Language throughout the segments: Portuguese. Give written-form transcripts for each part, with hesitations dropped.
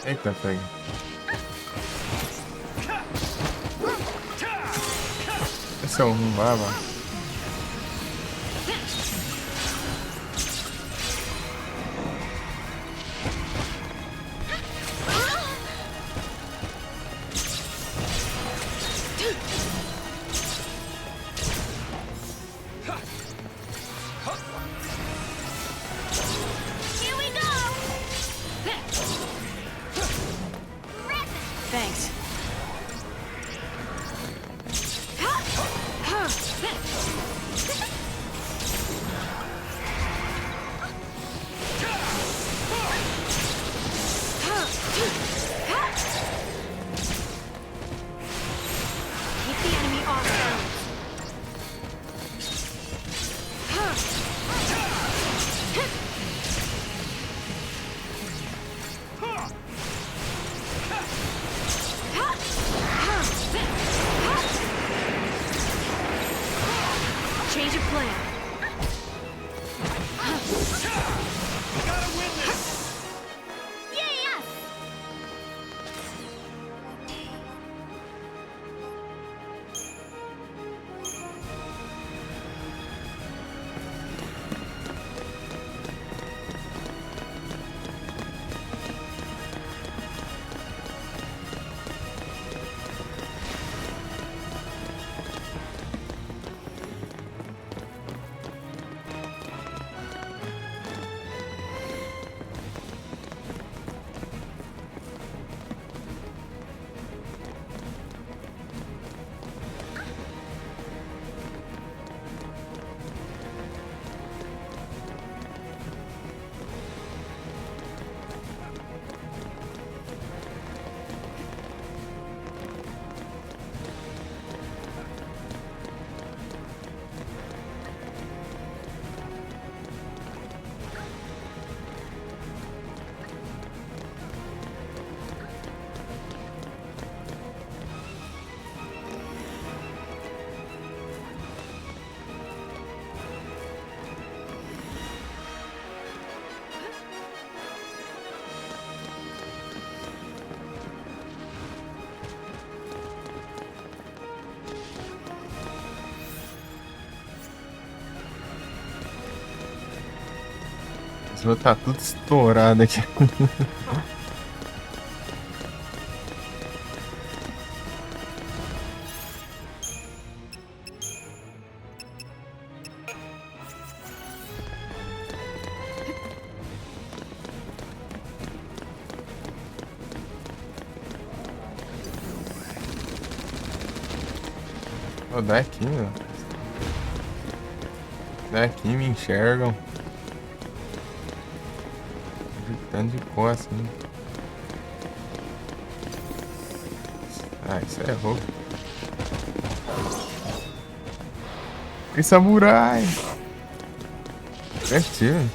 Eita, pega. Esse é um lava. Here we go! Thanks. Keep the enemy off balance. Change of plan. Gotta win this! Yes! Esse meu tá tudo estourado aqui. Ô, daqui, meu. Daqui me enxergam. Gritando de costas, né? Ah, isso é roubo. Que samurai! Certinho.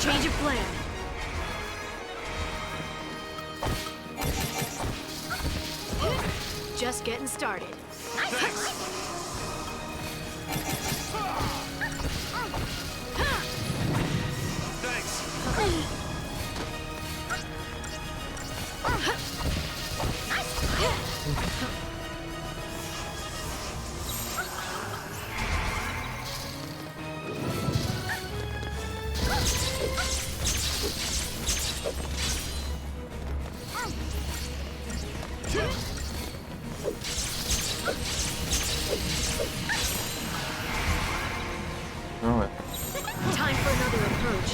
Change of plan. Just getting started. Thanks. Não é. Time for another approach.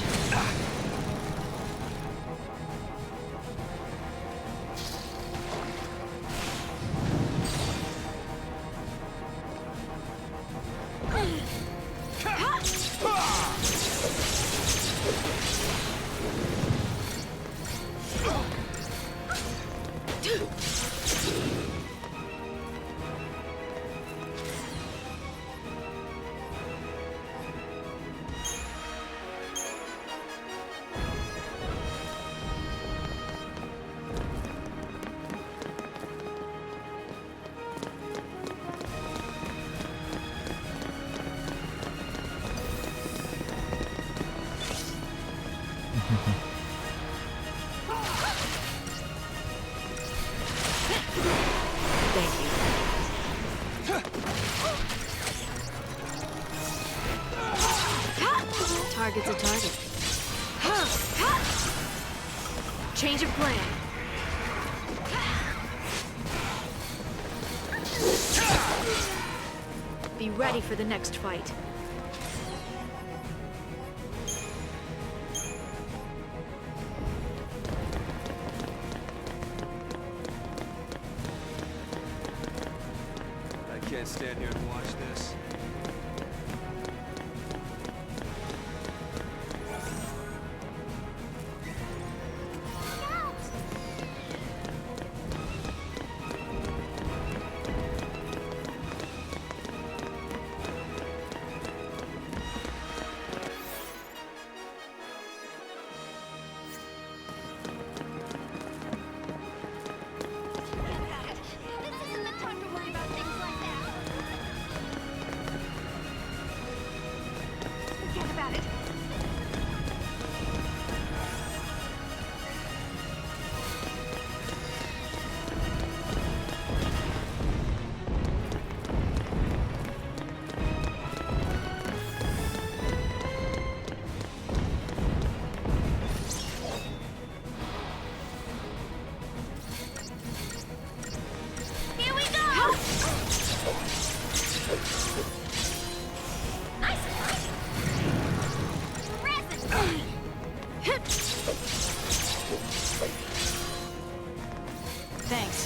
Thank you. Target's a target. Change of plan. Be ready for the next fight. I can't stand here and watch this. This isn't the time to worry about things like that. Forget about it. Here we go! Nice fight! Resin! Thanks.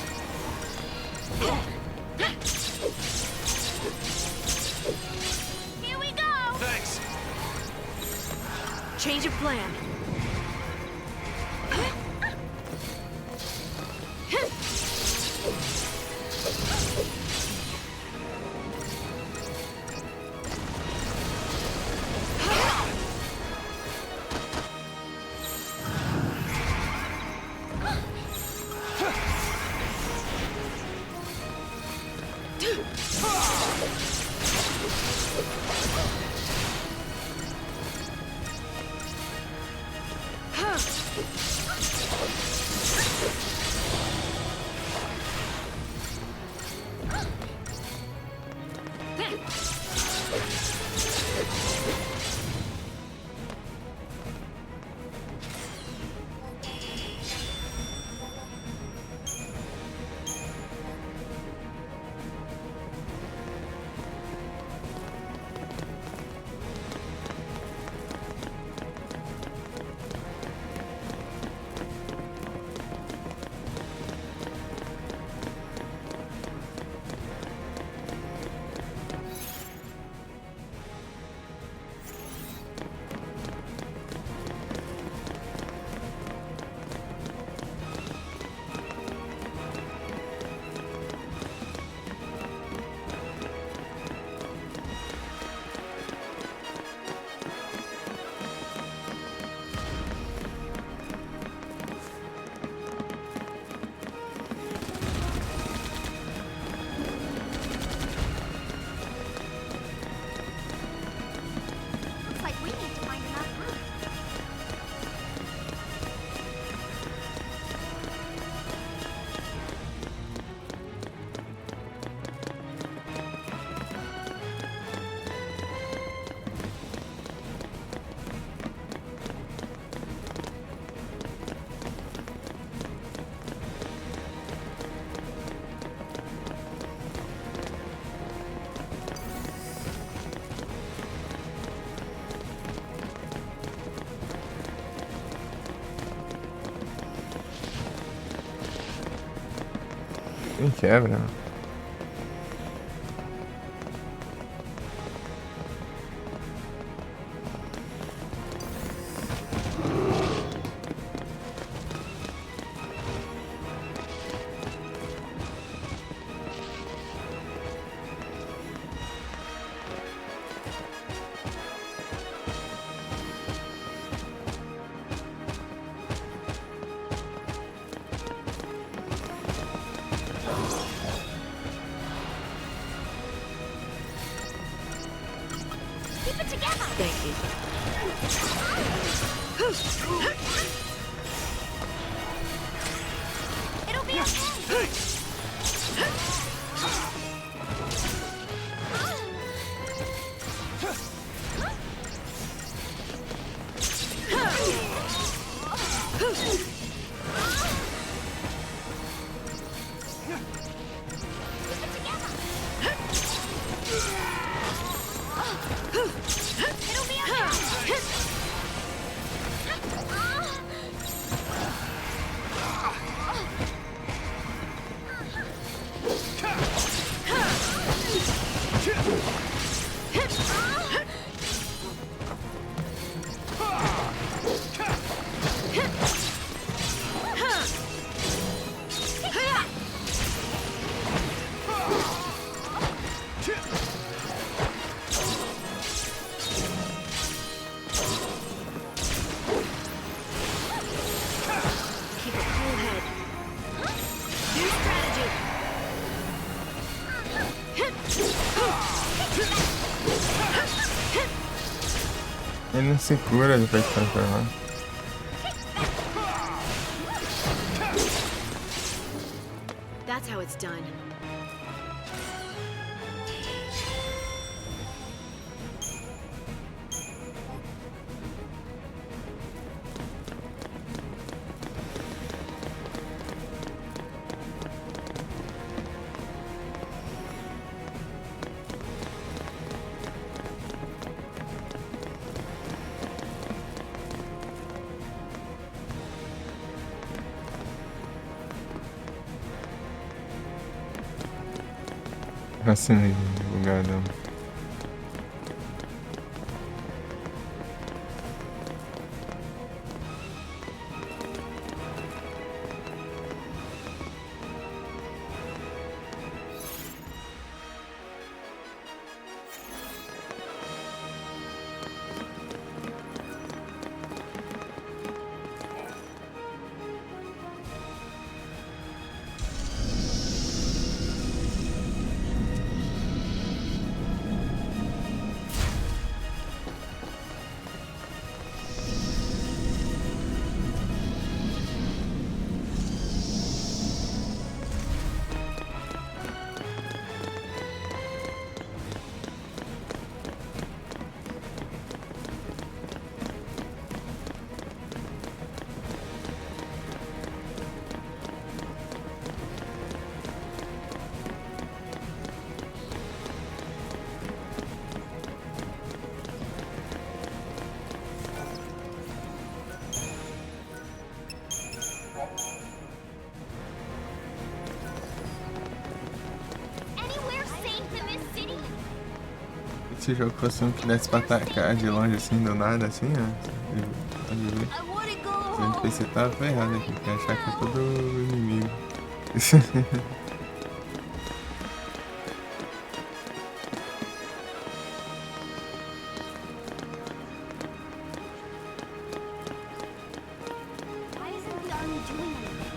Here we go! Thanks. Change of plan. Quem quebra, né? Keep it together. Thank you. It'll be okay. It'll be okay. Keep a cool head. New strategy. Ele não se cura depois de transformar. That's how it's done. Assinei o lugar dela. Anywhere safe in this city? Se o jogo fosse um que desse pra atacar de longe assim, do nada assim, ó. Pode ver. I wanna go Se a home. gente pensar que tava ferrado aqui, porque achar que é todo inimigo. Why isn't the army doing anything?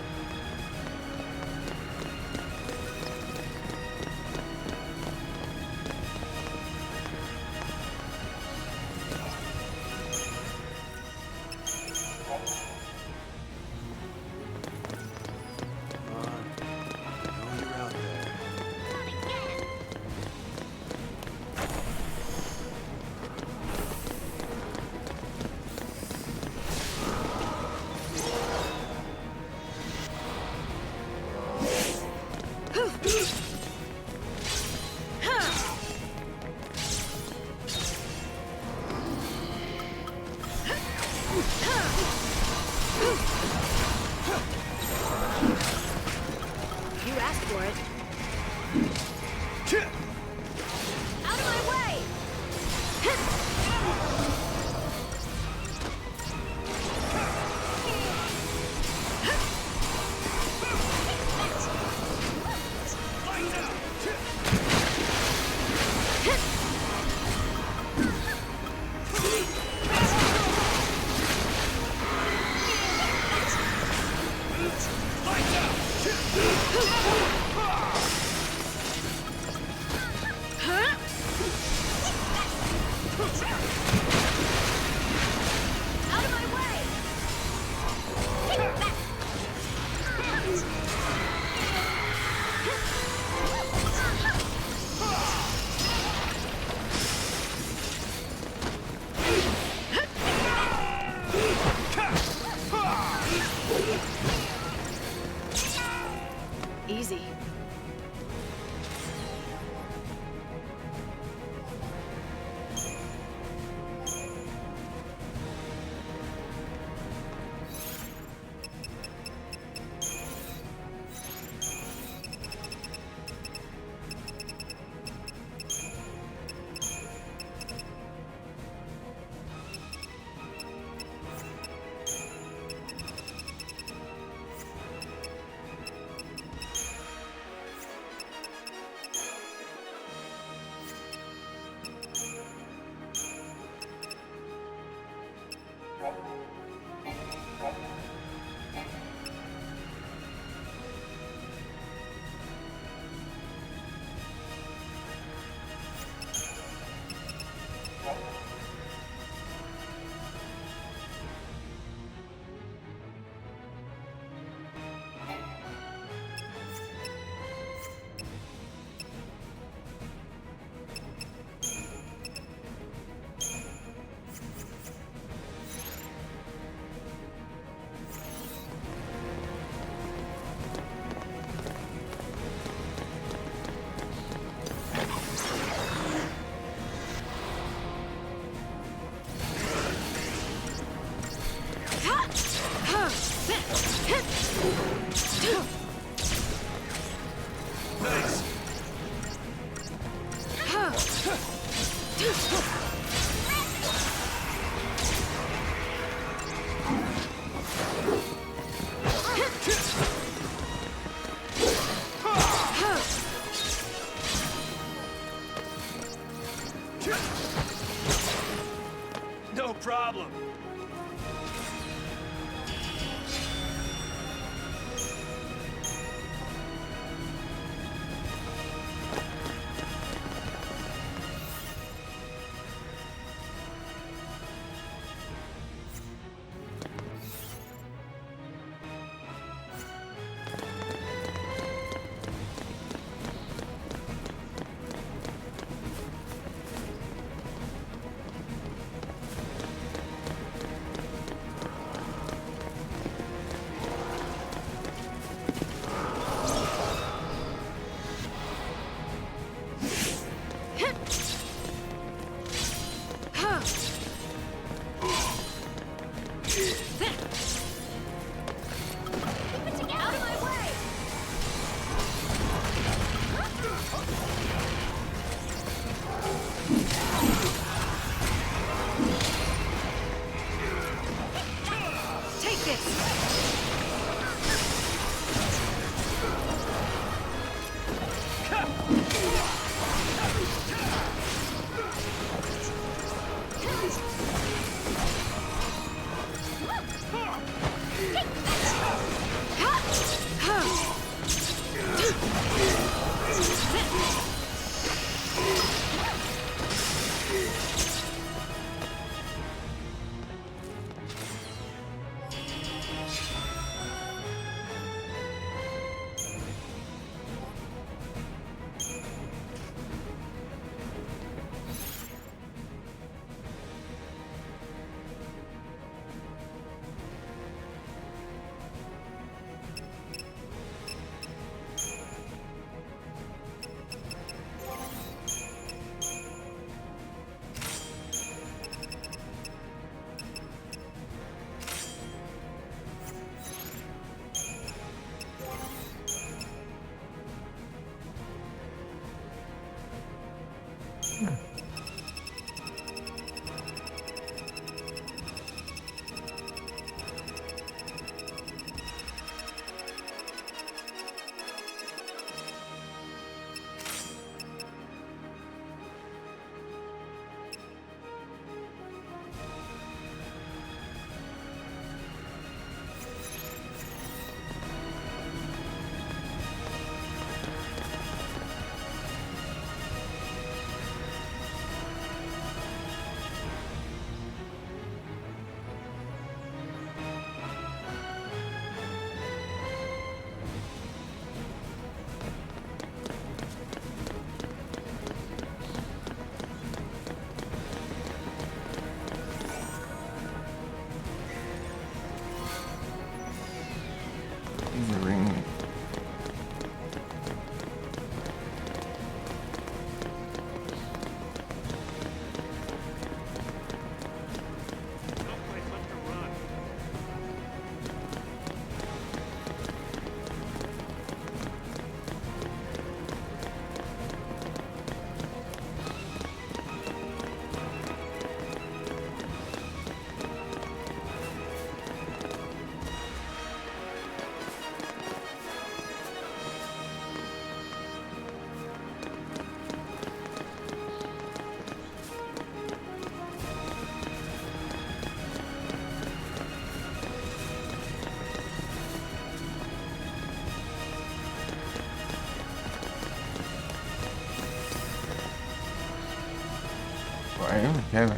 Easy. No problem. Out of my way! Take this! The ring. No place left to run. Ué, eu não quero.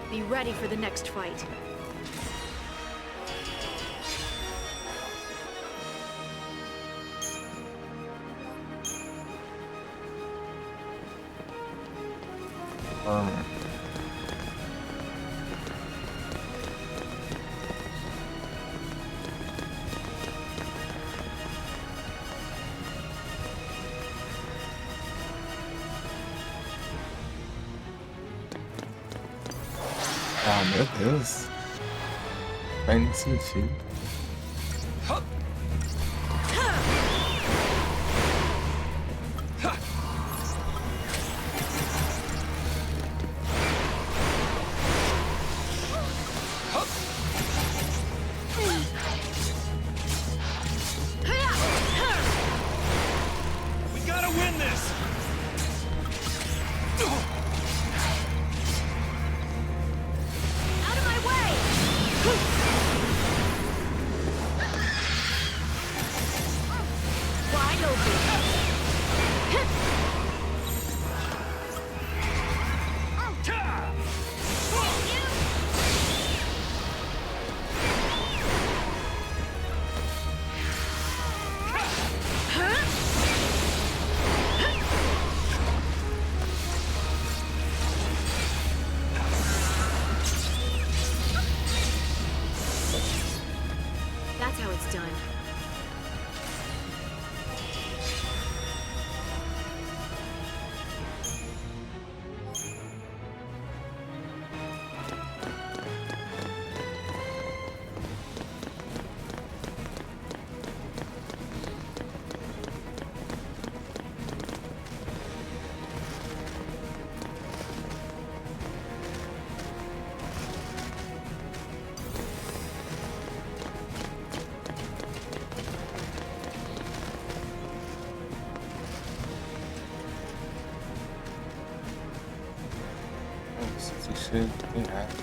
Be ready for the next fight. Ah, meu Deus. Faz nem sentido. We gotta win this! Out of my way! Wide open. That's how it's done. Isso cheio de errado.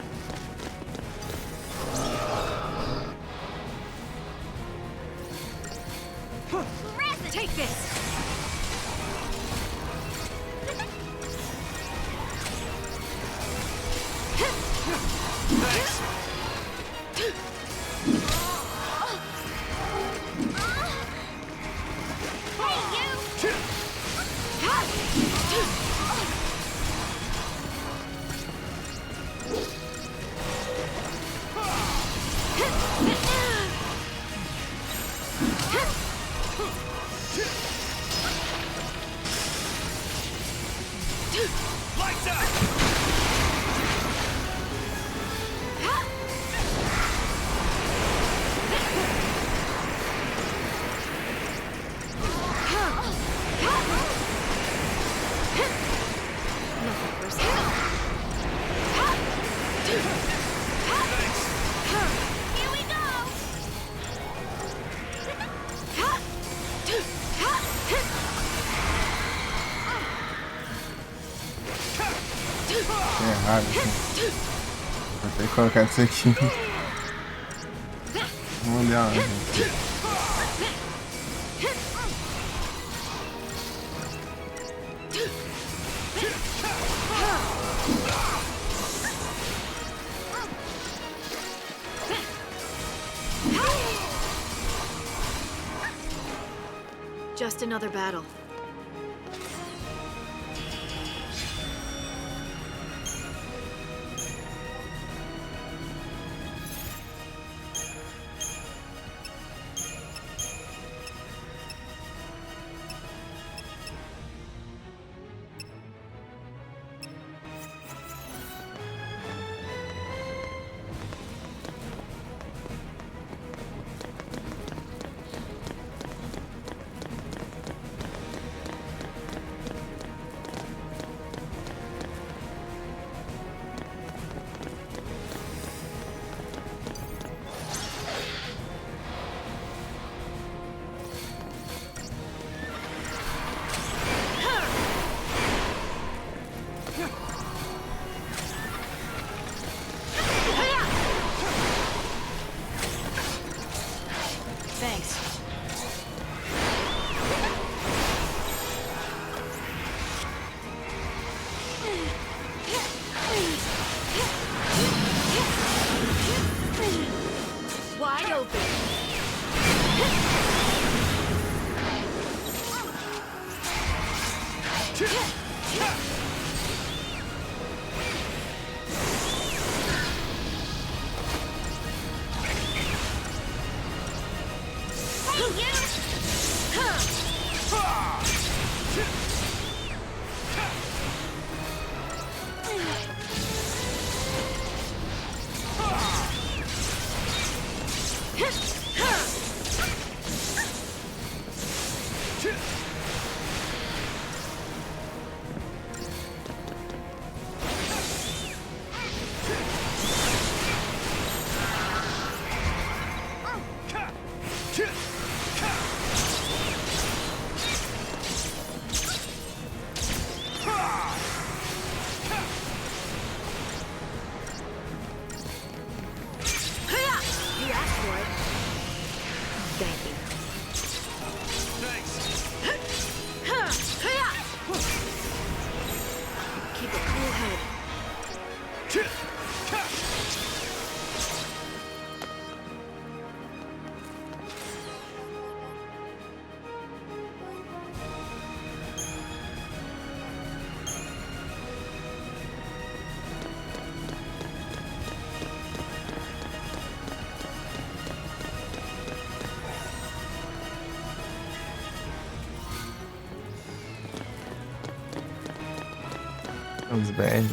Take this! Thanks. caro, assim. Vou ter que colocar isso aqui. Vamos olhar, gente. Just another battle. Thanks. Wide open. You asked for it. Thank you. Thanks. Keep a cool head. Os bad.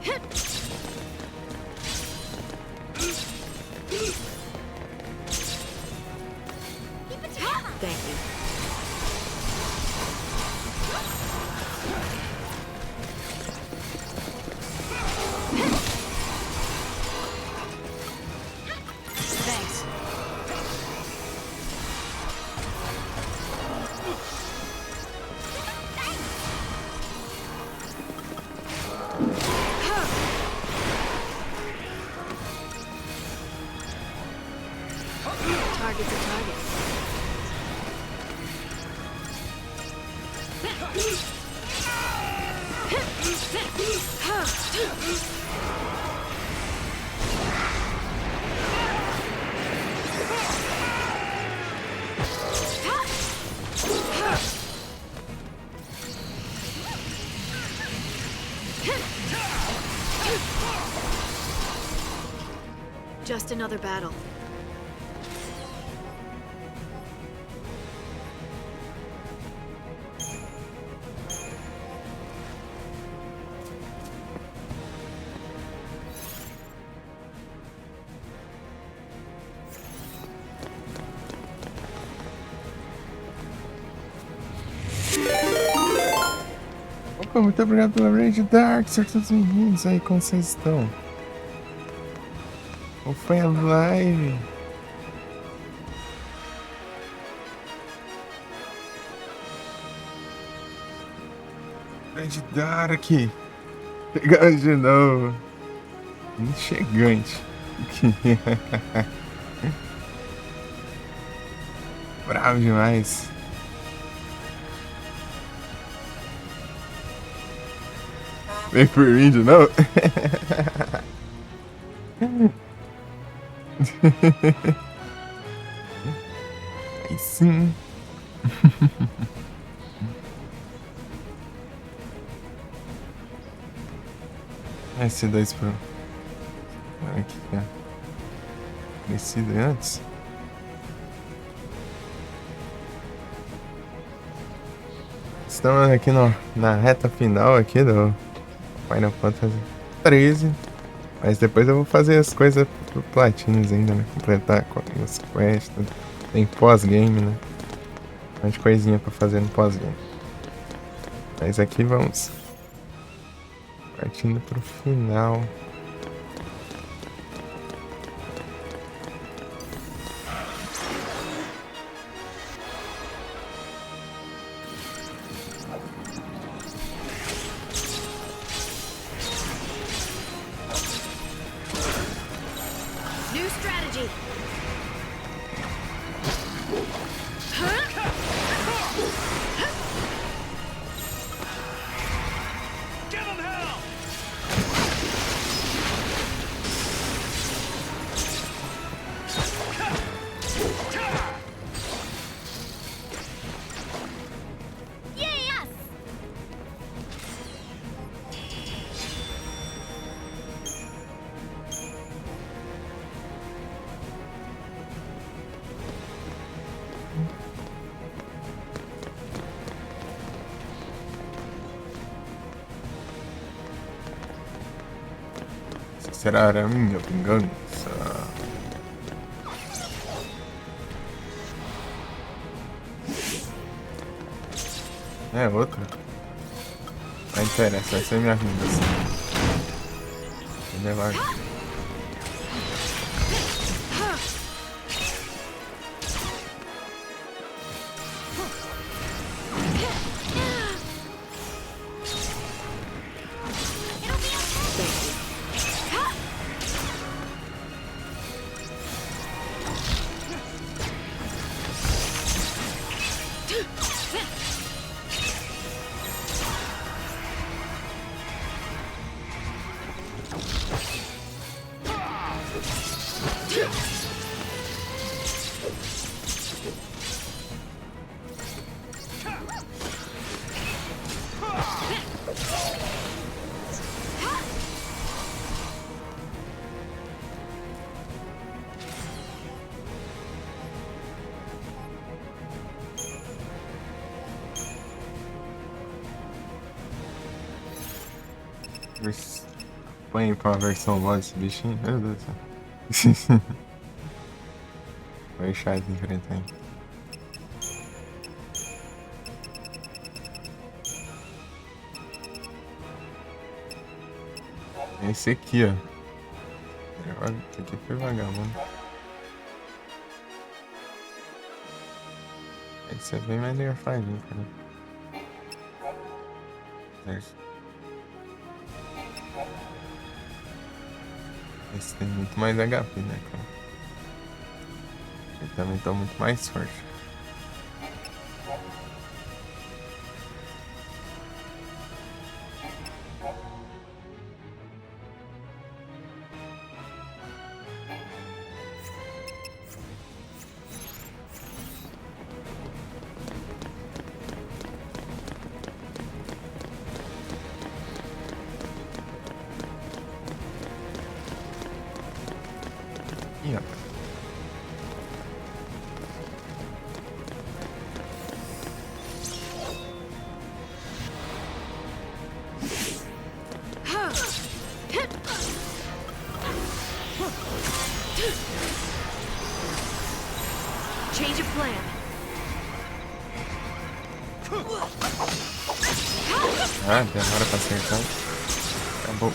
Keep it together. Thank you. Thanks. Target's a target. Just another battle. Opa, muito obrigado pela Raid Dark, sejam todos bem-vindos aí, como vocês estão? Como foi a live? Raid Dark! Chegando de novo! Chegante! Bravo demais! Vem por mim de novo? Aí sim. S2 Pro. Aqui, tá. Crescido antes. Estamos aqui na reta final aqui do Final Fantasy 13. Mas depois eu vou fazer as coisas pro Platinos ainda, né? Completar com as quests. Tem pós-game, né? Um monte de coisinha pra fazer no pós-game. Mas aqui vamos partindo pro final. New strategy. Give him hell! Yes. Essa será a minha vingança. É outra. Não interessa, essa é minha vingança. Vou levar. Põe pra uma versão voz desse bichinho. Meu Deus do céu. Foi chato de enfrentar, hein? Esse aqui, ó. Olha, esse aqui foi vagabundo. Esse é bem mais nerfadinho, cara. Esse tem muito mais HP, né, cara? Ele também tá muito mais forte. Ih, ó. Change of plan. Ah, demora pra acertar. Acabou.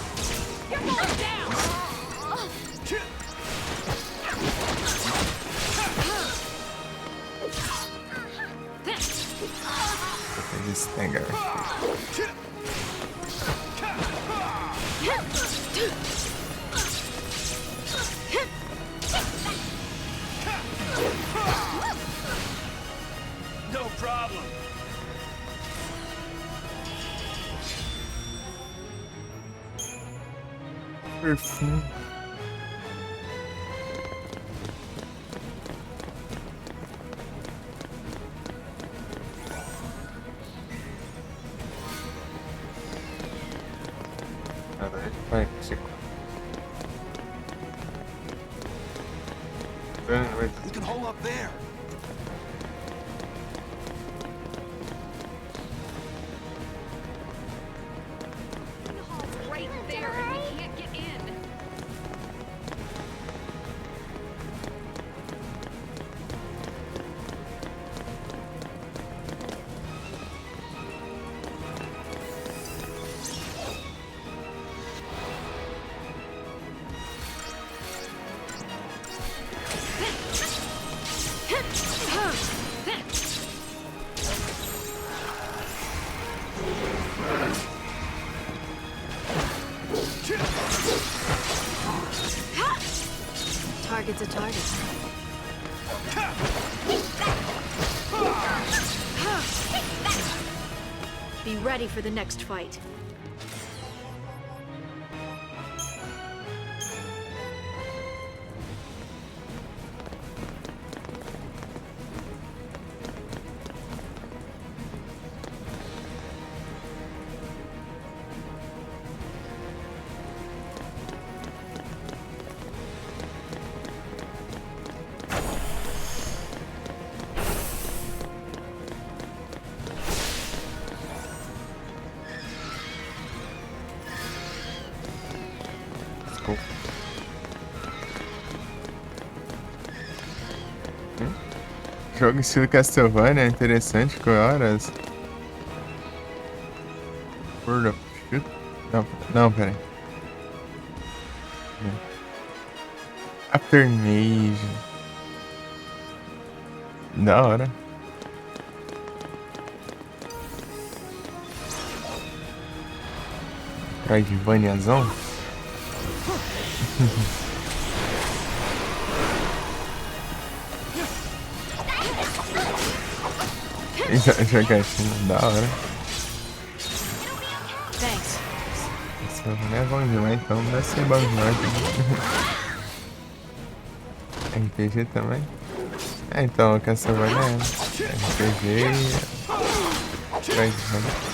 Fez stagger. No problem. Perfeito. Vai, Chico. You can hold up there. Right there, and we can't get in. Target's a target. Be ready for the next fight. Desculpa. Jogo estilo Castlevania é interessante com horas. World of Shoot? Não, peraí. Aftermage. Da hora. Metroidvaniazão? Jogatina da hora. Thanks. Esse não é bom demais, então deve ser bom demais. RPG também? É, então, Castlevania é RPG e Metroidvania.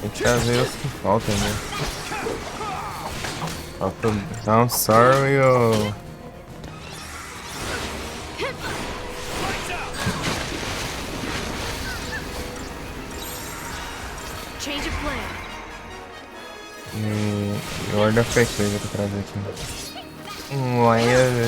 Tem que trazer os que faltam, né? Falta o Down Sorrow e o... Change of plan. E o Order of Ecclesia pra trazer aqui. Olha,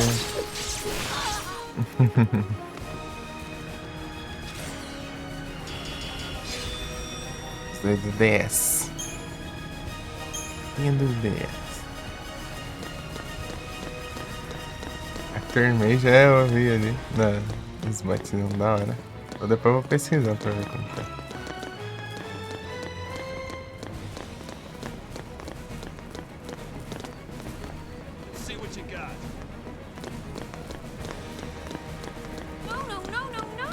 isso aí do DS. Tinha do DS. Actor Mage eu vi ali nos batidos da hora. Ou depois eu vou pesquisar pra ver como que é. See what you got. No, no, no, no, no!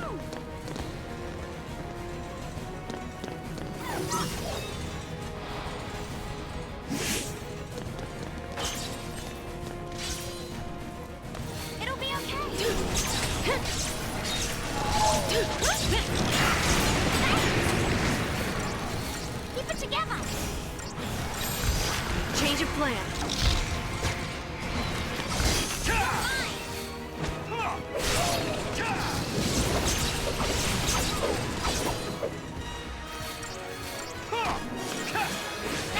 It'll be okay! Keep it together! Change of plan.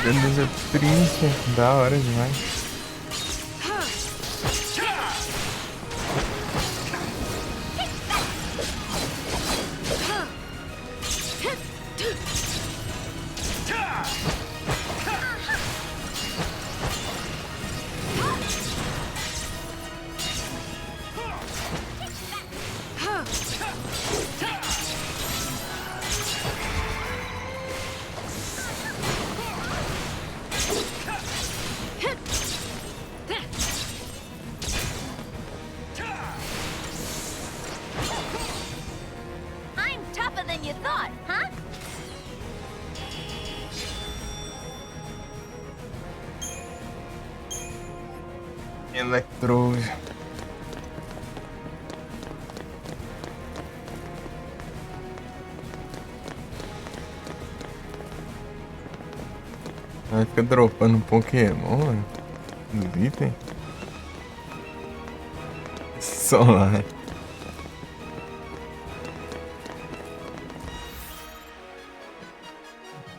Grande príncipe, da hora demais. I'm tougher than you thought, huh? Electrode. Vai ficar dropando Pokémon, mano. Os itens. Só lá.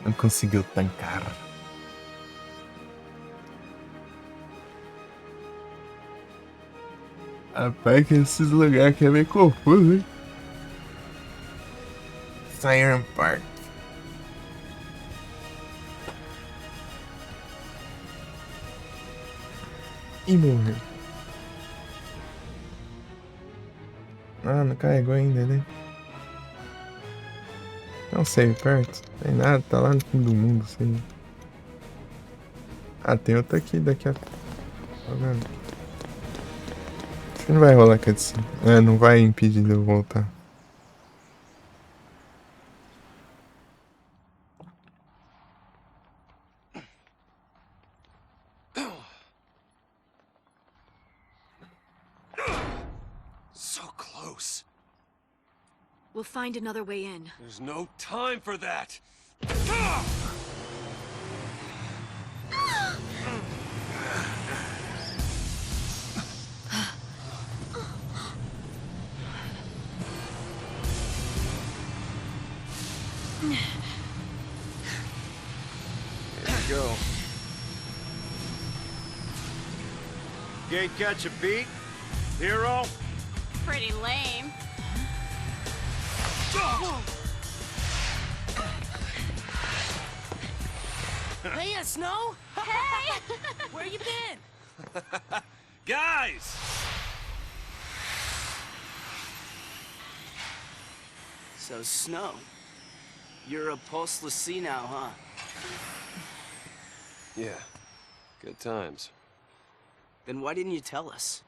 Não conseguiu tancar. Rapaz, que esses lugares aqui é meio confuso, hein? Siren Park. E morreu. Ah, não carregou ainda, né? Não sei, perto. Tem nada, tá lá no fim do mundo, sei. Ah, tem outro aqui, daqui a... Tá vendo? Acho que não vai rolar cutscene. É, não vai impedir de eu voltar. So close. We'll find another way in. There's no time for that. Here we go. Gate catch a beat? Hero? Pretty lame. Hey, Snow! Hey! Where you been? Guys! So, Snow, you're a postless sea now, huh? Yeah. Good times. Then why didn't you tell us?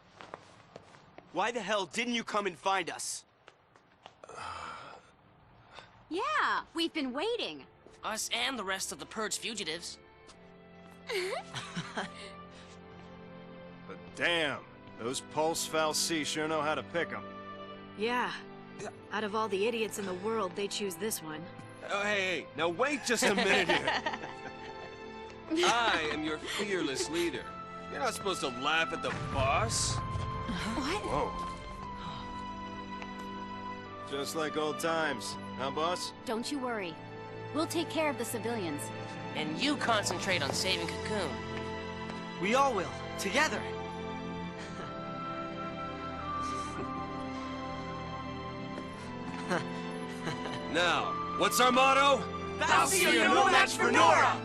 Why the hell didn't you come and find us? Yeah, we've been waiting. Us and the rest of the Purge fugitives. But damn, those Pulse Fal'Cie sure know how to pick 'em. Yeah. Out of all the idiots in the world, they choose this one. Oh, hey, now wait just a minute here. I am your fearless leader. You're not supposed to laugh at the boss. What? Whoa. Just like old times, huh, boss? Don't you worry. We'll take care of the civilians. And you concentrate on saving Cocoon. We all will, together. Now, what's our motto? Fal'Cie, no match for Nora!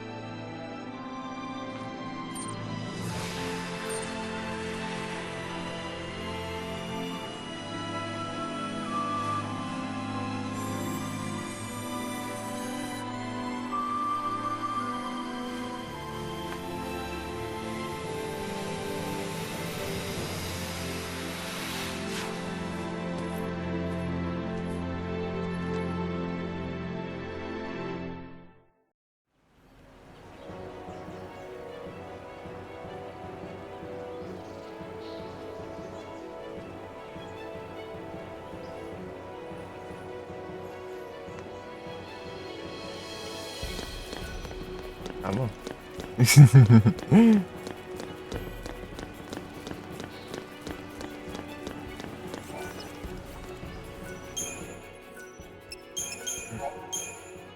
Tá bom.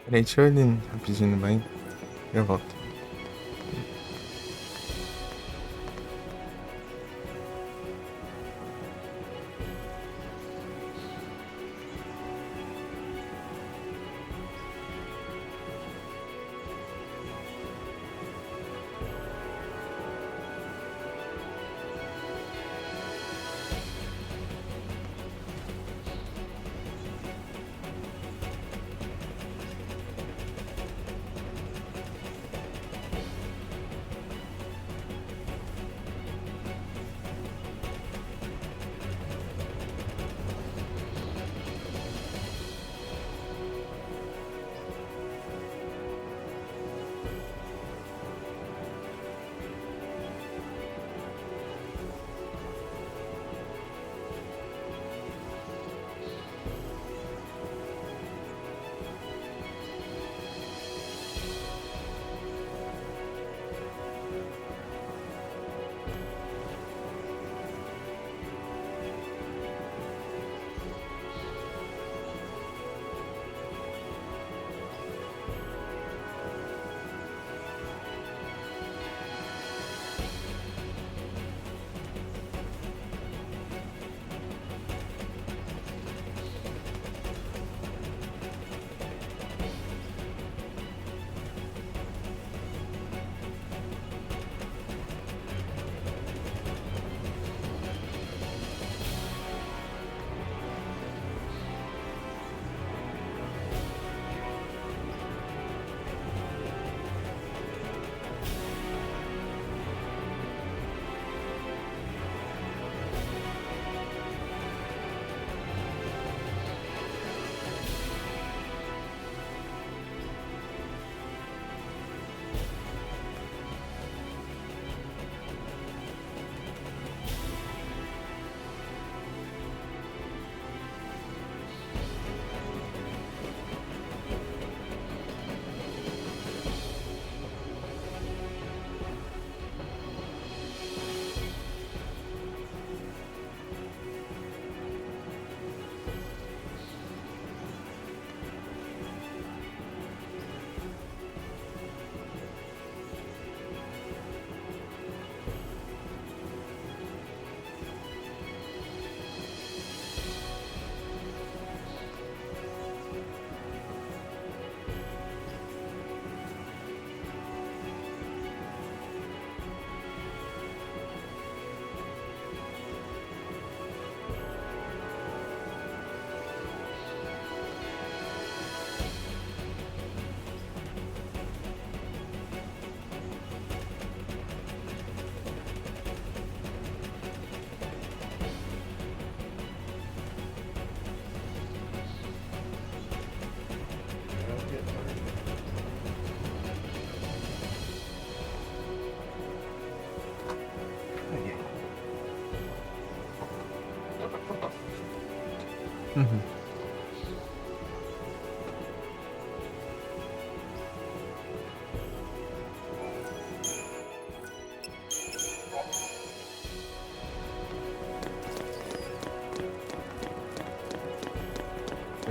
Peraí, deixa eu ali rapidinho no banho. Eu volto.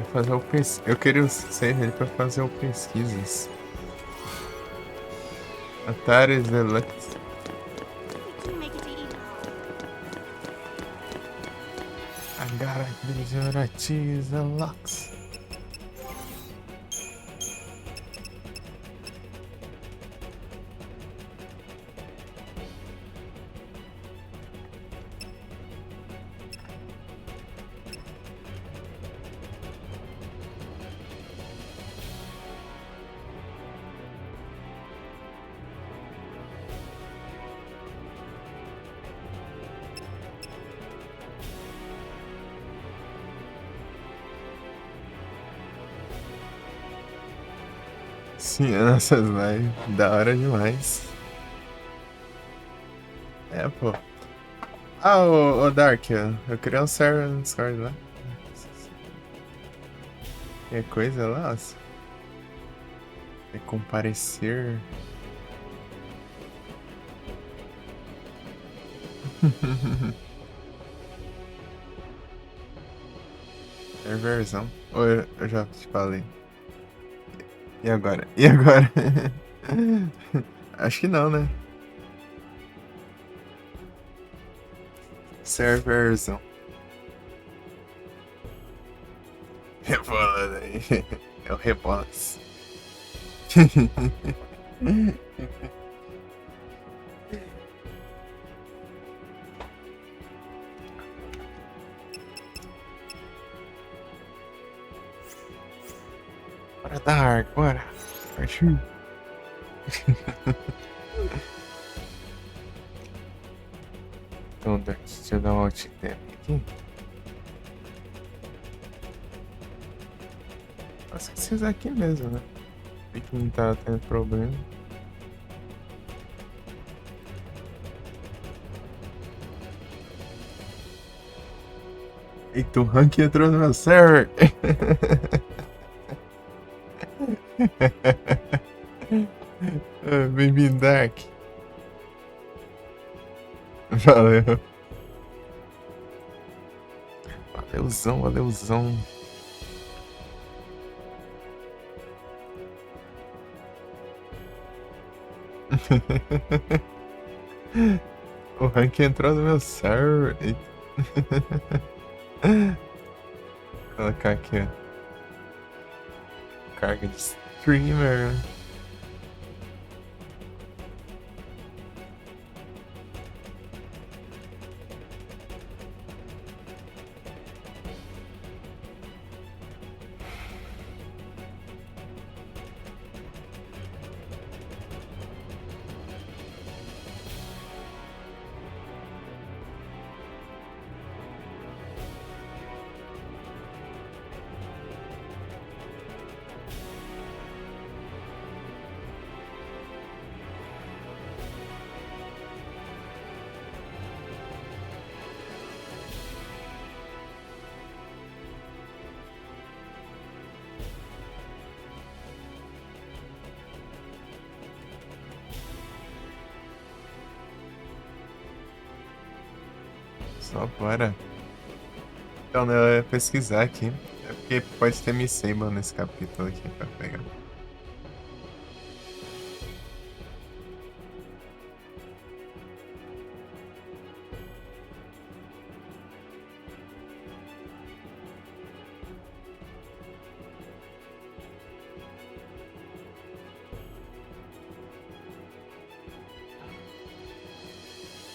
fazer o Eu queria o save ele pra fazer o pesquisas. Atari Deluxe. Didn't make it to eat. Agora Atari Deluxe. Sim, nossas lives, da hora demais. É, pô. Ah, o Dark, eu criei um server no Discord lá. Que coisa lá, nossa. É comparecer. Serverzão. Ou eu já te falei. E agora? E agora? Acho que não, né? Serverzão. Rebolando aí. É o Rebolas. Bora, Dark, bora. Partiu. Então, Dark, deixa eu dar um alt tab aqui. Acho que vocês aqui mesmo, né? Vi que não tá tendo problema. Eita, o rank entrou no meu server. Bem-vindo, Dark. Valeu. Valeuzão, valeuzão. O rank entrou no meu server. Vou colocar aqui, ó. Carga de streamer. Só bora. Então, né, eu ia pesquisar aqui. É porque pode ter Missable nesse capítulo aqui pra pegar.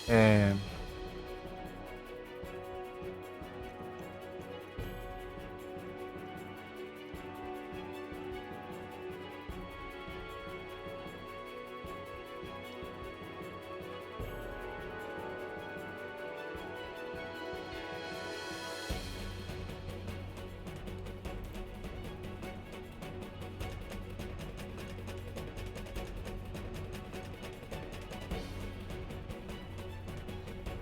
É...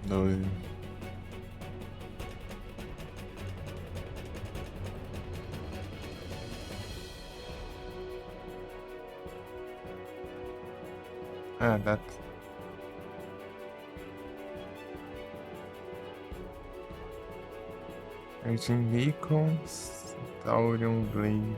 Doido. Ah, data. Urgent Beacons. Taurion Blade.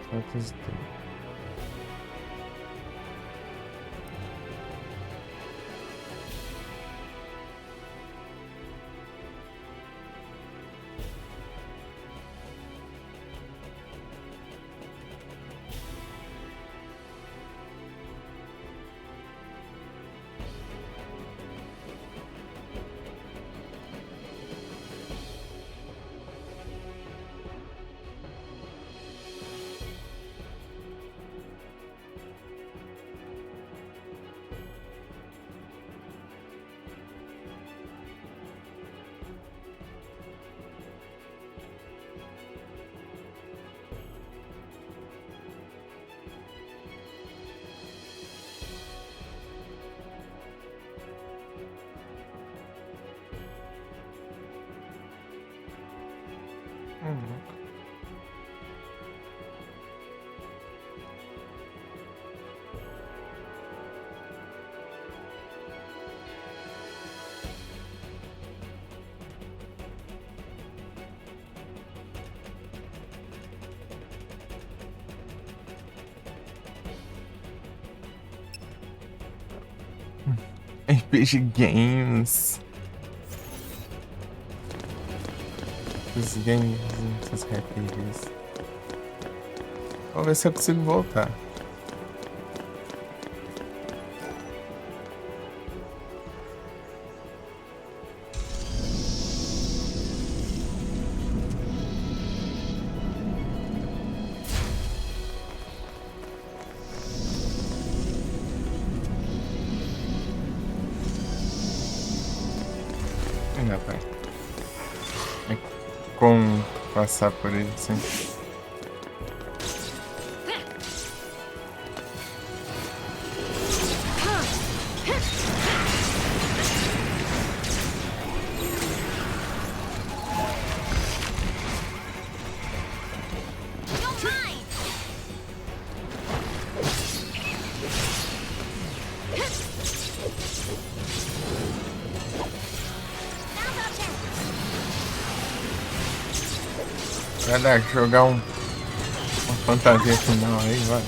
Quantos tem? RPG Games. Os games, os RPGs. Vou ver se eu consigo voltar. Ainda vai. É como passar por ele assim. Vai dar, jogar uma fantasia final aí, vai.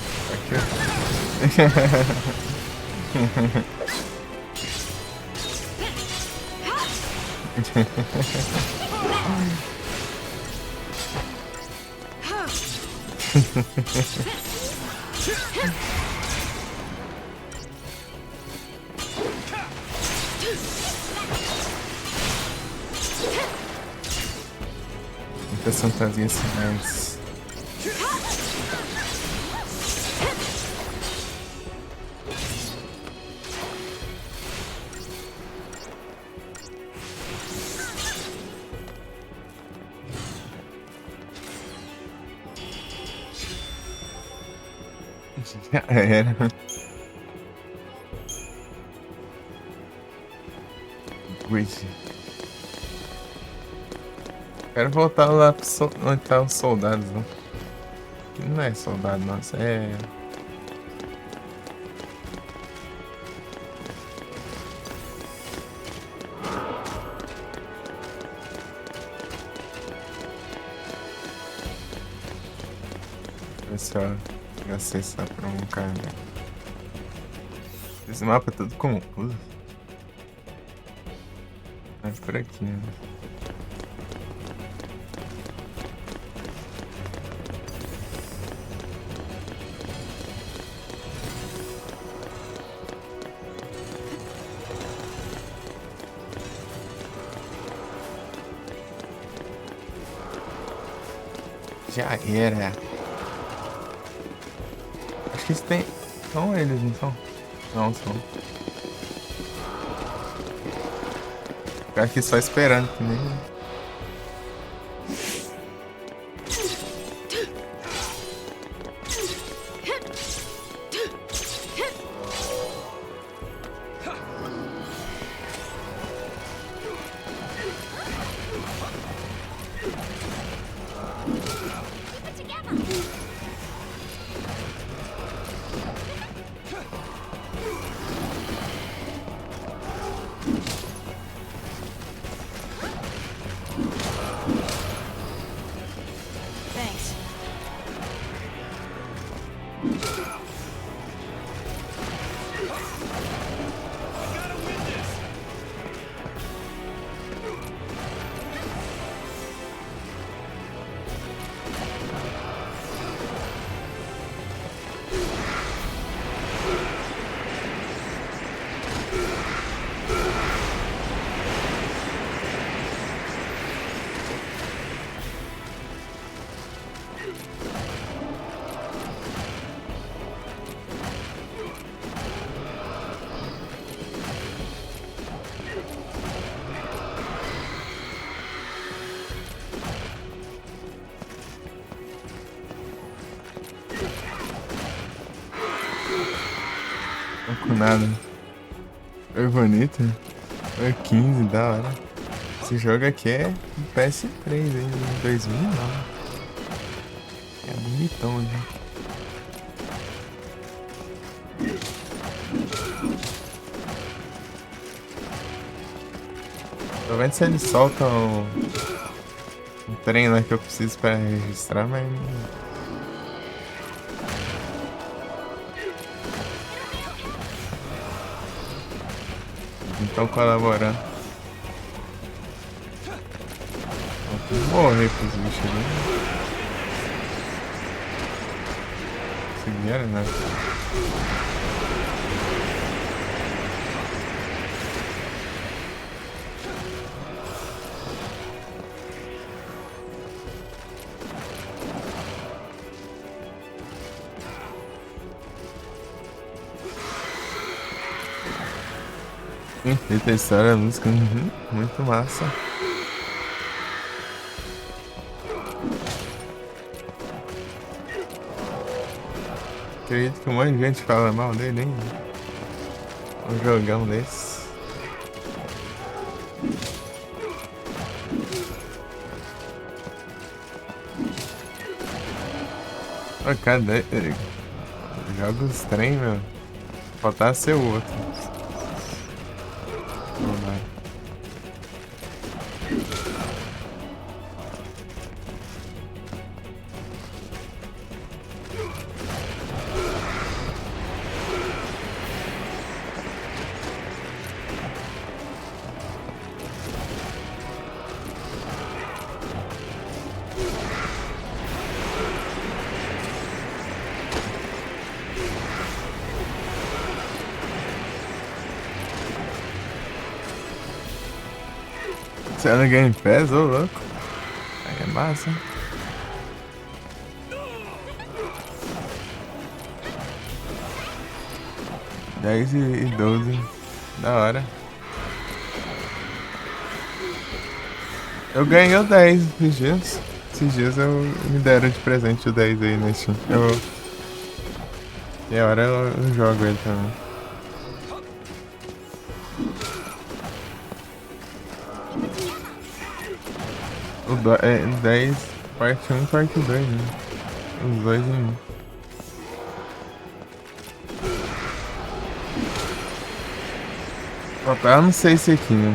Muitas fantasias finais. Já era. Wait. Quero voltar lá pro onde tá os soldados, né? Que não é soldado, nossa, é. Ver se eu acessar pra um caminho. Esse mapa é todo confuso. É por aqui, né? Já era. Acho que isso tem... São eles, não são? Não, são. Ficar aqui só esperando que nem... Keep it together. Thanks. Não com nada. Foi bonito. Foi 15, da hora. Esse jogo aqui é do PS3, hein? 2009. É bonitão, gente. Tô vendo se eles soltam um trem lá que eu preciso pra registrar, mas... Então colaborando. Vou morrer com os bichos ali. Se vieram, né? Perfeita a história, a música, muito massa. Acredito que um monte de gente fala mal dele, hein? Um jogão desse. Pô, cadê? Joga os trem, meu. Faltava ser o outro. Não vai. Você é no Game Pass, ô louco. Aí é massa. Dez e 12. Da hora. Eu ganhei o 10 esses dias. Esses dias eu me deram de presente o 10 aí na Steam. E agora eu jogo ele também. O 10, parte 1 e parte 2, né? Os dois em um. Faltava não sei se aqui, né?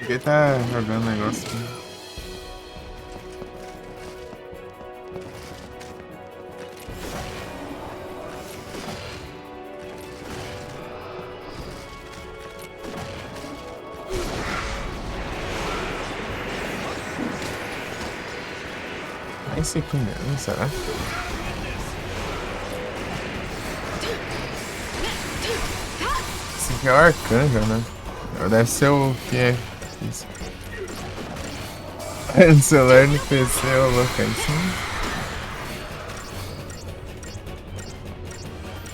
Porque tá jogando negócio. É esse aqui mesmo, será? Esse aqui é o arcanjo, né? Deve ser o que é isso. No celular, no PC, ô louco, aí sim.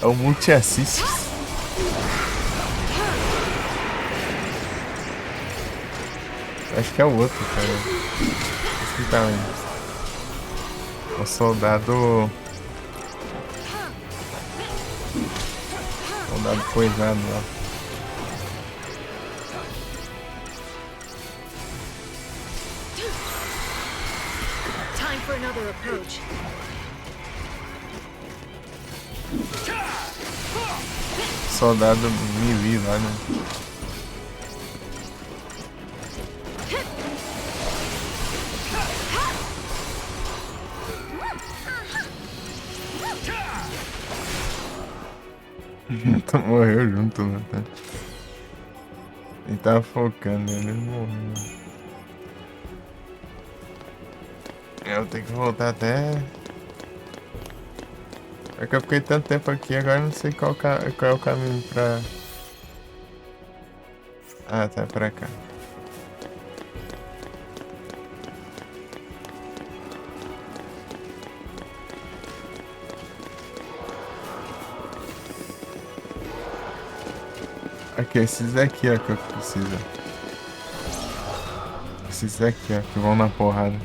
É o multi-assist. Acho que é o outro, cara. Esse aqui também. O soldado. Soldado coisado lá. Time for another approach. Soldado melee lá, né? Então morreu junto, né? Ele tava focando, ele morreu. Eu tenho que voltar até. É que eu fiquei tanto tempo aqui, agora não sei qual é o caminho pra. Ah, tá pra cá. Aqui, esses daqui, ó, que eu preciso. Esses daqui, ó, que vão na porrada.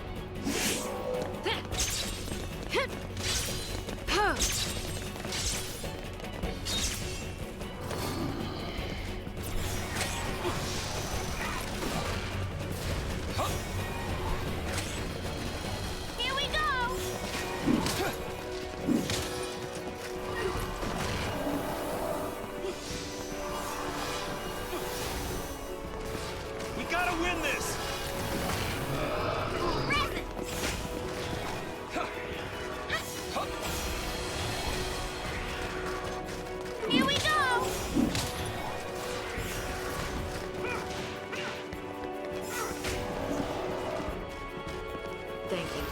Here we go! We gotta win this! Here we go! Thank you.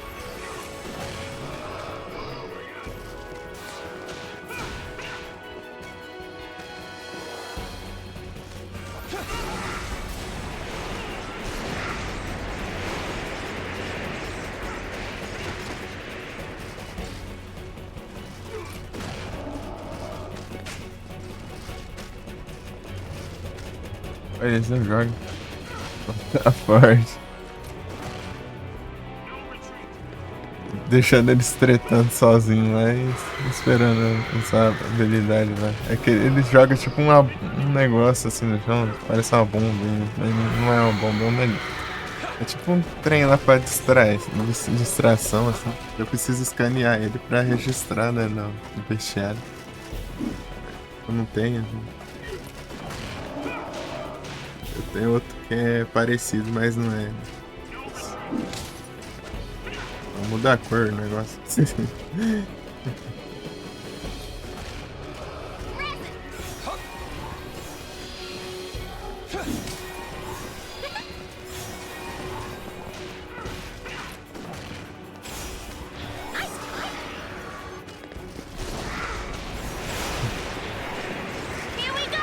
Olha, eles não jogam. Tá forte. Deixando eles tretando sozinho lá e esperando usar a habilidade lá. É que eles jogam tipo um negócio assim no chão, parece uma bomba, mas não é uma bomba, é tipo um trem lá pra distrair, distração assim. Eu preciso escanear ele pra registrar, né, no bestiário. Eu não tenho. Eu tenho outro que é parecido, mas não é. Vou mudar a cor do negócio. Here we go!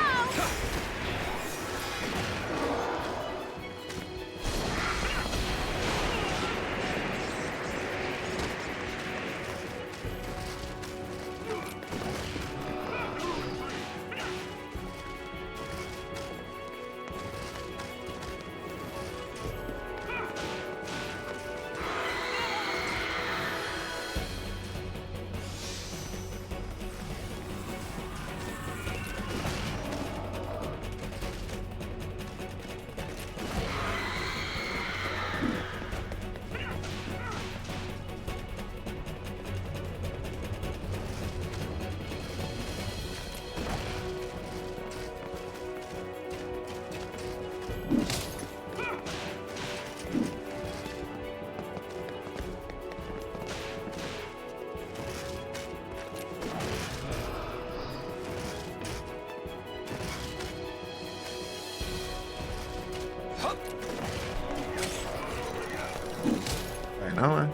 Vai não, é?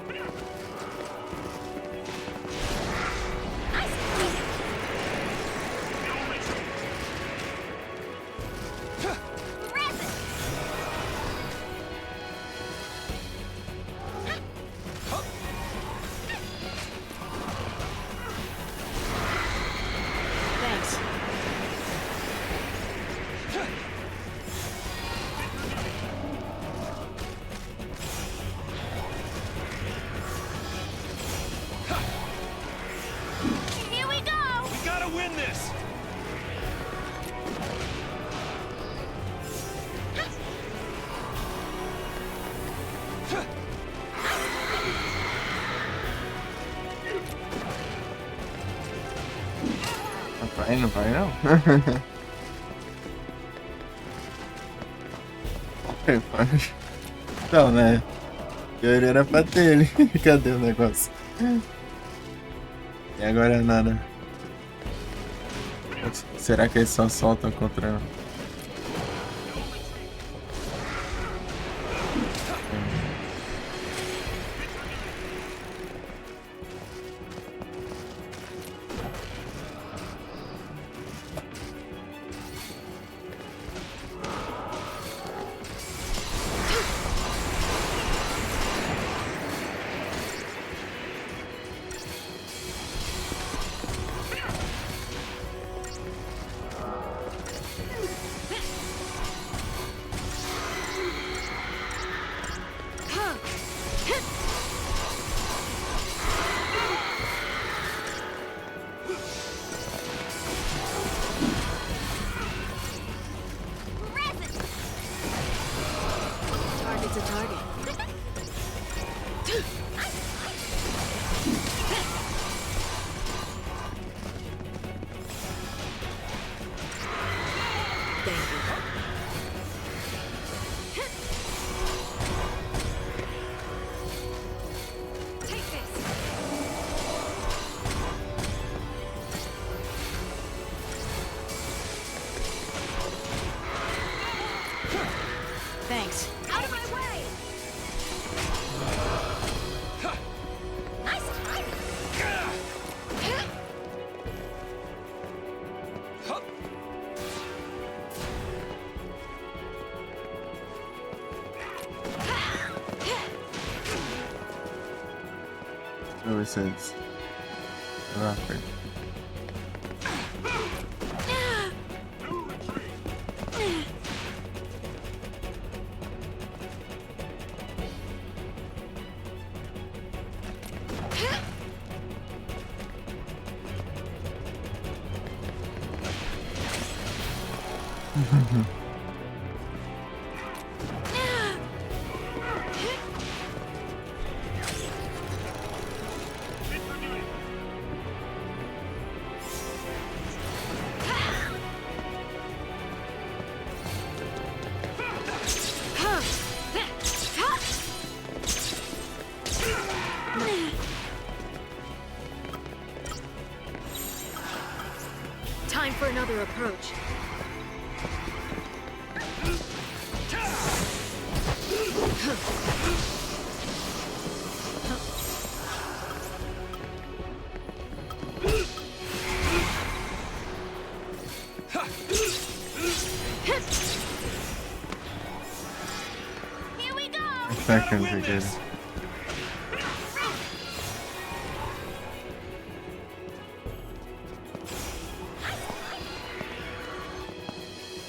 Thanks. Here we go! We gotta win this! Não vai não. Então, né? Eu era pra ter ele. Cadê o negócio? E agora nada. Será que eles só soltam contra... Target's a target. Thank you. Take this! Thanks. Out of my way! Nice timing! Deixa eu ver se eles... Rápido. Time for another approach. Here we go! Seconds again.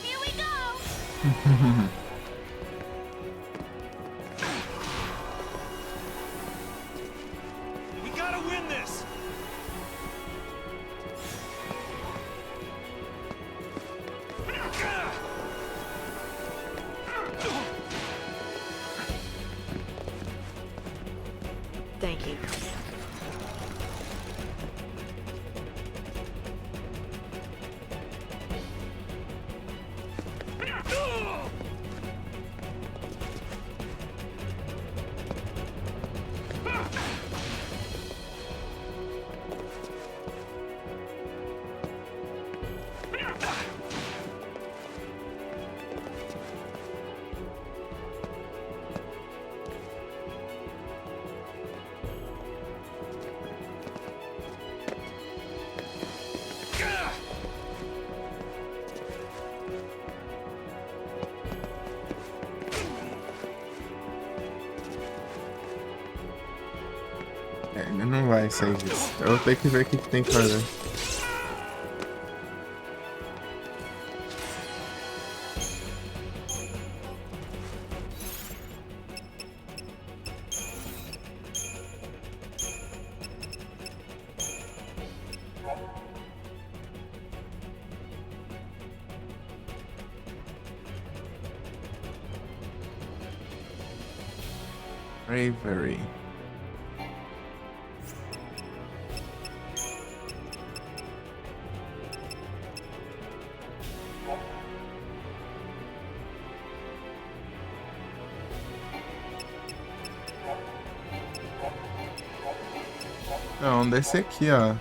Here we go! We gotta win this! Thank you. Não vai sair disso. Eu vou ter que ver o que tem que fazer. Bravery. Não, desse aqui, ó.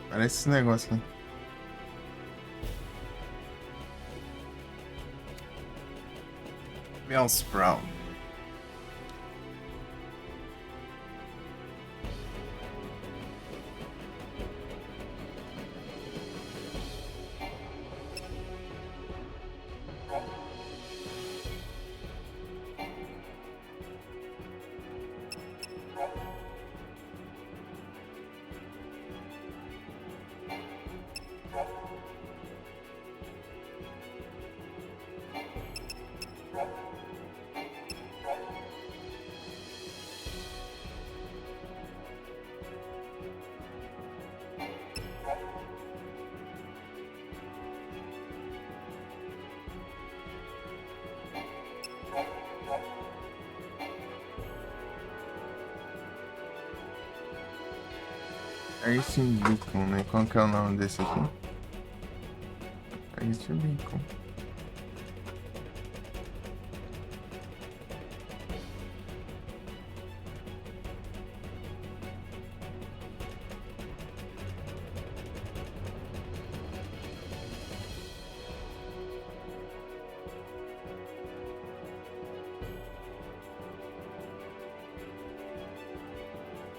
Parece esse negócio aqui. Bellsprout. Ice Beacon, né? Qual que é o nome desse aqui? Ice Beacon.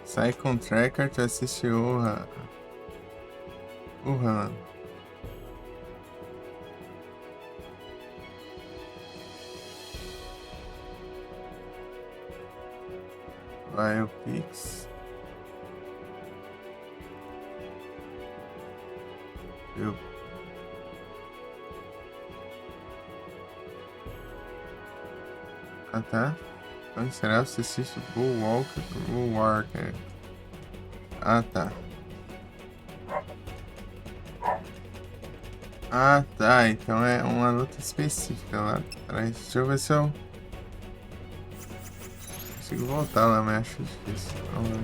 Sai com Tracker, tu assiste Urra. Vai o Pix. Eu. Ah, tá. Então será que você assiste Bullwalker? Ah, tá. Ah, tá. Então é uma luta específica lá atrás. Deixa eu ver se eu consigo voltar lá, mas acho difícil. Vamos ver.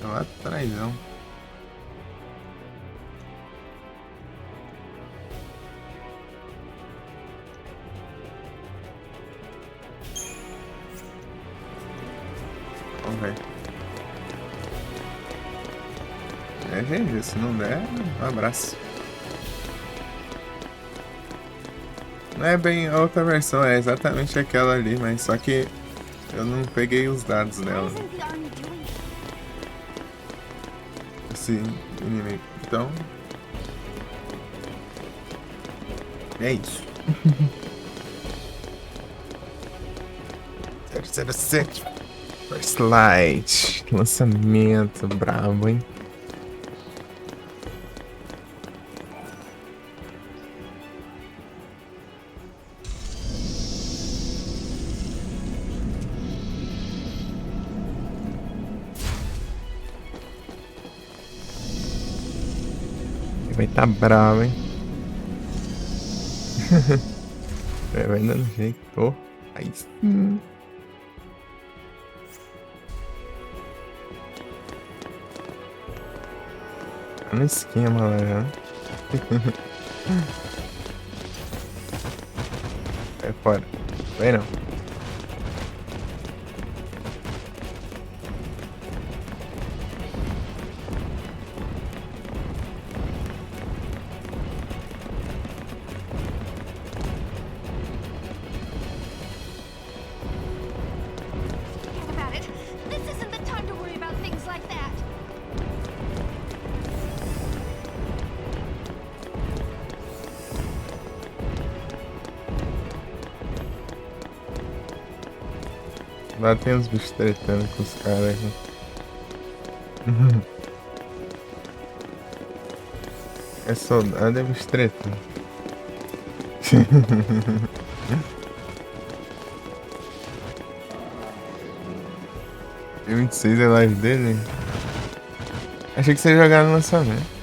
Tá lá atrás, não. Vamos ver. É, gente, se não der, um abraço. Não é bem a outra versão, é exatamente aquela ali, mas só que eu não peguei os dados dela. What isn't the army doing? Esse inimigo. Então. É isso. 007 First Light. Lançamento brabo, hein? Vai tá bravo, hein? Vai dando jeito. Oh, aí sim. Tá no esquema lá já. Vai fora. Vai não. Think about it. This isn't the time to worry about things like that. Lá tem uns bichos tretando com os caras aqui. É soldado, é bicho treta. E 26 é live dele? Achei que você ia jogar no lançamento.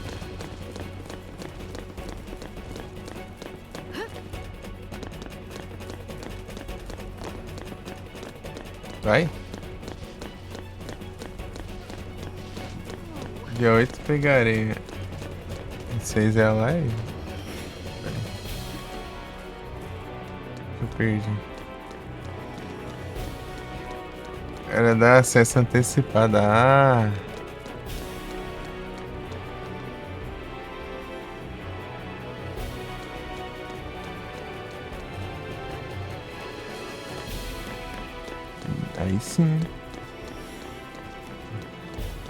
Vai? Dia 8 pegarei. 26 é a live? Eu perdi. Era dar acesso antecipado. Ah! Aí sim.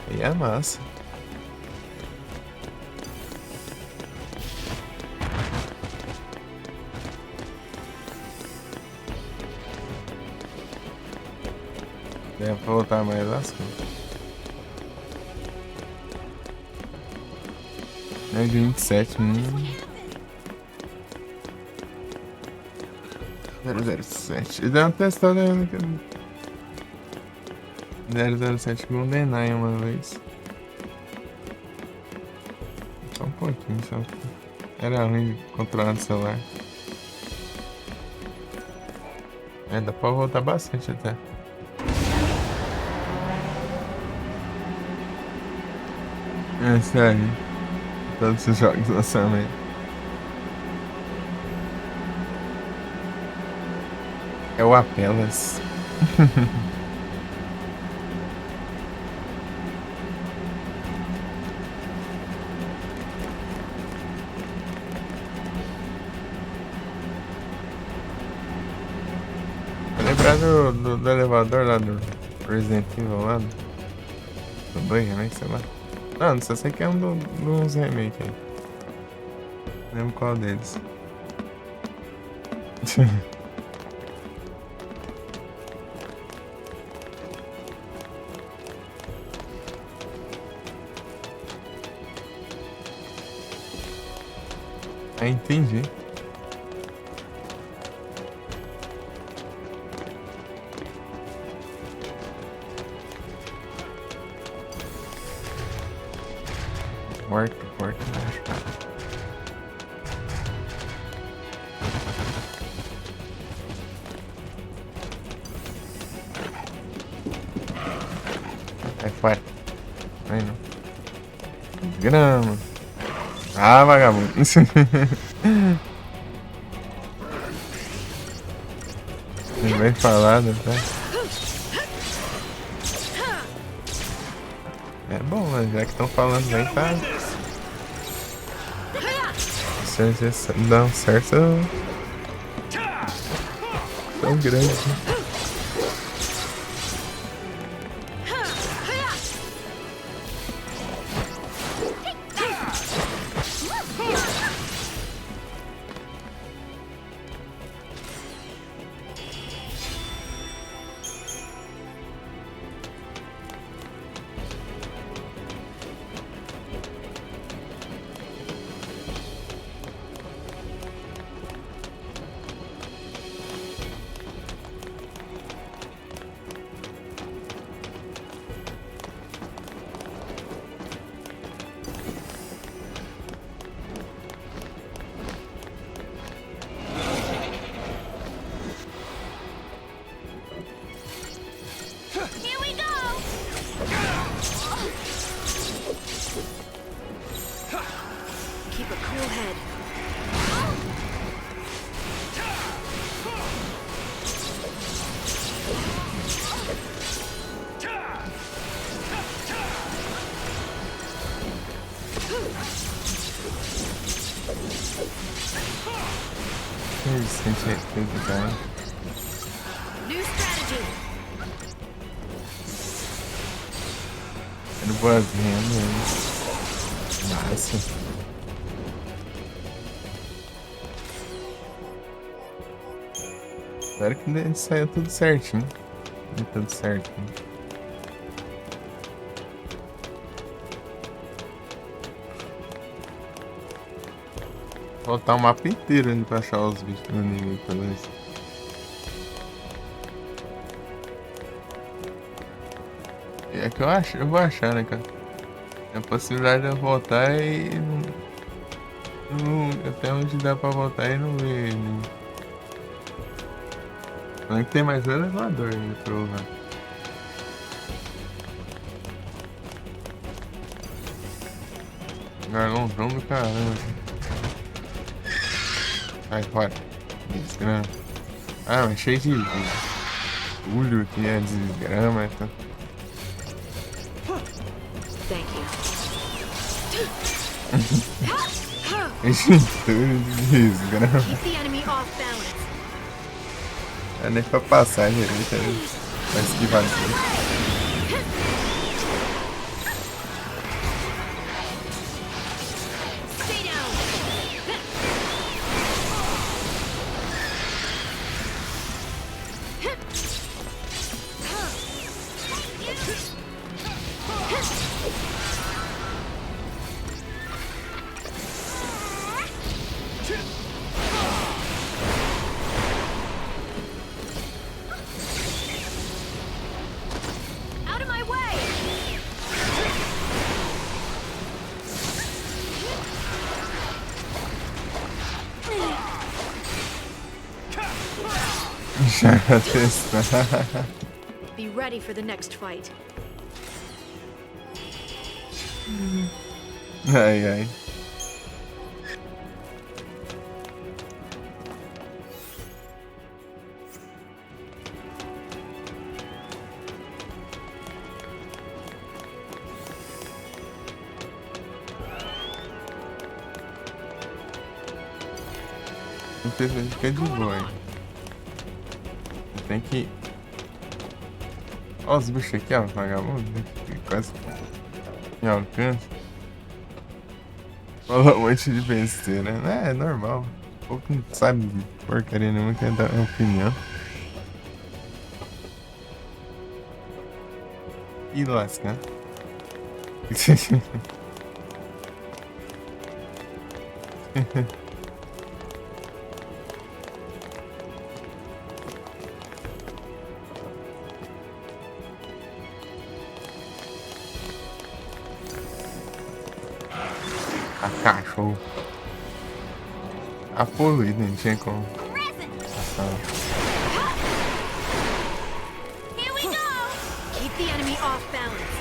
Aí é massa. Deve voltar mais as coisas. É de 27, 007. Eu dei uma testada 007 com o Denai uma vez. Só um pouquinho, só. Era ruim de controlar no celular. É, dá pra voltar bastante até. É sério. Todos os jogos de lançamento. É o Apelas. Lembrar do elevador lá do Resident Evil lá do 2, né? Sei lá. Não sei se é um dos remakes aí. Não lembro qual deles. Ah, entendi. Porta, é fora. Aí não. Grama. Ah, vagabundo. Bem falado, tá? É bom, mas já que estão falando bem, tá? Se dá certo, tão grande. Here we go! Keep a cool head. New strategy. Era boazinha mesmo. Massa. Espero que saia tudo certinho. Tudo certinho. Voltar o mapa inteiro ali pra achar os bichos no inimigo, pelo menos. É que eu vou achar, né, cara? A possibilidade de eu voltar e até onde dá pra voltar e não ver. Né? Não é que tem mais um elevador ainda pra eu usar. Gargantão do caramba. Sai fora. Desgrama. Ah, mas cheio de bulho que é desgrama. Então. Thank you. Desgrama. Keep the enemy off balance. É nem pra passar direito. Vai esquivar tudo. Stay down. Out of my way! Já testar. Be ready for the next fight. Ai, ai. Não sei se fica de boa, hein? Tem que... Olha os bichos aqui, ó, vagabundo. Quase em alcance. Falou um monte de besteira, né? É normal. O povo não sabe de porcaria nenhuma, quer dar opinião. E lasca. A cachorro. A poluída, não tinha como. Passar. Here we go! Keep the enemy off balance.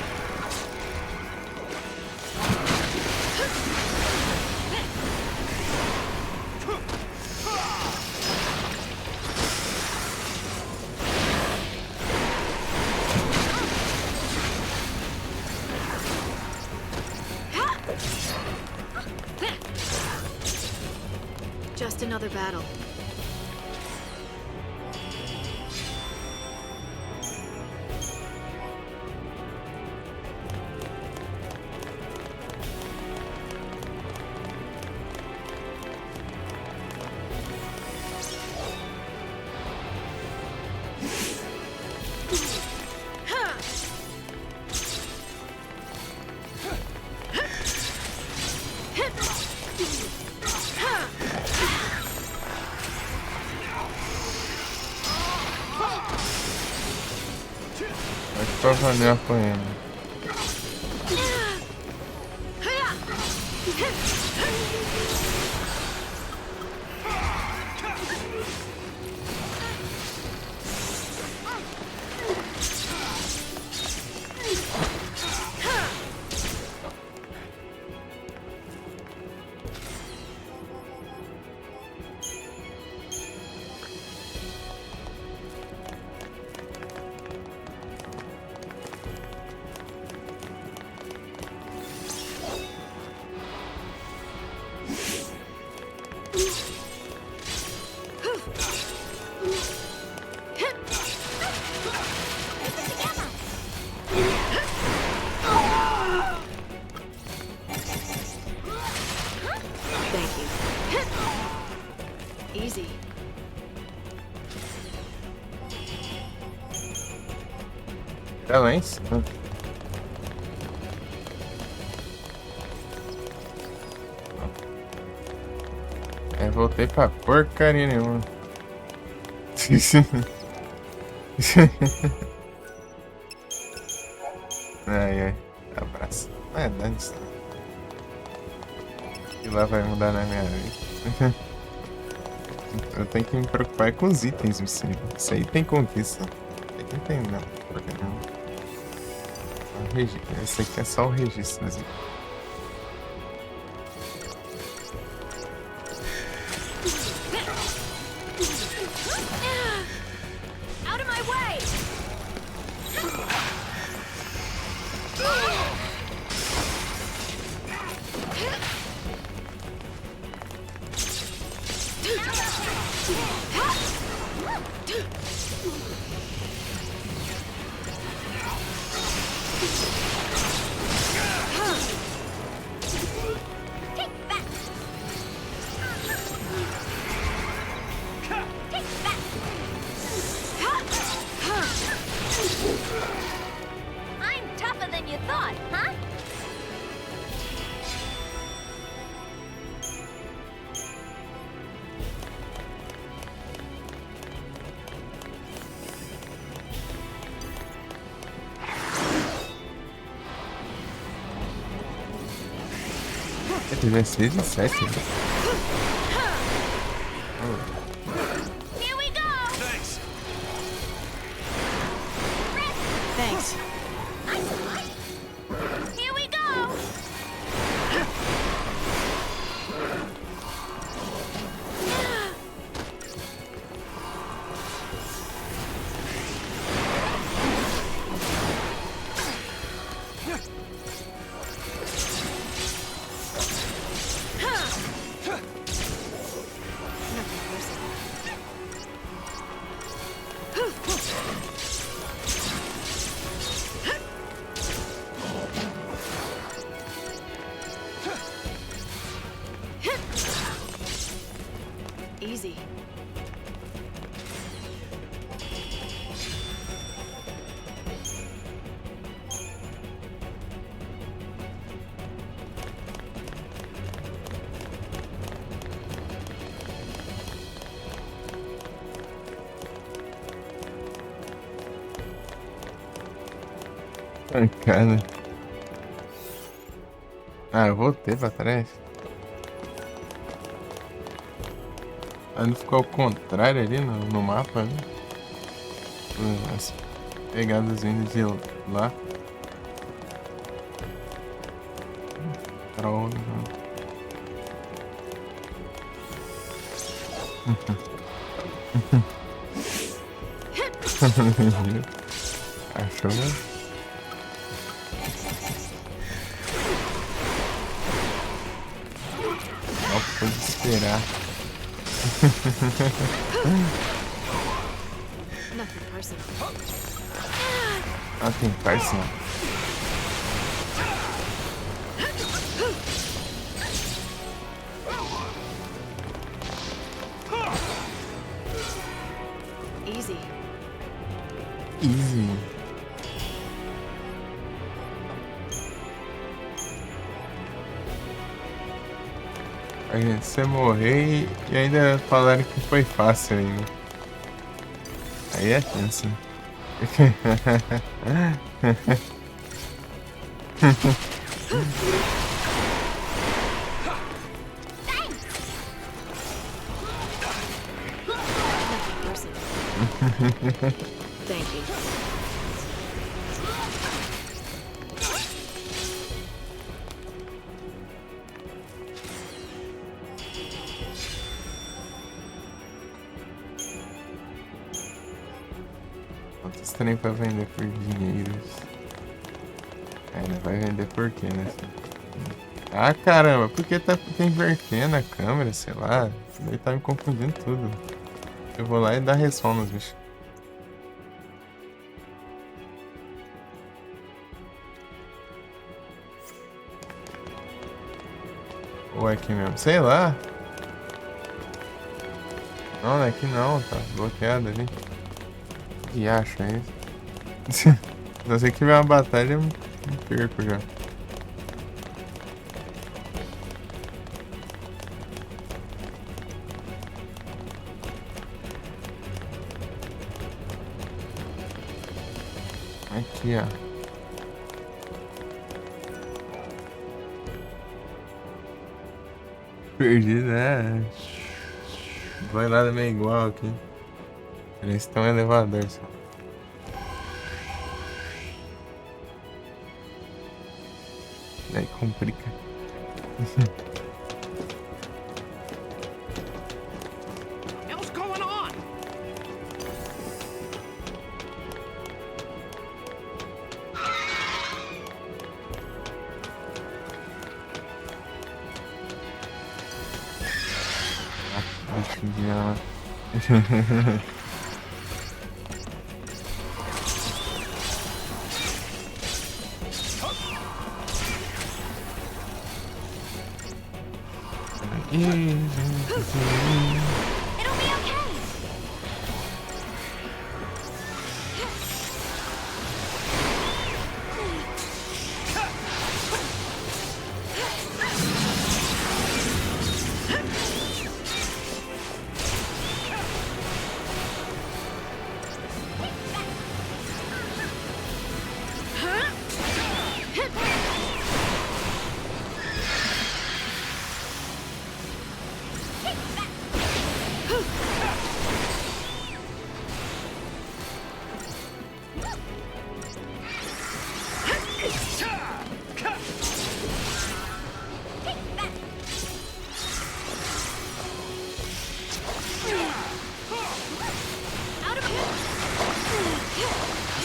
Just another battle. Vai pra valer apanhando. Thank you. Easy. Excelente. É, voltei pra porcaria nenhuma. Ai, ai. Abraço. É, dane-se. E lá vai mudar na minha vida. Eu tenho que me preocupar com os itens, isso aí tem conquista. Aqui não tem não. Porque não. Esse aqui é só o registro mesmo. Out of my way! I'm tougher than you thought, huh? Devia ser de 7. Here we go! Thanks. Thanks. Here we go! Easy. Pancada. Ah, eu voltei pra trás. Aí não ficou ao contrário ali no mapa, né? As pegadas vindo de lá. Troll, né? Achou, né? Só pode esperar. Nothing personal. Ah, tem parça. Easy. Easy. A gente, você morrer e ainda falaram que foi fácil ainda. Aí é tenso. Nothing personal. Thank you. Quantos trem pra vender por dinheiros? É, não vai vender por quê, né? Ah, caramba, por que tá invertendo a câmera, sei lá? Isso daí tá me confundindo tudo. Eu vou lá e dar respawn nos bichos. Ou é aqui mesmo? Sei lá. Não, não é aqui não, tá bloqueado ali. Que acha isso? Não sei que tiver uma batalha, eu me perco já. Aqui, ó. Perdido, é. Vai nada meio igual aqui. Eles estão elevador só. Daí complica. hell's going on? Bichinho. It'll be okay.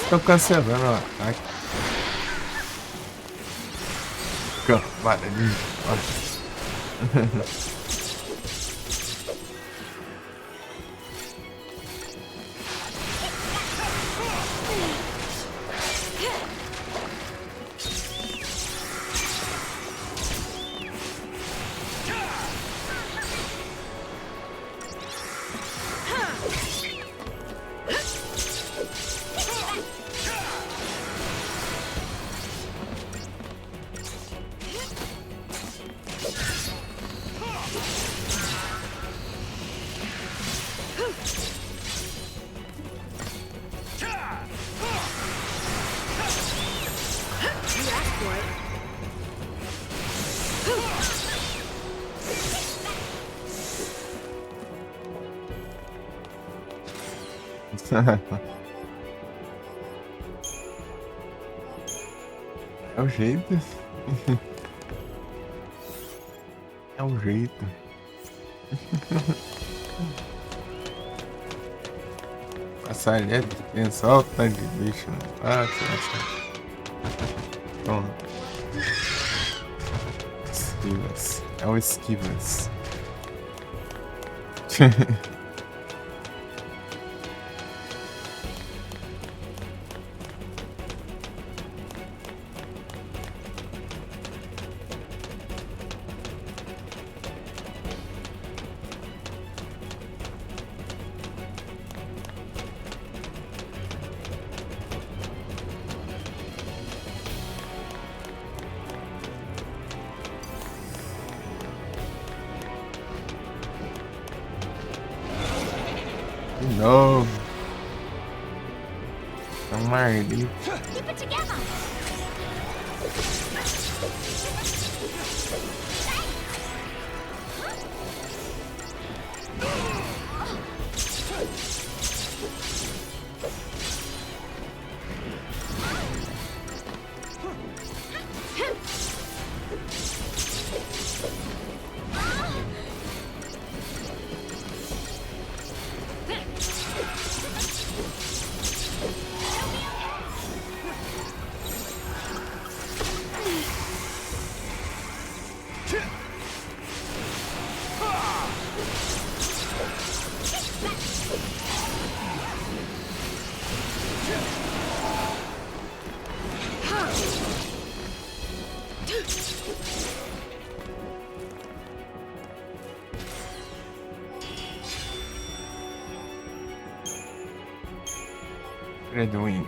Estão cancelando o ataque. Barulhinho. Olha. É o jeito. É o jeito. Passar ali é pensar o tanto de bicho. Ah, que toma. Esquivas. É o esquivas. De novo. É um mardito. Keep it together. Redoing.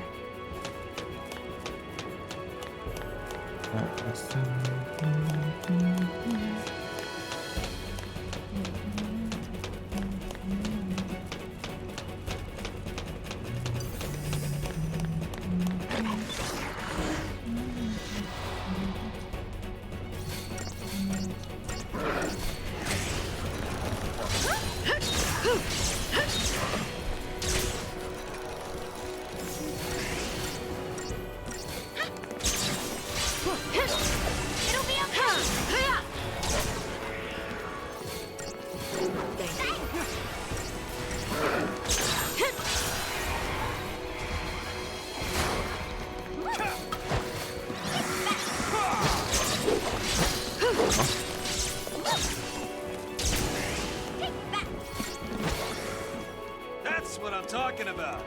what I'm talking about.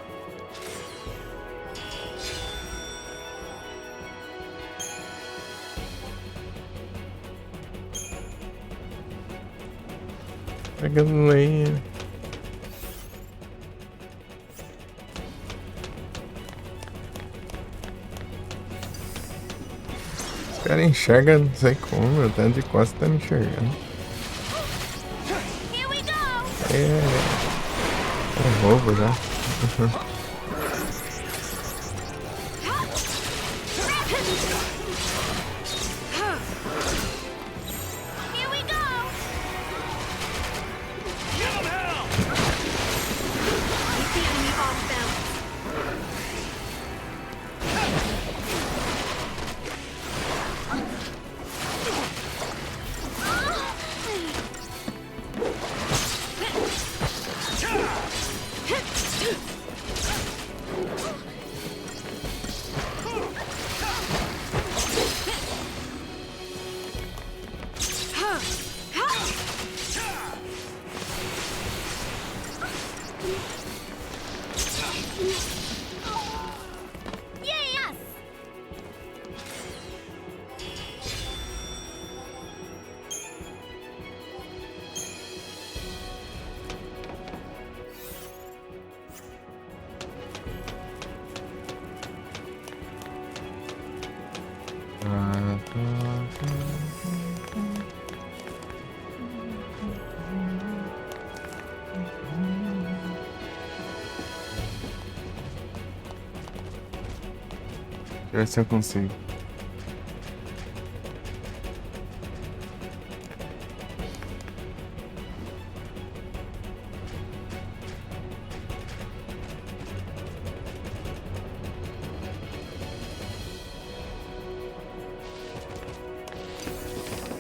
Pega lenha. Os caras enxergam, não sei como, meu tanto de costas tá me enxergando. Here we go. É roubo já. Here we go. Give him hell! Keep the enemy off balance. Yay, us! Deixa eu ver se eu consigo.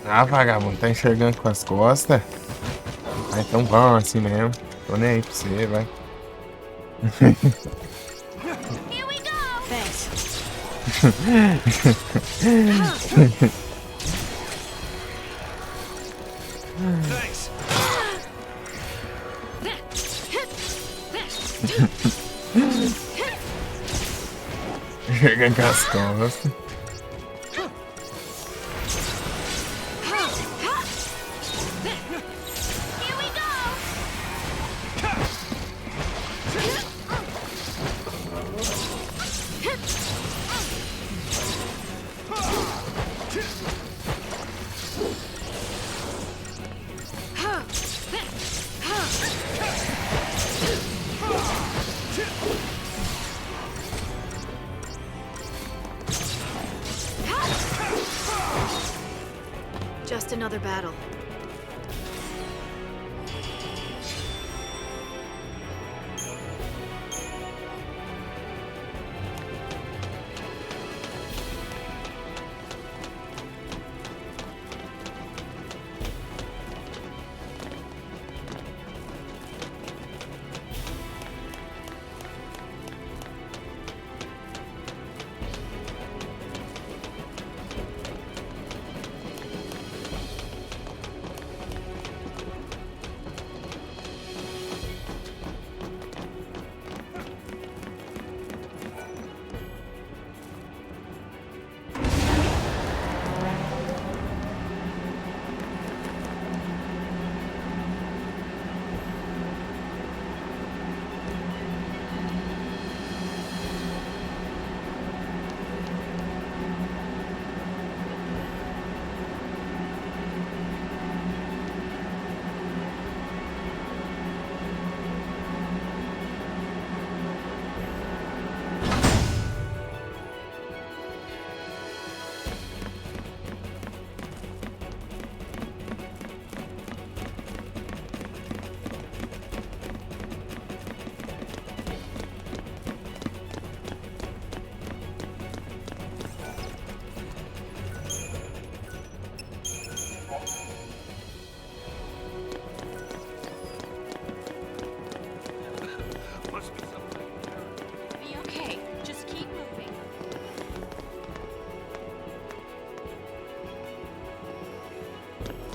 Ah, vagabundo, tá enxergando com as costas? Ah, então vamos assim mesmo. Tô nem aí pra você, vai. Here we go. Thanks. Thanks. Enxergando com as costas. Here we go. Just another battle. Be okay. Just keep moving.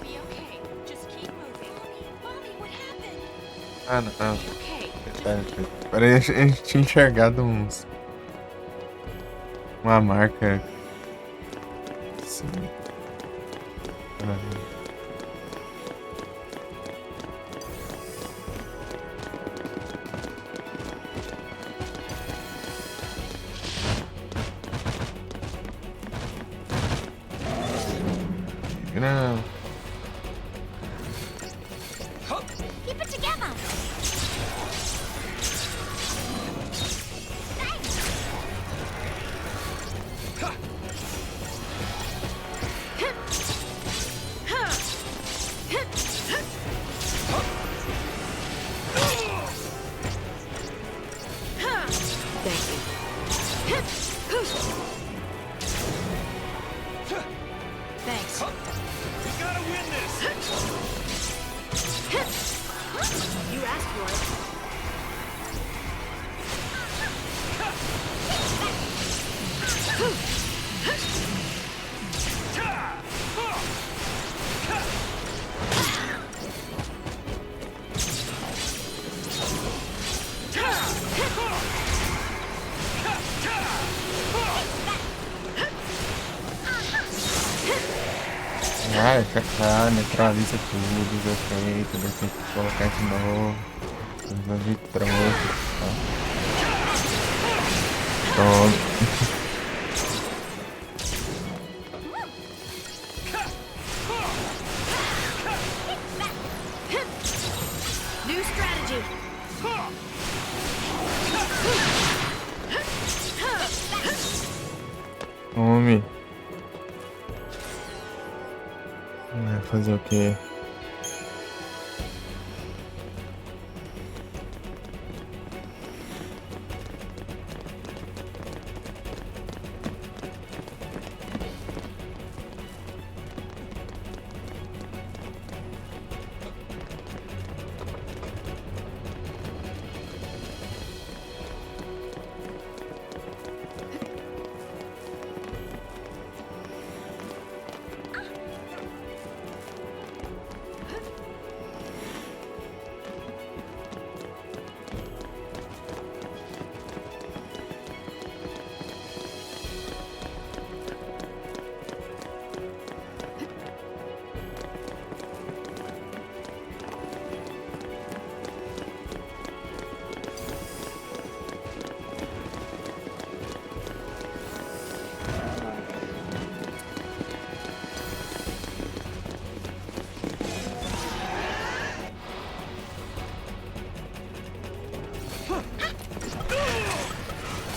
Be okay. Just keep moving. Mommy, what happened? Ah, não. Be okay. Parece a gente tinha enxergado uns. Uma marca. Assim. Não. Keep it together. Thanks. We gotta win this! You asked for it. Ah, já neutraliza tudo, os efeitos, daí tem que colocar de novo. Resolvi troco. Pronto. New strategy. Homem. Vai fazer o quê?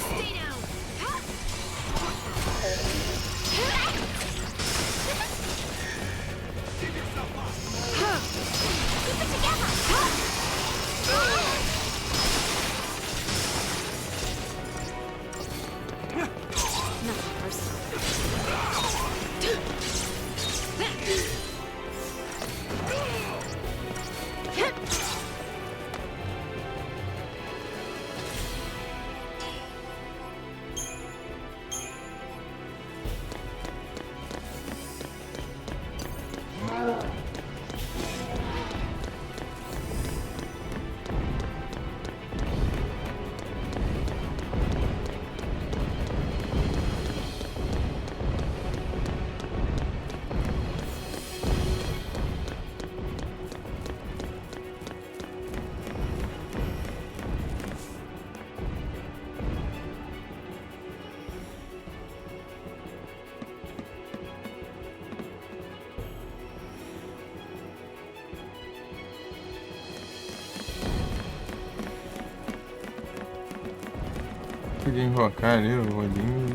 Stay down. Keep it together. Nothing personal. Podia invocar ali o olhinho.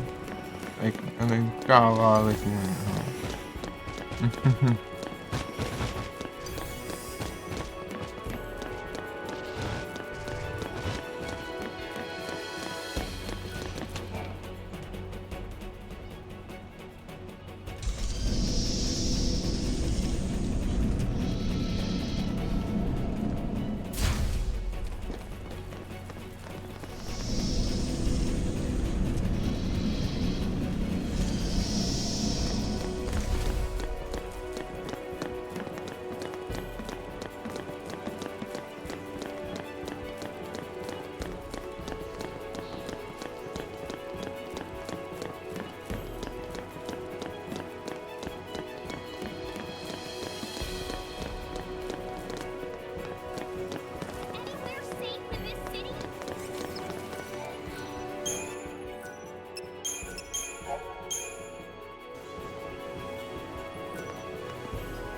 Aí anda em cavalo aqui, mano.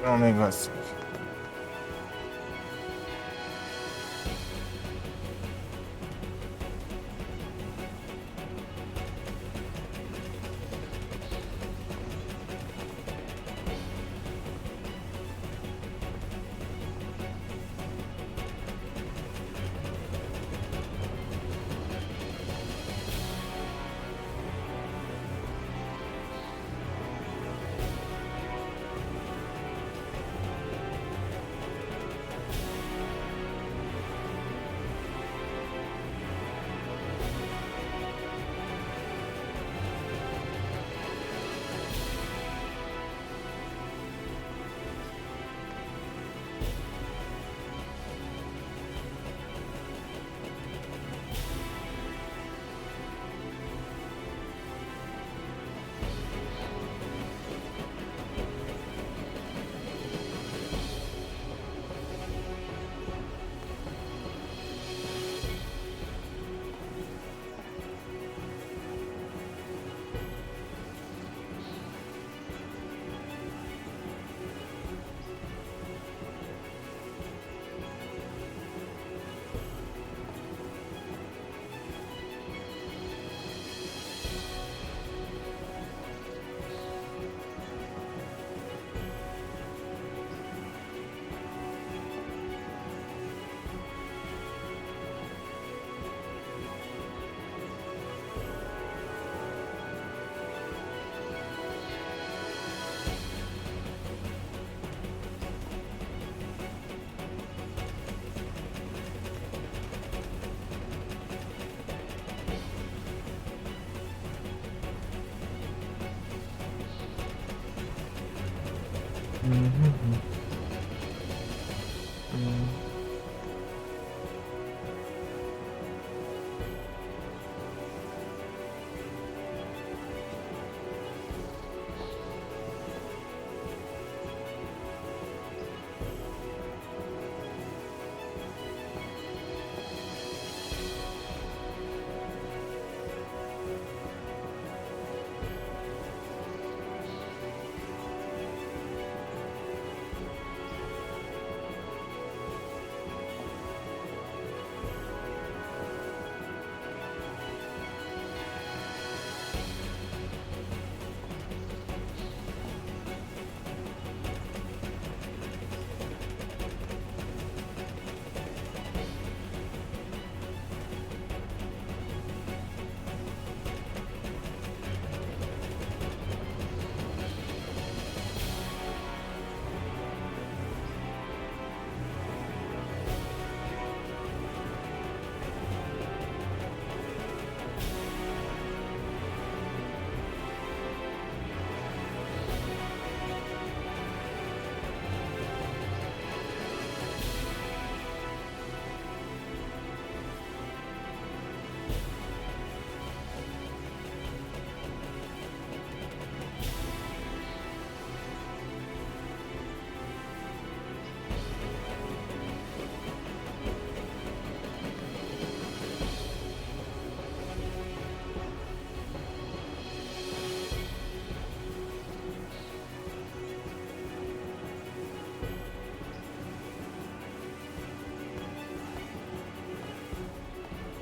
É um negócio.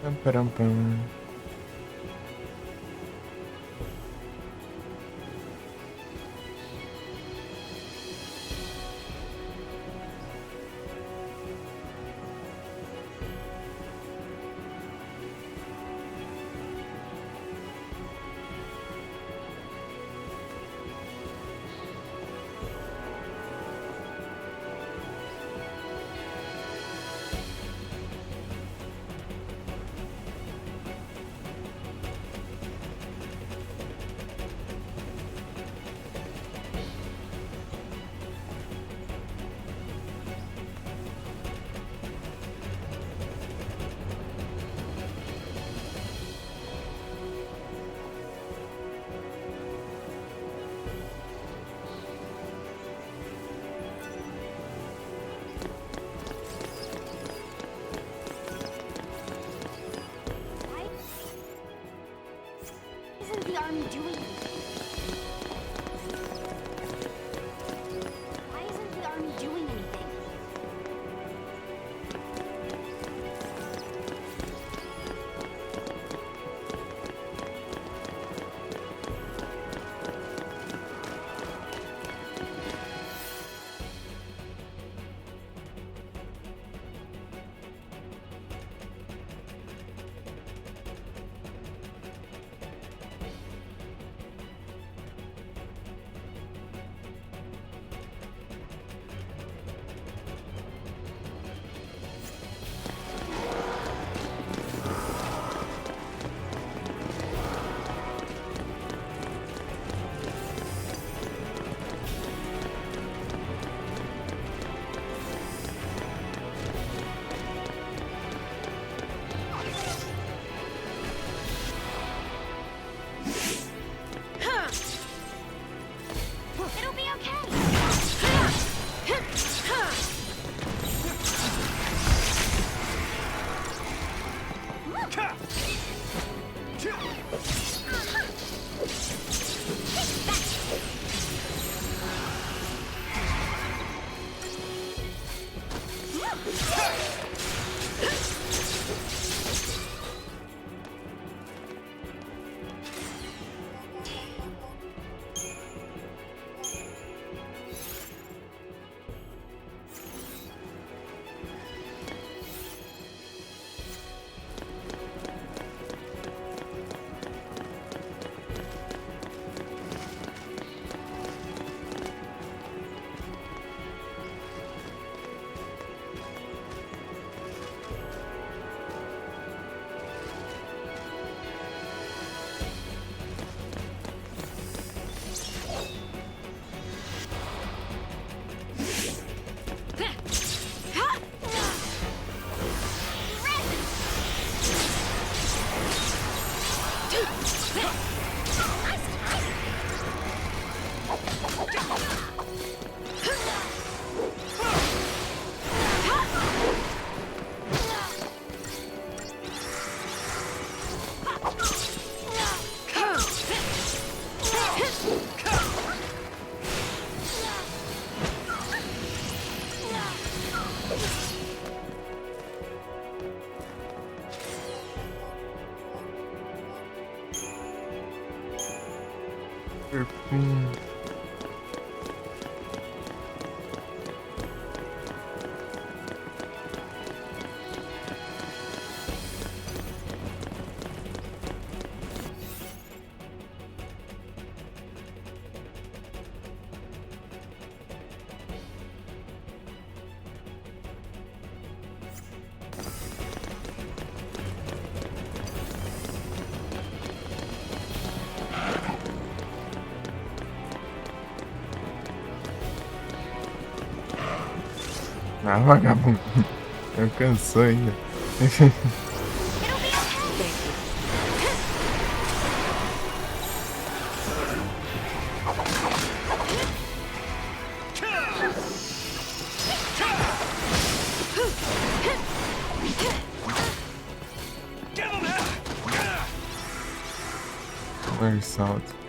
Pam, param, pam. Por fim. Ah, vagabundo. Eu cansou ainda. Olha o salto.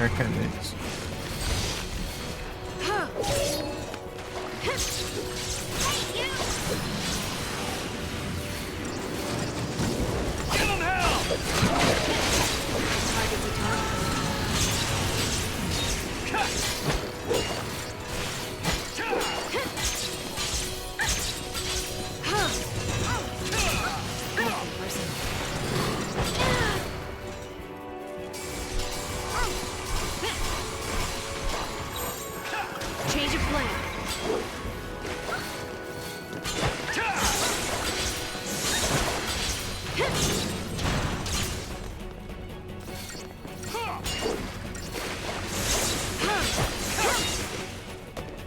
Arcanete. Change of plan.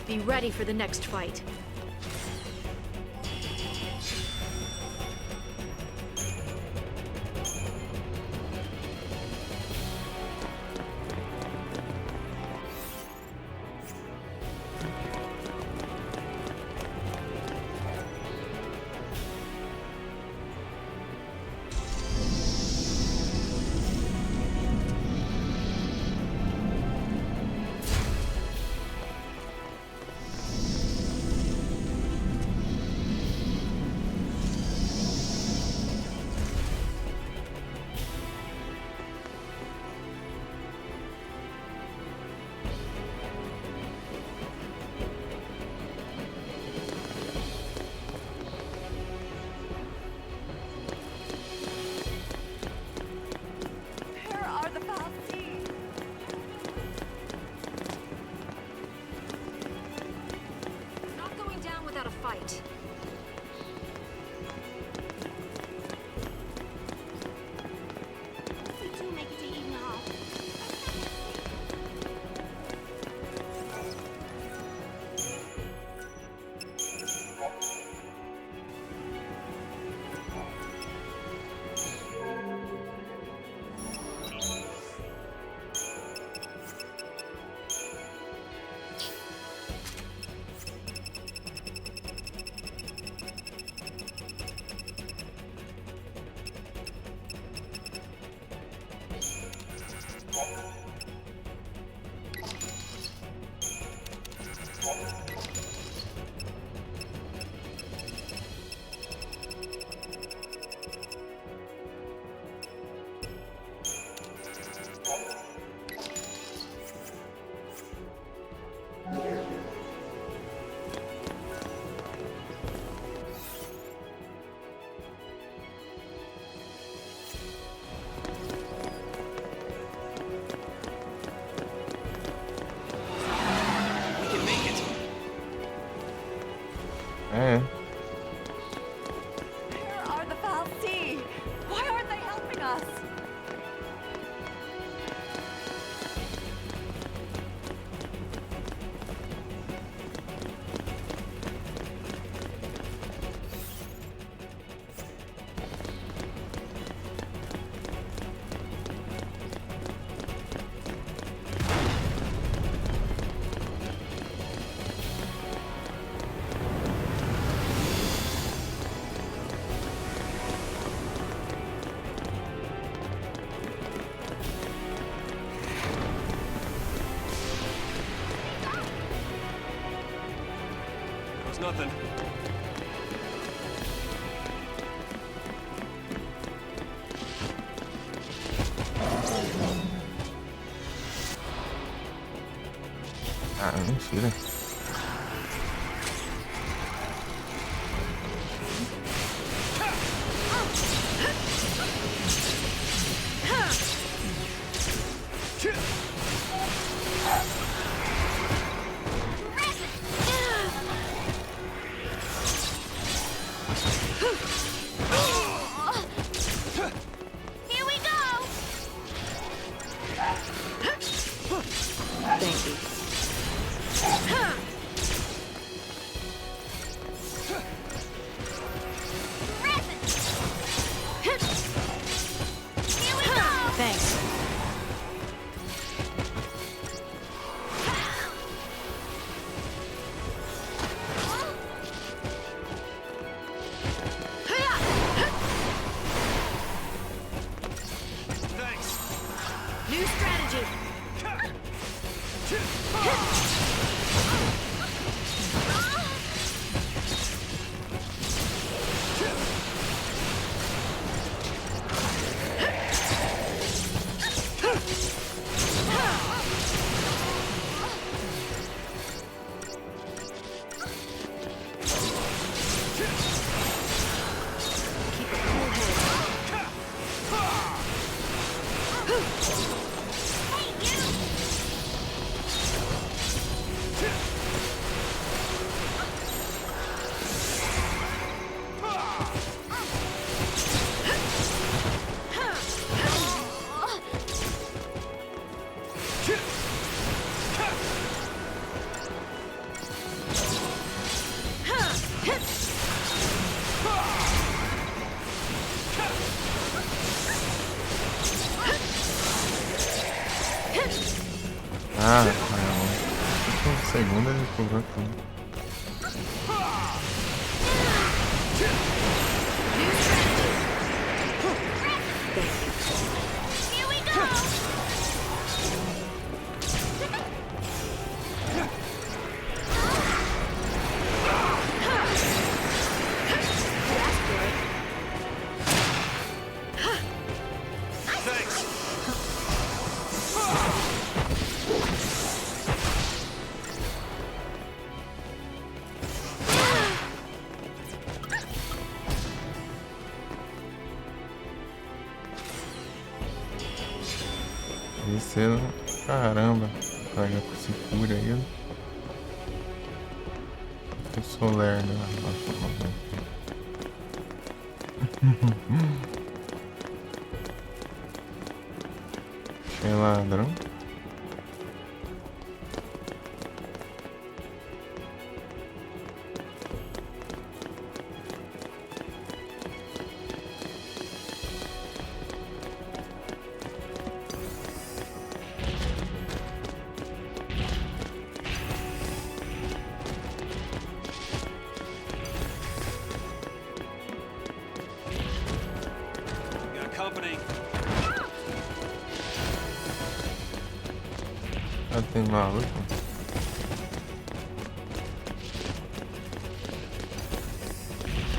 Be ready for the next fight. É. Where are the Fal'Cie? Why aren't they helping us? There's nothing. Ah, mentira. Here we go! Thank you. Here we go! Thanks. Thanks. New strategy. Keep a cool head. Hey, you! Ah, caramba. Um segundo ele cobrou tudo. New strategy. Here we go! You asked for it. Thanks. Descendo. Caramba. Pega com esse cura aí. Eu sou lerdo. Achei ladrão. Got company. Ah, tem maluco.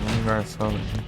Um lugar só aqui.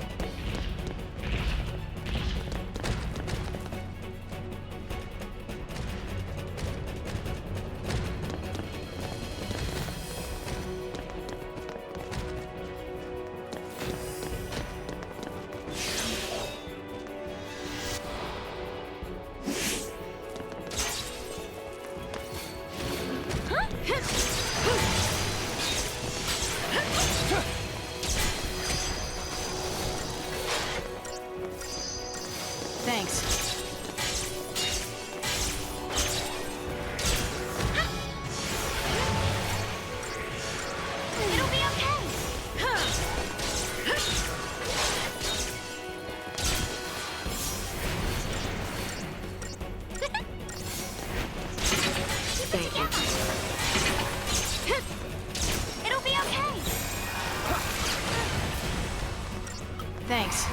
Thanks.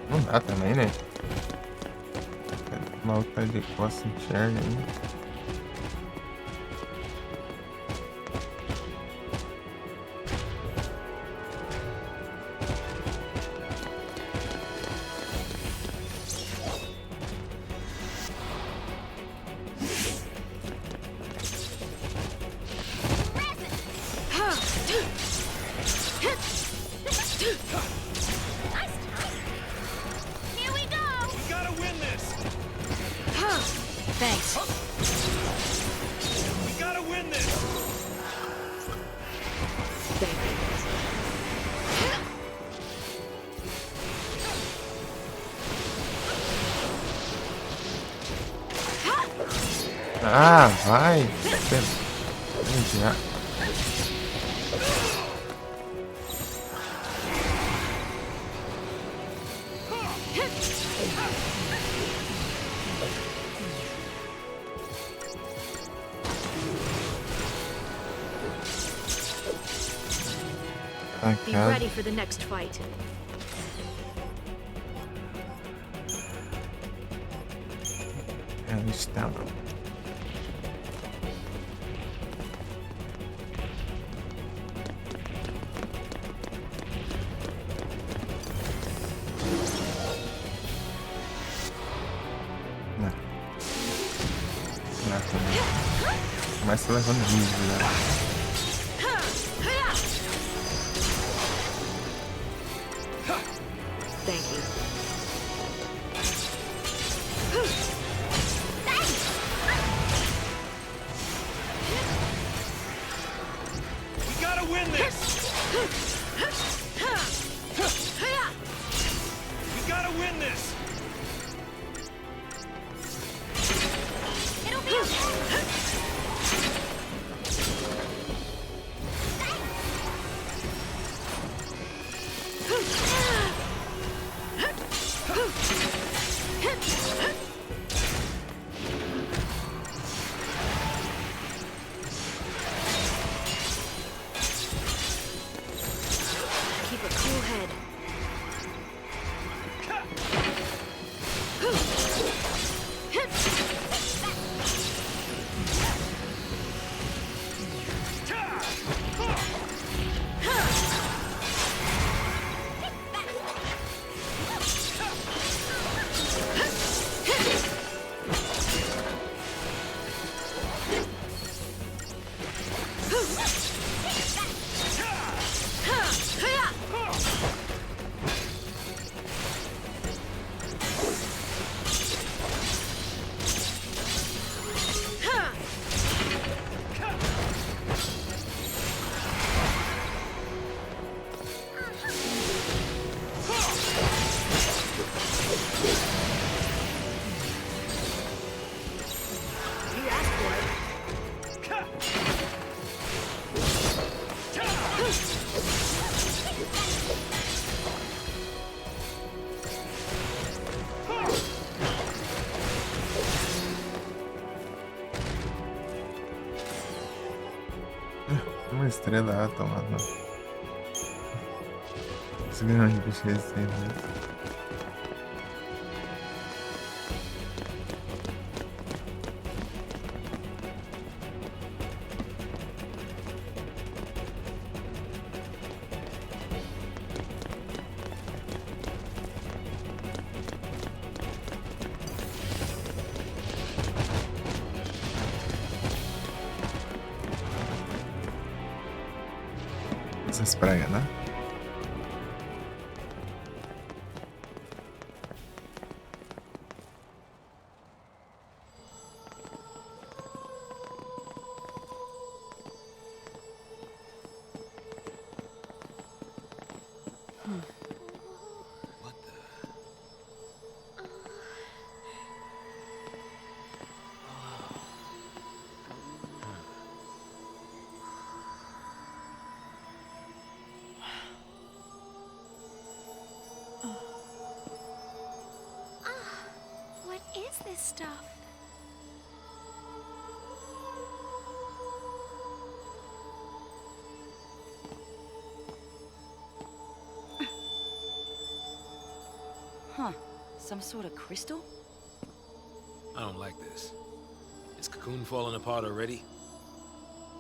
Não dá também, né? O maluco tá de costas, enxerga aí. Here we go! We gotta win this! Thanks. We gotta win this! Thank you. Ah, vai! Já. Tá, Be cara. ready for the next fight. Ela está. Não. Não, também. Começa levando vídeo, né? Thank you. We gotta win this! We gotta win this! It'll be okay! Keep a cool head. You asked for it. Uma estrela alta lá, não. Esse grande bicho é esse aí, né? Espraia, né? What is this stuff? Huh. Some sort of crystal? I don't like this. Is Cocoon falling apart already?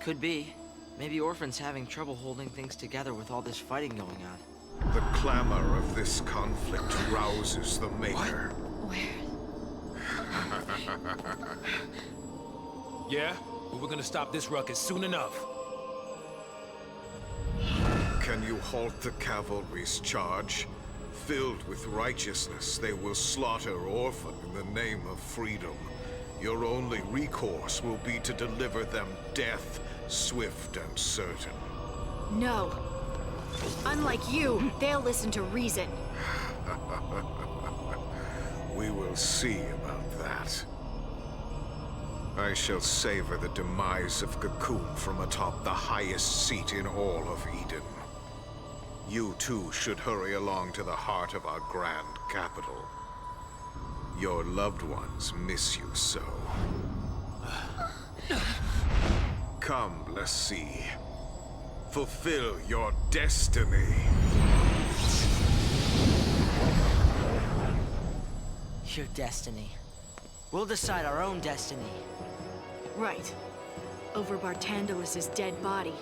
Could be. Maybe Orphan's having trouble holding things together with all this fighting going on. The clamor of this conflict rouses the Maker. Where? Yeah? But we're gonna stop this ruckus soon enough. Can you halt the cavalry's charge? Filled with righteousness, they will slaughter Orphan in the name of freedom. Your only recourse will be to deliver them death, swift and certain. No. Unlike you, they'll listen to reason. We will see about that. I shall savor the demise of Cocoon from atop the highest seat in all of Eden. You too should hurry along to the heart of our grand capital. Your loved ones miss you so. Come, Lassie. Fulfill your destiny. Your destiny. We'll decide our own destiny. Right. Over Bartandalus's dead body.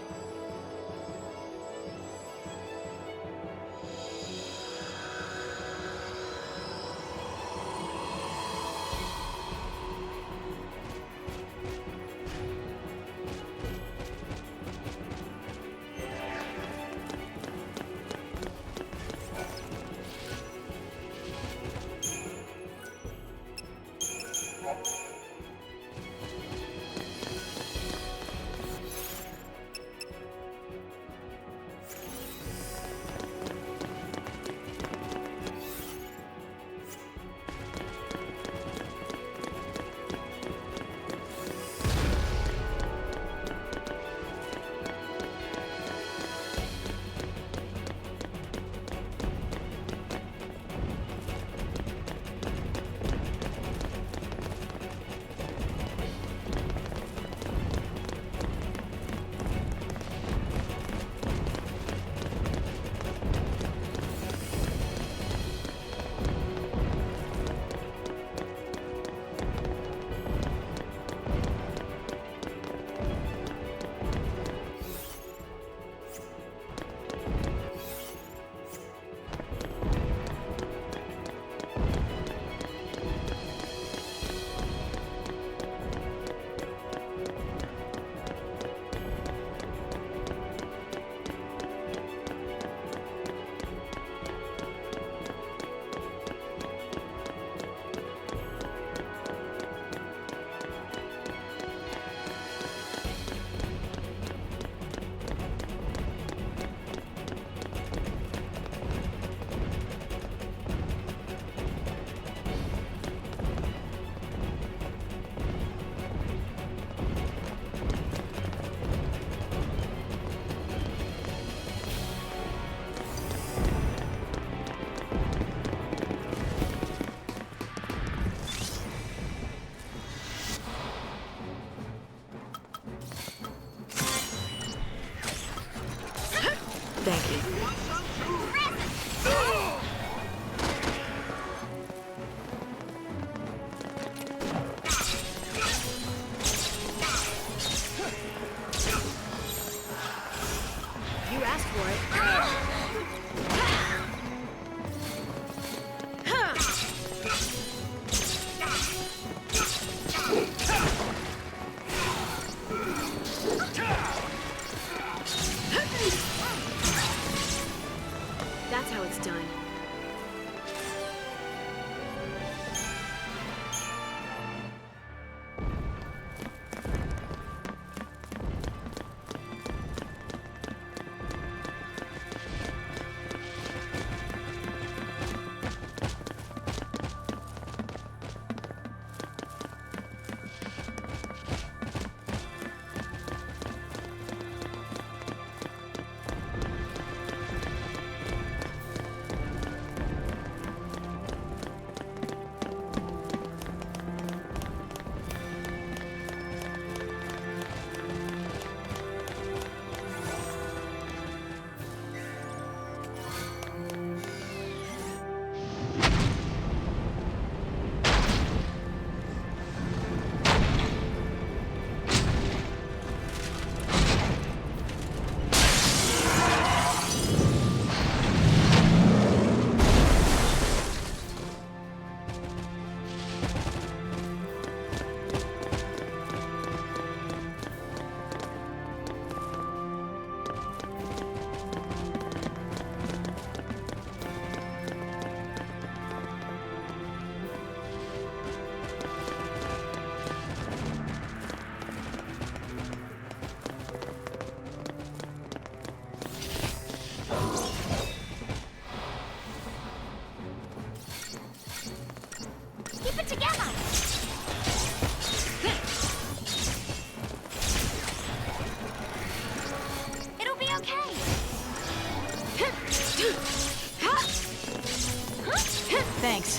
Thanks.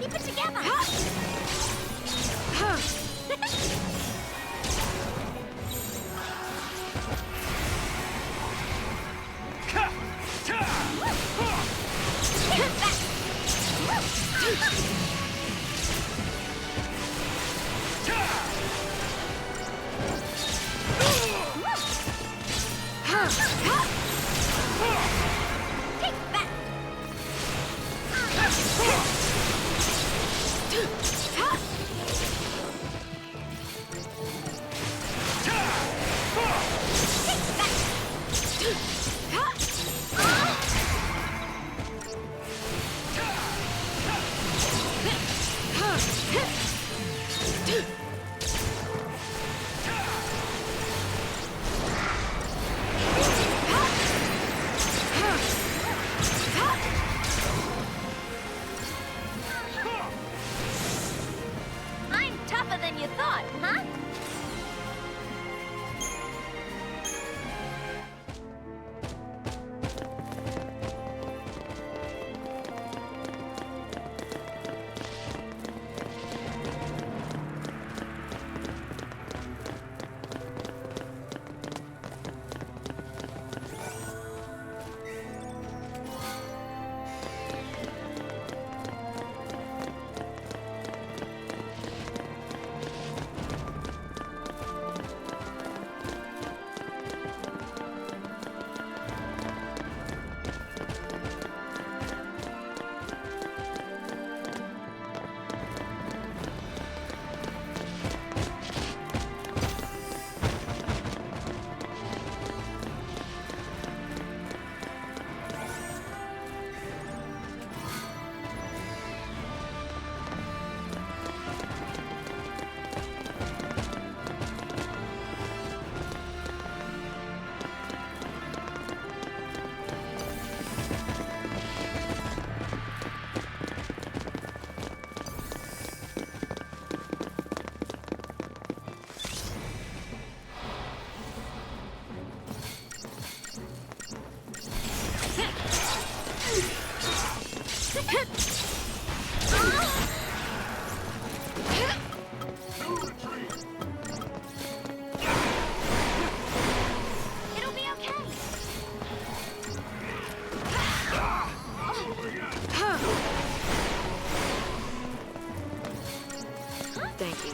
Keep it together. I'm tougher than you thought, huh? It'll be okay. Thank you.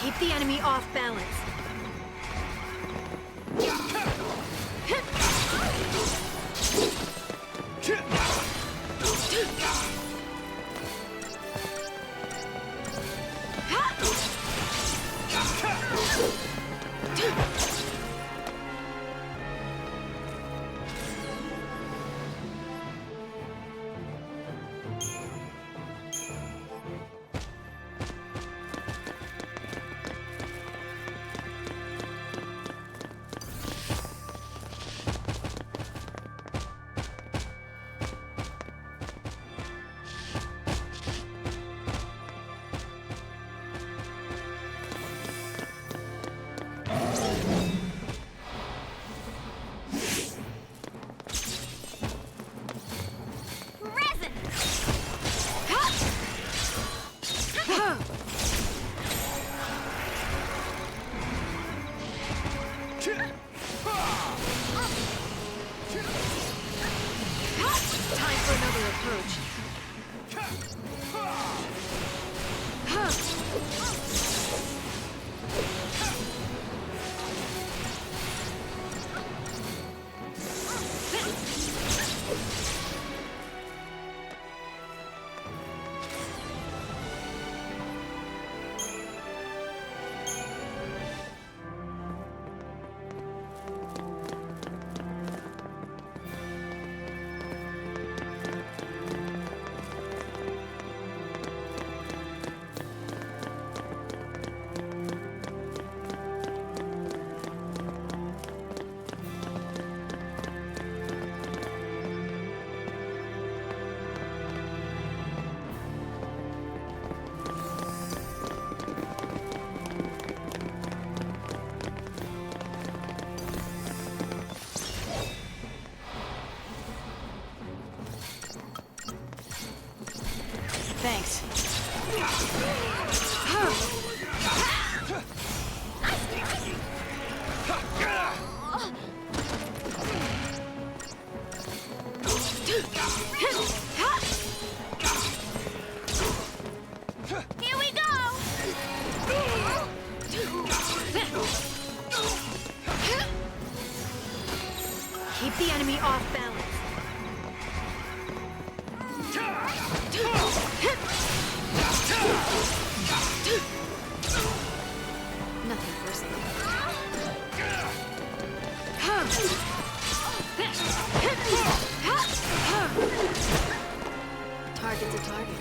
Keep the enemy off balance. Resin! Time for another approach. Here we go! Keep the enemy off balance. Nothing personal. Target's a target.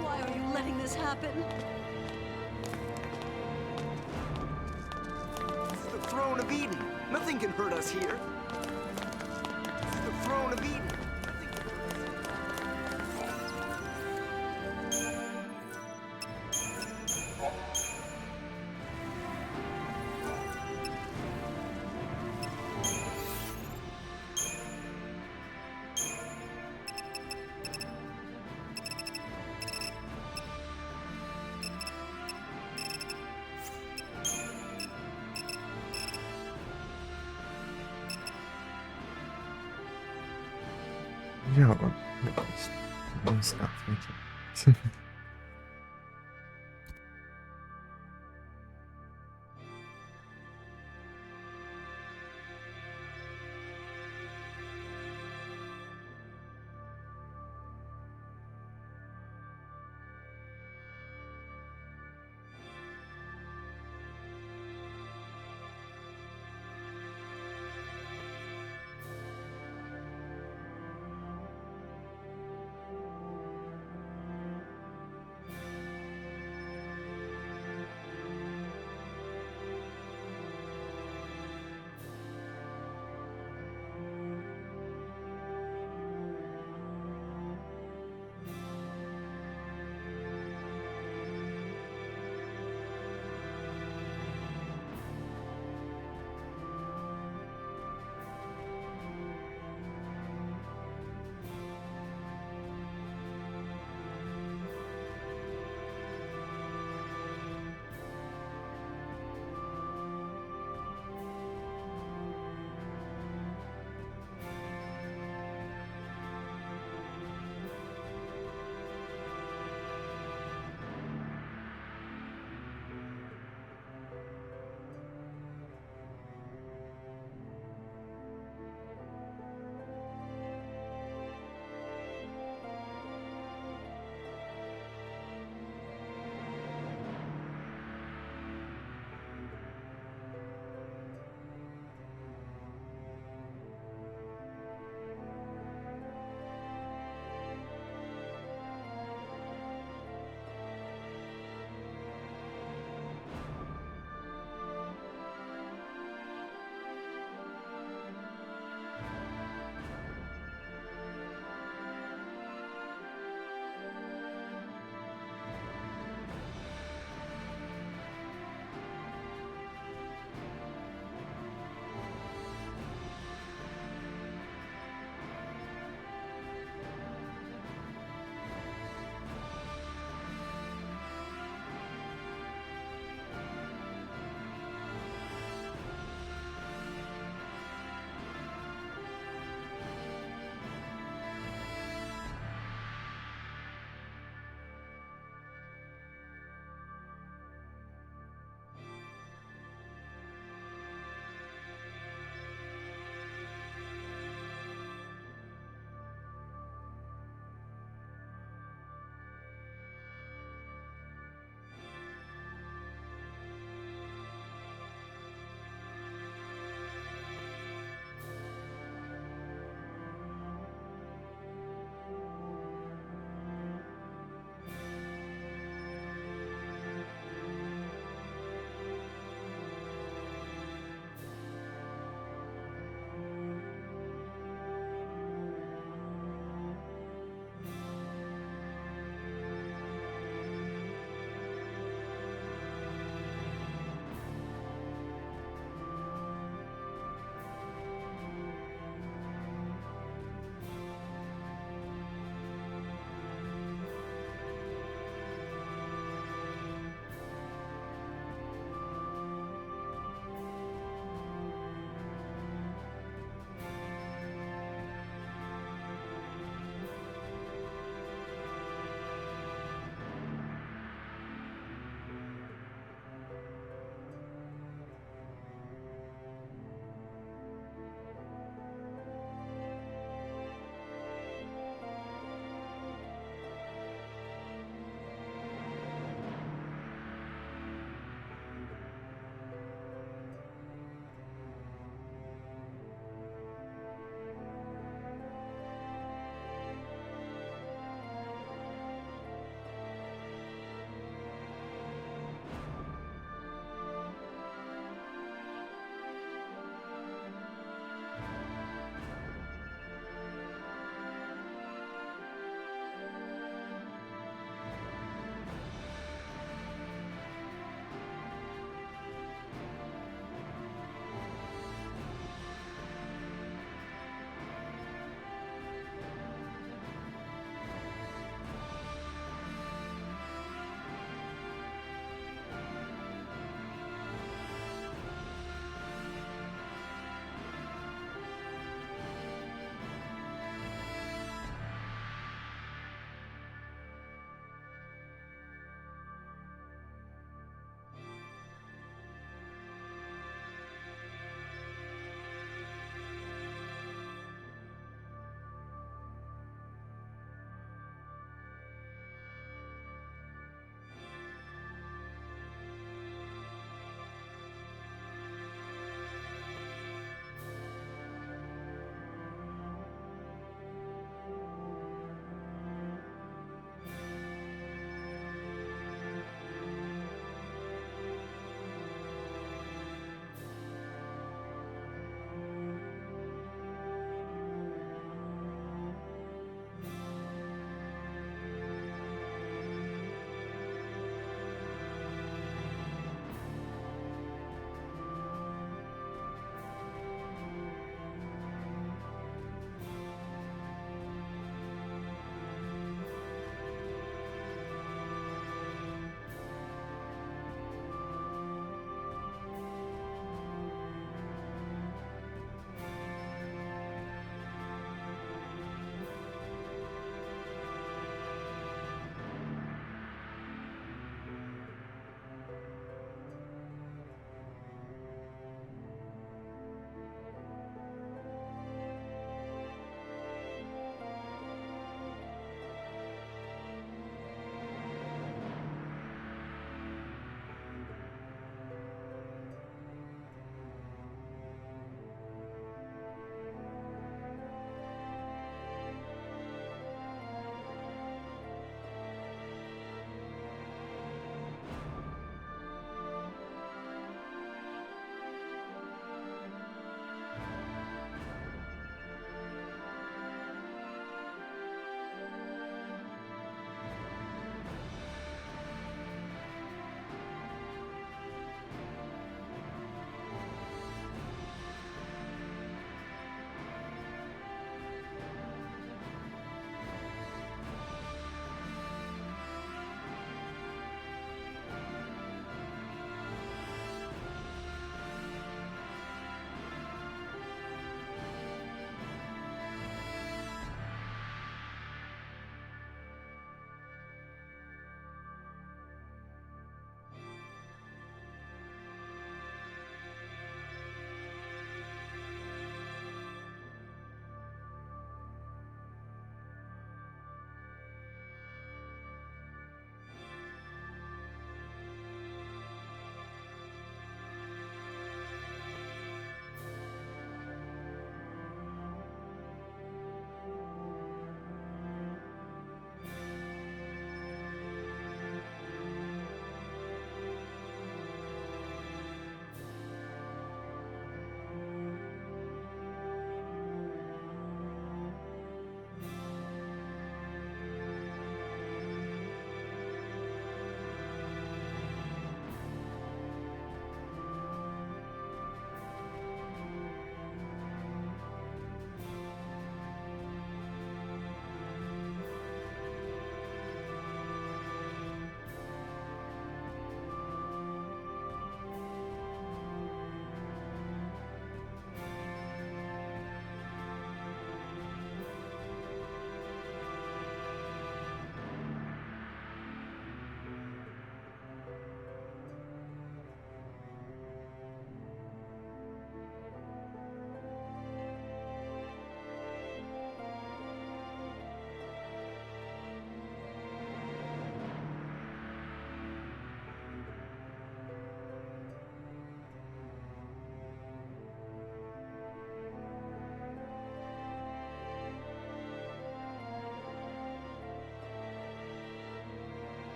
Why are you letting this happen? This is the throne of Eden. Nothing can hurt us here. This is the throne of Eden. Nothing can hurt us. Ja, vamos cá, aqui.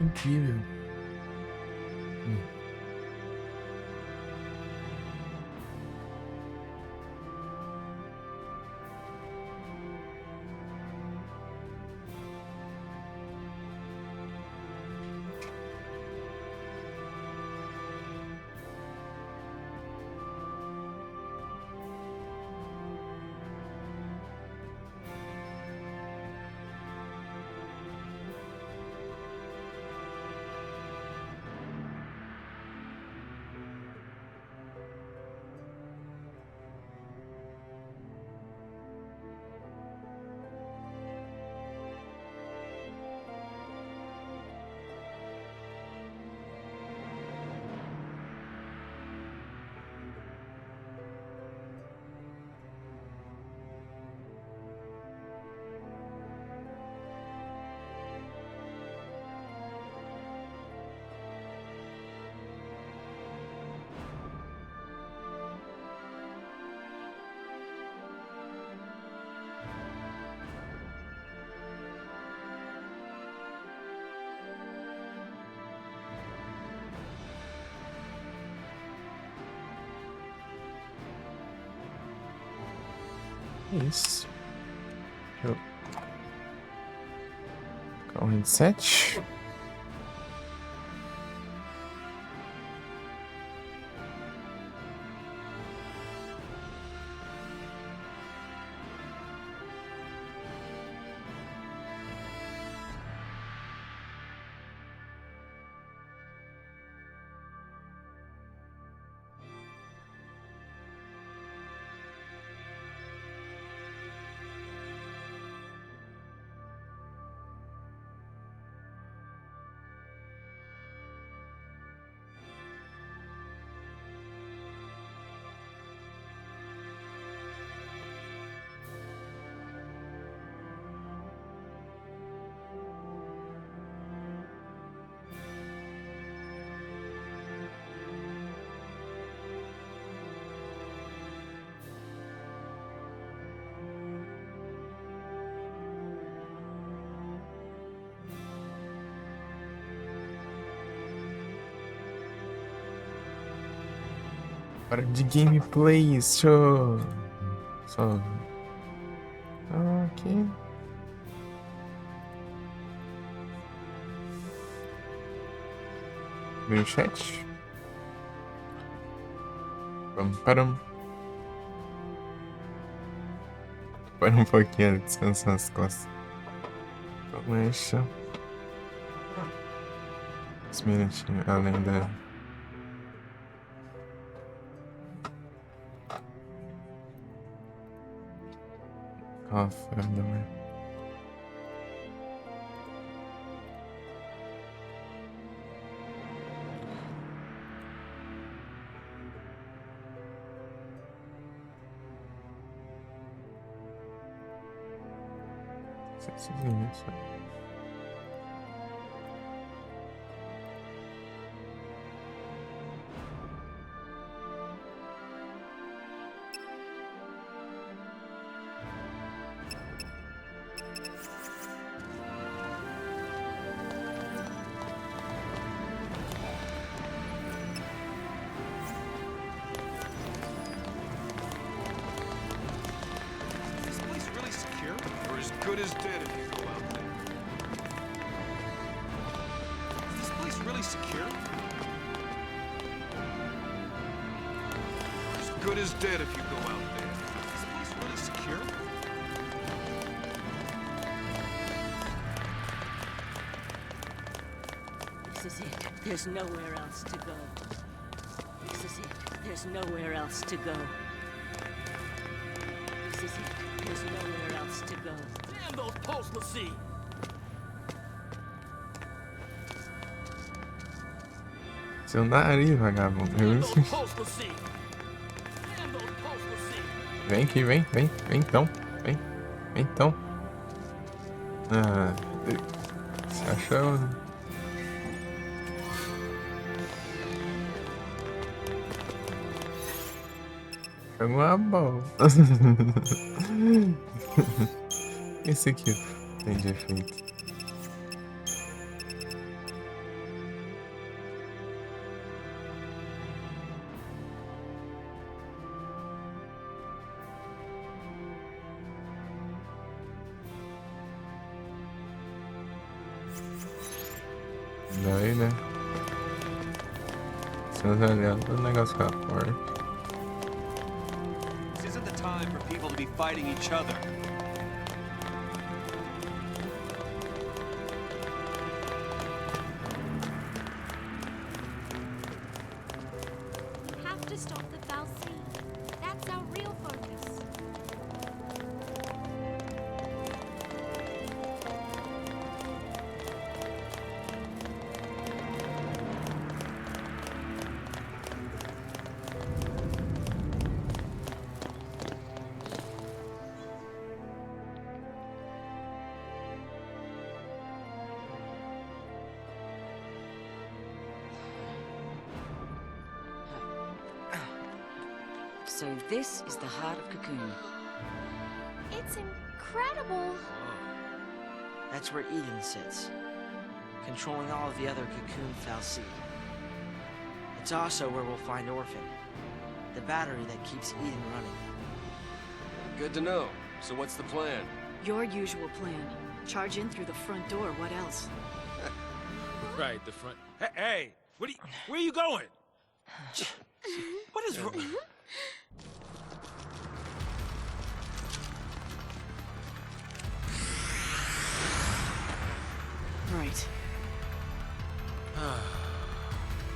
Incrível. Isso. Deixa eu colocar o headset. Hora de gameplay, show! Só aqui. Vem o chat. Param. Para um pouquinho, descansar as costas. Começa. Uns minutinhos, além da... café da manhã. Good as dead if you go out there. Is this place really secure? As good as dead if you go out there. Is this place really secure? This is it. There's nowhere else to go. This is it. There's nowhere else to go. This is it. There's nowhere else to go. Damn those posts, Lassie! Seu nariz, vagabundo. Damn those posts, Lassie! Damn those posts, Lassie! Vem aqui, vem então. Vem então. Ah, você achou? Pegou uma bola. Esse aqui tem de efeito. Daí, né? Seus aliados, o negócio fica forte. This isn't the time for people to be fighting each other. We have to stop the Fal'Cie. That's our real focus. So this is the heart of Cocoon. It's incredible. That's where Eden sits, controlling all of the other Cocoon Fal'Cie. It's also where we'll find Orphan, the battery that keeps Eden running. Good to know. So what's the plan? Your usual plan. Charge in through the front door, what else? Right, the front. Hey, where are you going? What is wrong? Right.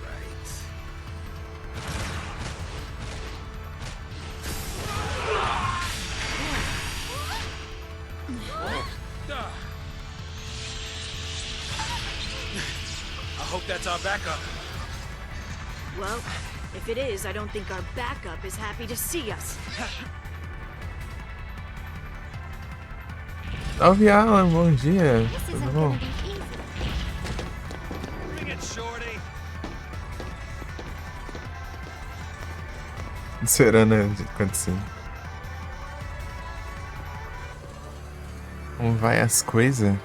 Right. I hope that's our backup. Well, if it is, I don't think our backup is happy to see us. Salve, Alan, bom dia. This Tudo isn't bom? gonna be easy. Bring it, Shorty. Esperando acontecer. Como vai as coisas?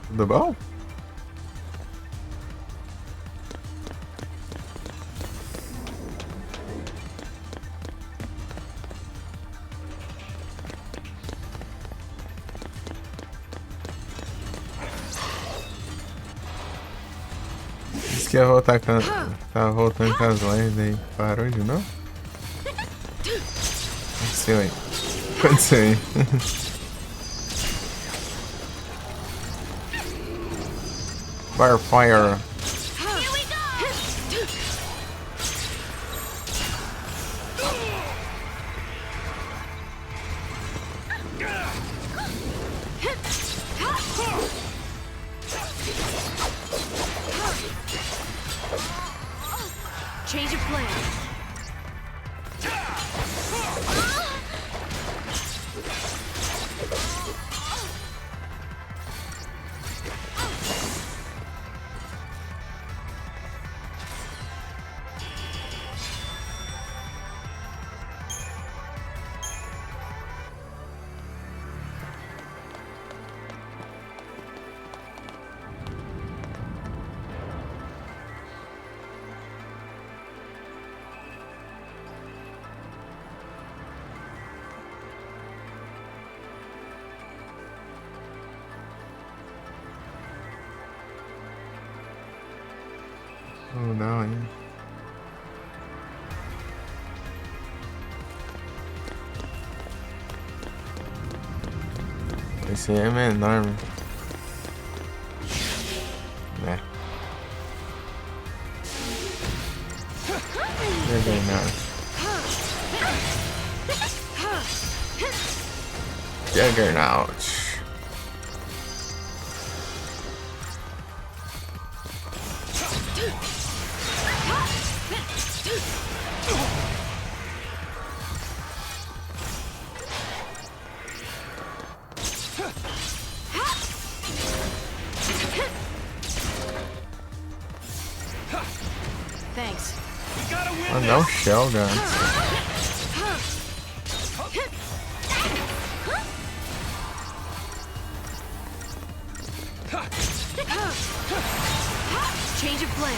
Tudo bom? Disse que ia voltar com tava voltando com as lives aí. Parou de novo? Aconteceu aí. Aconteceu aí. Firefire. Here we go! Change of plan. Oh, não, hein? Esse aí é menor, mano. Né? Juggernaut. Thanks. Oh, não, Shell Guns. Change of plan.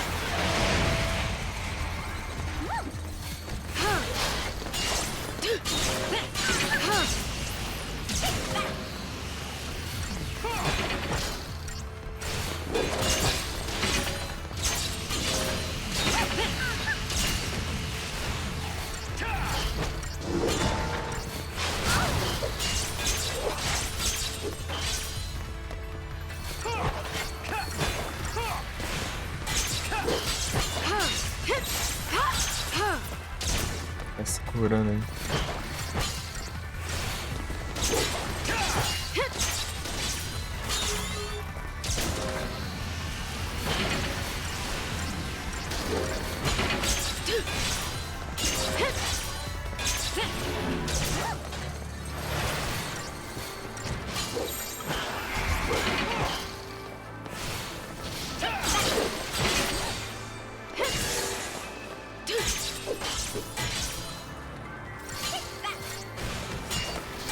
Tá segurando aí.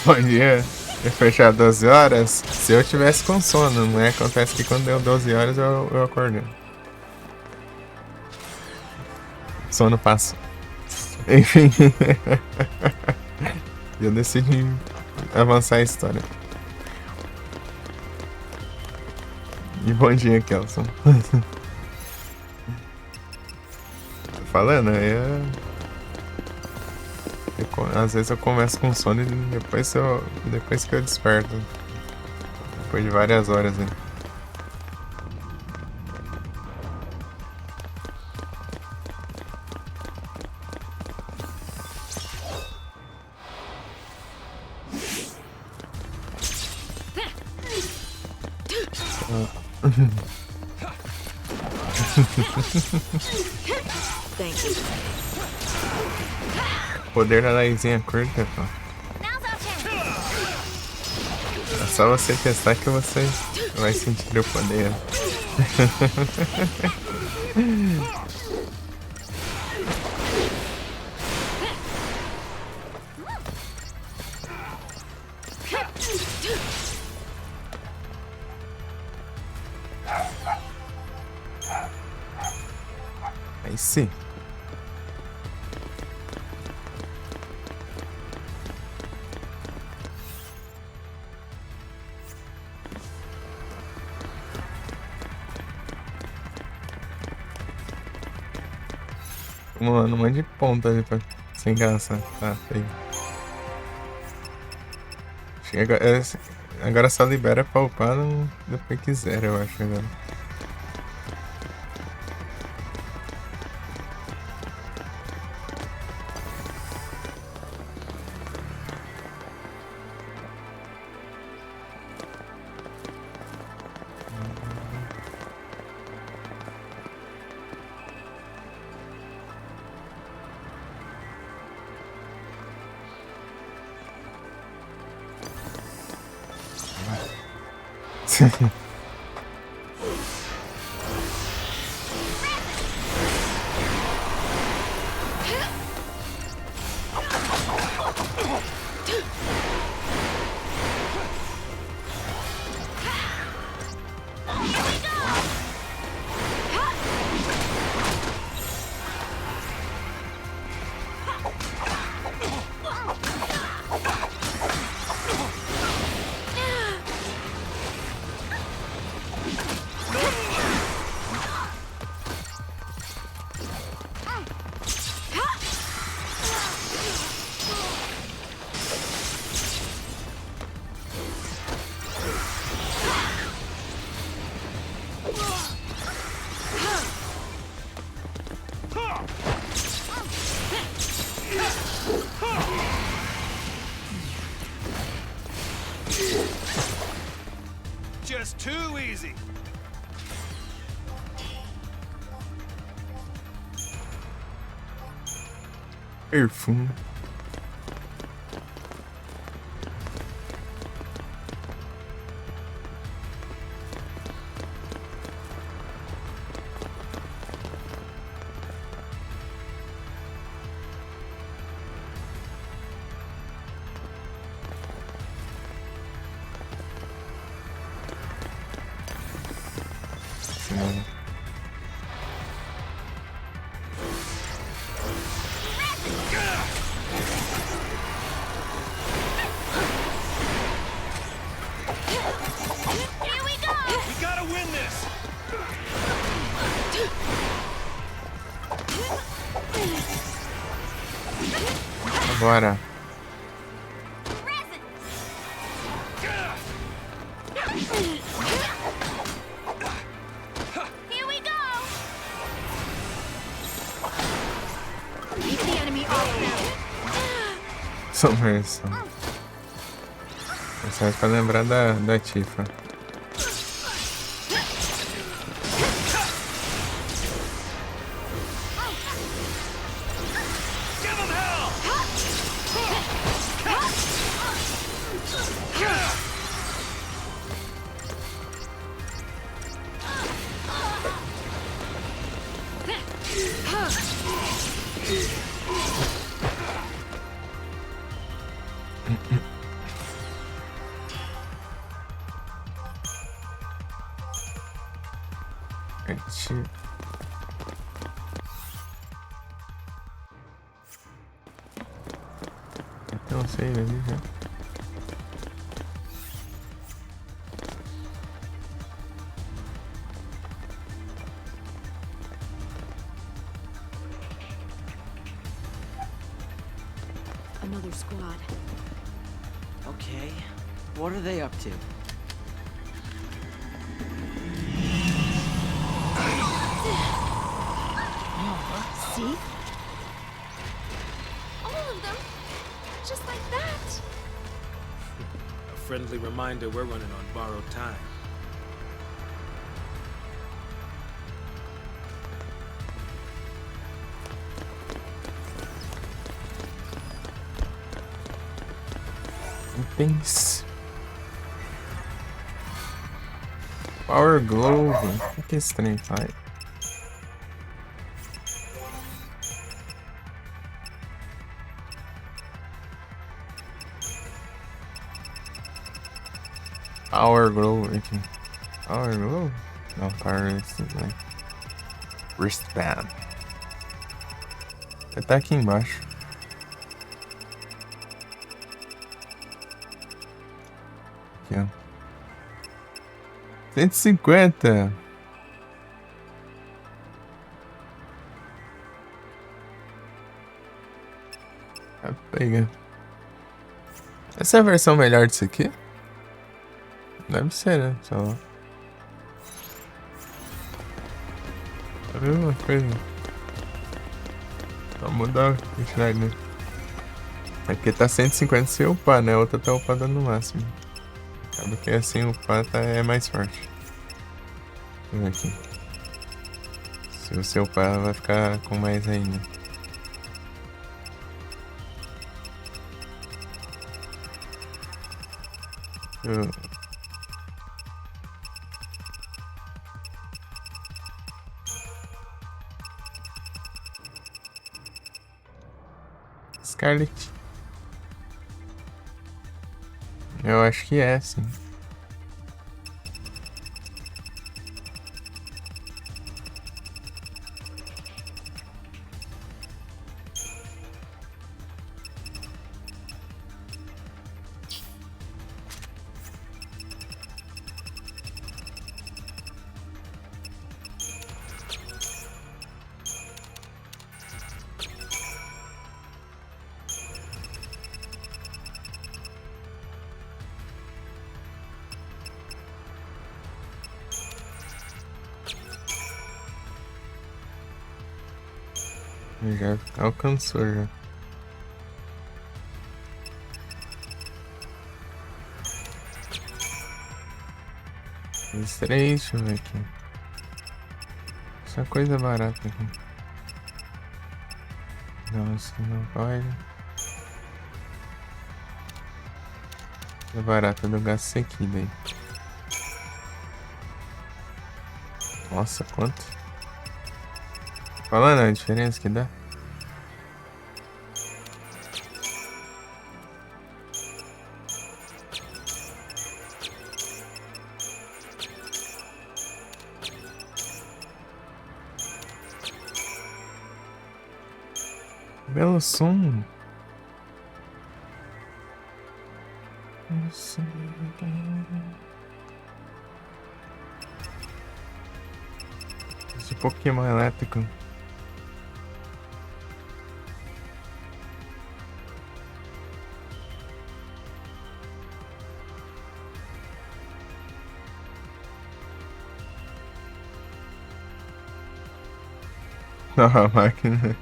Bom dia. Eu fechar 12 horas se eu tivesse com sono, né? Acontece que quando deu 12 horas eu acordei. Sono passa. Enfim. Eu decidi avançar a história. E bom dia, Kelson. Tô falando, às vezes eu começo com sono e depois que eu desperto. Depois de várias horas, hein? Thank you. Poder da narizinha curta, pô. É só você testar que você vai sentir o poder. Aí sim. Mano, um monte de ponta ali pra sem graça. Tá feio. Agora só libera pra upar depois que zero, eu acho agora. Too easy. Perfume. Sim. Here we go! We gotta win this. Agora. Here we go! Keep the enemy off now. Submersão. Isso é pra lembrar da Tifa. Give him hell. Tem um save ali já. Another squad. Okay, what are they up to? See? All of them? Just like that? A friendly reminder we're running on borrowed time. Itens. Power Glove. O que esse trem faz? Power Glove aqui. Power Glove? Não, Power Wristband. Wristband. Tá aqui embaixo. Aqui, ó. 150. Vai pegar. Essa é a versão melhor disso aqui? Deve ser, né? Sei lá. Tá vendo uma coisa? Vou mudar o quantidade, né? Aqui tá 150 se upar, né? A outra tá upada no máximo. Acaba que assim upar é mais forte. Deixa eu ver aqui. Se você upar, ela vai ficar com mais ainda. Scarlet. Eu acho que é, sim. Já alcançou já. Os três, deixa eu ver aqui. Só coisa barata aqui. Não, isso não pode. É barata do gasto isso aqui daí. Nossa, quanto? Falando a diferença que dá. Belo som. Esse Pokémon elétrico. Não, a máquina.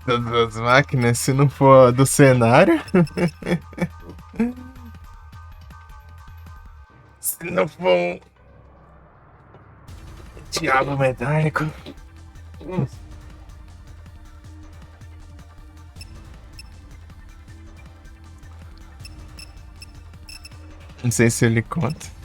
Todas as máquinas, se não for do cenário. Se não for um diabo metálico. Não sei se ele conta.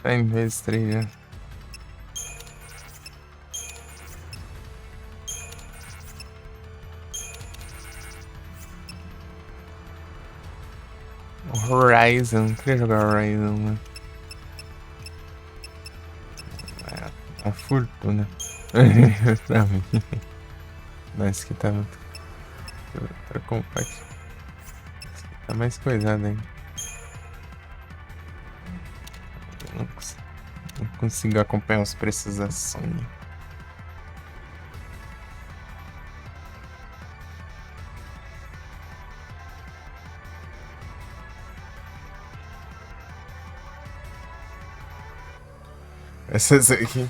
Tá em vez 3 já. Horizon, queria jogar Horizon, né? A fortuna pra mim. Mas que tá compacto. Tá mais coisado ainda. Não consigo acompanhar os preços da Sony. Essas aqui.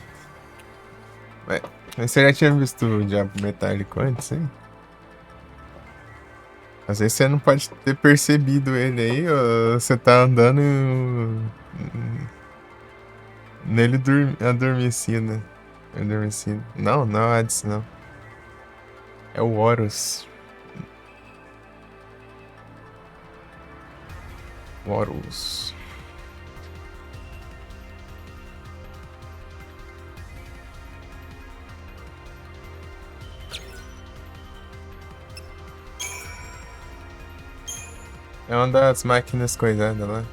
Mas você já tinha visto o Diabo Metálico antes, hein? Às vezes você não pode ter percebido ele aí, ou você tá andando nele adormecido. Adormecido. Não, não é o Hades, não. É o Horus. Horus. É uma das máquinas coisadas lá.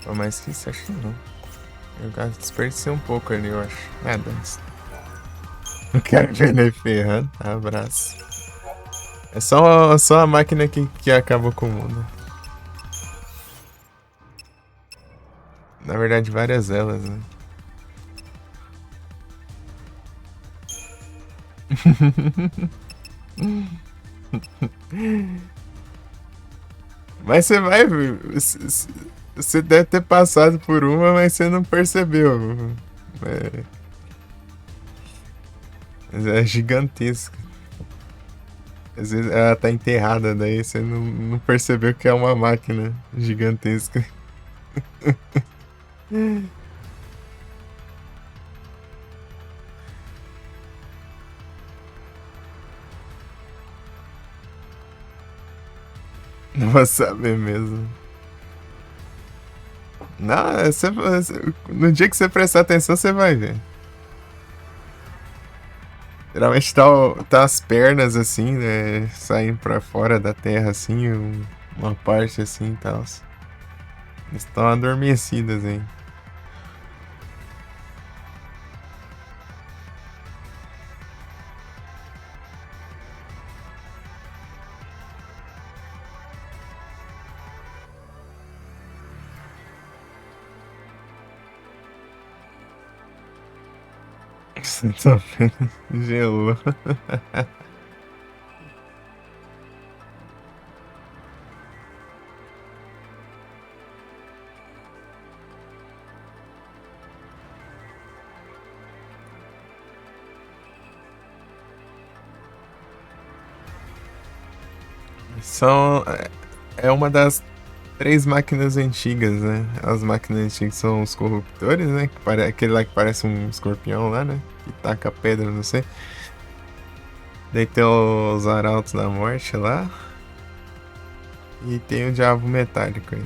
Pô, mas que isso, acho que não. Eu desperdicei um pouco ali, eu acho. Dane-se. Não quero ver ele ferrando. Abraço. É só a máquina que acabou com o mundo. Na verdade, várias delas, né? Mas você vai ver. Você deve ter passado por uma, mas você não percebeu. É gigantesca. Às vezes ela tá enterrada, daí você não percebeu que é uma máquina gigantesca. Não vou saber mesmo. Não, no dia que você prestar atenção, você vai ver. Geralmente tá as pernas assim, né? Saindo pra fora da terra, assim, uma parte assim e tal. Eles estão adormecidas aí. Você tá vendo? Gelou. São. É uma das 3 máquinas antigas, né? As máquinas antigas são os corruptores, né? Aquele lá que parece um escorpião lá, né? Que taca pedra, não sei. Daí tem os arautos da morte lá. E tem o diabo metálico aí.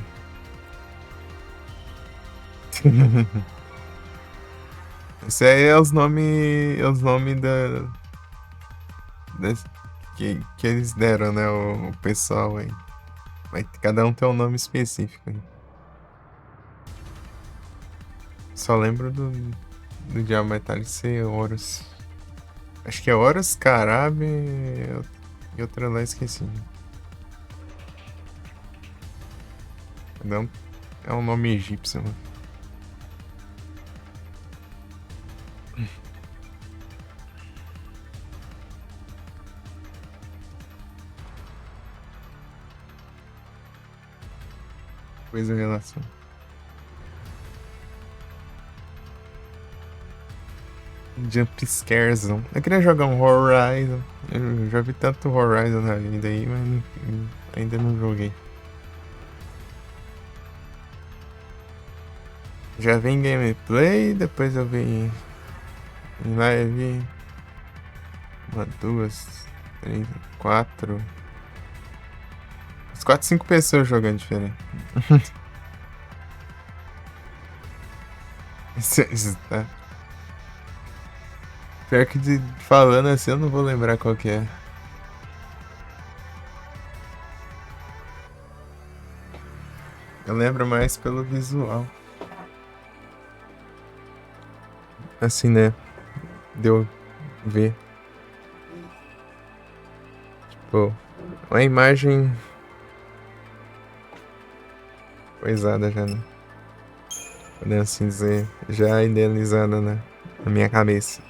Esse aí é os nomes. Que eles deram, né? O pessoal aí. Mas cada um tem um nome específico aí. Só lembro do diabo metálico ser Horus. Acho que é Horus, Carabe e outra lá esqueci. Não, é um nome egípcio, mano. Coisa em relação. Jump scarezão. Eu queria jogar um Horizon. Eu já vi tanto Horizon na vida aí, mas ainda não joguei. Já vi em gameplay, depois eu vi em live. 1, 2, 3, 4. As 4, 5 pessoas jogando diferente. Isso tá. Pior que falando assim eu não vou lembrar qual que é. Eu lembro mais pelo visual. Assim, né? Deu ver. Tipo, uma imagem coisada já, né? Podemos assim dizer, já idealizada, né? Na minha cabeça.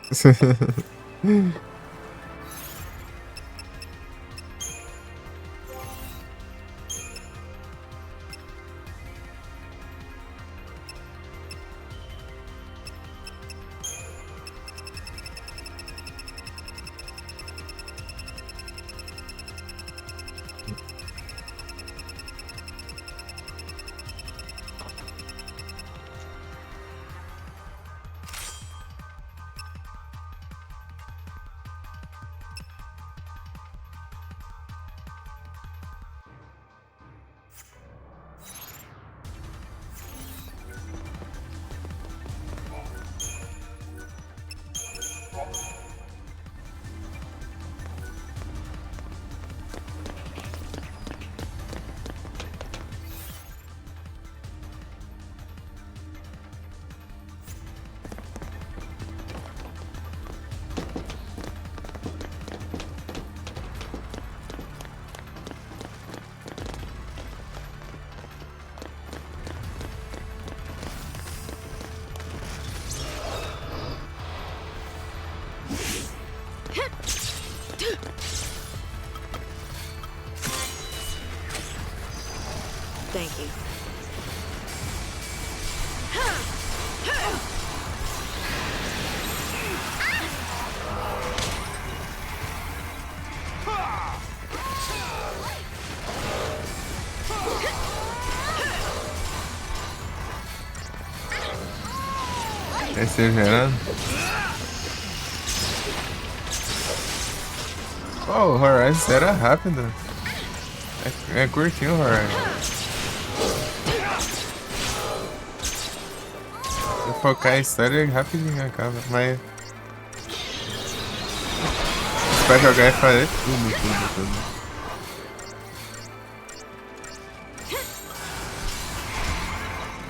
Thank you. Perseverando. Oh, o Horizon era rápido. É curtinho o Horizon. Se focar em história, rapidinho acaba, mas... Você vai jogar e fazer tudo.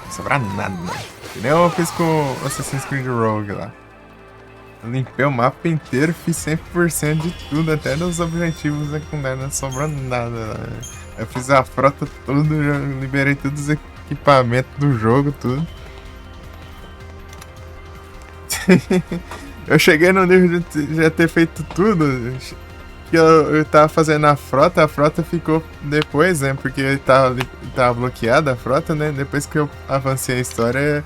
Não sobra nada. Que nem eu fiz com o Assassin's Creed Rogue lá. Eu limpei o mapa inteiro, fiz 100% de tudo, até dos objetivos secundários, não sobrou nada. Eu fiz a frota toda, já liberei todos os equipamentos do jogo, tudo. Eu cheguei no nível de já ter feito tudo. Que eu tava fazendo a frota ficou depois, né? Porque tava bloqueada a frota, né? Depois que eu avancei a história,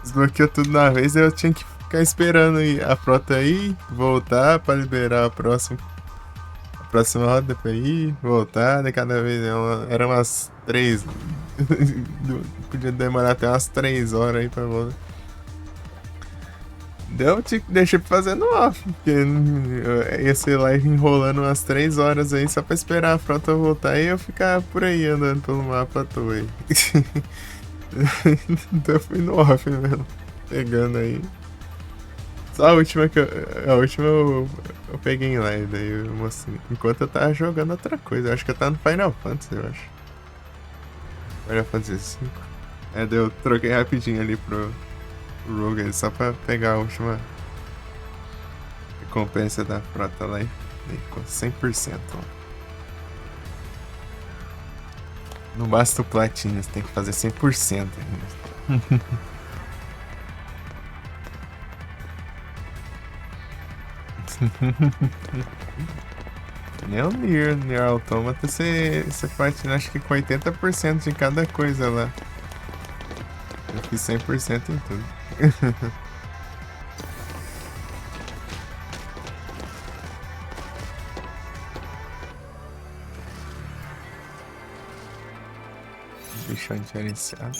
desbloqueou tudo na vez, eu tinha que ficar esperando a frota aí voltar pra liberar a próxima próxima roda pra ir, voltar, de cada vez era umas 3. Podia demorar até umas 3 horas aí pra voltar. Deixei pra fazer no off, porque ia ser live enrolando umas 3 horas aí só pra esperar a frota voltar e eu ficar por aí andando pelo mapa à toa aí. Então eu fui no off mesmo, pegando aí. Só a última eu peguei em live, daí eu mostrei. Enquanto eu tava jogando outra coisa, eu acho que eu tava no Final Fantasy, eu acho. Final Fantasy V. Daí eu troquei rapidinho ali pro Rogue só pra pegar a última recompensa da frota lá e ficou 100%. Ó. Não basta o platina, você tem que fazer 100% ainda. Nem o Nier Automata você platina acho que com 80% de cada coisa lá. Eu fiz 100% em tudo. Bichão diferenciado.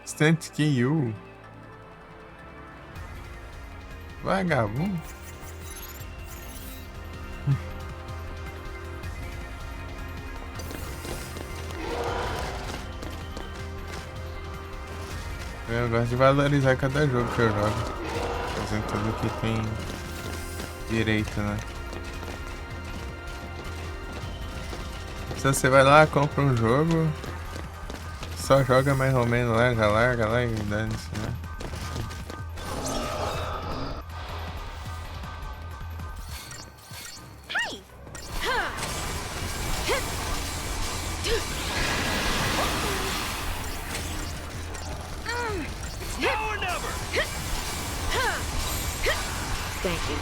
Instant KU. Vagabundo. Eu gosto de valorizar cada jogo que eu jogo. Fazendo tudo que tem direito, né? Se você vai lá, compra um jogo, só joga mais ou menos, larga lá e dane-se, né? Thank you.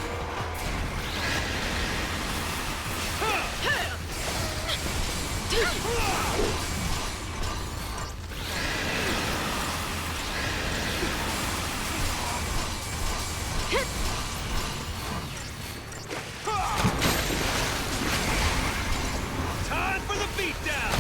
Time for the beatdown!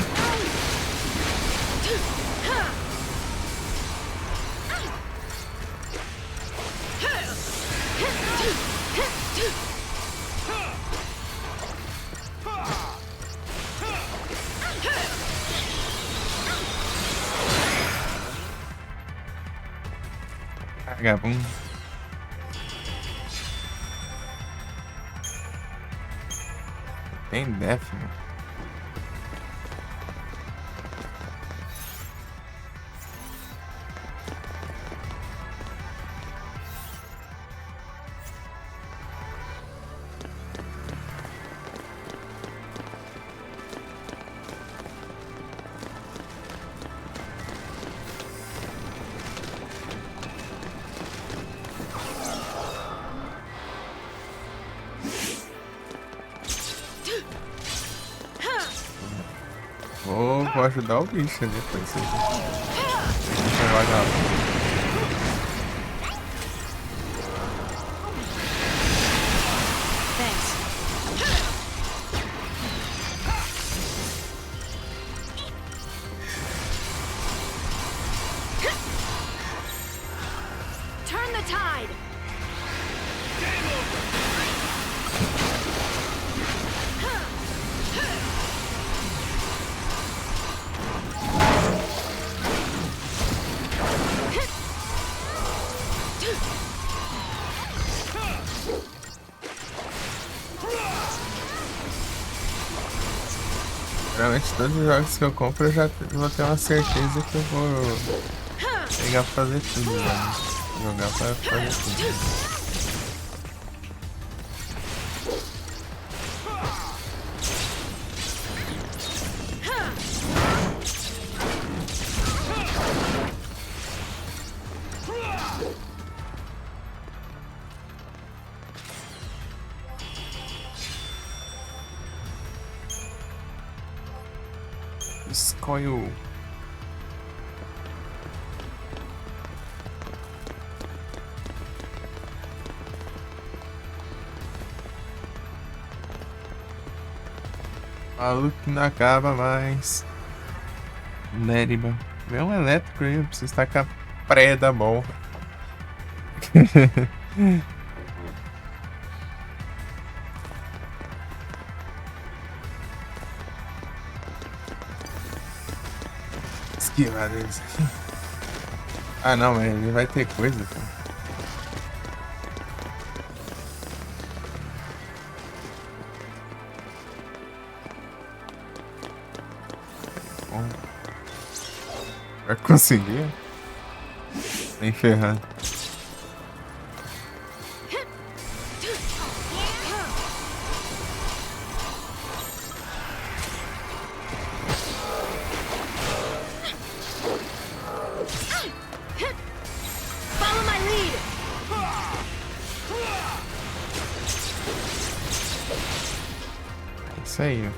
Vagabundo. Tem def, mano. Vou ajudar o bicho ali, pra isso aqui. Deixa eu vagabundo. Turn the tide! Geralmente todos os jogos que eu compro eu já vou ter uma certeza que eu vou pegar pra fazer tudo, né? Jogar pra fazer tudo. Escolho. Maluco que não acaba mais. Nériba. Vê um elétrico aí, eu preciso tacar preda bom. Esquivar eles aqui. Ah não, mas ele vai ter coisa, pô. Bom. Vai conseguir? Nem ferrado. Follow my lead. É isso aí, ó.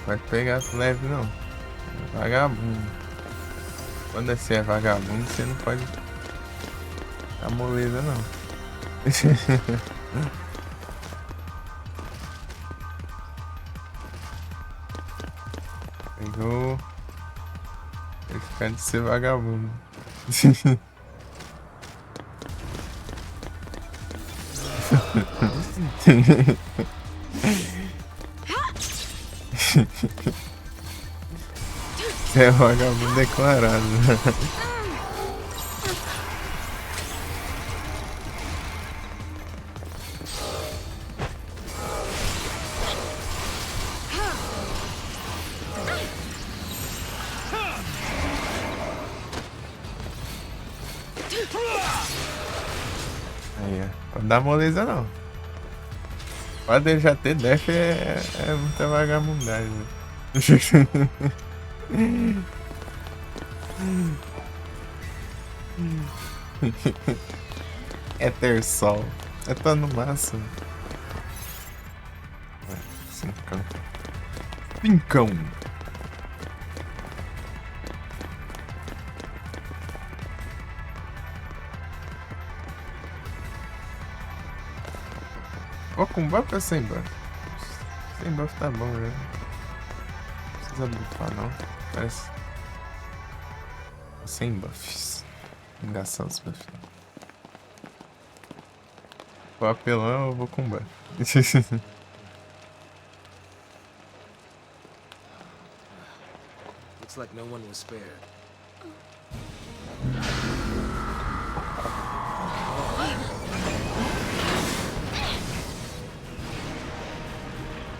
Pode pegar leve não. É vagabundo. Quando você é vagabundo, você não pode dar moleza não. Pegou. Ele fica de ser vagabundo. Você é vagabundo declarado. Aí, ó. Não dá moleza não. Pode ele já ter def é muita vagabundagem. É ter sol. É tá no máximo. Cincão. Cincão. Ó, com buff ou sem buff? Sem buff tá bom, né? Não precisa buffar não. Parece. Sem buffs. Engaçar os buffs. Vou apelão, eu vou com buff. Looks like no one was spared.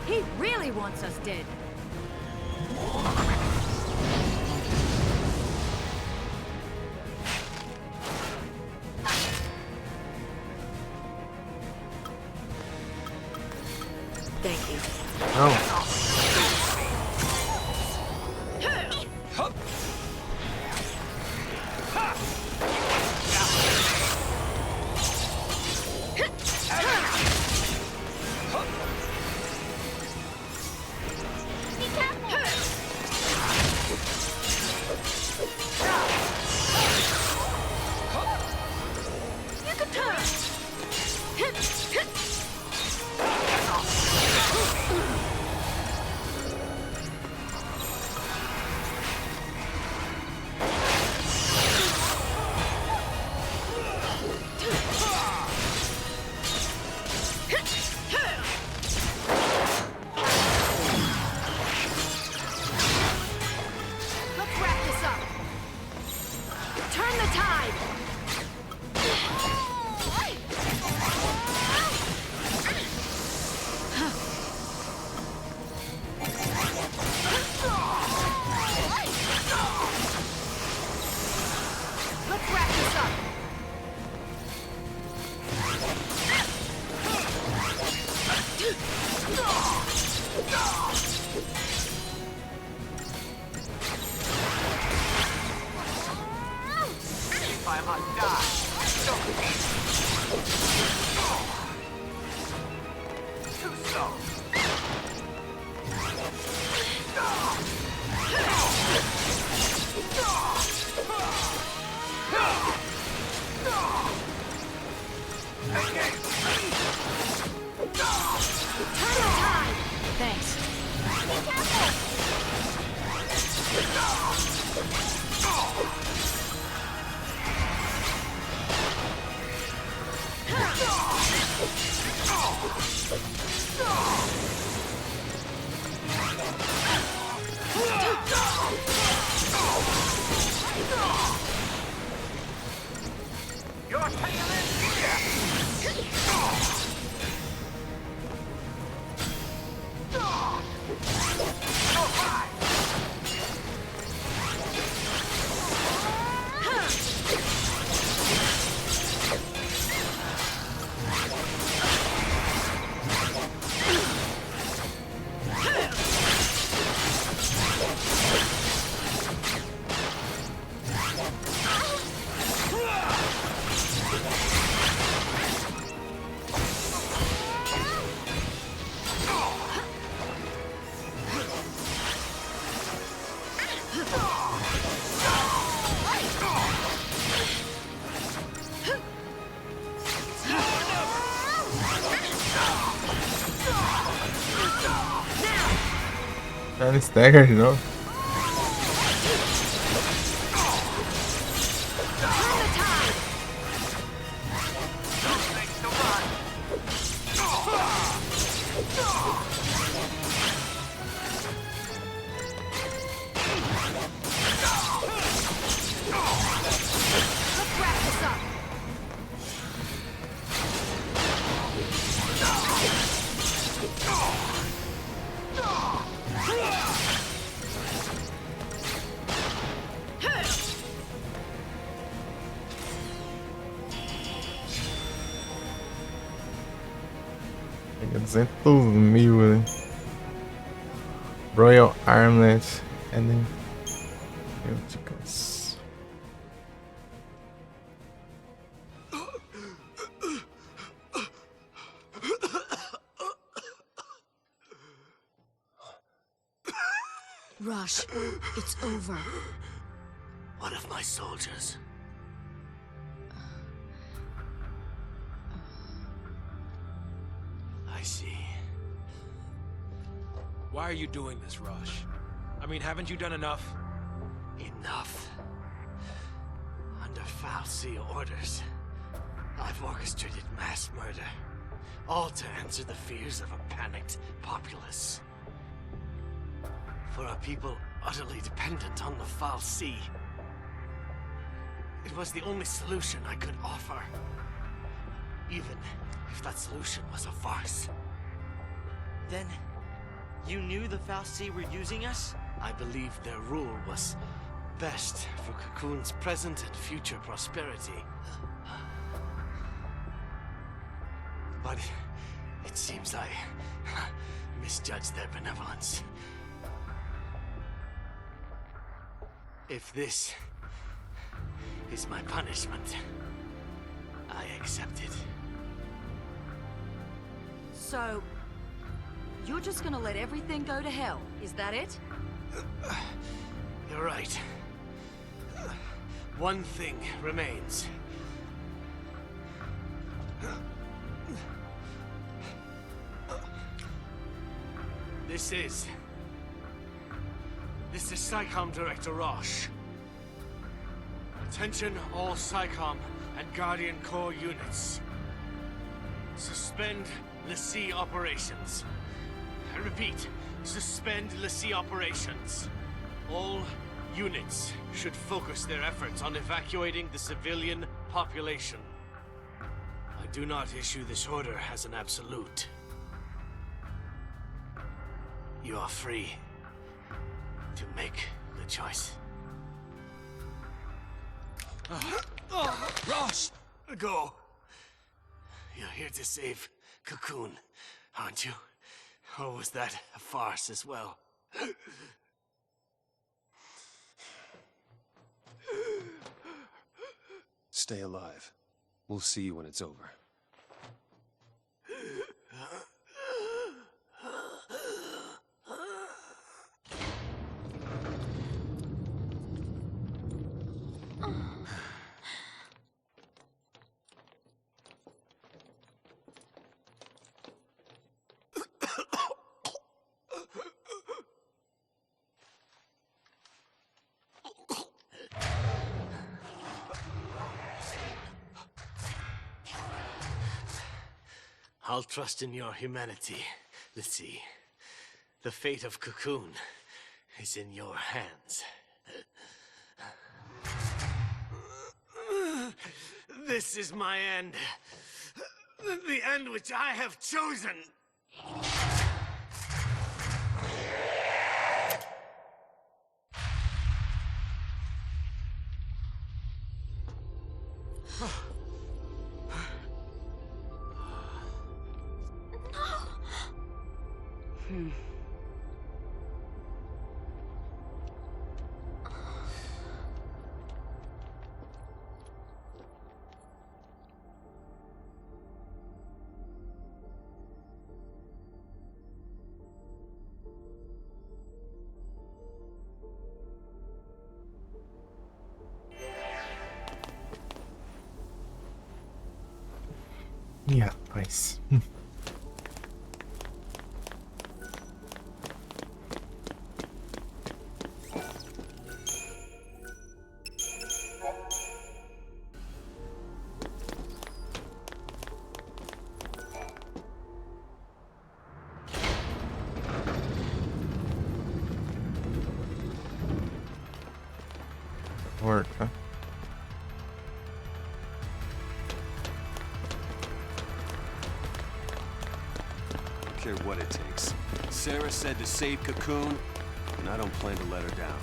He really wants us dead. Thank you. Não. Let's wrap this up. Turn the tide. Let's wrap this up. If I must die, so too slow. Thanks. Be careful! Your tail is here! Go by! And it's staggered, you know? Pega 200.000 ali. Royal Armlet and then Eutychus. Rush, it's over. One of my soldiers. I see. Why are you doing this, Rush? I mean, haven't you done enough? Enough. Under fal'Cie orders, I've orchestrated mass murder, all to answer the fears of a panicked populace. For a people utterly dependent on the fal'Cie, it was the only solution I could offer. Even if that solution was a farce. Then, you knew the fal'Cie were using us? I believed their rule was best for Cocoon's present and future prosperity. But it seems I misjudged their benevolence. If this is my punishment, I accept it. So, you're just gonna let everything go to hell, is that it? You're right. One thing remains. This is SciComm Director Roche. Attention all SciComm and Guardian Corps units. Suspend l'Cie operations. I repeat, suspend l'Cie operations. All units should focus their efforts on evacuating the civilian population. I do not issue this order as an absolute. You are free to make the choice. Rush! Go. You're here to save Cocoon, aren't you? Or was that a farce as well? Stay alive. We'll see you when it's over. I'll trust in your humanity. Let's see. The fate of Cocoon is in your hands. This is my end. The end which I have chosen. Yeah, nice. Work, huh? Care what it takes. Sarah said to save Cocoon, and I don't plan to let her down.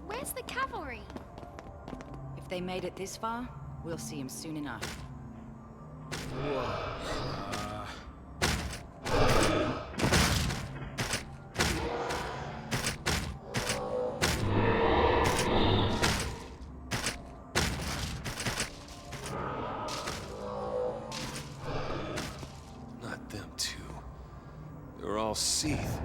Where's the cavalry? If they made it this far, we'll see him soon enough. Not them two. They're all Seath.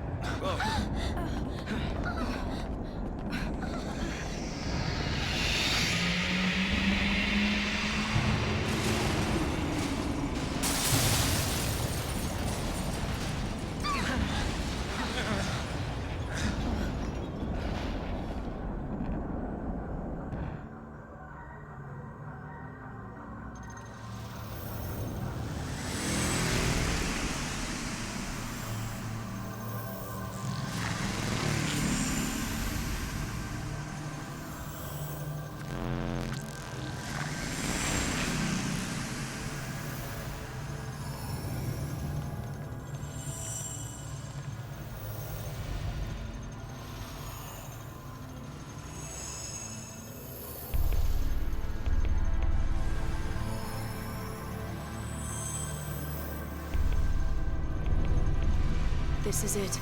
This is it.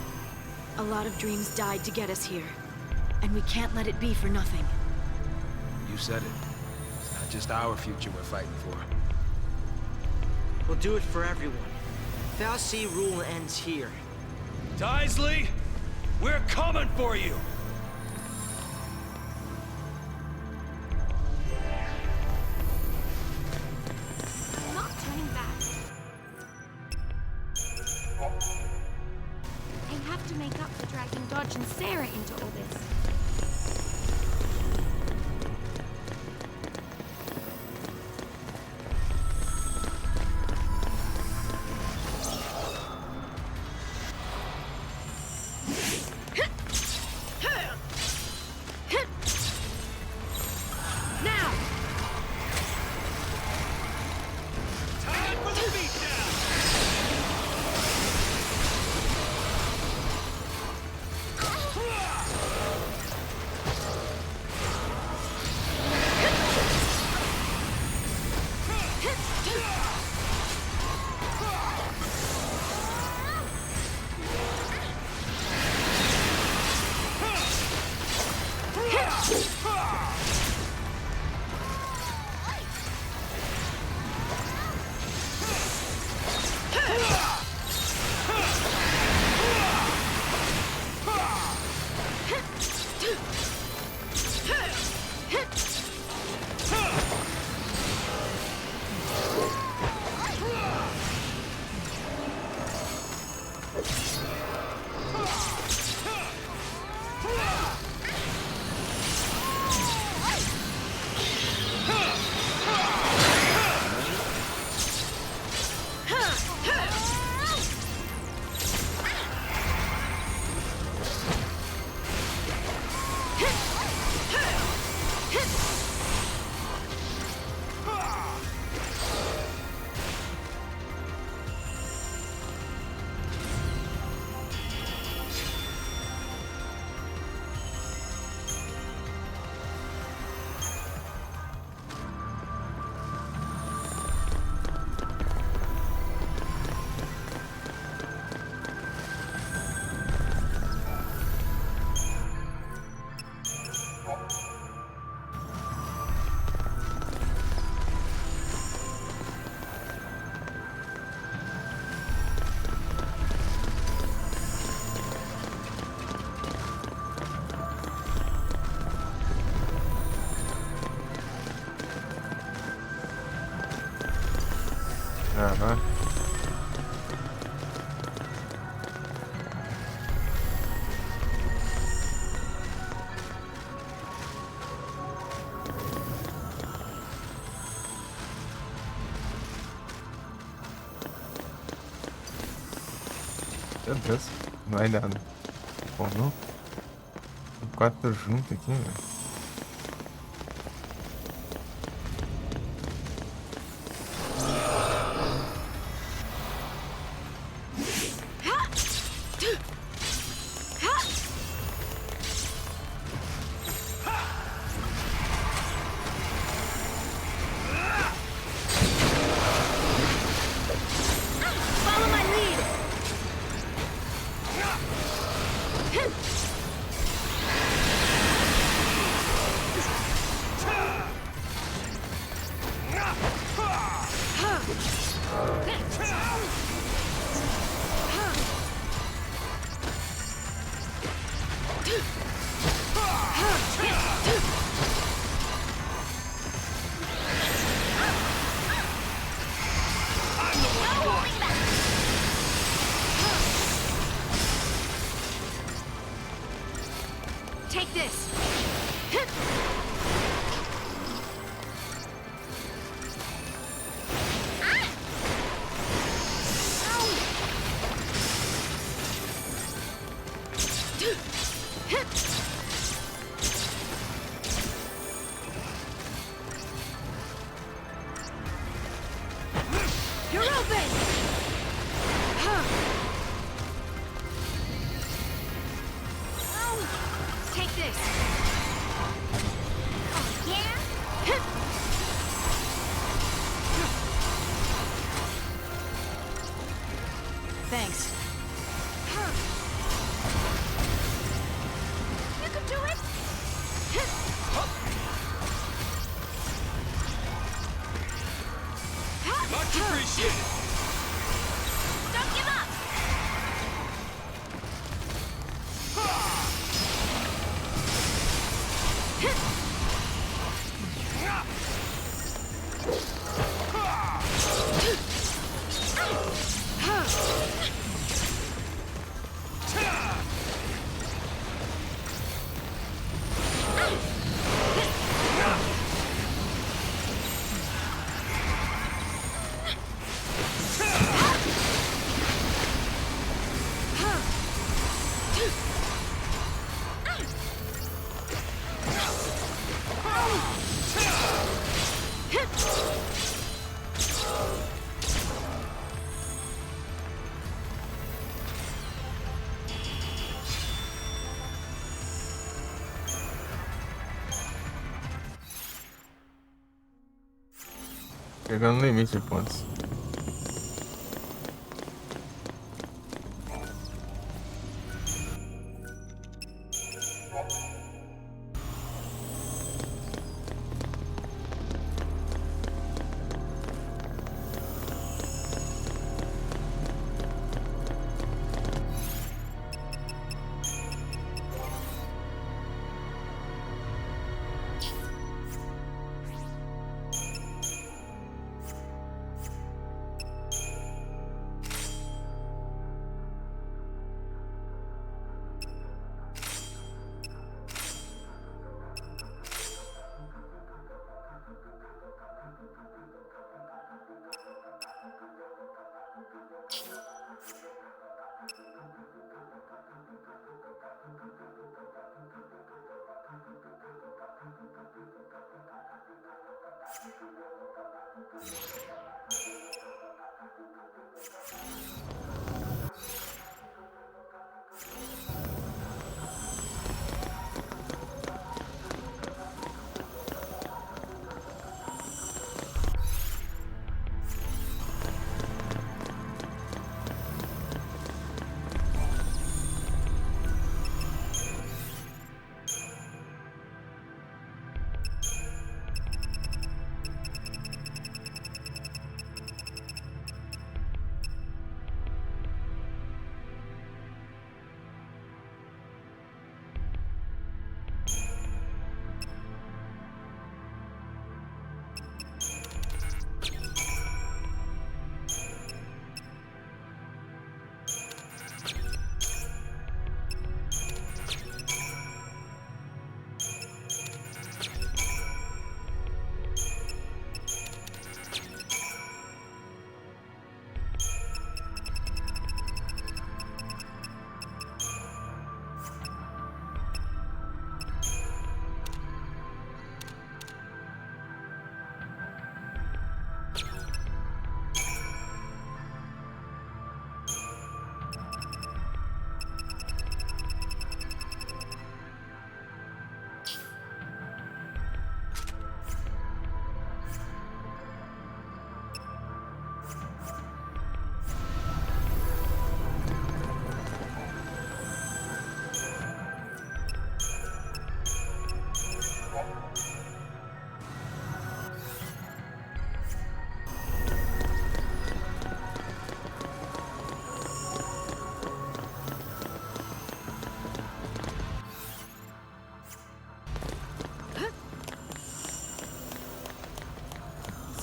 A lot of dreams died to get us here. And we can't let it be for nothing. You said it. It's not not just our future we're fighting for. We'll do it for everyone. Fal'Cie rule ends here. Daisley, we're coming for you! I'm not turning back. I have to make up for dragging Dodge and Sarah into all this. Aham. Meu Deus, não vai dar. Bom, não? 4 juntos aqui, velho. Follow my lead! Take this. You're open. Take this. Oh, yeah? Thanks. You can do it. appreciated. Don't give up! Chegando no limite de pontos.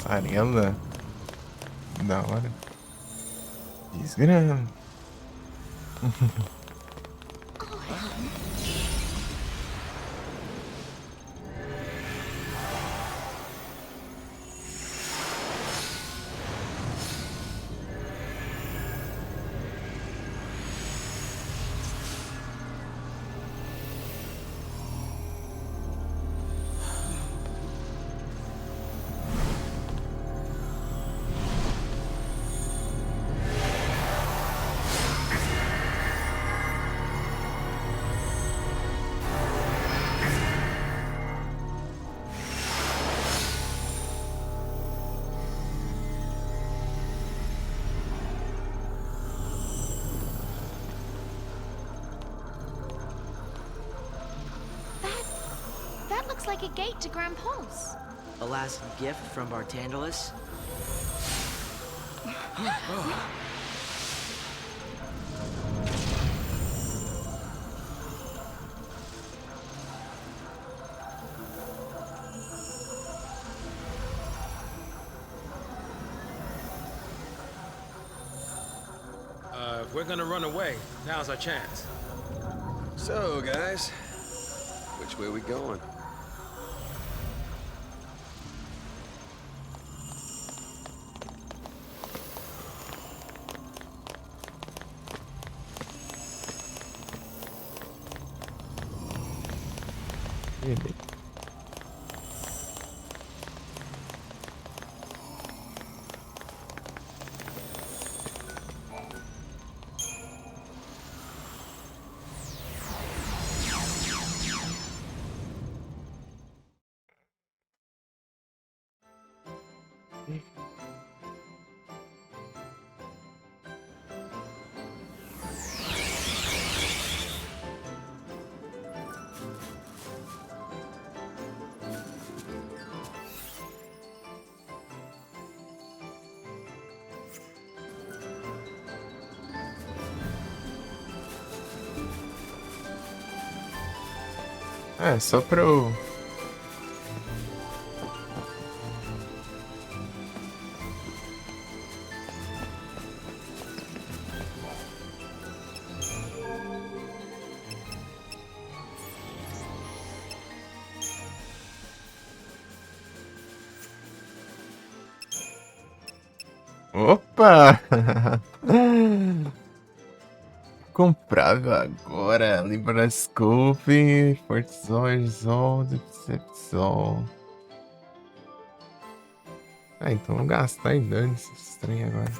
Arela. Da hora. Desgrama. That looks like a gate to Grand Pulse. A last gift from Bartandalus? If we're gonna run away, now's our chance. So, guys, which way we going? Really? É, só pra eu... Opa! Comprável agora. Librascope, Fortizol, Decepzol. Ah, então vou gastar e dane-se esse trem agora.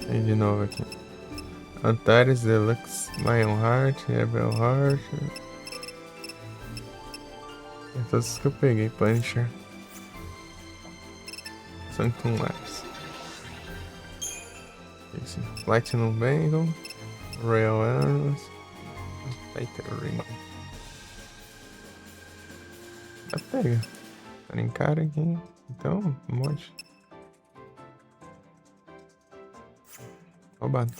E de novo aqui. Antares, Deluxe, Lionheart, Rebel Heart. É todos os que eu peguei, Punisher. Sanctum Labs. Esse Platinum Bangle, Royal Arms, Fighter Ring. Já pega. Tá em cara aqui. Então, um monte. Roubado.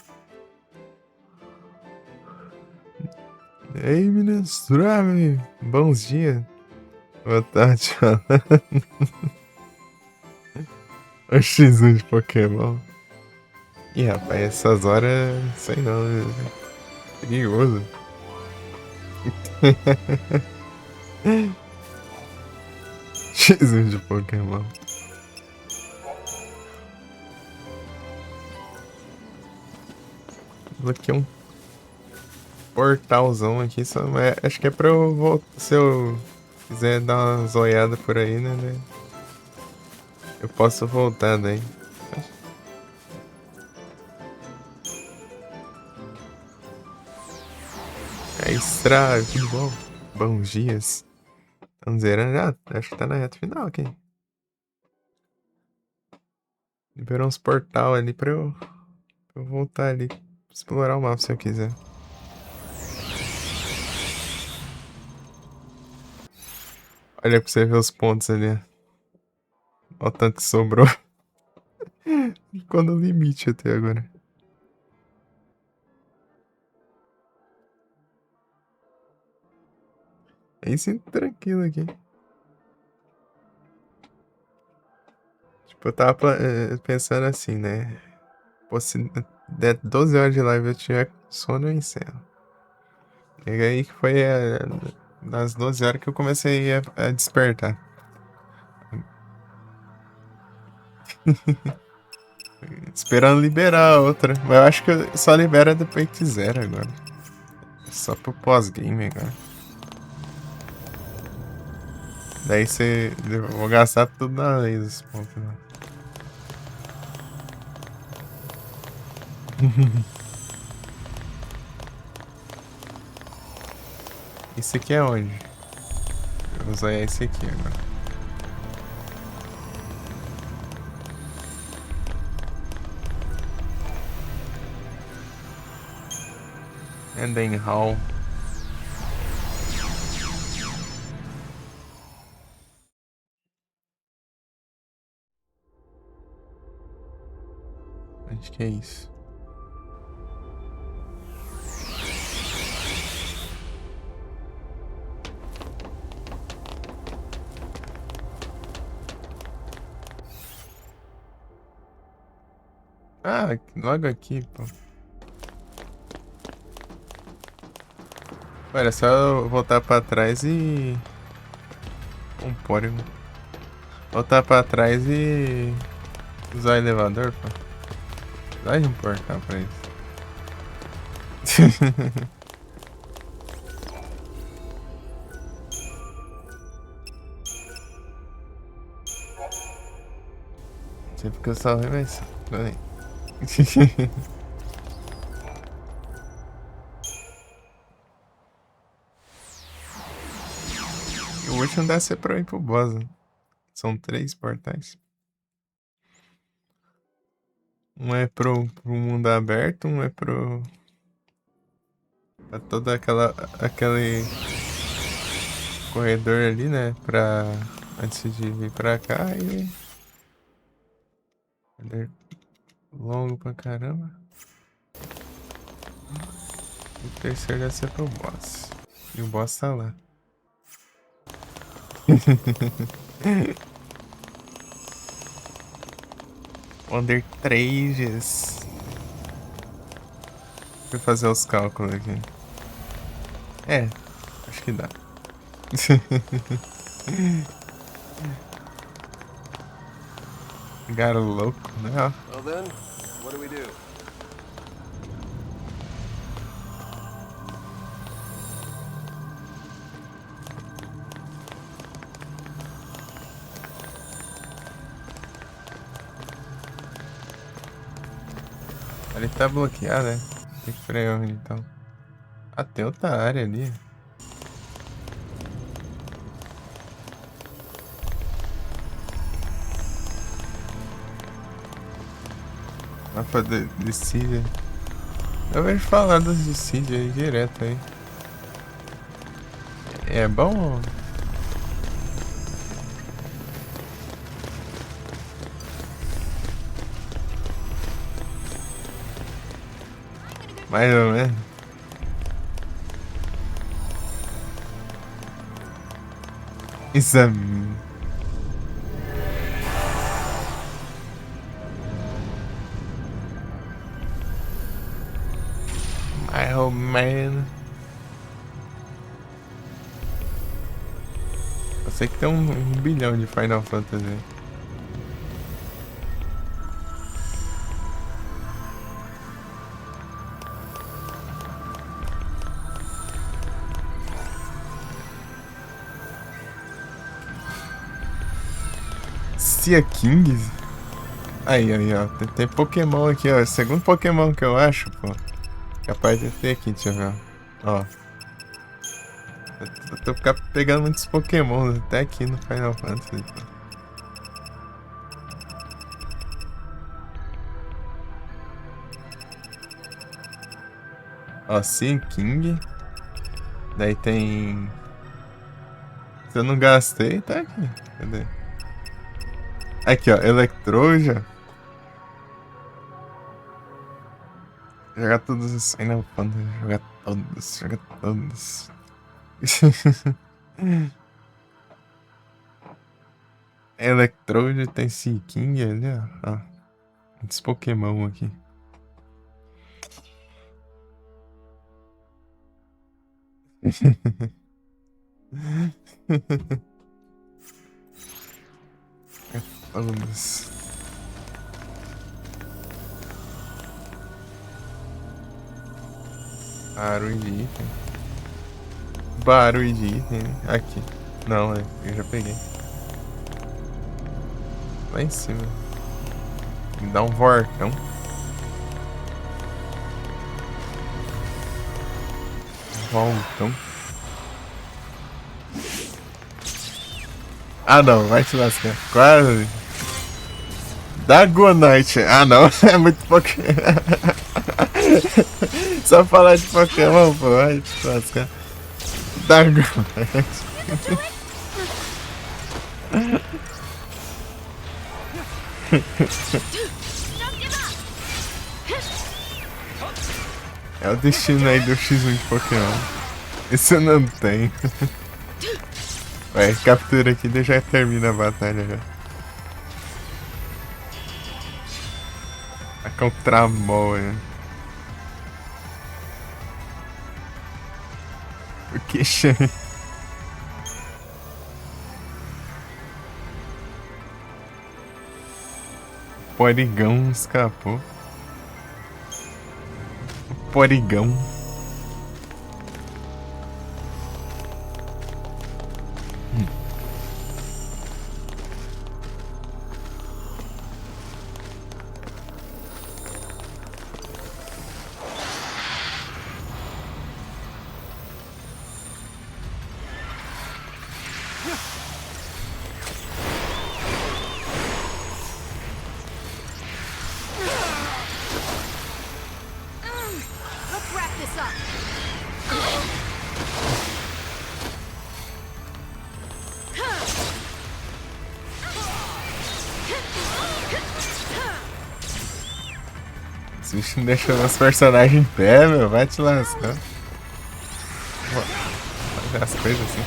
E aí, meninas, suave. Bons dias. Boa tarde, o X1 de Pokémon. Ih, rapaz, essas horas, sei não, né? Perigoso. X1 de Pokémon. Aqui um portalzão aqui, só, acho que é pra eu voltar, se eu quiser dar uma zoiada por aí, né? Eu posso voltar daí. É Extra, tudo bom? Bons dias. Estamos zerando já? Acho que tá na reta final aqui. Liberou uns portal ali pra eu voltar ali. Explorar o mapa se eu quiser. Olha pra você ver os pontos ali. Olha o tanto que sobrou. Ficou no limite até agora. Aí sim, tranquilo aqui. Tipo, eu tava pensando assim, né? Pô, se der 12 horas de live eu tiver sono, eu encerro. E aí que foi nas 12 horas que eu comecei a despertar. Esperando liberar a outra. Mas eu acho que só libera depois que quiser agora. Só pro pós-game agora. Daí você... Eu vou gastar tudo na lei dos pontos, né? Esse aqui é onde? Eu vou usar esse aqui agora. Endenhall. Acho que é isso. Ah, logo aqui, pô. Olha, é só eu voltar pra trás e... Um pórego. Voltar pra trás e... Usar o elevador, pô. Vai importar pra isso. Sempre que eu salvei, mas... Peraí. O último deve ser pra ir pro boss, né? São 3 portais. Um é pro mundo aberto, um é pra toda aquele corredor ali, né? Antes de vir pra cá e... Longo pra caramba. E o terceiro deve ser pro boss. E o boss tá lá. Wonder 3. Vou fazer os cálculos aqui. É, acho que dá. Cara louco, né? Well then, what do we do? Ele tá bloqueado, né? Tem que frear onde então. Ah, tem outra área ali. Mapa de Cília. Eu vejo falar dos de Cília aí direto aí. É bom? Mais ou menos. Exame. Mais ou menos. Eu sei que tem um bilhão de Final Fantasy. Sea Kings? Aí, ó. Tem Pokémon aqui, ó. Segundo Pokémon que eu acho, pô. Capaz de ter aqui, deixa eu ver. Ó. Eu tô ficando pegando muitos Pokémon até aqui no Final Fantasy, pô. Ó, Sea King. Daí tem... Se eu não gastei, tá aqui. Cadê? Aqui, ó, Electroja. Jogar todos os Final Fantasy, jogar todos. Electroja, tem Sea King ali, ó. Muitos Pokémon aqui. Todos. Barulho de item. Barulho de item, né? Aqui. Não, eu já peguei. Lá em cima. Me dá um vortão. Voltão. Ah não, vai te lascar. Quase. Dragonite. Ah não, é muito Pokémon. Só falar de Pokémon, pô, vai te lascar. Dragonite. É o destino aí do X1 de Pokémon. Isso eu não tenho. Vai, captura aqui e já termina a batalha já. A contramão, O que chama? O Porigão escapou. O Porigão. Let's wrap this up. Esse bicho não deixa meus personagens em pé, meu. Vai te lascar. Fazer as coisas assim.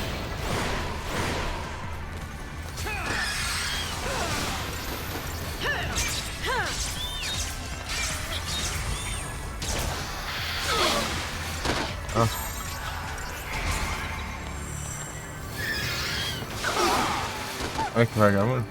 Ah. Olha que vagabundo.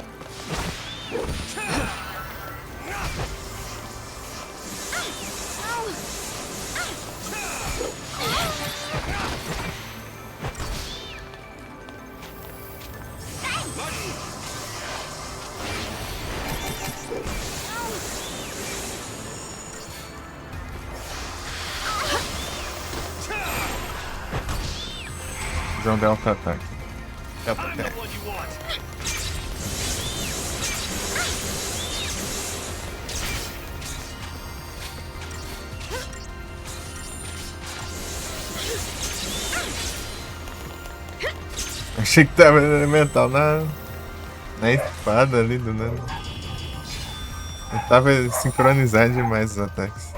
Fazer um delta ataque. Delta ataque. Achei que tava elemental na espada ali do nada. Eu tava sincronizado demais os ataques.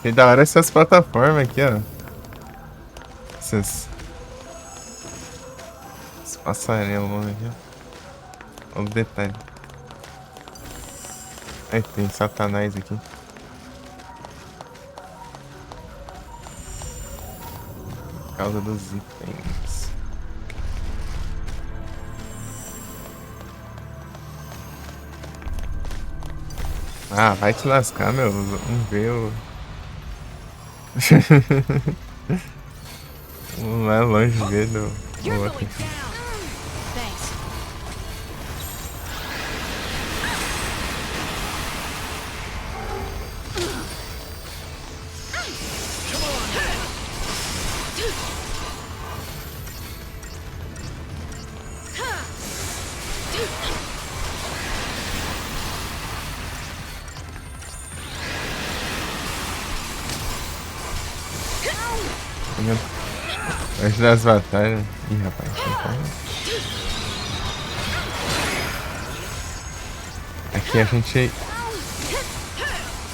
Que da hora essas plataformas aqui, ó. Esses passarelos aqui, ó. Olha o detalhe. Aí tem Satanás aqui. Por causa dos itens. Ah, vai te lascar, meu. Vamos ver o... Não é longe ver do outro aqui. Antes das batalhas. Ih, rapaz, aqui a gente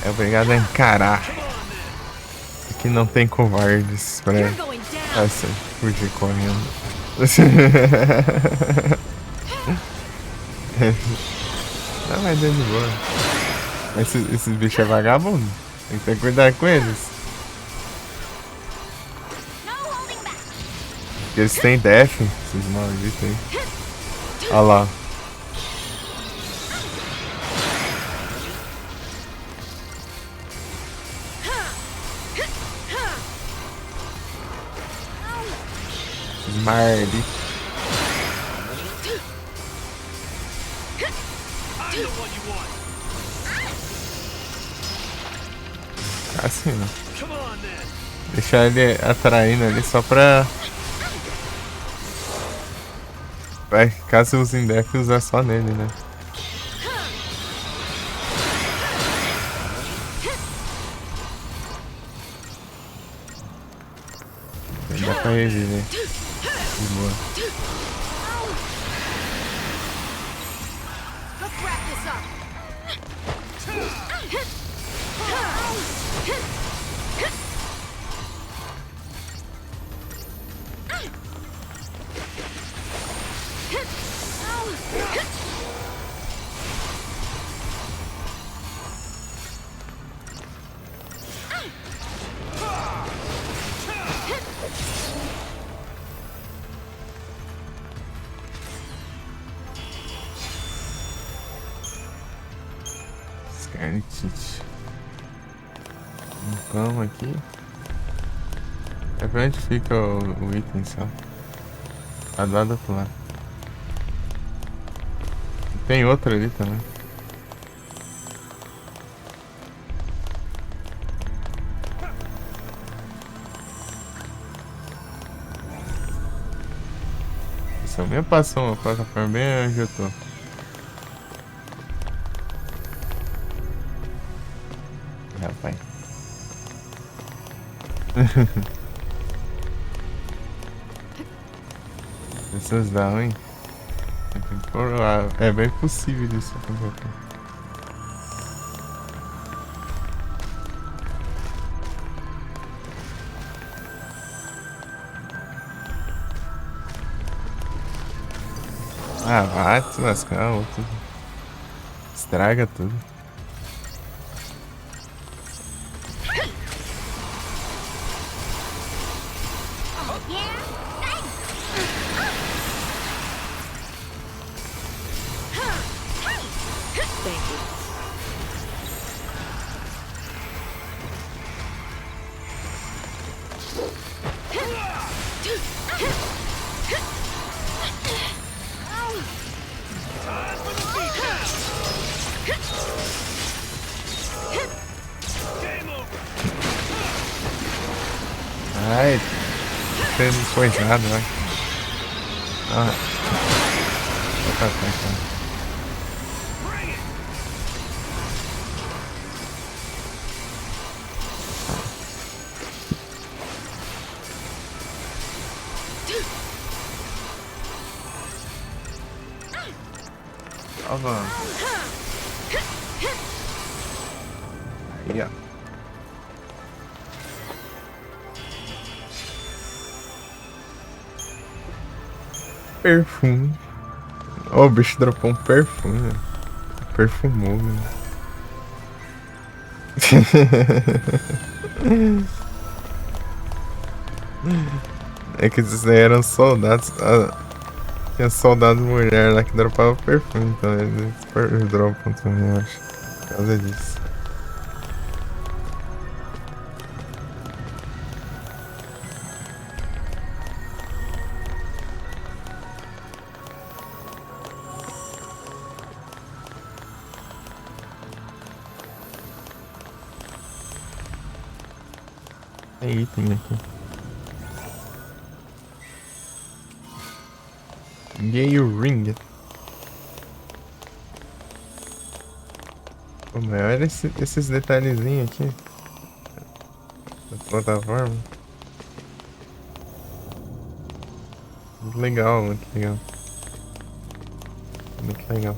é obrigado a encarar. Aqui não tem covardes pra fugir correndo. Não, mas é de boa. Esses bichos é vagabundo. Tem que ter cuidado com eles. Porque eles têm def, esses malditos aí. Olha lá. Mardi. Assim, né? Deixar ele atraindo ali só pra... Vai, caso use em deck, usar só nele, né? Dá pra reviver. De boa. Let's wrap this up. Scarlet. Vamos aqui. É pra onde fica o item só. Tá do lado do outro lado. Tem outro ali também. Se eu mesmo passou uma plataforma bem onde eu tô. Rapaz. Essas dá ruim. É bem possível isso acontecer. Ah, vai te lascar, outro. Estraga tudo. Ai, sendo coisado, vai. Ah. Tá, tá. Ó, vamos. Aí, ó. Perfume. Ó, o bicho dropou um perfume. Perfumou, né? É que esses daí eram soldados. Tinha soldado mulher lá que dropava perfume, então eles dropam também, eu acho. Por causa disso. Tem item aqui. Gay Ring. Pô, mas olha esses detalhezinhos aqui da plataforma. Muito legal, muito legal. Muito legal.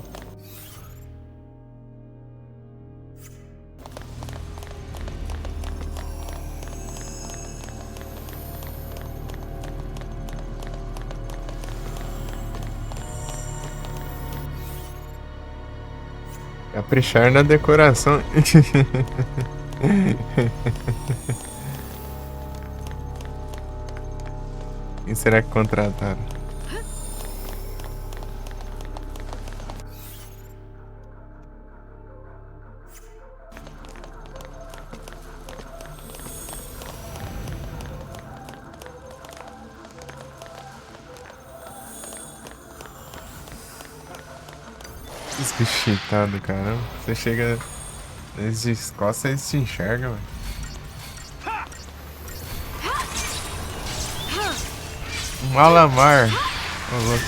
Caprichar na decoração. Quem será que contrataram? Desbichitado, caramba. Você chega nesse costas, eles te enxergam, velho. Malamar. Ô, louco.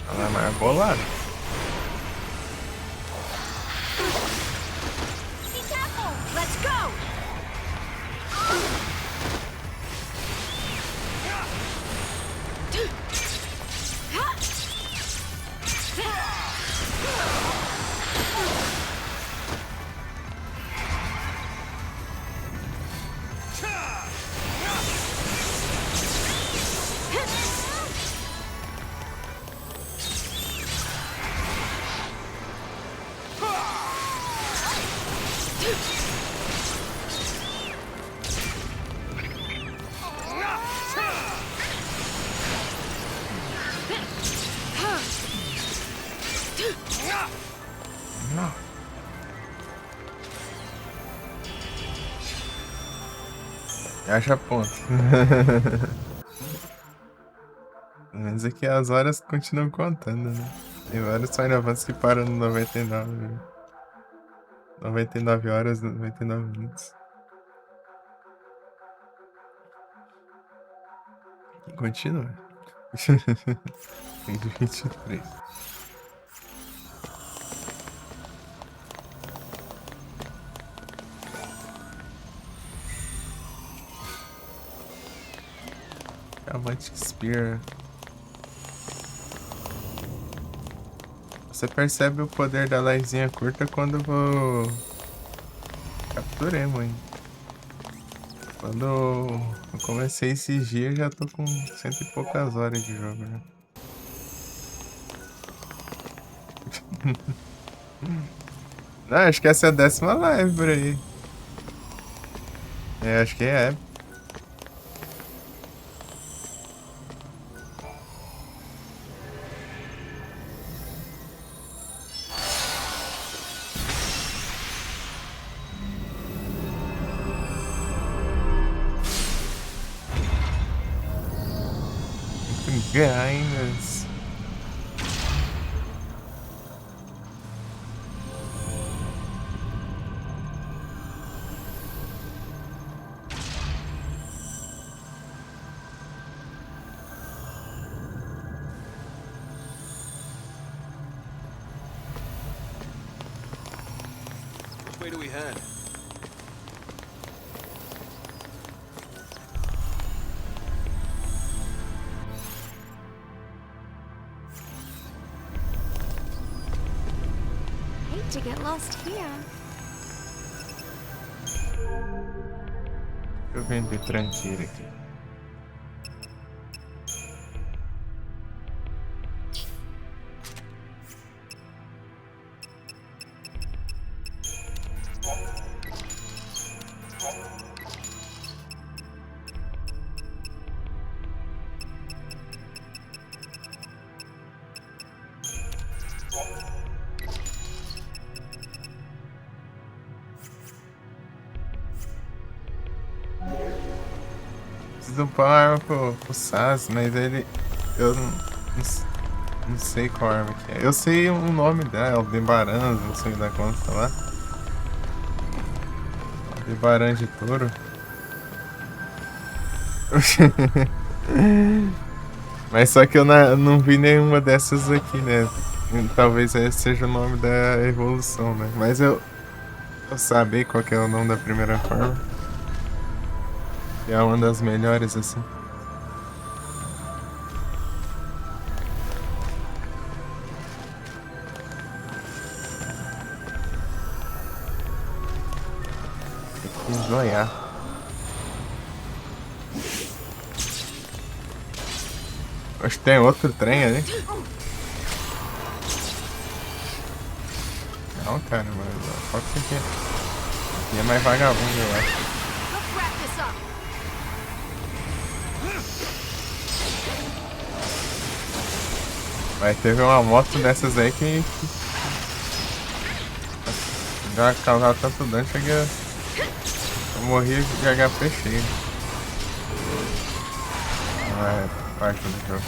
Malamar bolado. Be careful! Let's go! Não. Acha ponto. Pelo menos aqui as horas continuam contando, né? Tem vários Final Fantasy que param no 99. 99 horas, 99 minutos. E continua. Tem de 23. Diamante Spear. Você percebe o poder da laizinha curta quando eu vou... Capturei, mãe. Quando eu comecei esses dias, já tô com 100 e poucas horas de jogo, né? Não, acho que essa é a 10ª live por aí. É, acho que é. Gainas. Which way do we head? To get lost here. Eu venho de tranqueira aqui. Preciso upar uma arma pro Saz, mas ele... Eu não sei qual arma que é. Eu sei o nome dela, é o Debaran, não sei da conta lá. Debaran de touro. Mas só que eu não vi nenhuma dessas aqui, né? Talvez esse seja o nome da evolução, né? Mas eu sabia qual que é o nome da primeira forma. Que é uma das melhores, assim. Tem que zoiar. Acho que tem outro trem ali. Não, cara, mas qual que é? Aqui é mais vagabundo, eu acho. Mas teve uma moto dessas aí que já causava tanto dano, cheguei eu morri de HP cheio. Não é parte do jogo.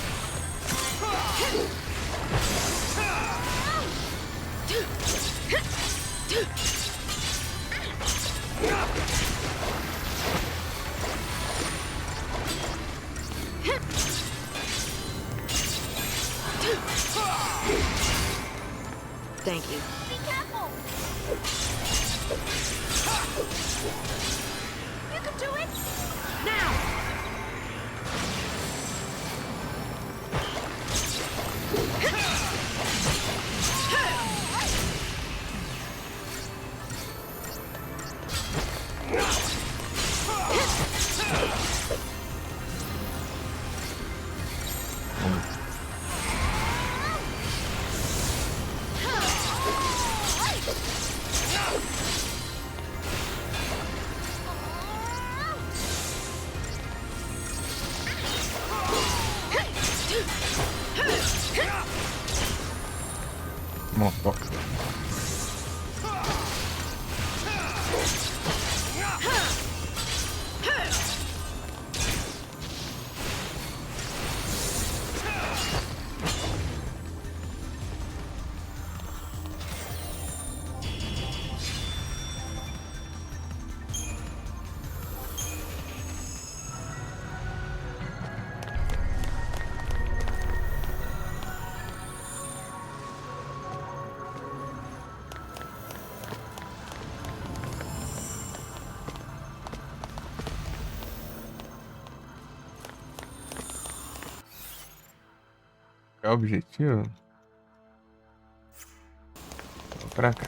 Thank you. Be careful! You can do it! Now! Motherfucker. Qual é o objetivo? Vou pra cá.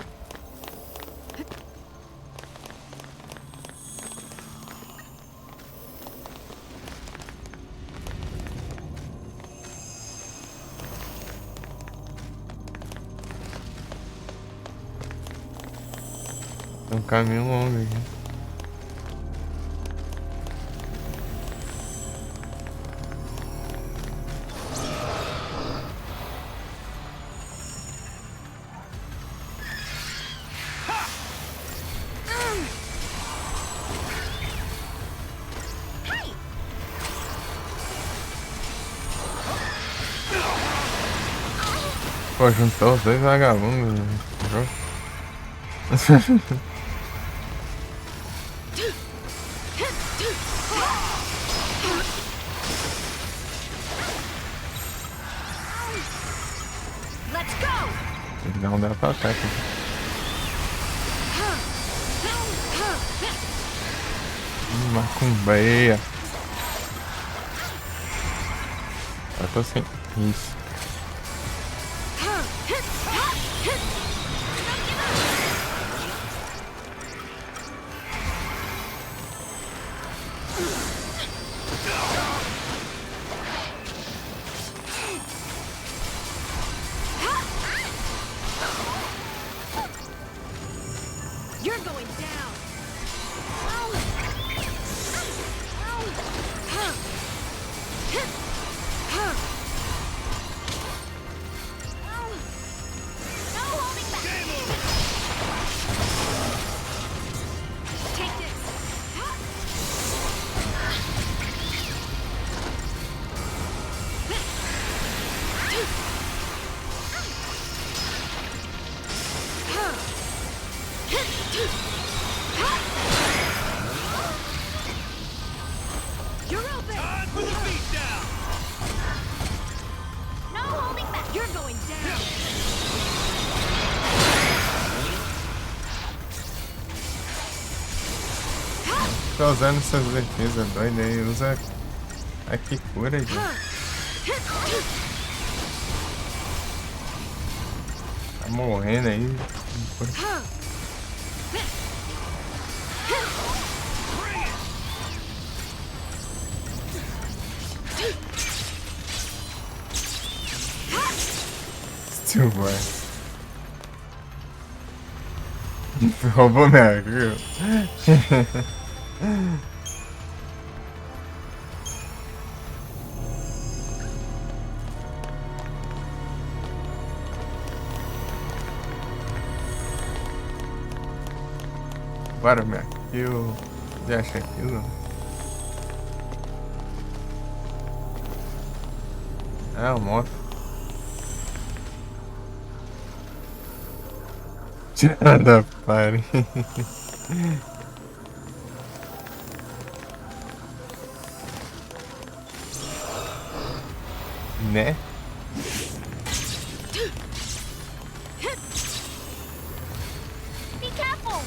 É um caminho longo aqui. Pô, juntou os dois vagabundos no jogo. Let's go! Não dá pra ataque. Macumbeia. Eu tô sem isso. You're going down! No holding back! Take this! You're open! Time for the beatdown! No holding back! You're going down! Tô usando essas defesas doidas aí. Usa a que cura, gente. Tá morrendo aí. Still boy. Roubou minha viu? Bora, minha kill. Já acha aquilo? É, o moto. Tira da pare. Né? Be careful!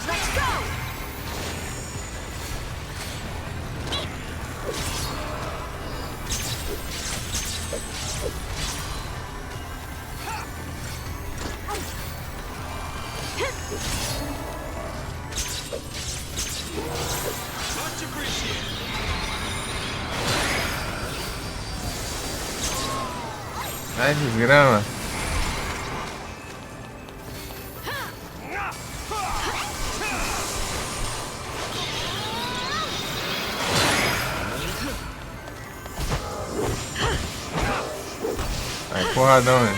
Let's go! Much appreciated. Ai, desgrama. Ai, porradão, né?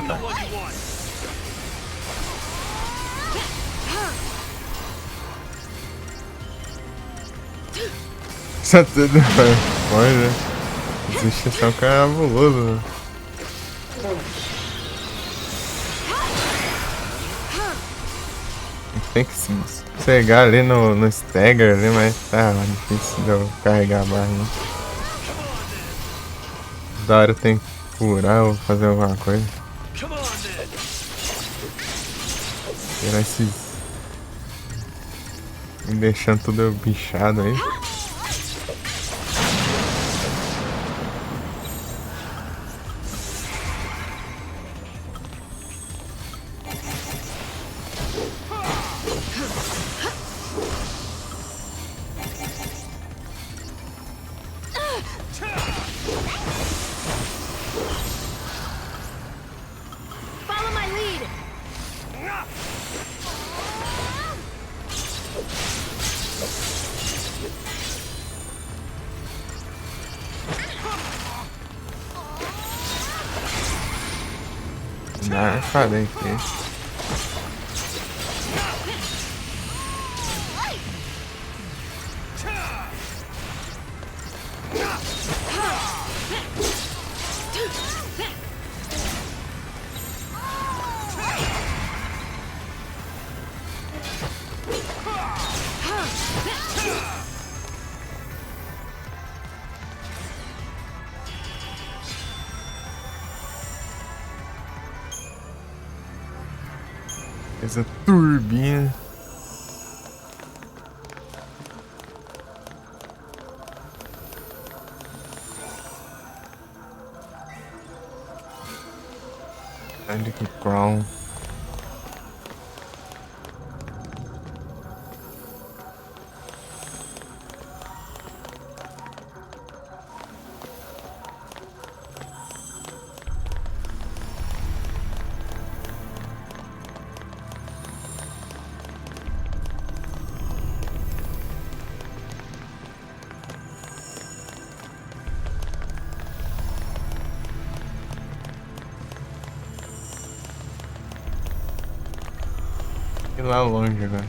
Tá. What you want? Isso tudo olha. Existe só um cabuloso, né? Tem que se pegar ali no stagger ali, mas tá difícil de eu carregar a barra, né? Da hora tem que furar ou fazer alguma coisa. Come on, then. Tirar esses. Me deixando tudo bichado aí. Follow my lead! Não, falei que. Essa turbina. Olha que crown. E lá longe agora.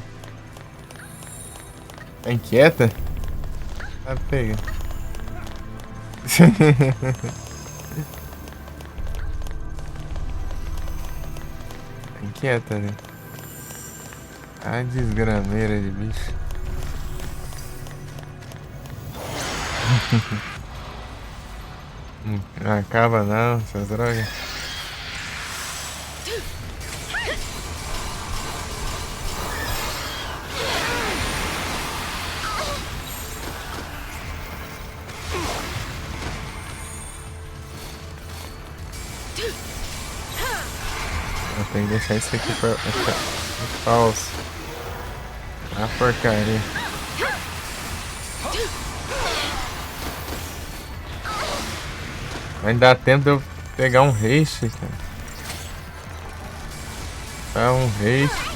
Tá inquieta? Tá pega. Tá inquieta, né? A desgrameira de bicho. Não acaba não, essas drogas. Eu tenho que deixar isso aqui pra falso. Ah, porcaria. Vai dar tempo de eu pegar um haste, cara. Tá, um haste.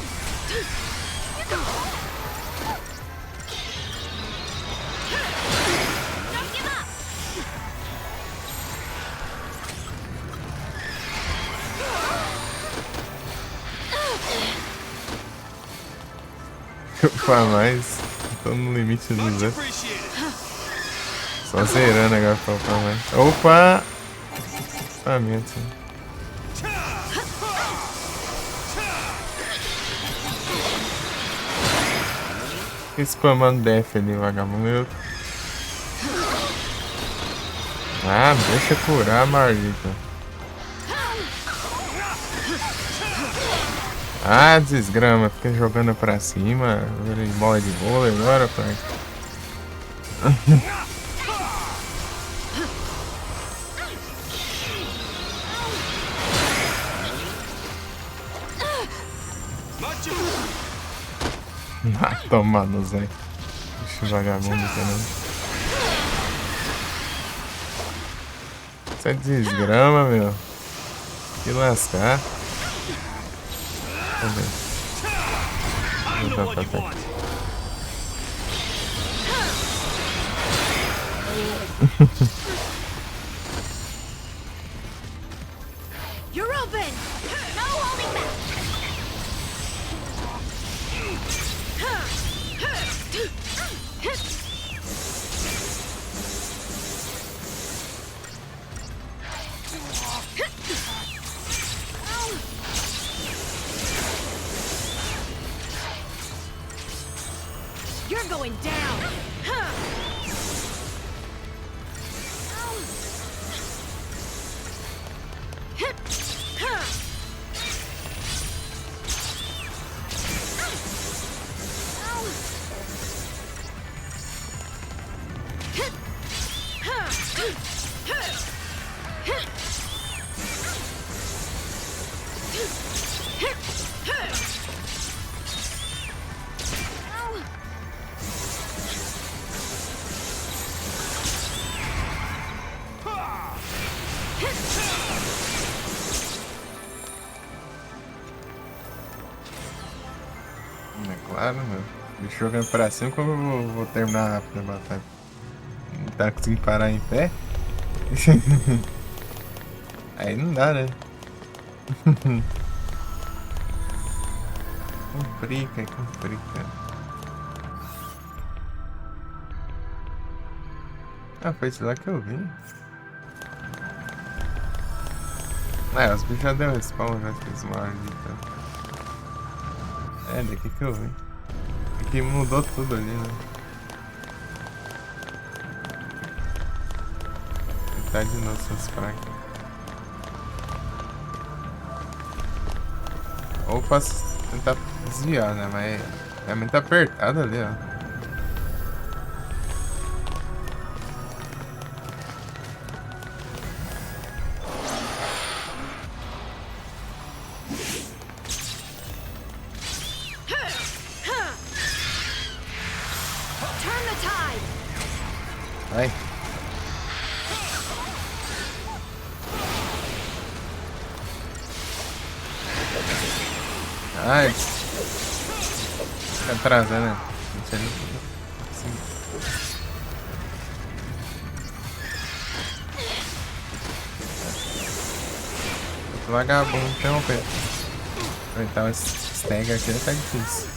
Pra mais. Tô no limite dos Much dois. appreciated. Só zerando agora pra upar mais. Opa! Equipamento. Spamando def ali, vagabundo. Ah, deixa curar, maldito. Ah, desgrama, fica jogando pra cima. Virei bola de vôlei agora, pai. Ah, toma no Zé. Esse vagabundo também. Isso é desgrama, meu. Que lascar. Vamos ver. Vou dar pra cá. You're open! No holding back. You're going down! É claro, meu. Bicho jogando pra cima, como eu vou terminar rápido a batalha? Não tá conseguindo parar em pé? Aí não dá, né? Complica, complica. Ah, foi isso lá que eu vi. Ah, os bichos já deu respawn, já fez uma hora de tanto. É, daqui que eu vi. Aqui mudou tudo ali, né? Tá de novo essas fracas. Ou posso tentar desviar, né? Mas é muito apertado ali, ó. Turn the tide! Vai. Ai. Fica atrasando, né? Não sei nem assim. Outro vagabundo interromper. Então esse stag aqui tá difícil.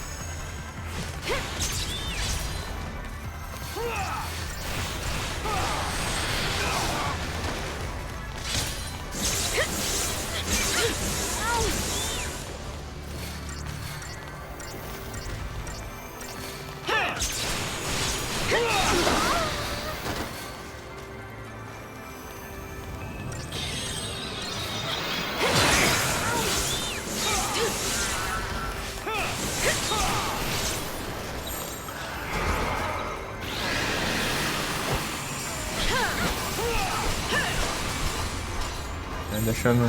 Deixando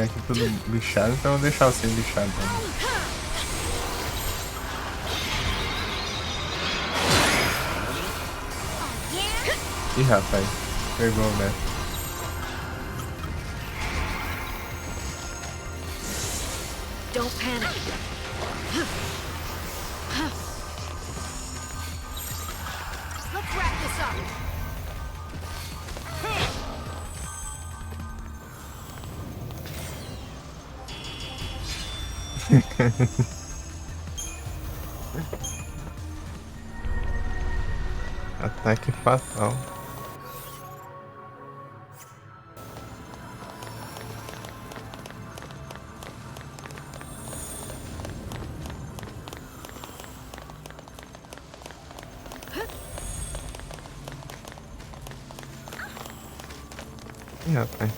aqui tudo lixado, então eu vou deixar você lixado também. Ih, rapaz, pegou, né? Don't panic. Let's wrap this up. Ataque fatal. Ih, rapaz.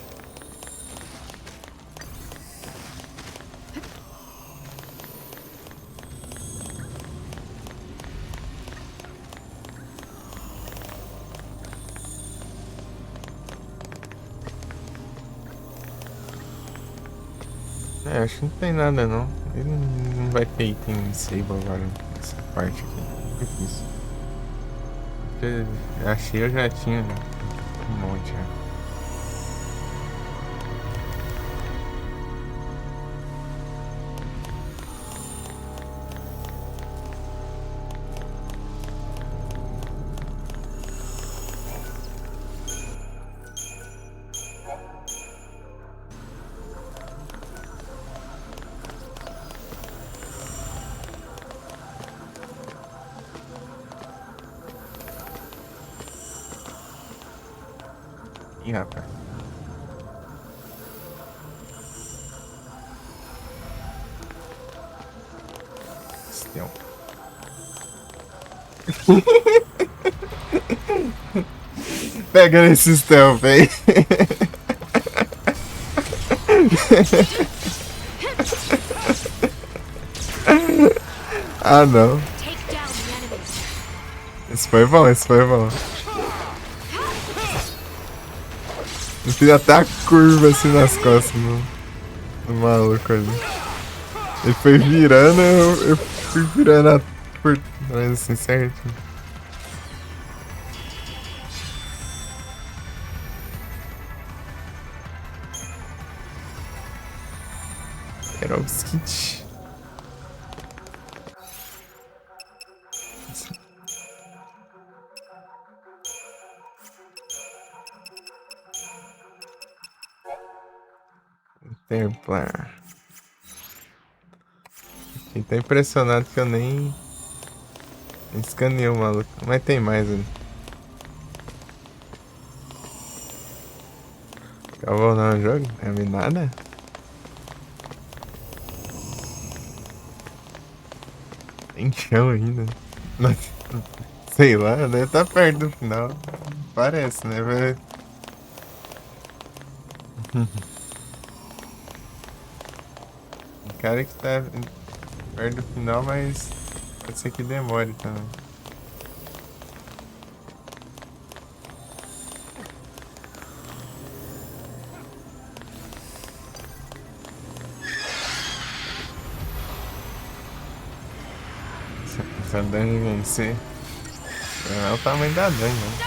Acho que não tem nada não. Ele não vai ter item save agora nessa parte aqui. Difícil. Porque achei, eu já tinha um monte já. Ih, rapaz. Stealth. Pega nesse stealth aí. Ah, não. Esse foi bom, esse foi bom. Eu fiz até a curva assim nas costas do maluco ali. Ele foi virando, eu fui virando por trás assim certinho. Era o skit. Templar. Quem tá impressionado que eu nem escaneei o maluco. Mas tem mais ali. Acabou não o jogo? Não vi nada? Tem chão ainda. Sei lá, deve estar perto do final. Parece, né? Cara que tá perto do final, mas pode ser que demore também. Essa dungeon vencer. Não é o tamanho da dungeon, né?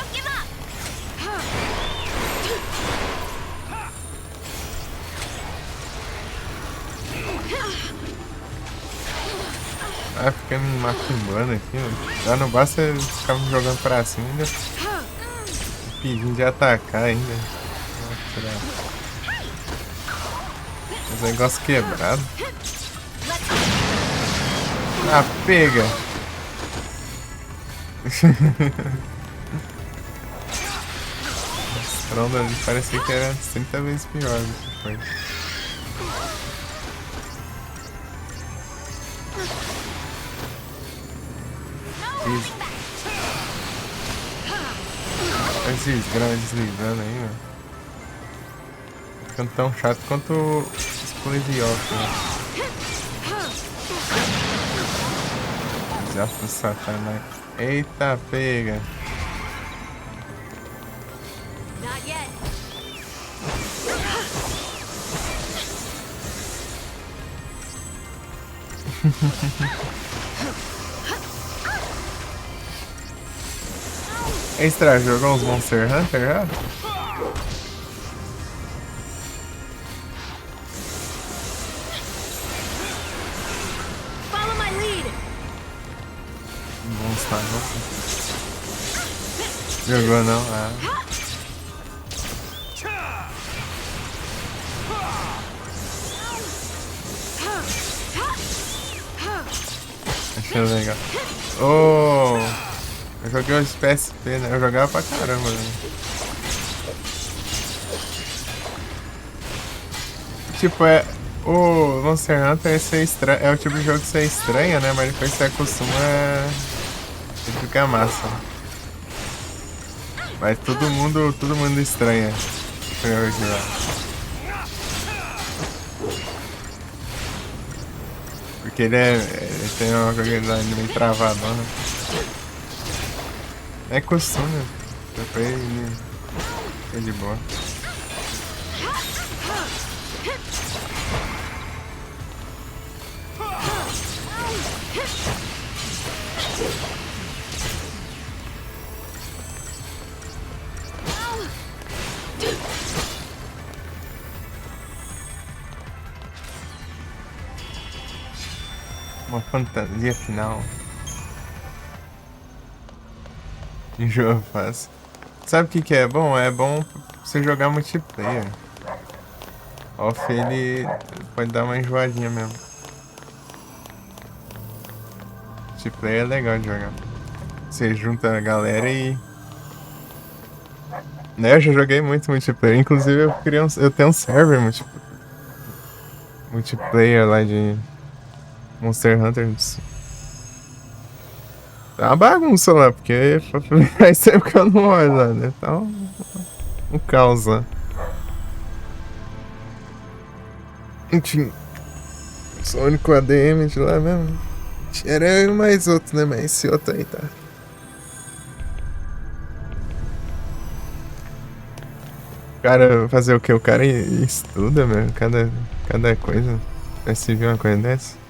Ah, fica me macumbando aqui, mano. Já não basta ficar me jogando pra cima, ainda pedindo de atacar ainda. Os negócios quebrados. Ah, pega! Esse trondo ali parecia que era 30 vezes pior do que foi. Esses grãos deslizando aí, mano. Ficando tão chato quanto o Explosive, né? Já pro satanás. Eita, pega! Extra, jogou os Monster Hunter já? Follow my lead. Monster Hunter. Jogou não? Ah. Que legal. Oh! Eu joguei os PSP, né? Eu jogava pra caramba, né? Tipo, o Monster Hunter é o tipo de jogo que você estranha, né? Mas depois você acostuma, ele fica massa. Mas todo mundo estranha pra eu jogar. Porque ele tem uma jogabilidade meio travadona. É costume, depois ele foi de boa. Uma fantasia final. Jogo fácil. Sabe o que é bom? É bom você jogar multiplayer. Off ele pode dar uma enjoadinha mesmo. Multiplayer é legal de jogar. Você junta a galera e... Né, eu já joguei muito multiplayer. Inclusive eu tenho um server multiplayer lá de Monster Hunter. Tá uma bagunça lá, porque faz tempo que eu não olho lá, né? Tá um caos lá. Enfim, sou o único ADM de lá mesmo. Era eu e mais outro, né? Mas esse outro aí tá. O cara fazer o que? O cara estuda, meu. Cada coisa. Já se viu uma coisa dessa?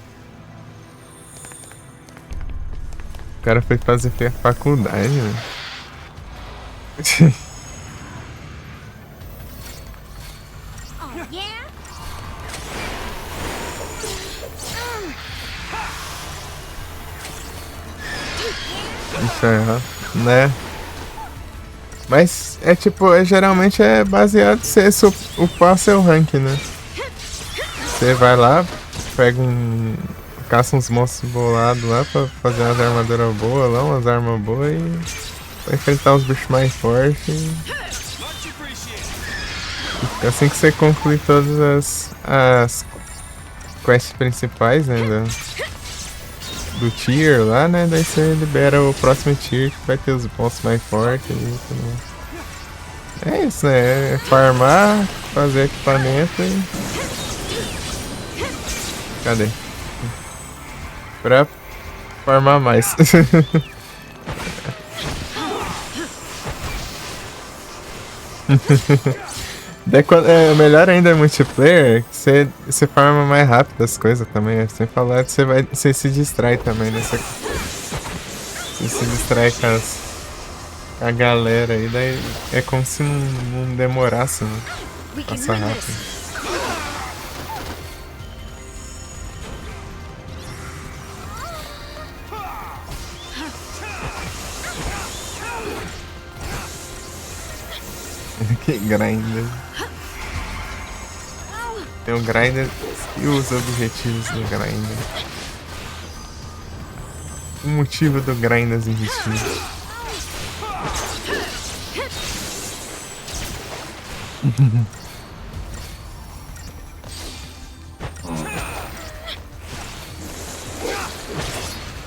O cara foi fazer faculdade, né? Isso é, né? Mas é tipo, geralmente é baseado em você upar seu rank, né? Você vai lá, pega caça uns monstros bolados lá pra fazer umas armaduras boas lá, umas armas boas e pra enfrentar os bichos mais fortes. E assim que você conclui todas as quests principais, né? Do tier lá, né? Daí você libera o próximo tier que vai ter os boss mais fortes e tudo mais. É isso, né? É farmar, fazer equipamento e... Cadê? Pra farmar mais. É melhor ainda multiplayer, que você farma mais rápido as coisas também. Sem falar que você se distrai também, né? Você se distrai com a galera aí, daí é como se não demorasse, né? Passa rápido. Que grinder. Tem o grinder e os objetivos do grinder. O motivo do grinder existir.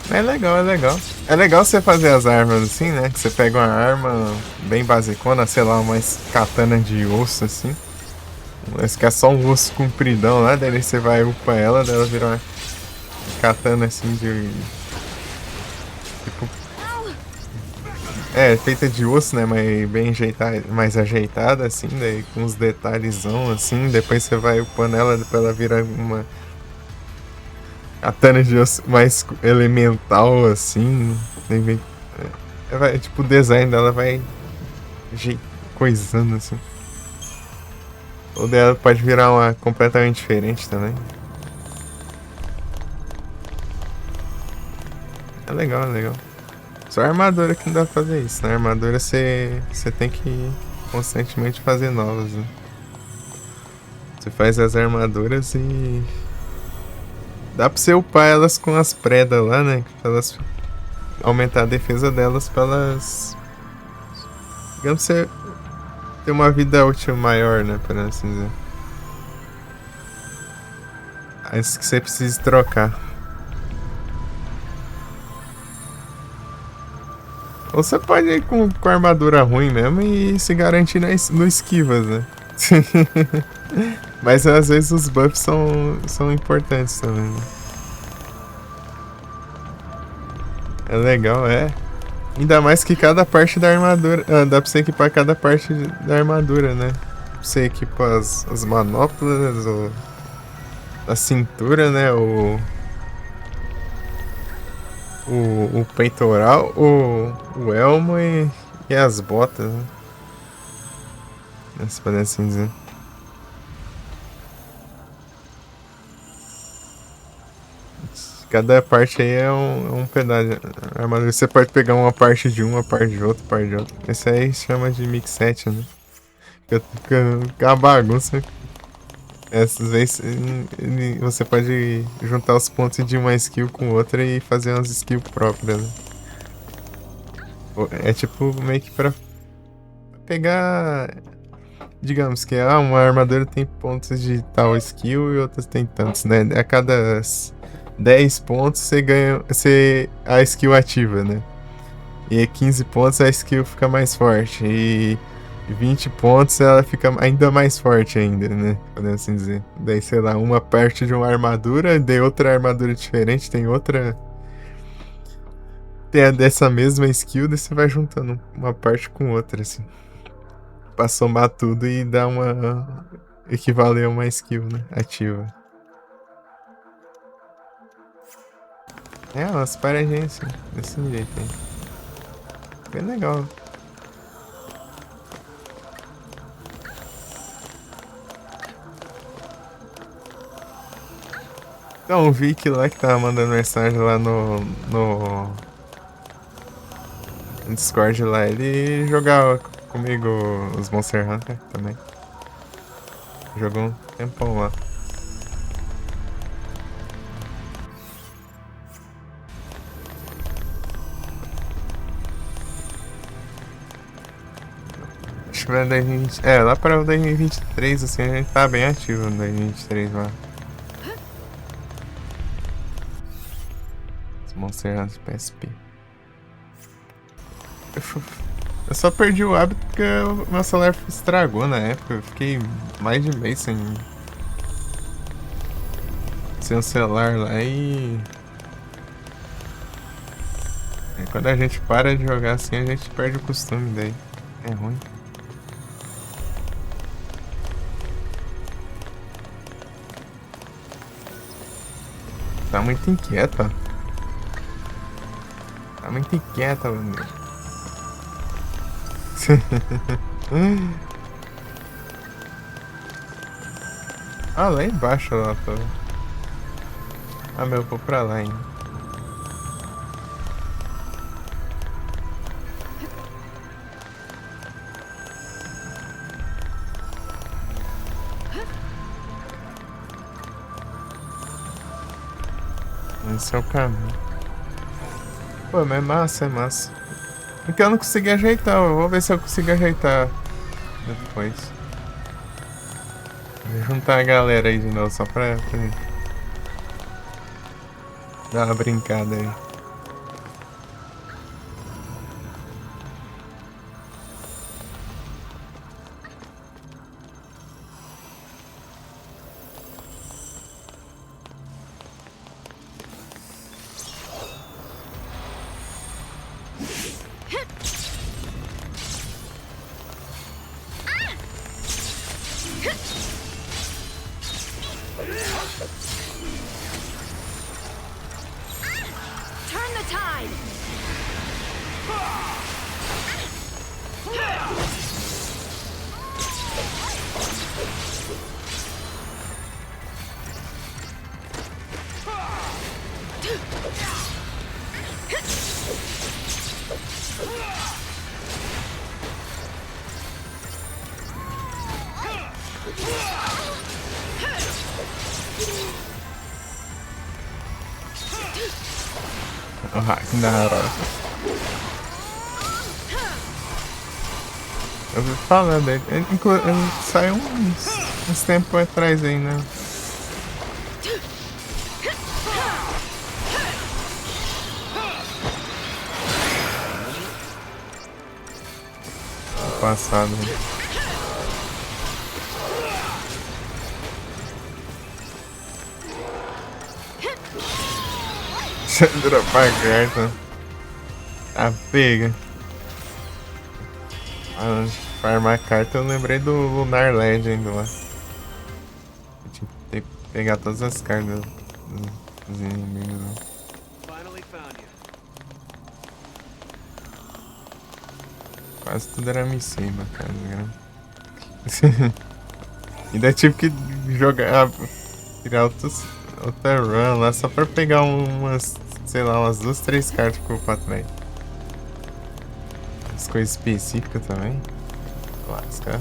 É legal, é legal. É legal você fazer as armas assim, né? Que você pega uma arma bem basicona, sei lá, uma katana de osso assim. Esse que é só um osso compridão lá, daí você vai upar ela, daí ela vira uma katana assim de... Tipo... É, feita de osso, né? Mas bem ajeitada, mais ajeitada assim, daí com uns detalhezão assim, depois você vai upando ela, depois ela vira uma... katana de osso mais elemental, assim. Tipo, o design dela vai coisando, assim. Ou dela pode virar uma completamente diferente também. É legal, é legal. Só a armadura que não dá pra fazer isso. Na armadura você tem que constantemente fazer novas, né? Você faz as armaduras e Dá pra você upar elas com as predas lá, né? Pra elas aumentar a defesa delas, pra elas... Digamos, você ter uma vida útil maior, né? Por assim dizer. Antes que você precise trocar. Ou você pode ir com armadura ruim mesmo e se garantir no esquivas, né? Mas às vezes os buffs são importantes também, né? É legal, é. Ainda mais que cada parte da armadura... dá pra você equipar cada parte da armadura, né? Você equipa as manoplas, a cintura, né? O peitoral, o elmo e as botas, né? Se pode assim dizer. Cada parte aí é um pedaço de armadura. Você pode pegar uma parte de uma parte de outra, parte de outra. Esse aí chama de mixset, né? Fica uma bagunça. Essas vezes você pode juntar os pontos de uma skill com outra e fazer umas skills próprias, né? É tipo meio que pra pegar... Digamos que uma armadura tem pontos de tal skill e outras tem tantos, né? A cada 10 pontos você ganha a skill ativa, né? E 15 pontos a skill fica mais forte. E 20 pontos ela fica ainda mais forte ainda, né? Podemos assim dizer. Daí, sei lá, uma parte de uma armadura, de outra armadura diferente, tem outra... Tem a dessa mesma skill, daí você vai juntando uma parte com outra, assim. Pra somar tudo e dar uma... equivaler a uma skill, né? Ativa. É, umas paradinhas assim, desse jeito aí. Bem legal. Então, o Vic lá que tava mandando mensagem lá no Discord lá, ele jogava comigo os Monster Hunter também. Jogou um tempão lá. Acho que vai 2020. É, lá para o 2023, assim, a gente tá bem ativo no 2023 lá. Os Monster Hunter PSP. Eu só perdi o hábito porque o meu celular estragou na época. Eu fiquei mais de mês sem o celular lá e quando a gente para de jogar assim, a gente perde o costume daí. É ruim. Tá muito inquieta. Tá muito inquieta, mano. Ah, lá embaixo lá, tá. Ah, meu, eu vou pra lá ainda. Esse é o caminho. Pô, mas é massa, é massa. Porque eu não consegui ajeitar, eu vou ver se eu consigo ajeitar depois. Vou juntar a galera aí de novo só pra dar uma brincada aí. Turn the tide! O Ragnarok. Eu ouvi falar dele. Ele saiu uns tempos atrás aí, né? No passado. Dropar a carta. Ah, pega. Pra armar a carta eu lembrei do Lunar Legend lá. Eu tinha que ter que pegar todas as cartas dos inimigos lá. Quase tudo era missível, cara. Ainda tive que jogar. Tirar outra run lá só pra pegar umas, sei lá, umas 2, 3 cartas que ficou pra trás. As coisas específicas também. Lasca.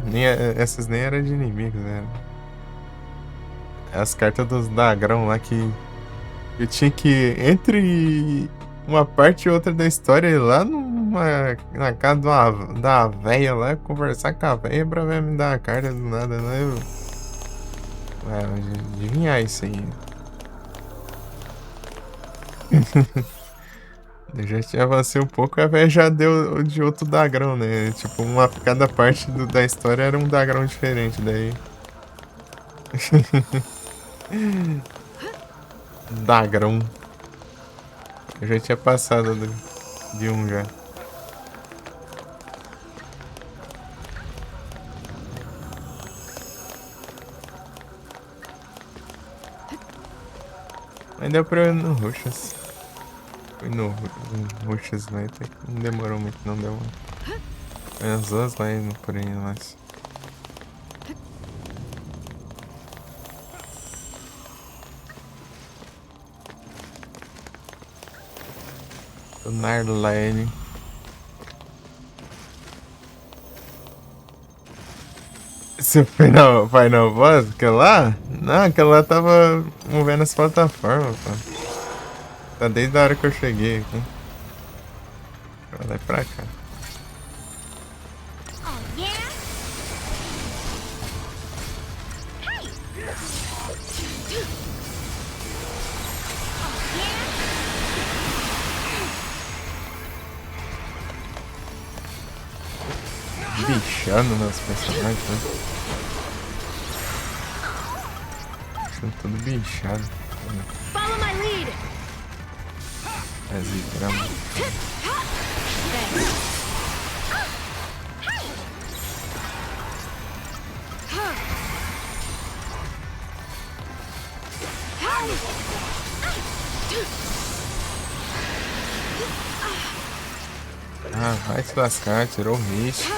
Essas nem eram de inimigos, né? As cartas dos Dagrão lá que eu tinha que, entre uma parte e outra da história, ir lá na casa da véia lá, conversar com a véia pra véia me dar a carta do nada, né? Adivinhar isso aí. Eu já tinha avancei um pouco, a véia já deu de outro Dagrão, né? Tipo, cada parte da história era um Dagrão diferente, daí. Dagrão. Eu já tinha passado de um já. Mas deu pra eu ir no Roxas. Fui no Roxas lá, não demorou muito, não deu. Foi as 2 lá e por aí, mas. Narlane. Você foi na Final Boss? Aquela lá? Não, aquela lá tava movendo as plataformas, pô. Tá desde a hora que eu cheguei aqui. Ela vai pra cá. Bichando meus personagens, né? Estão tudo bichado. Follow my lead. É zigrama. Ah, vai se lascar, tirou o Rich.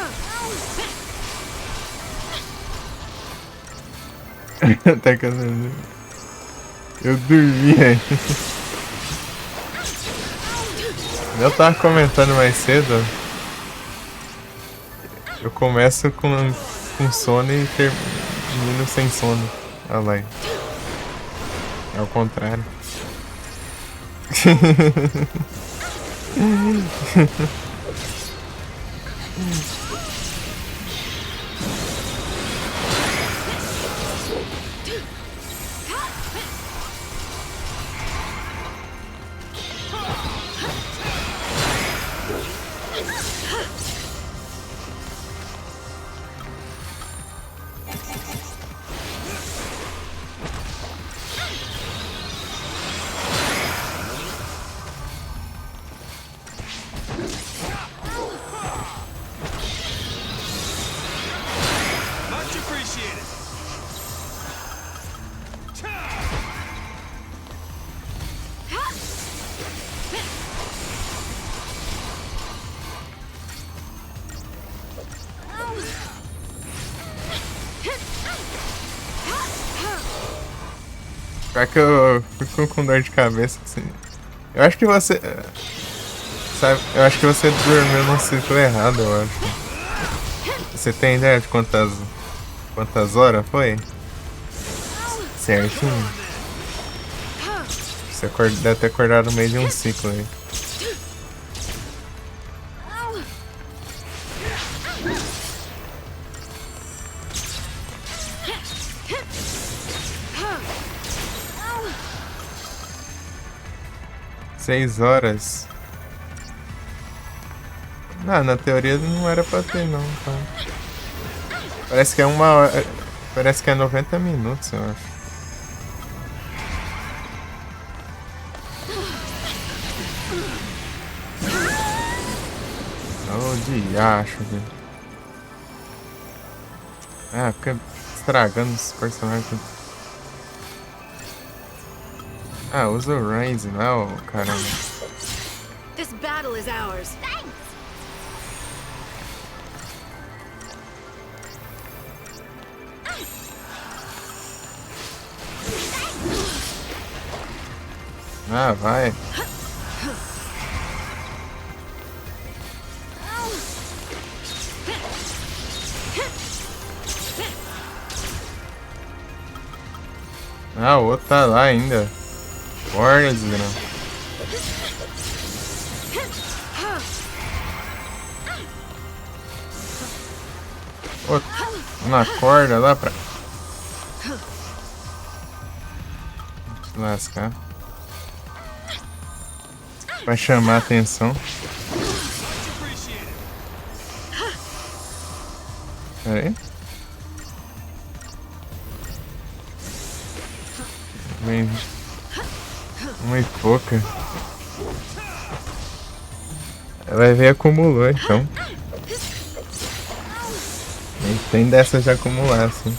Até que eu dormi aí. Eu tava comentando mais cedo. Eu começo com sono e termino sem sono. Olha lá. É o contrário. Pior que eu fico com dor de cabeça, assim. Eu acho que você... Sabe, eu acho que você dormiu num ciclo errado, eu acho. Você tem ideia de quantas horas foi? Certinho. Você deve ter acordado no meio de um ciclo aí. 6 horas. Ah, na teoria não era pra ter não, tá? Parece que é 1 hora. Parece que é 90 minutos, eu acho. Oh, diacho, velho. Ah, fica estragando os personagens. Ah, usa o Ryzen lá, ô caramba. This battle is ours. Ah, vai. Ah, o outro tá lá ainda. Porra, desgrama. Outro na corda lá pra... Se lascar. Pra chamar a atenção. Pera aí. Vem. 1 e pouca. Vai ver, acumulou então. Nem tem dessa de acumular, assim.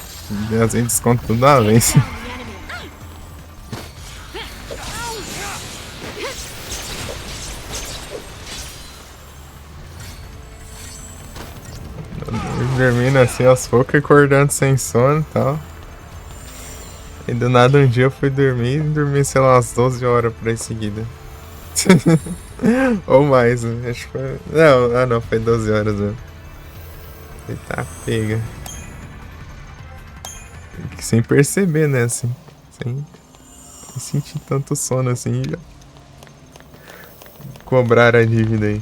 Às vezes desconto tudo uma vez. Dormindo assim aos poucos, acordando sem sono e tal. E do nada um dia eu fui dormir e dormi, sei lá, umas 12 horas por aí seguida. Ou mais, né? Acho que foi... Não, foi 12 horas mesmo. Eita, pega. Sem perceber, né, assim. Sem sentir tanto sono assim, já. Cobrar a dívida aí.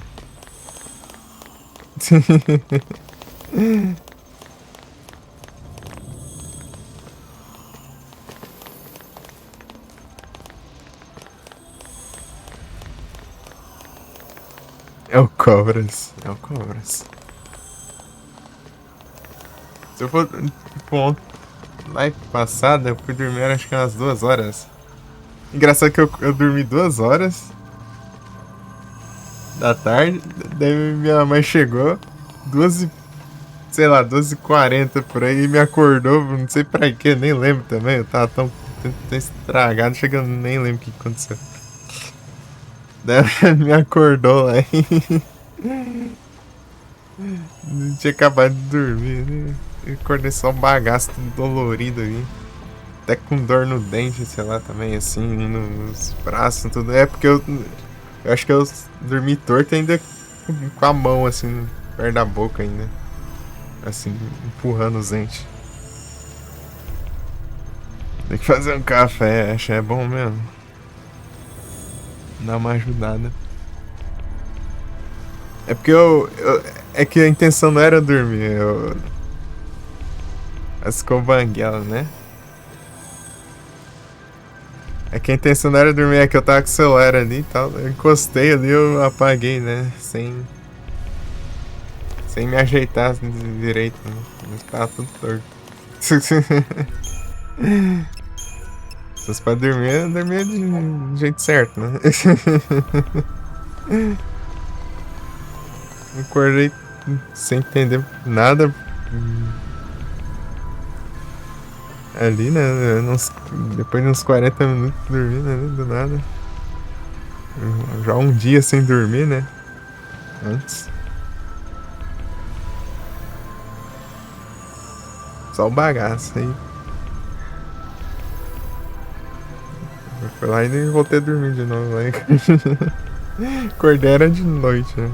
É o Cobras. É o Cobras. Se eu for... Tipo, live passada, eu fui dormir acho que umas 2 horas. Engraçado que eu dormi 2 horas da tarde. Daí minha mãe chegou 12h40 por aí e me acordou. Não sei pra quê, nem lembro também. Eu tava tão estragado, chegando, nem lembro o que aconteceu. Daí ela me acordou lá e... Não tinha acabado de dormir, né? Eu acordei só um bagaço, tudo dolorido aí. Até com dor no dente, sei lá, também, assim, nos braços, tudo. É porque eu acho que eu dormi torto ainda com a mão, assim, perto da boca ainda. Assim, empurrando os dentes. Tem que fazer um café, acho que é bom mesmo. Dá uma ajudada. É porque é que a intenção não era dormir, as banguela, né? É que a intenção não era dormir, é que eu tava com o celular ali e tal. Eu encostei ali, eu apaguei, né? Sem me ajeitar assim, direito, né? Mas tava tudo torto. Se fosse pra dormir, eu dormia de jeito certo, né? Acordei sem entender nada. Ali, né? Depois de uns 40 minutos dormindo, né? Do nada. Já um dia sem dormir, né? Antes. Só o bagaço aí. Eu fui lá e voltei a dormir de novo. Aí. Acordei era de noite, né?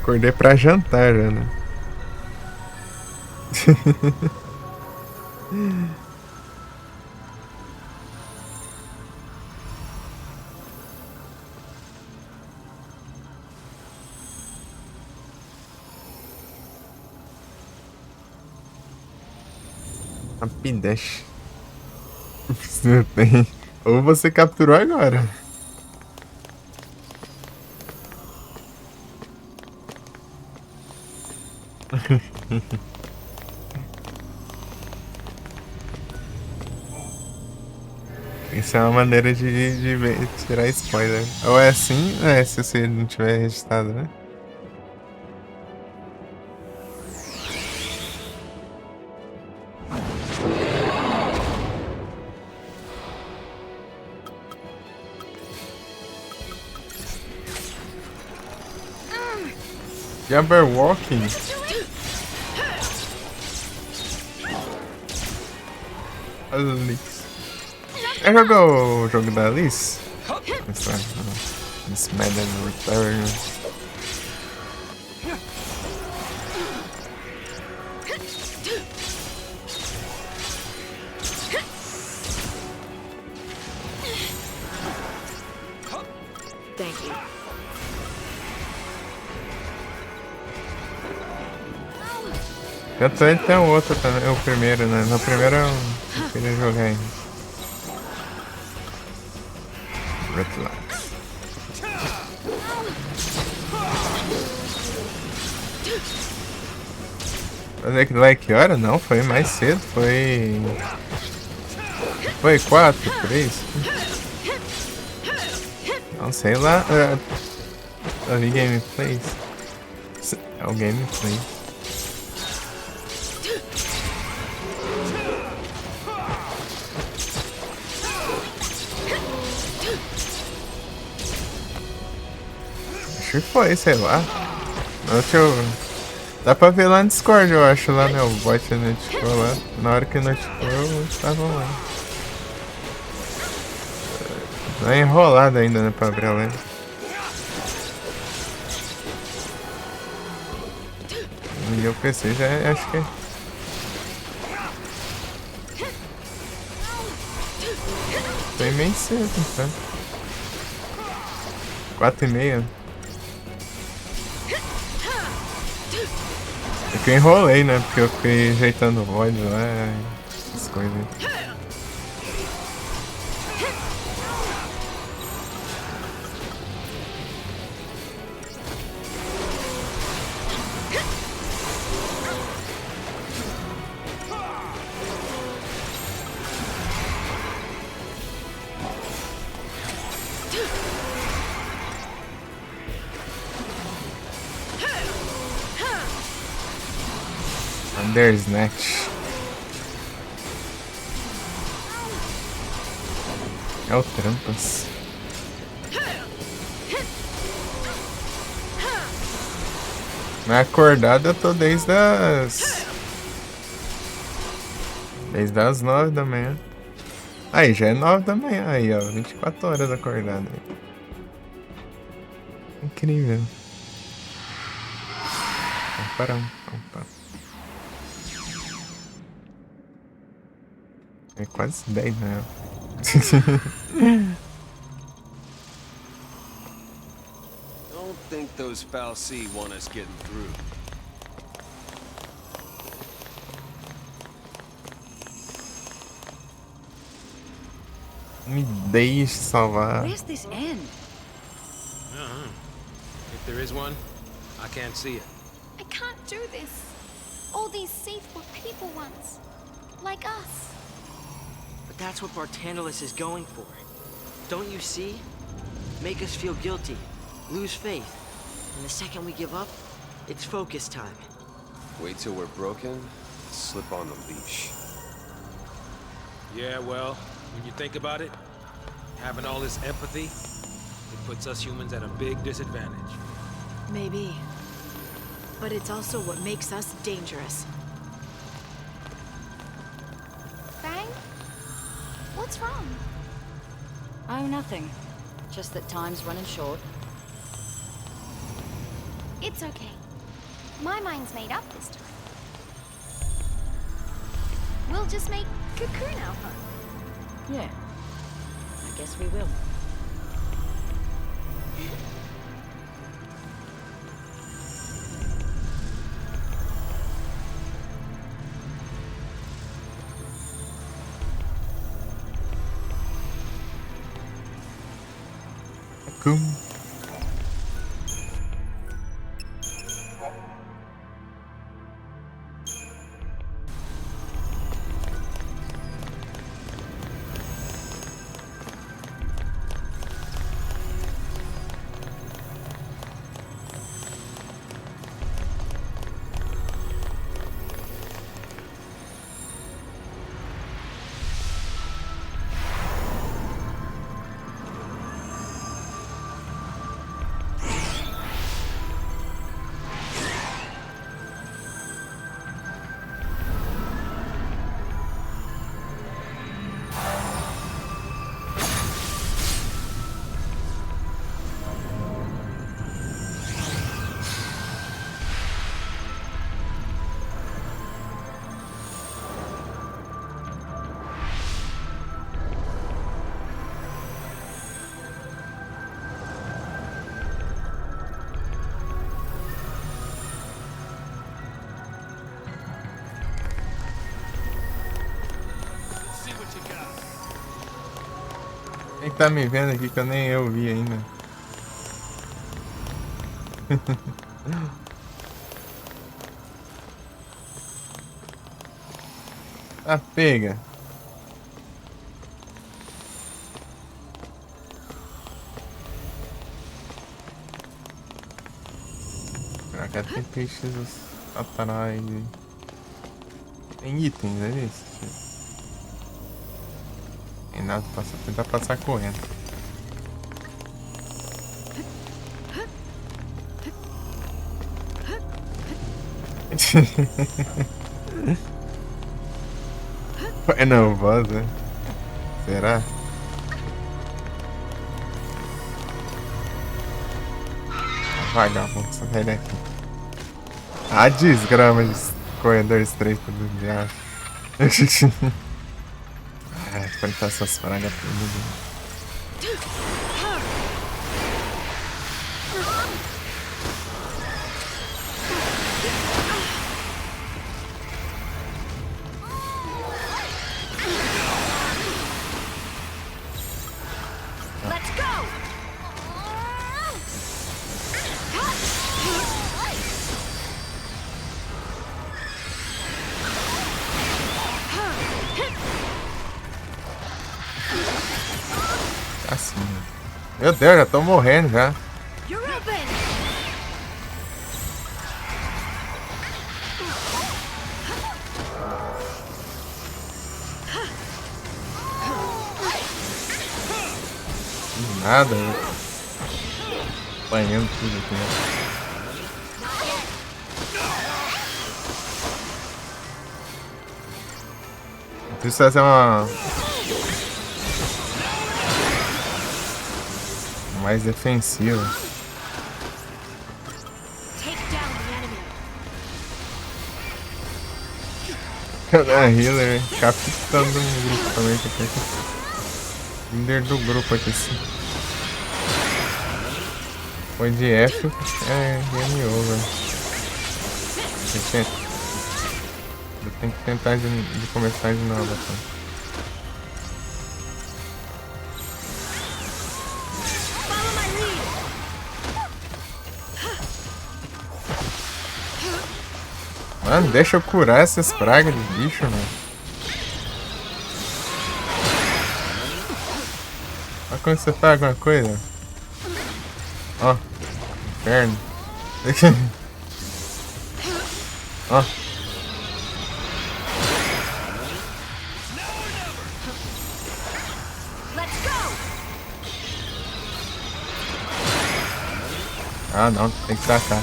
Acordei pra jantar já, né? Rapidash. Não tem. Ou você capturou agora. Isso é uma maneira de tirar spoiler. Ou é assim, se você não tiver registrado, né? Jabberwocky. Alice. Já jogou o jogo da Alice? Miss Madden Return. Thank you. Tanto ele tem o outro também, o primeiro, né? No primeiro eu queria jogar ainda. Redlight. Mas que hora? Não, foi mais cedo, foi 4, 3. Não sei lá. Eu vi gameplays. É o gameplay. Acho que foi, sei lá. Deixa eu... Dá pra ver lá no Discord, eu acho, lá, né? O bot notificou lá. Na hora que notificou, eu tava lá. Tá enrolado ainda, né, pra abrir a lenda. E o PC já é, acho que é. Foi meio cedo, então. 4h30. É que eu enrolei, né? Porque eu fiquei ajeitando o void lá, essas coisas. Bandersnatch. É o Trampas. Na acordada eu tô desde as 9 da manhã. Aí, já é 9 da manhã. Aí, ó, 24 horas acordado. Incrível. Vamos parar. É quase 10, né? Don't think those Fal'Cie want us getting through. Me deixe salvar. Where's this end? If there is one, I can't see it. I can't do this. All these Seath were people once. Like us. But that's what Barthandelus is going for. Don't you see? Make us feel guilty, lose faith. And the second we give up, it's focus time. Wait till we're broken, slip on the leash. Yeah, well, when you think about it, having all this empathy, it puts us humans at a big disadvantage. Maybe. But it's also what makes us dangerous. Fang? What's wrong? Oh, nothing. Just that time's running short. It's okay. My mind's made up this time. We'll just make Cocoon our home. Yeah. I guess we will. Cocoon. Quem tá me vendo aqui que eu nem eu vi ainda? Ah, pega. Pra cá tem peixes atrás. Tem itens, é isso? Tem nada pra tentar passar correndo. Ué, não, vaza. Será? Vagabundo, sai daqui. Ah, desgrama de corredor estreito do diabo. Ah, enfrentar essas pragas tudo. Assim. Meu Deus, já tô morrendo já. Nada, apanhando tudo aqui, né? Precisa fazer uma mais defensiva. Cada healer capitão do grupo também, que tem líder do grupo aqui sim. Foi de F, é game over. Eu tenho que tentar de começar de novo. Tá? Mano, deixa eu curar essas pragas de bicho, mano. Olha quando você faz alguma coisa. Ó, inferno. Ó. Ah, não, tem que tacar.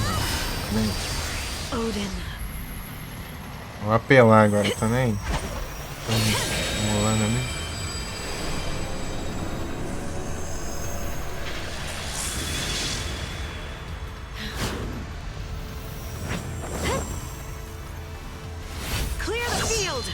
Odin. Vou apelar agora também. Tô rolando ali. Clear the field.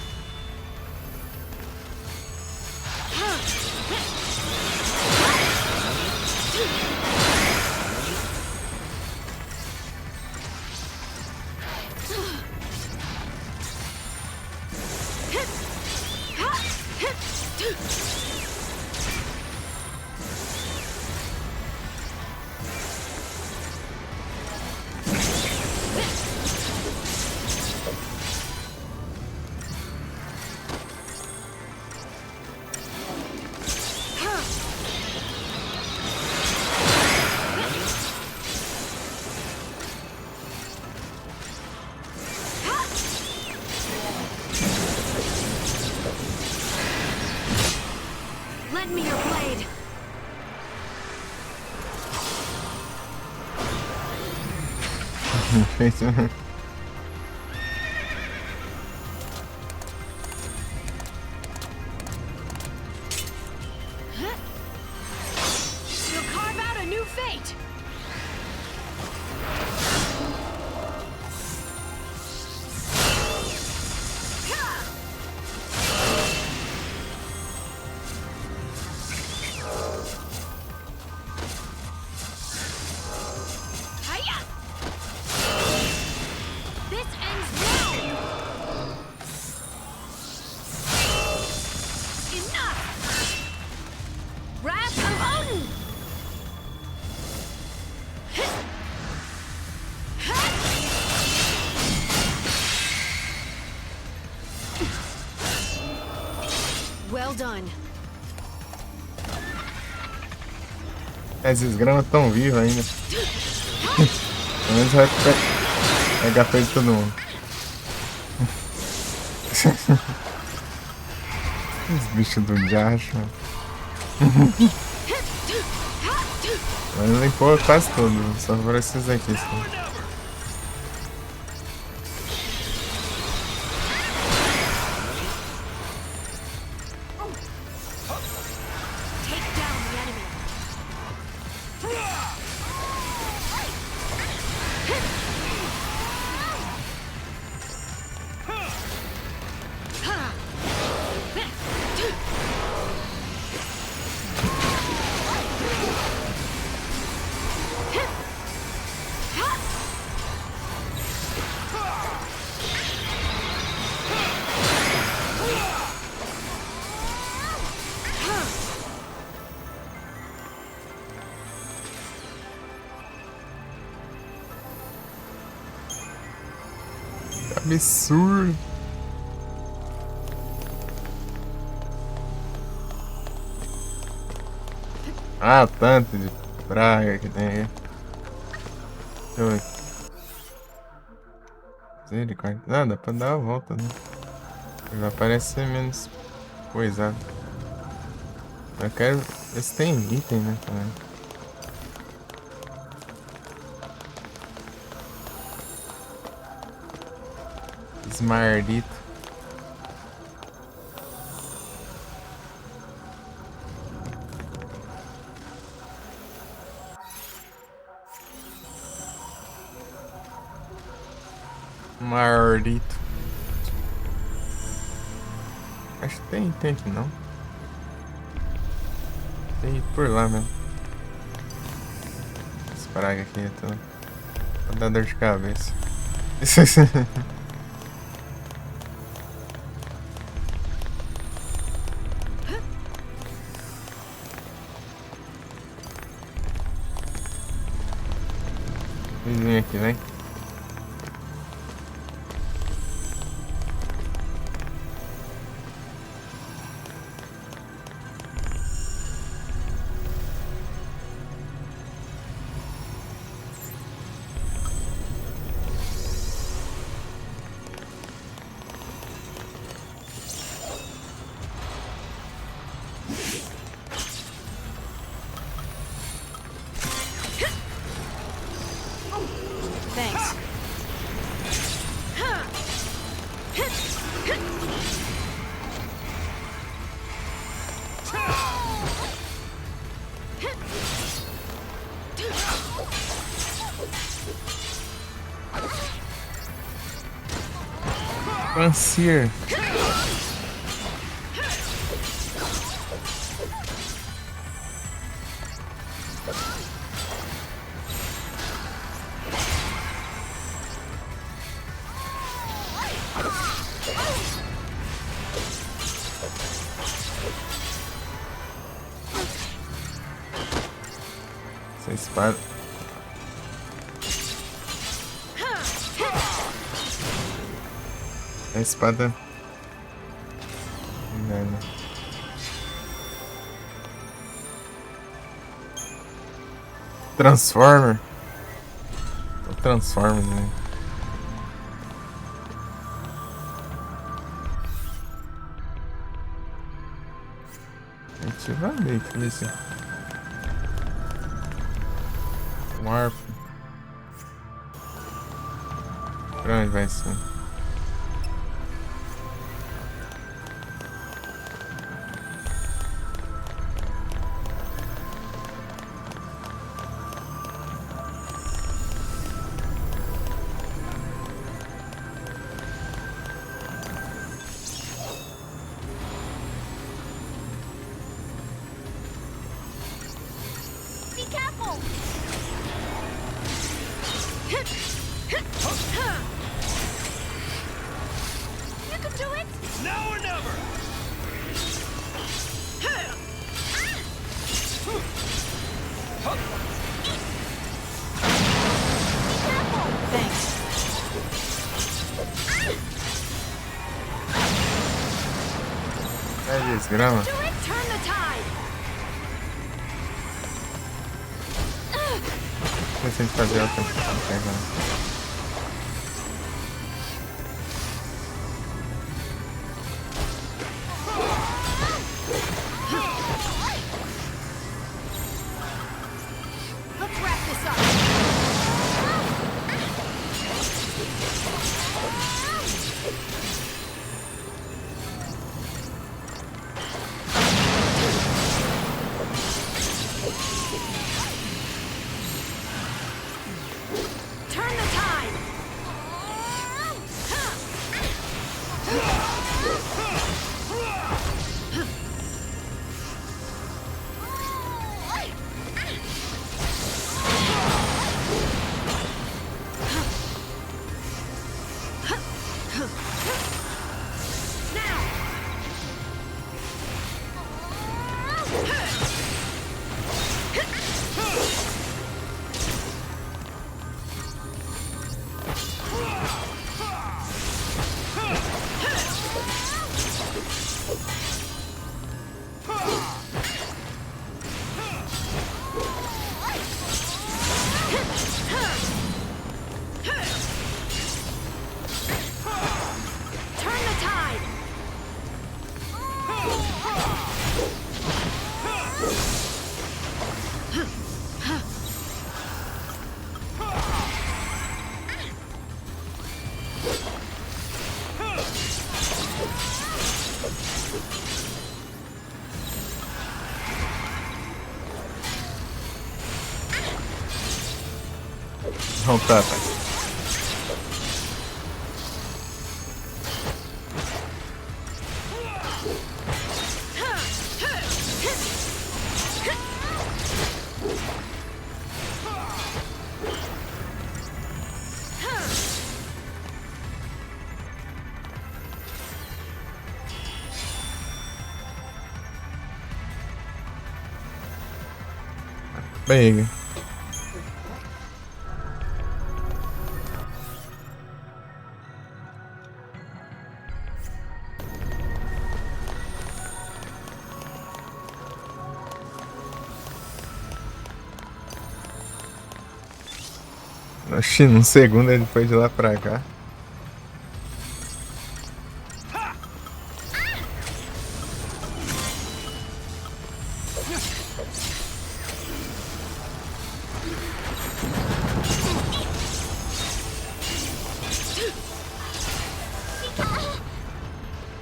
me your blade. Feito. You'll carve out a new fate. Hiya! This ends now. Enough! Wrath of Odin! Well done. Esses gramas tão vivos ainda. Pelo menos vai pegar feio de todo mundo. Os bichos do diacho. Mas limpou quase tudo, só por esses aqui. Só. Take down the enemy. Absurdo. Ah, tanto de praga que tem aí. Deixa eu ver. Misericórdia. Não, dá pra dar a volta, né? Ele vai parecer menos coisado. Eu quero ver se tem item, né? Também. Esmardito. Mardito. Acho que tem aqui não. Tem por lá mesmo. Essa praga aqui é tudo. Pra dar dor de cabeça. Vizinho aqui, vem. Thanks. Rancier. Essa espada. A espada. Não. Transformer. O Transformer, né? Ativa ali, que delícia. Um arco. Pra onde vai ser? Be careful! You can do it! Now or never! Thanks. É desgrama. Do it! Turn the tide! Deixa a gente fazer outra. Pega. Let's wrap this up. Turn the tide! Turn the tide! Voltar, pai. Pega. Oxi, num segundo ele foi de lá pra cá.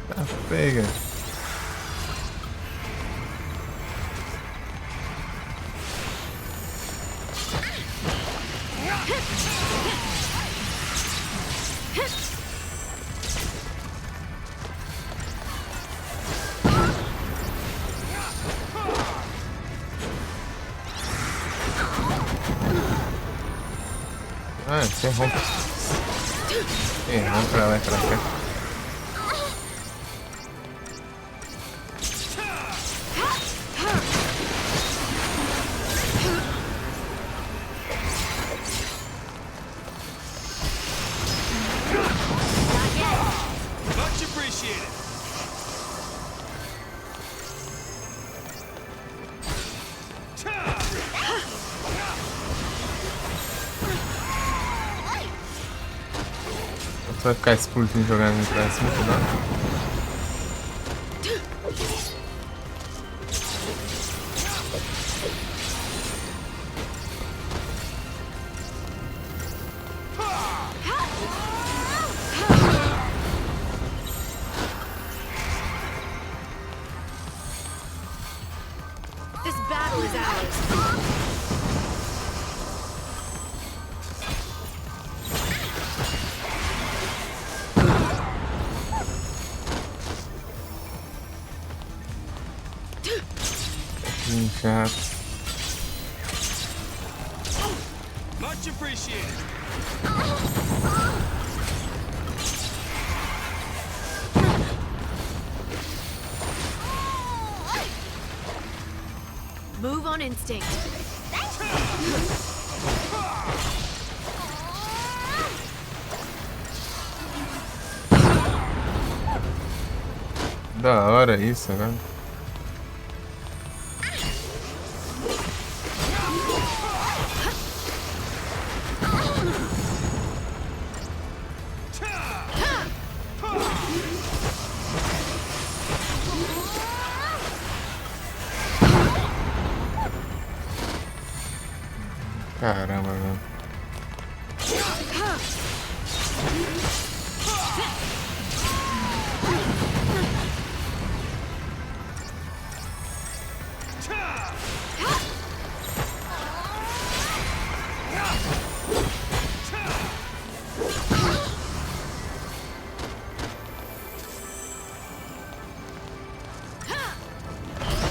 Tá, pega. Ah, você rompe. Vamos pra lá e pra cá. Much appreciated. Você vai ficar explodindo jogando pra cima, não? chato. Much appreciated. Move on instinct. Da hora isso, né? Caramba, velho.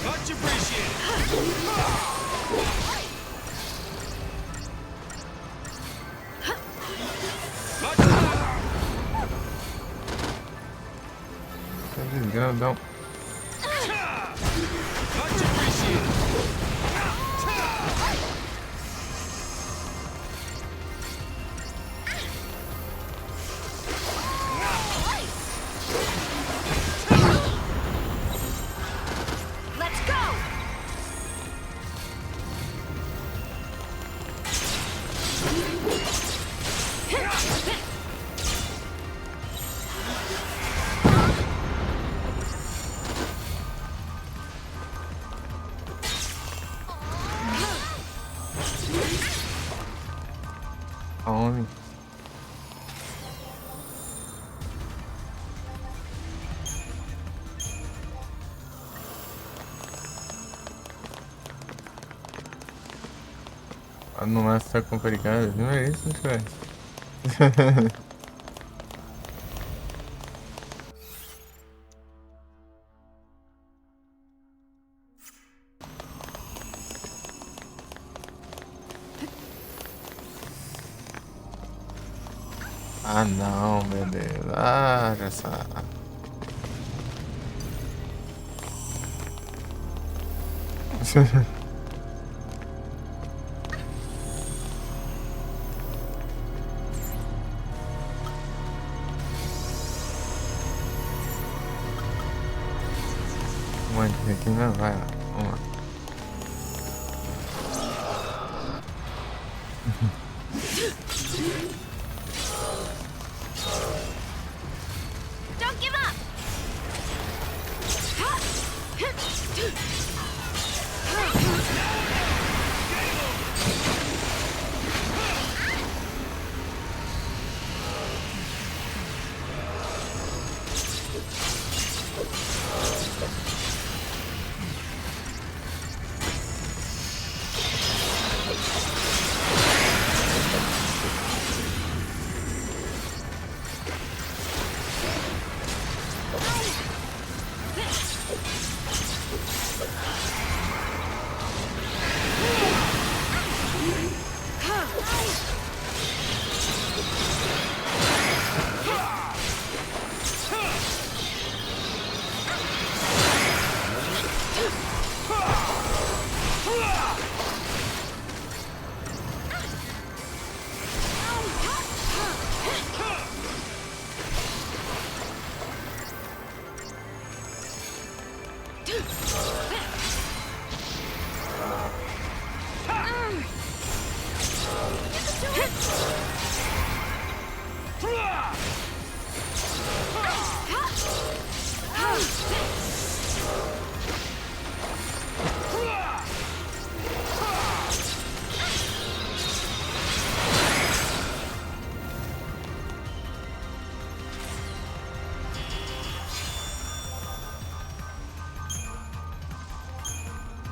Much appreciated. Grandão. Much appreciated. Let's go! Homem. No máximo tá complicado, não é isso, cara? Ah não, meu Deus. Ah, já sabe. Mano, aqui não vai lá. Vamos lá. Don't give up!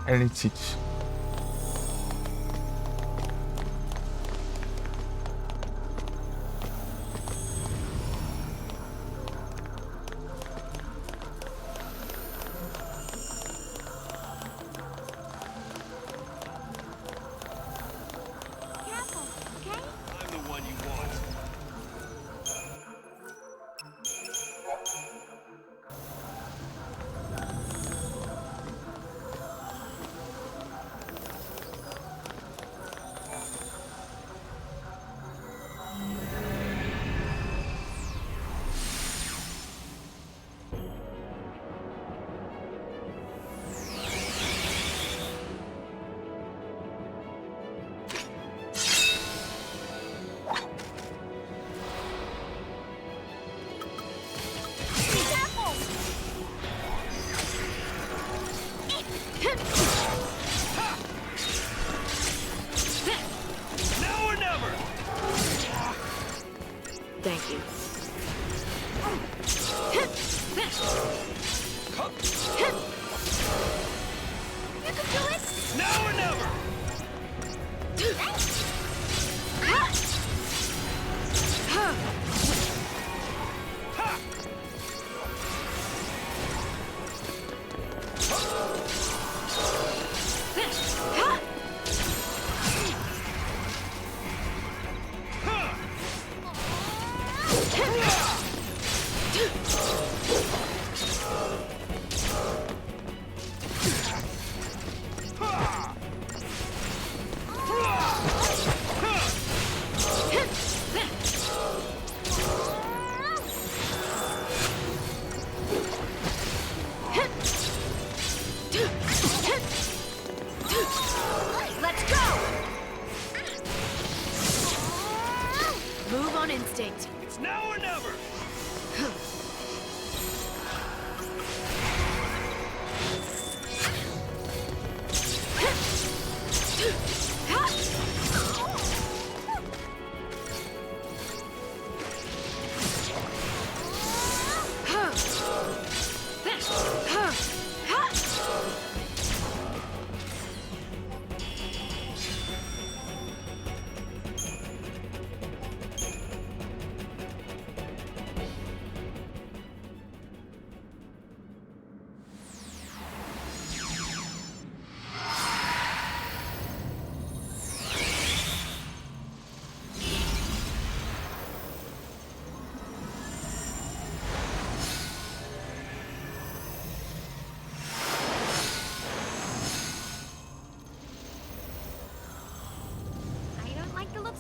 Elitite.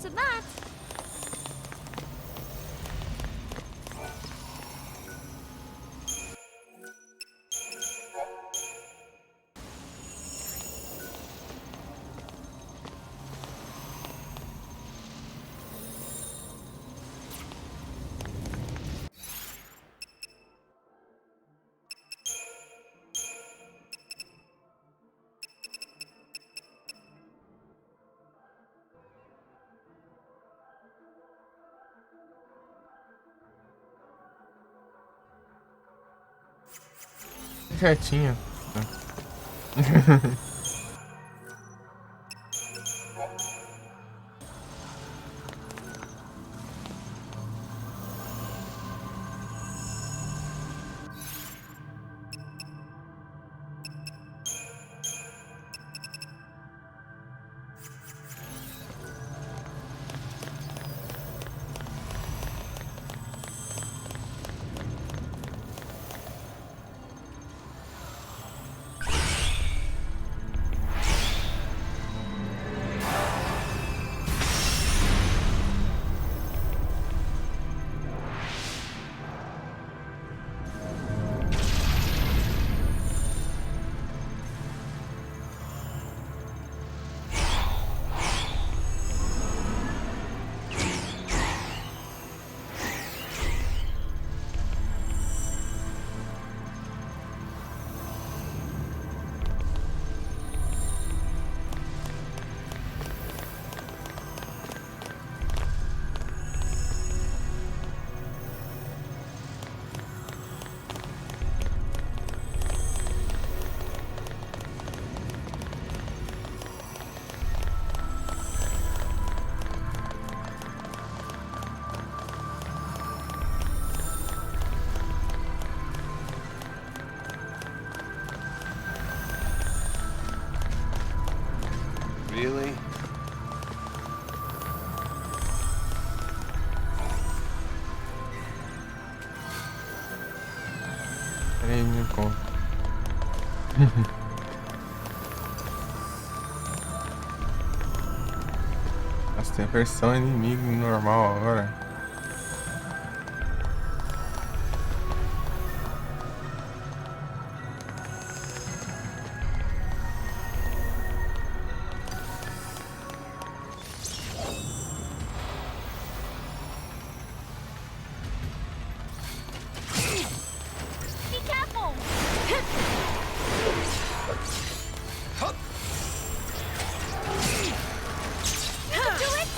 looks of that. Quietinho. Really? Peraí, me conta. Nossa, tem a versão inimigo normal agora. Be careful! You can do it!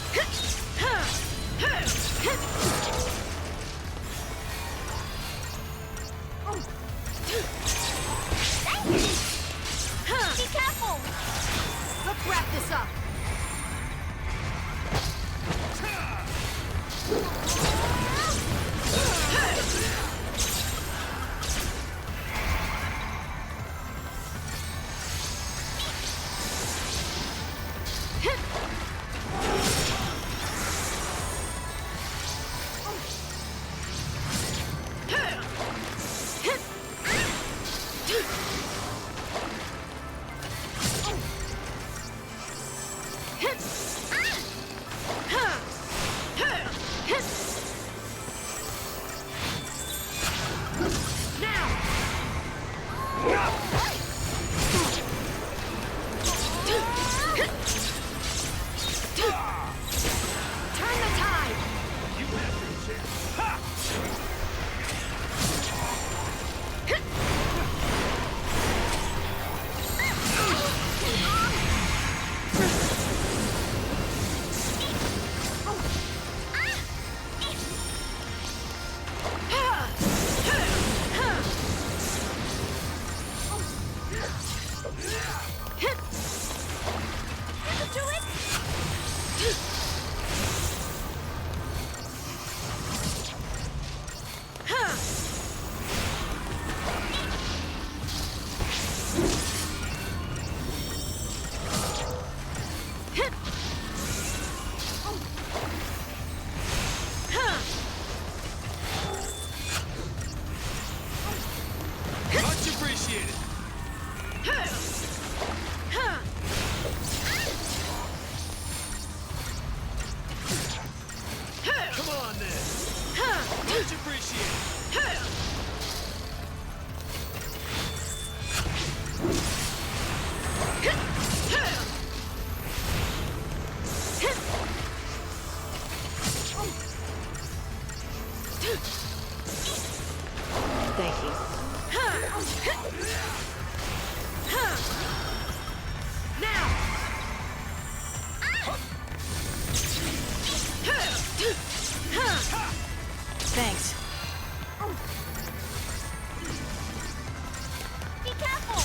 Thanks. Be careful!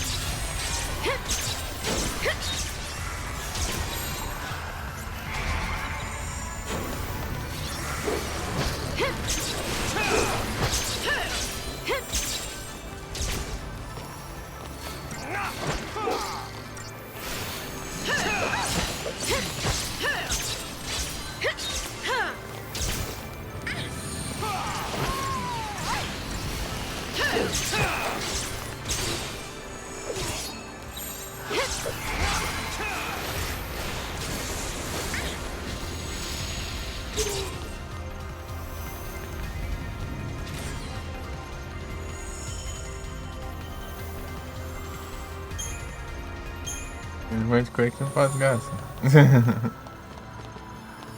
Infelizmente, Quake não faz graça.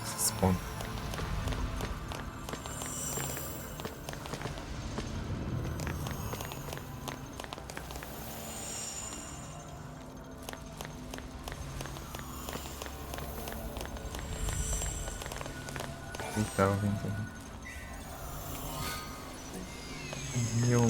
Esses pontos. Tava ventando. Meu.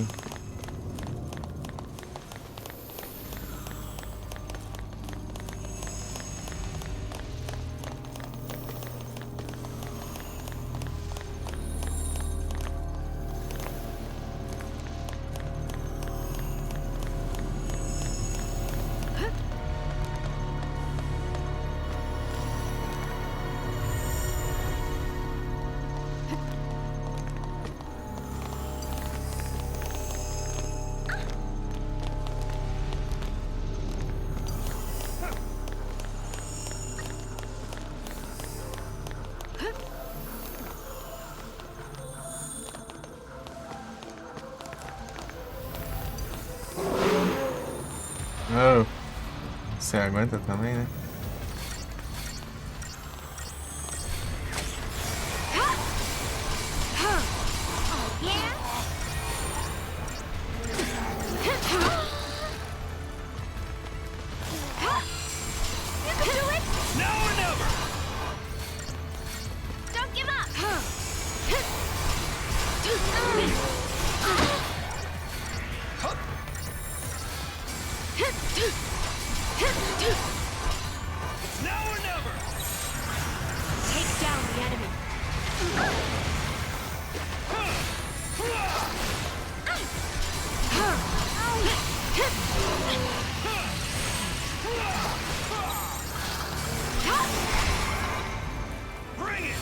Oh, você aguenta também, né? Take down the enemy. Bring it!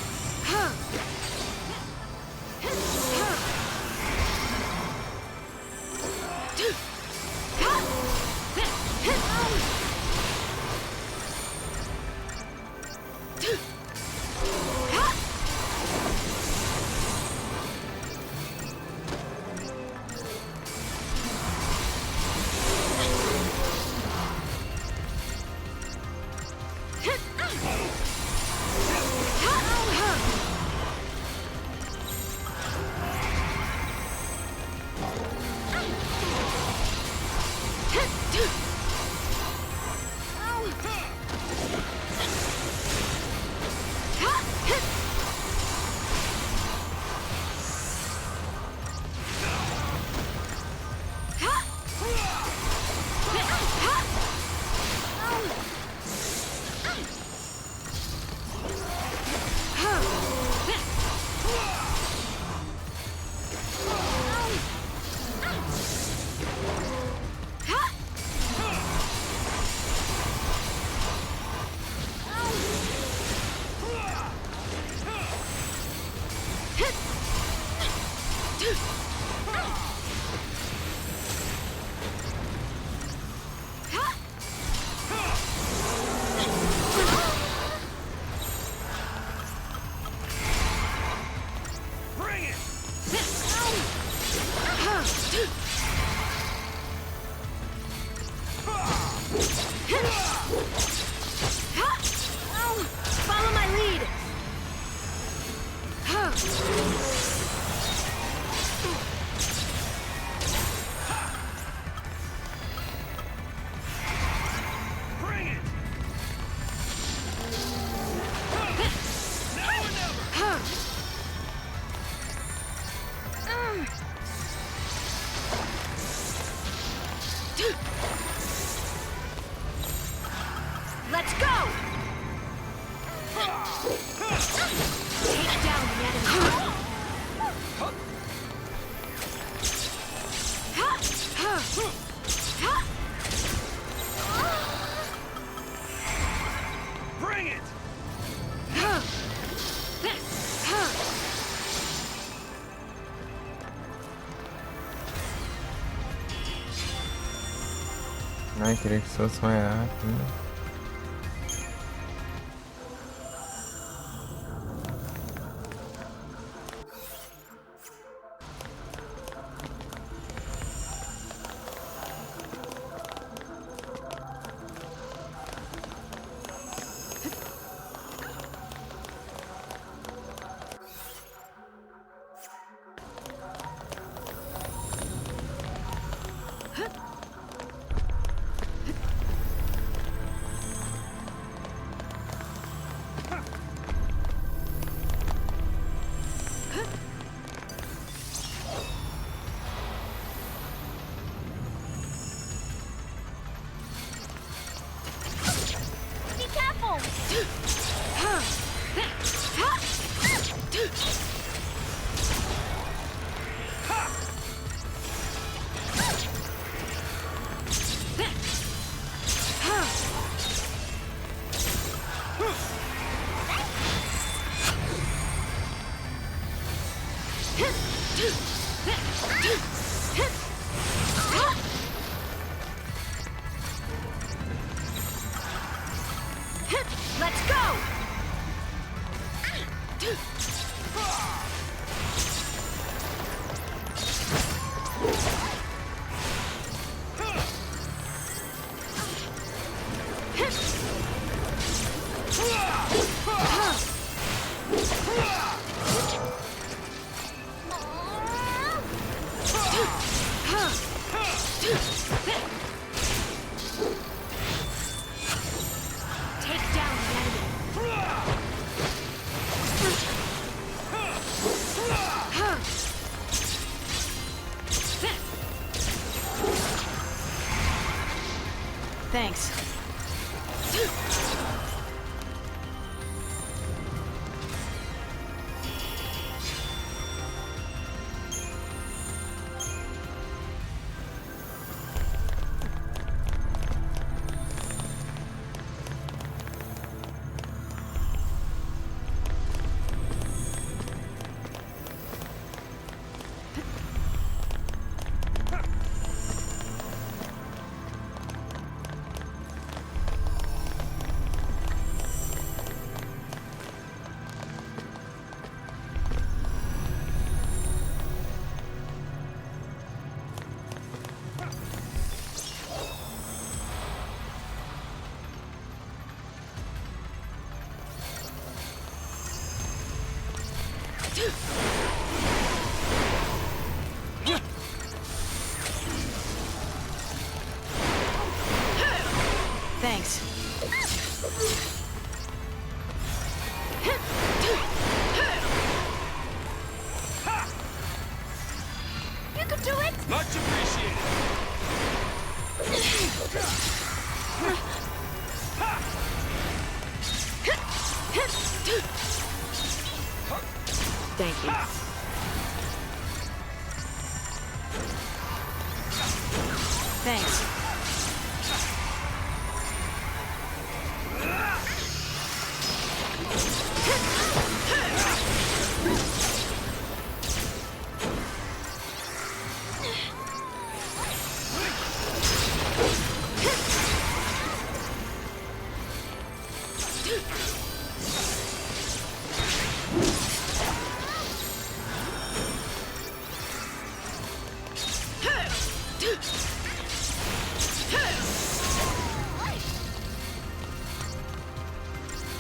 Let's go! Take down the enemy. Bring it! Ai, queria que fosse mais rápido, né? Be careful! Let's go! Take down the enemy. Thanks. Thanks. You could do it! Much appreciated. Thank you. Thanks.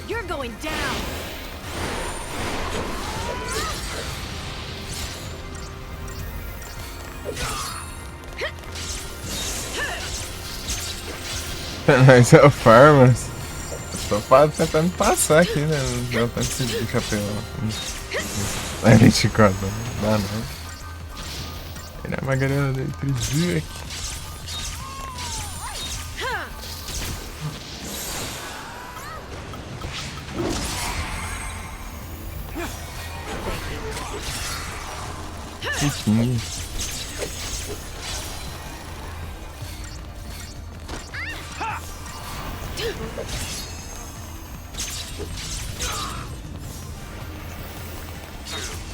You're going down. Mas é o Farmas. Tô tentando passar aqui, né? Não deu pra decidir de chapéu. A gente corta, não dá não. Ele é uma garota de aqui. pouquinho.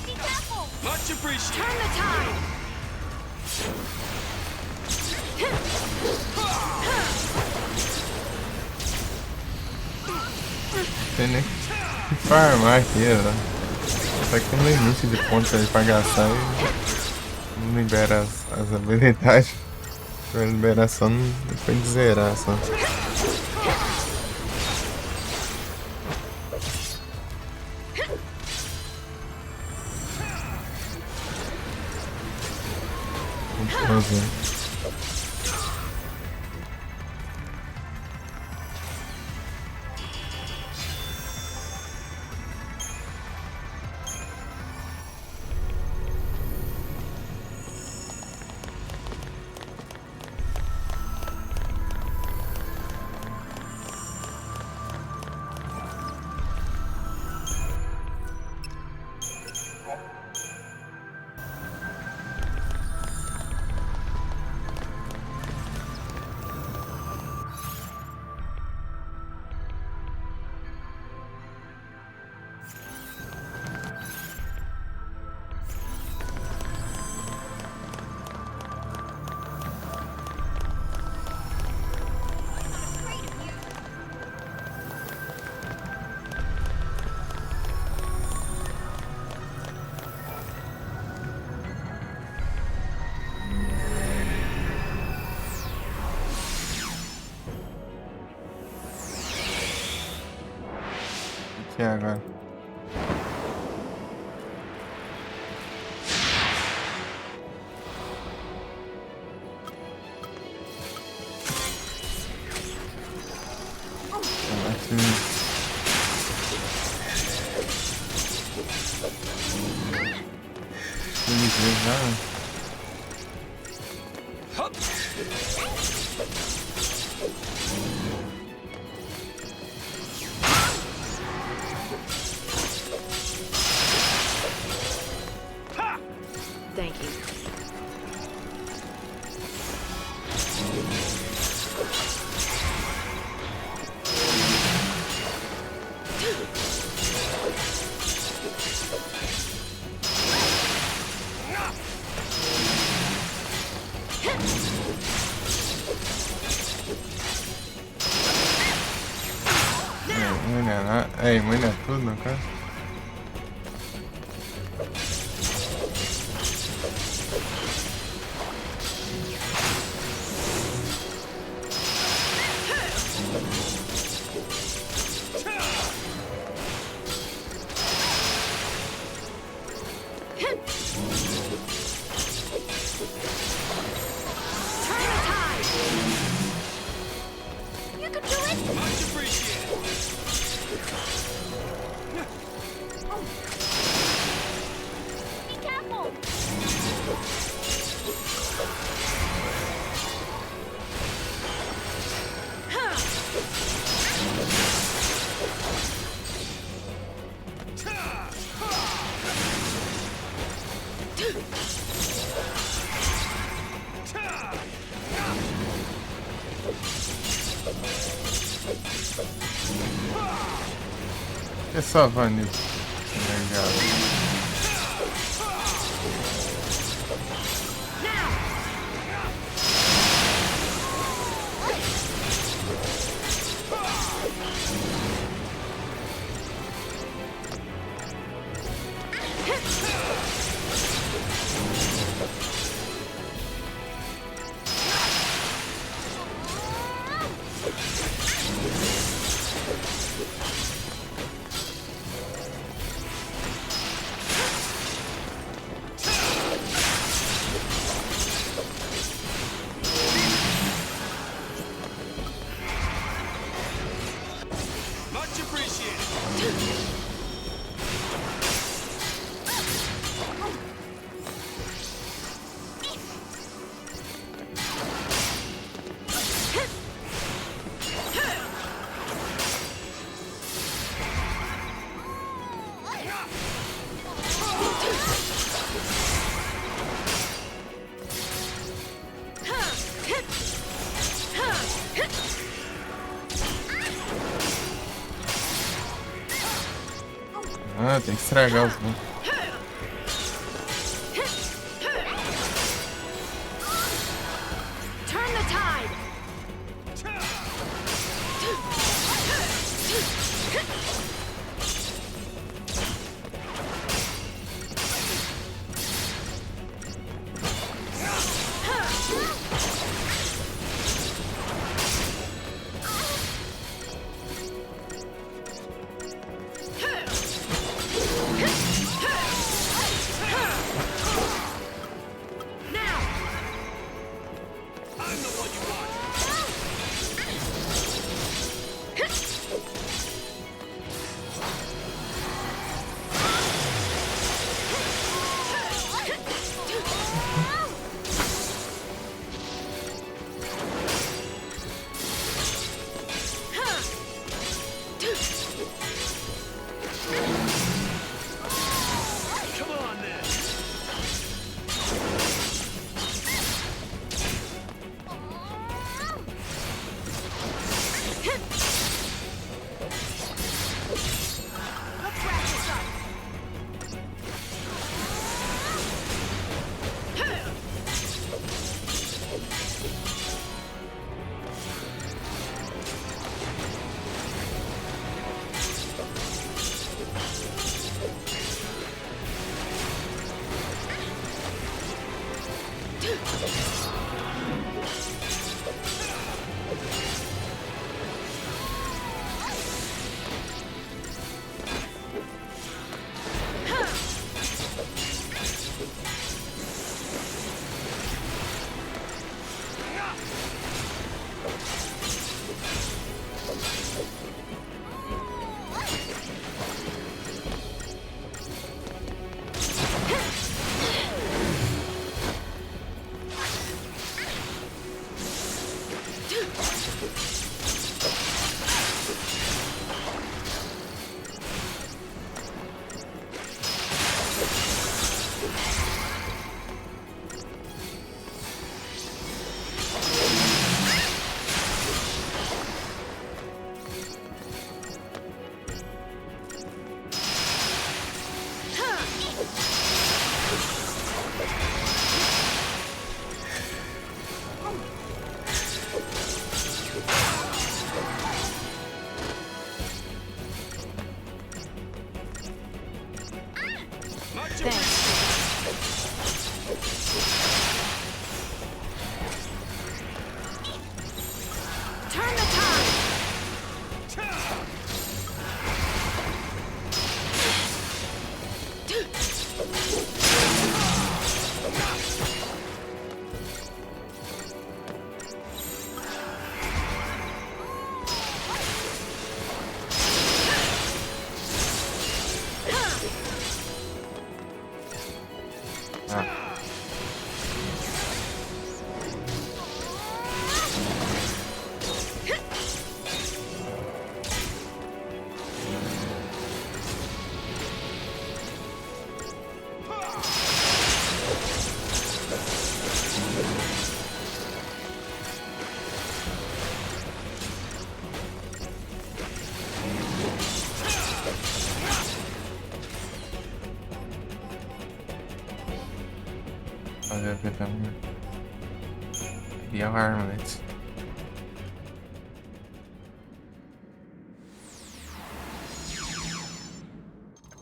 Be careful! Much appreciated. Turn the tide! Tem nem que farmar aqui, ó. Só que tem um limite de pontos aí pra gastar e não libera as habilidades. Vai liberar só depois de zerar só. Vamos fazer. O que é agora? Thank you. Ei, mulher, tudo, não quer? You can do it! Much appreciated. Be careful! É só Vanilla. Legal. Ah, tem que estragar os bons. Turn the tide. The armlet.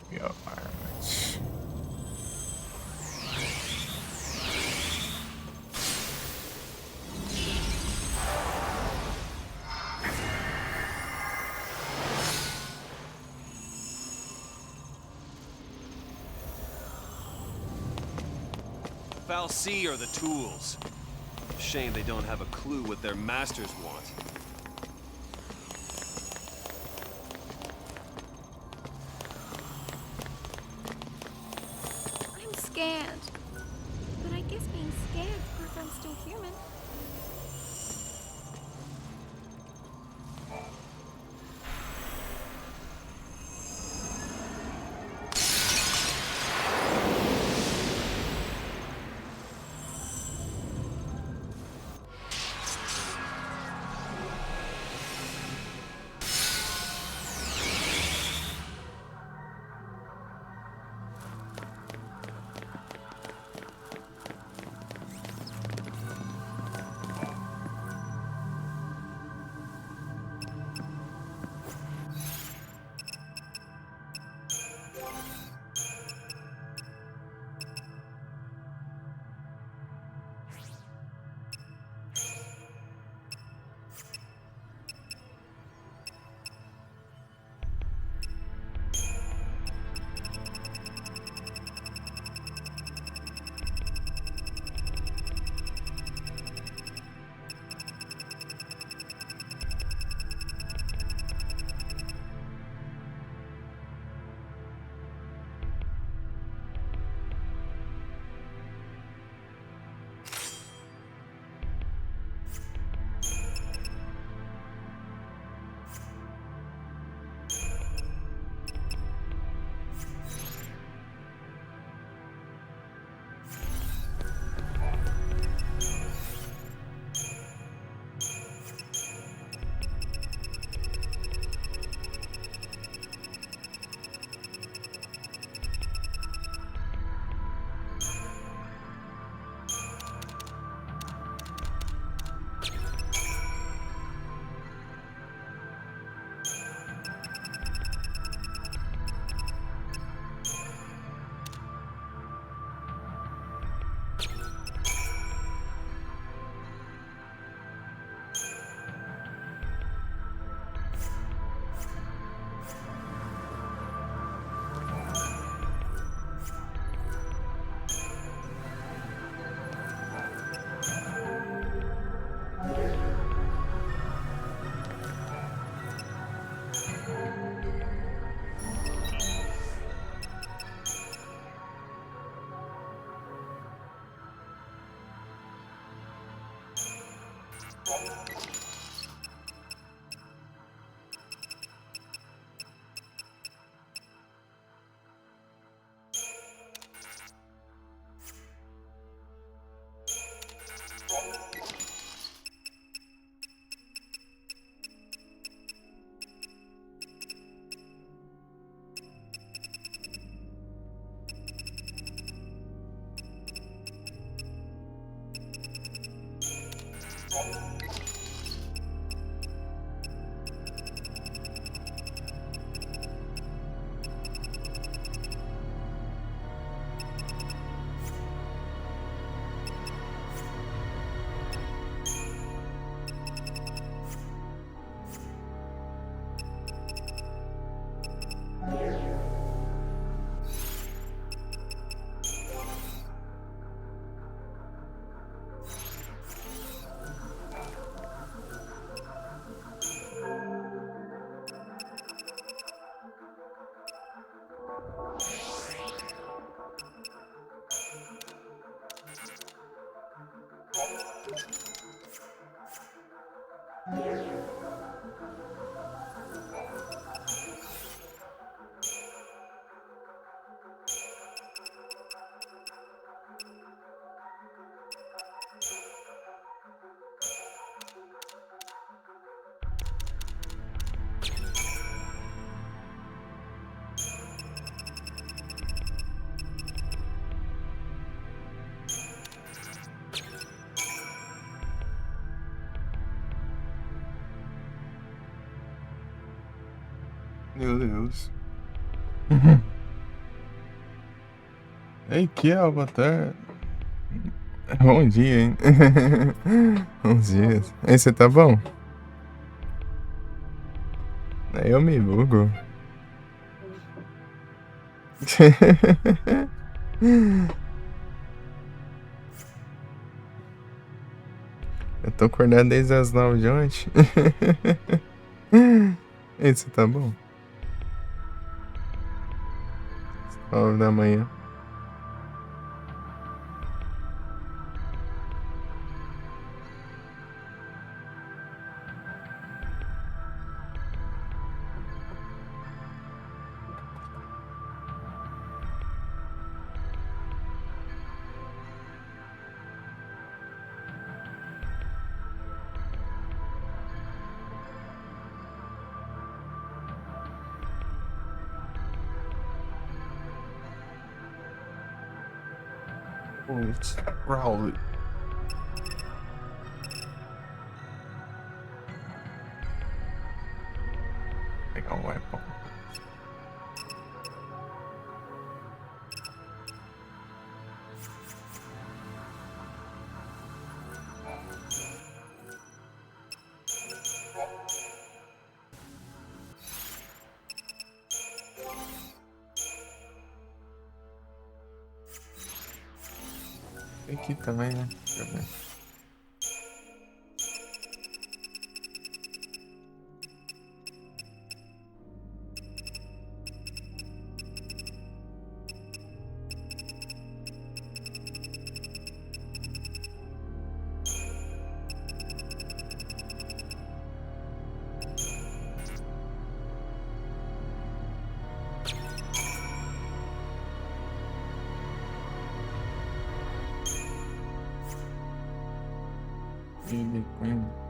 The armlet. fal'Cie are the tools. Shame they don't have a clue what their masters want. I'm scared. But I guess being scared proves I'm still human. Meu Deus. Ei, que Avatar. Bom dia, hein? Bons dias. Aí, você tá bom? Aí eu me bugo. Eu tô acordado desde as 9 de ontem. Ei, você tá bom? 9 da manhã. It's Rowley. Pegar um weapon. Aqui também, né? Deixa eu ver. Ele Queen.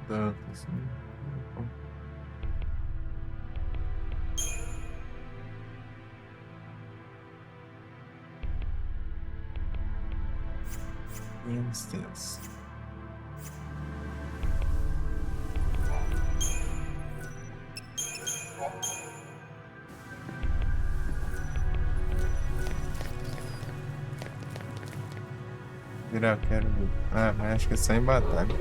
Tanto assim. Instance. Virar, quero ver. Ah, mas acho que é só em batalha.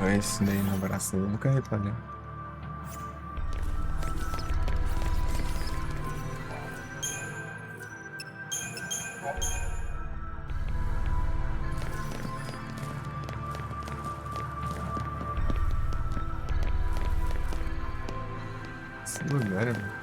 Olha esse daí no braço, eu nunca reparei. Esse lugar é...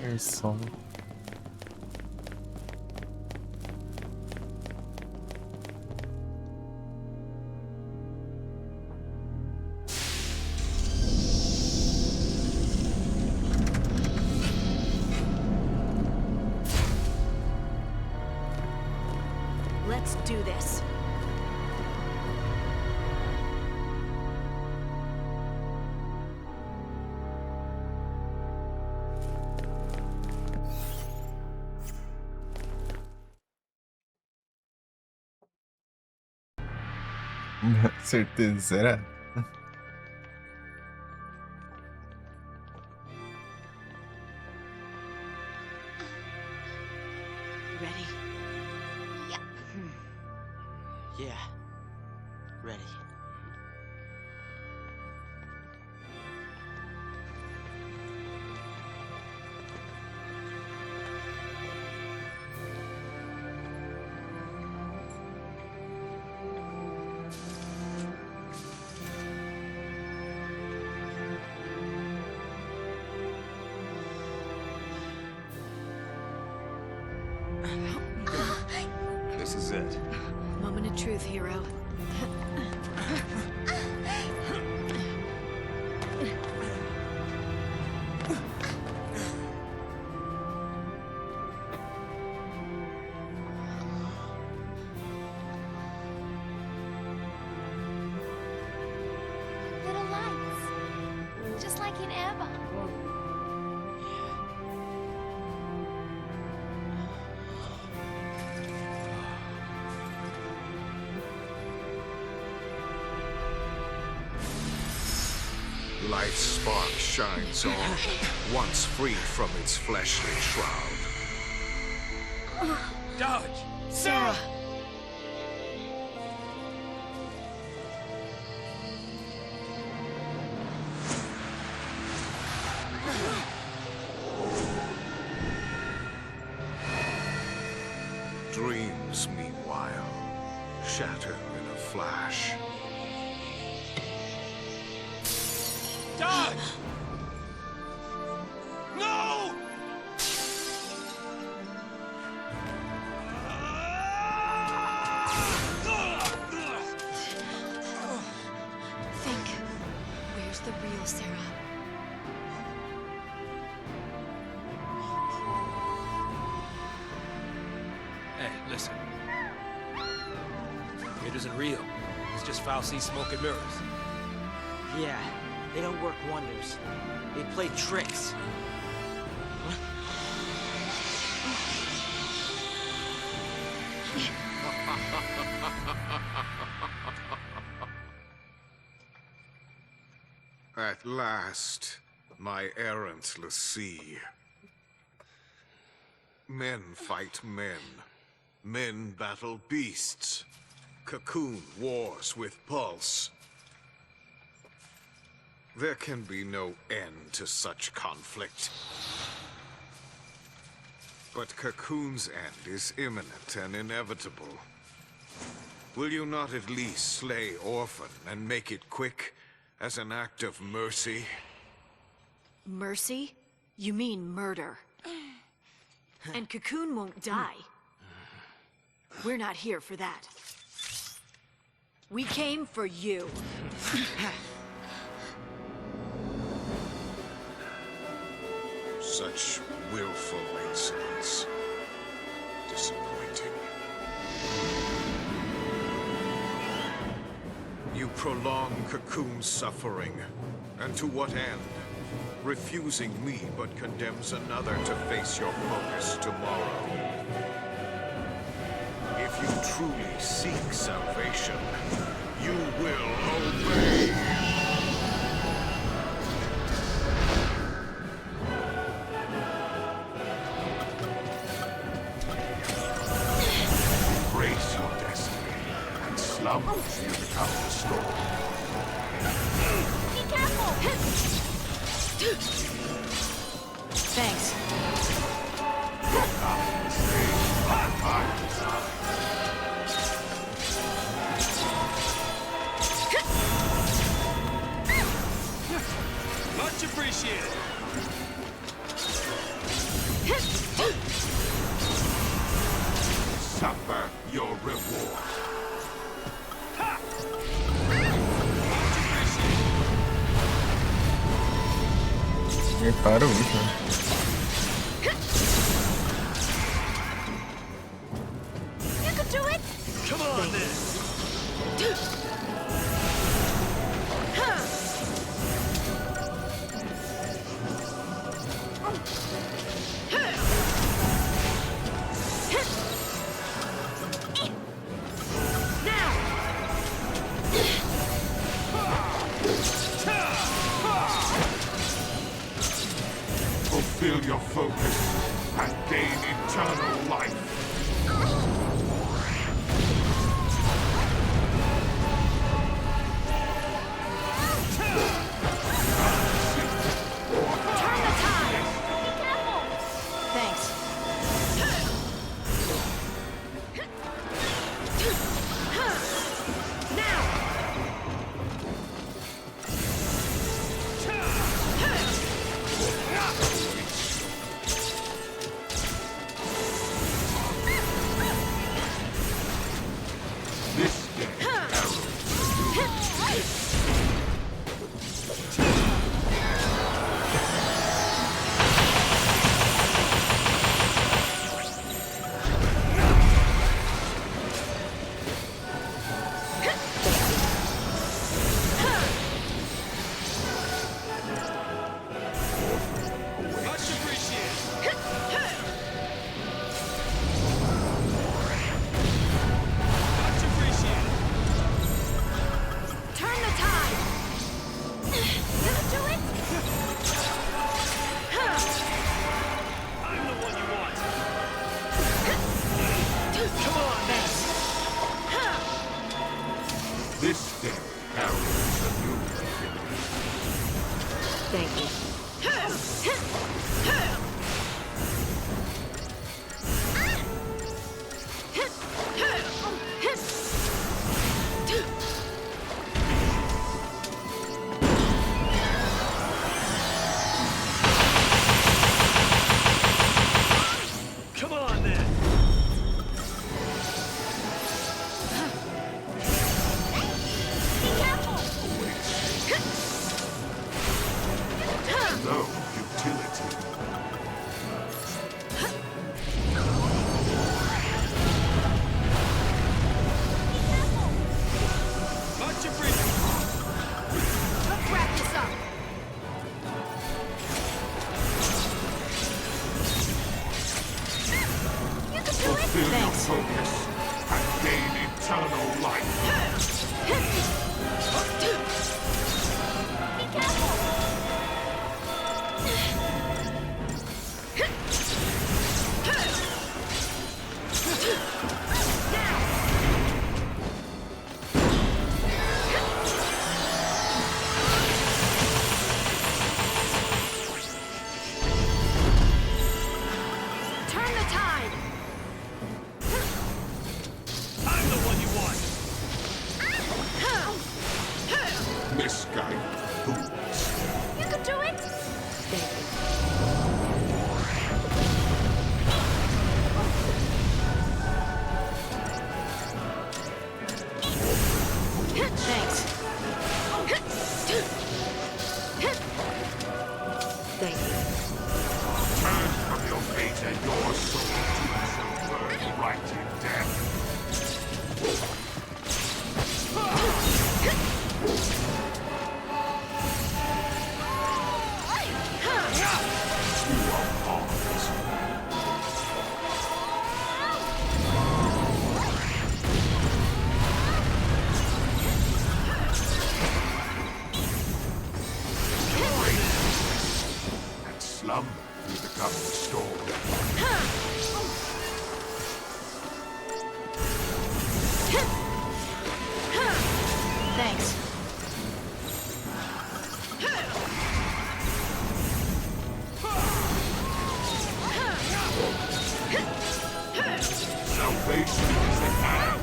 É só... Let's do this. Certeza, será? Ready? Yeah. Yeah. Ready. This is it. Moment of truth, hero. Little lights. Just like in Eva. Life's spark shines on, once freed from its fleshly shroud. Dodge! Sarah! Dreams, meanwhile, shatter in a flash. Dodge! No! Listen. It isn't real. It's just Fal'Cie smoke and mirrors. Yeah, they don't work wonders. They play tricks. At last, my errant l'Cie. Men fight men. Men battle beasts. Cocoon wars with Pulse. There can be no end to such conflict. But Cocoon's end is imminent and inevitable. Will you not at least slay Orphan and make it quick, as an act of mercy? Mercy? You mean murder. And Cocoon won't die. We're not here for that. We came for you. Such willful insolence. Disappointing. You prolong Cocoon's suffering. And to what end? Refusing me but condemns another to face your focus tomorrow. If you truly seek salvation, you will obey. Embrace your destiny and slumbers you become the storm. Be careful! Thanks. Much appreciated. Suffer your reward. Para o último. You could do it! Come on, then! Fulfill your focus and gain eternal life. Thanks. This step carries a new beginning. Thank you. Come on, then! Be careful! misguided fools. You can do it! Thanks. Thank you. Turn from your fate and your soul to burn right in death. You are pawns. And slumber through the coming storm. Thanks. Salvation is at hand.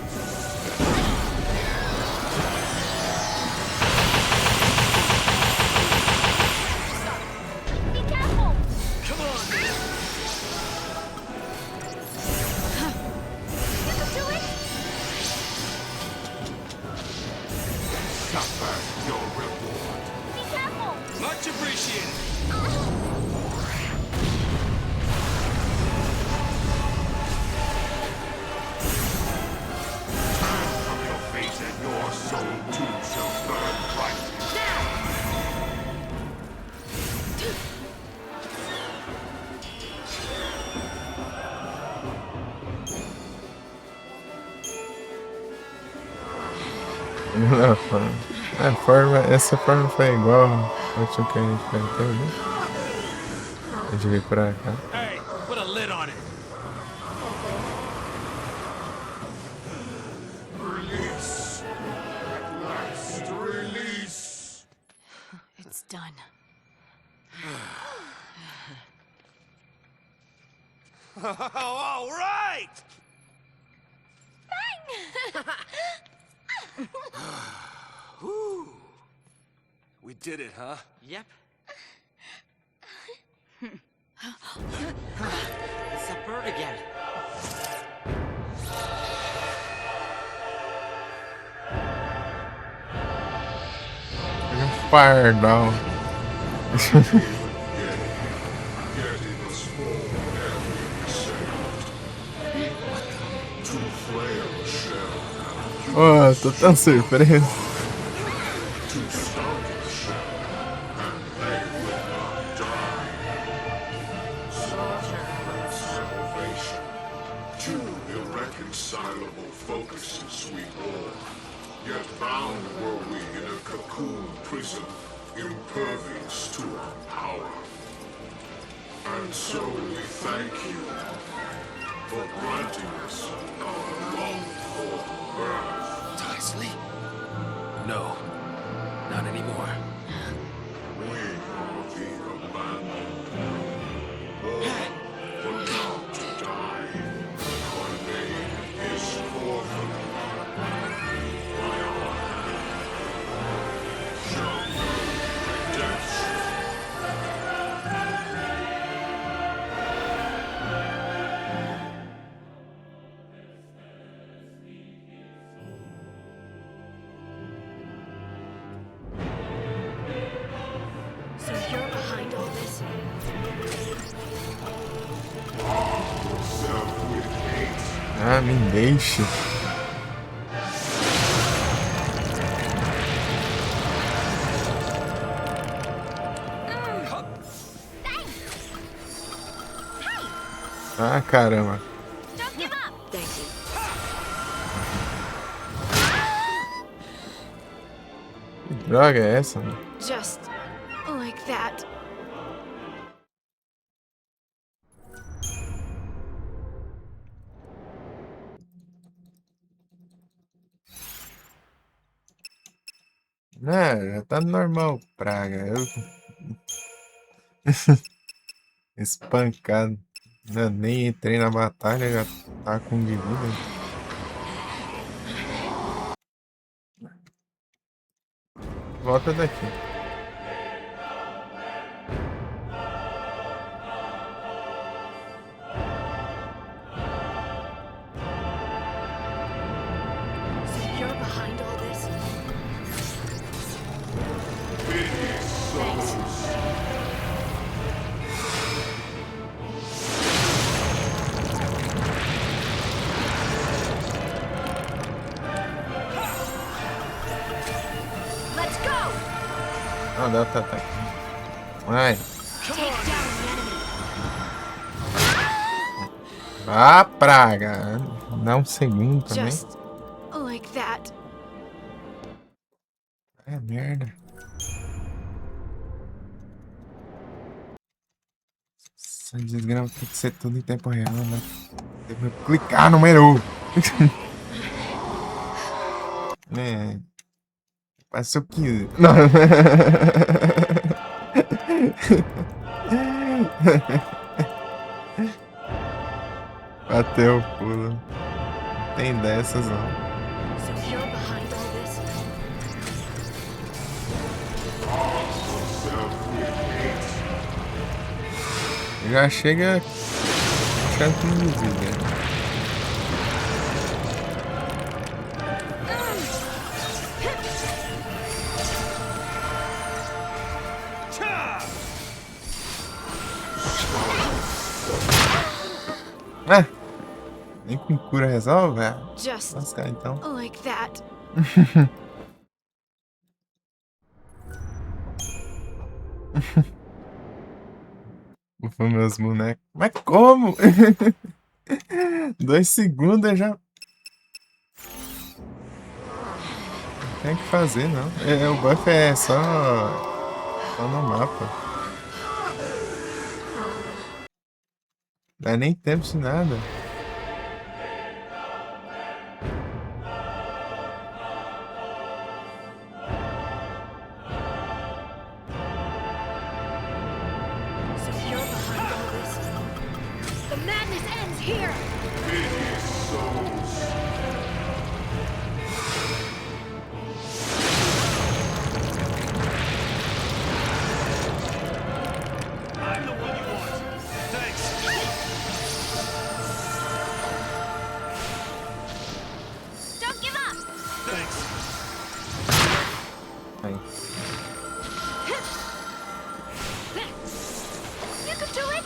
Be careful! Come on! You can do it! Suffer your reward. Be careful! Much appreciated! Turn from your fate and your soul too shall burn bright. Essa forma foi igual ao último que a gente enfrentou, né? A gente veio pra cá. Hey, put a lid on it. Release. At last, release. It's done. All right! Whew. We did it, huh? Yep. It's that bird again. Fire down. Oh, tô tão surpreso. Two irreconcilable focuses we bore, yet bound were we in a cocoon prison, impervious to our power. And so we thank you for granting us our longed-for birth. Did I sleep? No, not anymore. We are the abandoned. But now to die. Our name is orphan. By our hand shall know redemption. So you're behind all this? Yourself with hate. Ah, me deixe. Ah, caramba. Don't give up! Thank you. Que droga é essa, mano? Just like that. Não, já tá normal, praga. Eu... Espancado. Eu nem entrei na batalha, já tá com de vida. Volta daqui. So you're behind all this? Thanks. Let's go! Ah, dá pra atacar. Vai. Take down the enemy. Ah, praga. Dá um segundo também. Just like that. É merda. Essa desgrama tem que ser tudo em tempo real, né? Tem que clicar no menu. É. Faça o que. Não. Bateu o pulo. Não tem dessas não. So you're behind all this? Já chega achando que não desliga. Ah, nem com cura resolve, velho. Just Lascar então. like that. Ufa, meus bonecos. Mas como? 2 segundos eu já. Não tem o que fazer, não. O buff é só no mapa. Dá nem tempo de nada. So you're behind all this? The madness ends here! I'm the one you want. Thanks. Don't give up! Thanks. Aí. You can do it!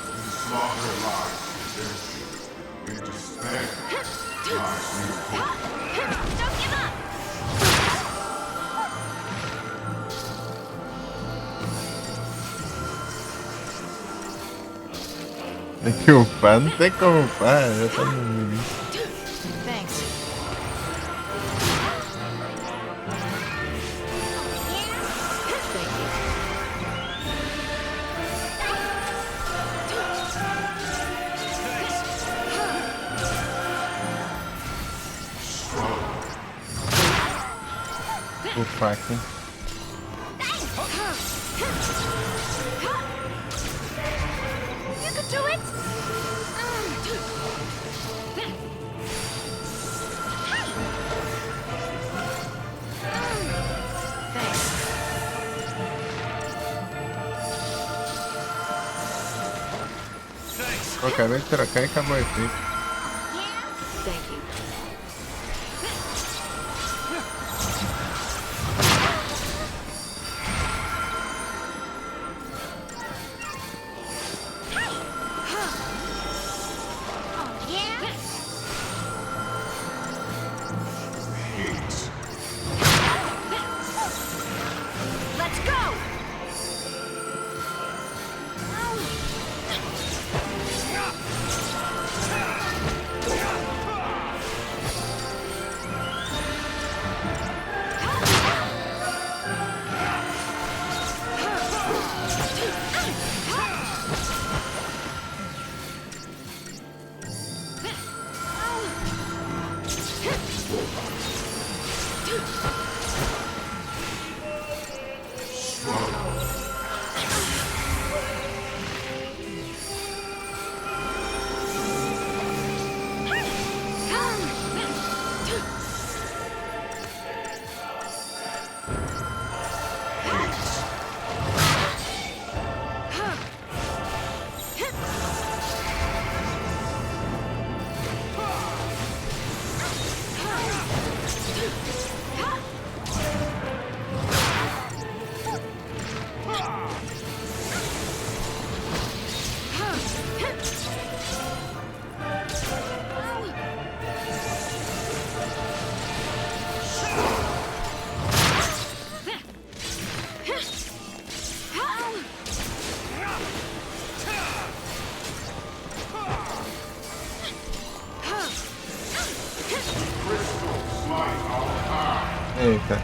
Don't give up! Tem que upar, não tem como upar, já tá no limite. Thanks. Upar aqui. You can do it! Thanks. Acabei de trocar e acabou o efeito. Thank you. Yeah? Let's go! Eita.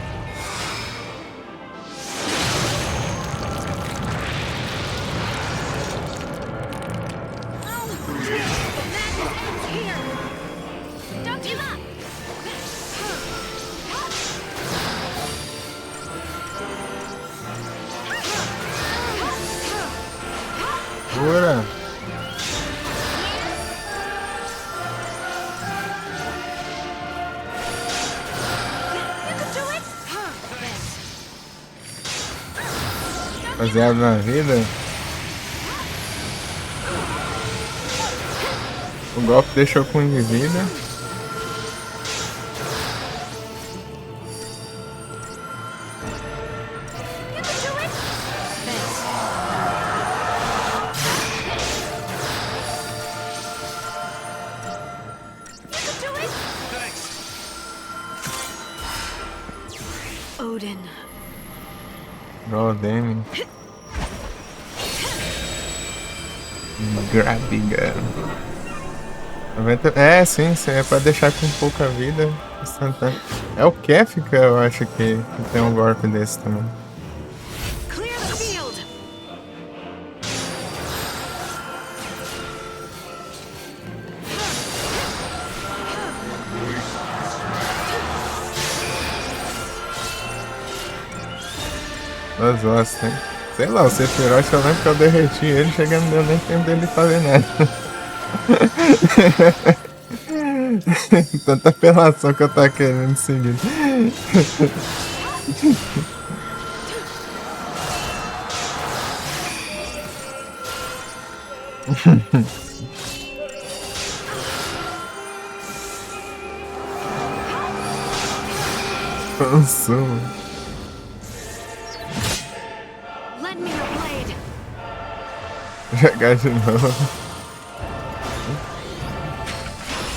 Don't give up! Bora. Baseado na vida. O golpe deixou com de vida. Odin. Rodem. Grabiga. É, sim, é pra deixar com pouca vida instantânea. É o Kefka, eu acho que tem um golpe desse também. Clear the field. As ostas, hein? Sei lá, o Sephiroth eu lembro que eu derreti ele, chegando não deu nem tempo dele fazer nada. Tanta apelação que eu tava querendo seguir. Consumo. Lend me your blade. Jogar de novo.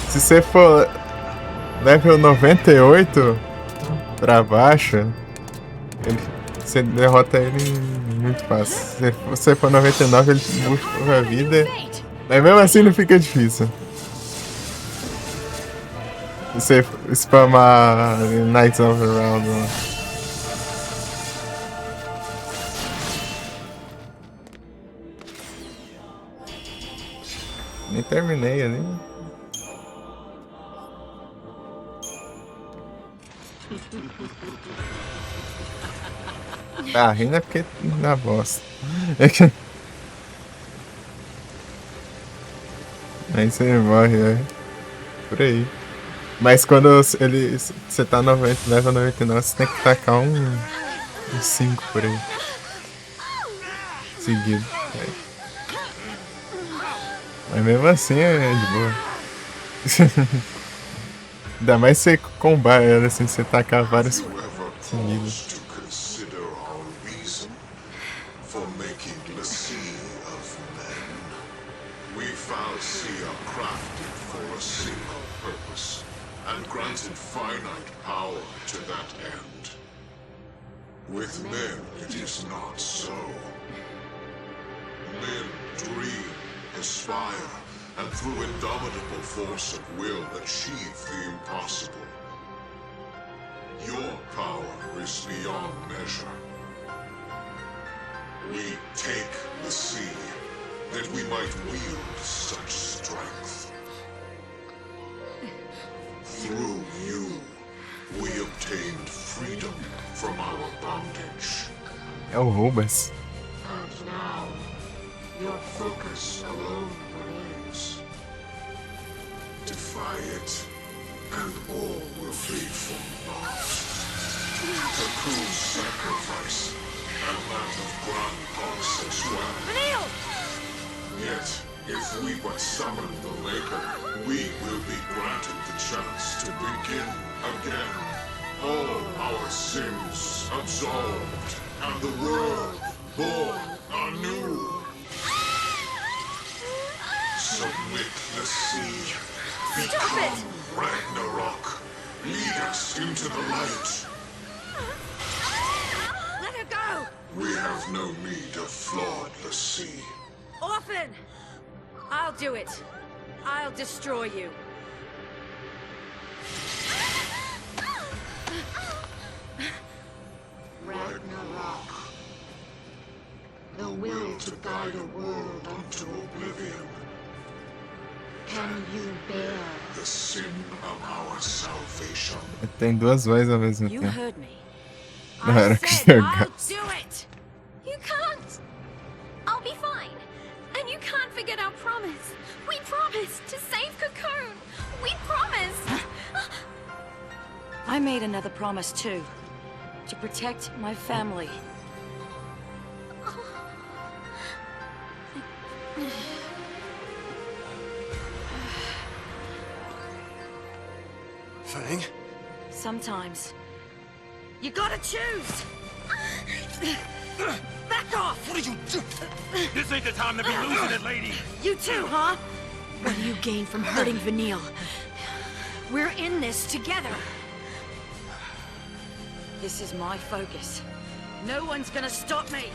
Se você for level 98 pra baixo, você derrota ele muito fácil. Se você for 99, ele busca a vida. Mas mesmo assim não fica difícil. Você spamar Knights of the Round lá. Nem terminei ali. Ah, rindo é porque na bosta. Aí você morre, é. Por aí. Mas quando você tá 90, leva 99, você tem que tacar um 5 por aí. Seguido. É. Mas mesmo assim é de boa. Ainda mais você combar ela assim, você tacar vários seguidos. Finite power to that end. With men, it is not so. Men dream, aspire, and through indomitable force of will achieve the impossible. Your power is beyond measure. We take the sea, that we might wield such strength. Through you, we obtained freedom from our bondage. É o Rubens. And now, your focus alone remains. Defy it, and all will fade from naught. Cocoon's sacrifice, and that of Grand Pulse as well. Yet, if we but summon the Maker, we will be granted the chance to begin again. All our sins absolved, and the world born anew. Submit the sea, become Ragnarok, lead us into the light. Let her go! We have no need of flawed the sea. Orphan! I'll do it. I'll destroy you. to guide a world unto oblivion. Can you bear? The sin of our salvation. Tem duas vozes ao mesmo You tempo. heard me. Na hora que I said I'll jogasse. do it. You can't! I'll be fine. And you can't forget our promise. We promised to save Cocoon. We promised! I made another promise too. To protect my family. Fang? Sometimes. You gotta choose! Back off! What did you do? This ain't the time to be losing it, lady! You too, huh? What do you gain from hurting Vanille? We're in this together. This is my focus. No one's gonna stop me.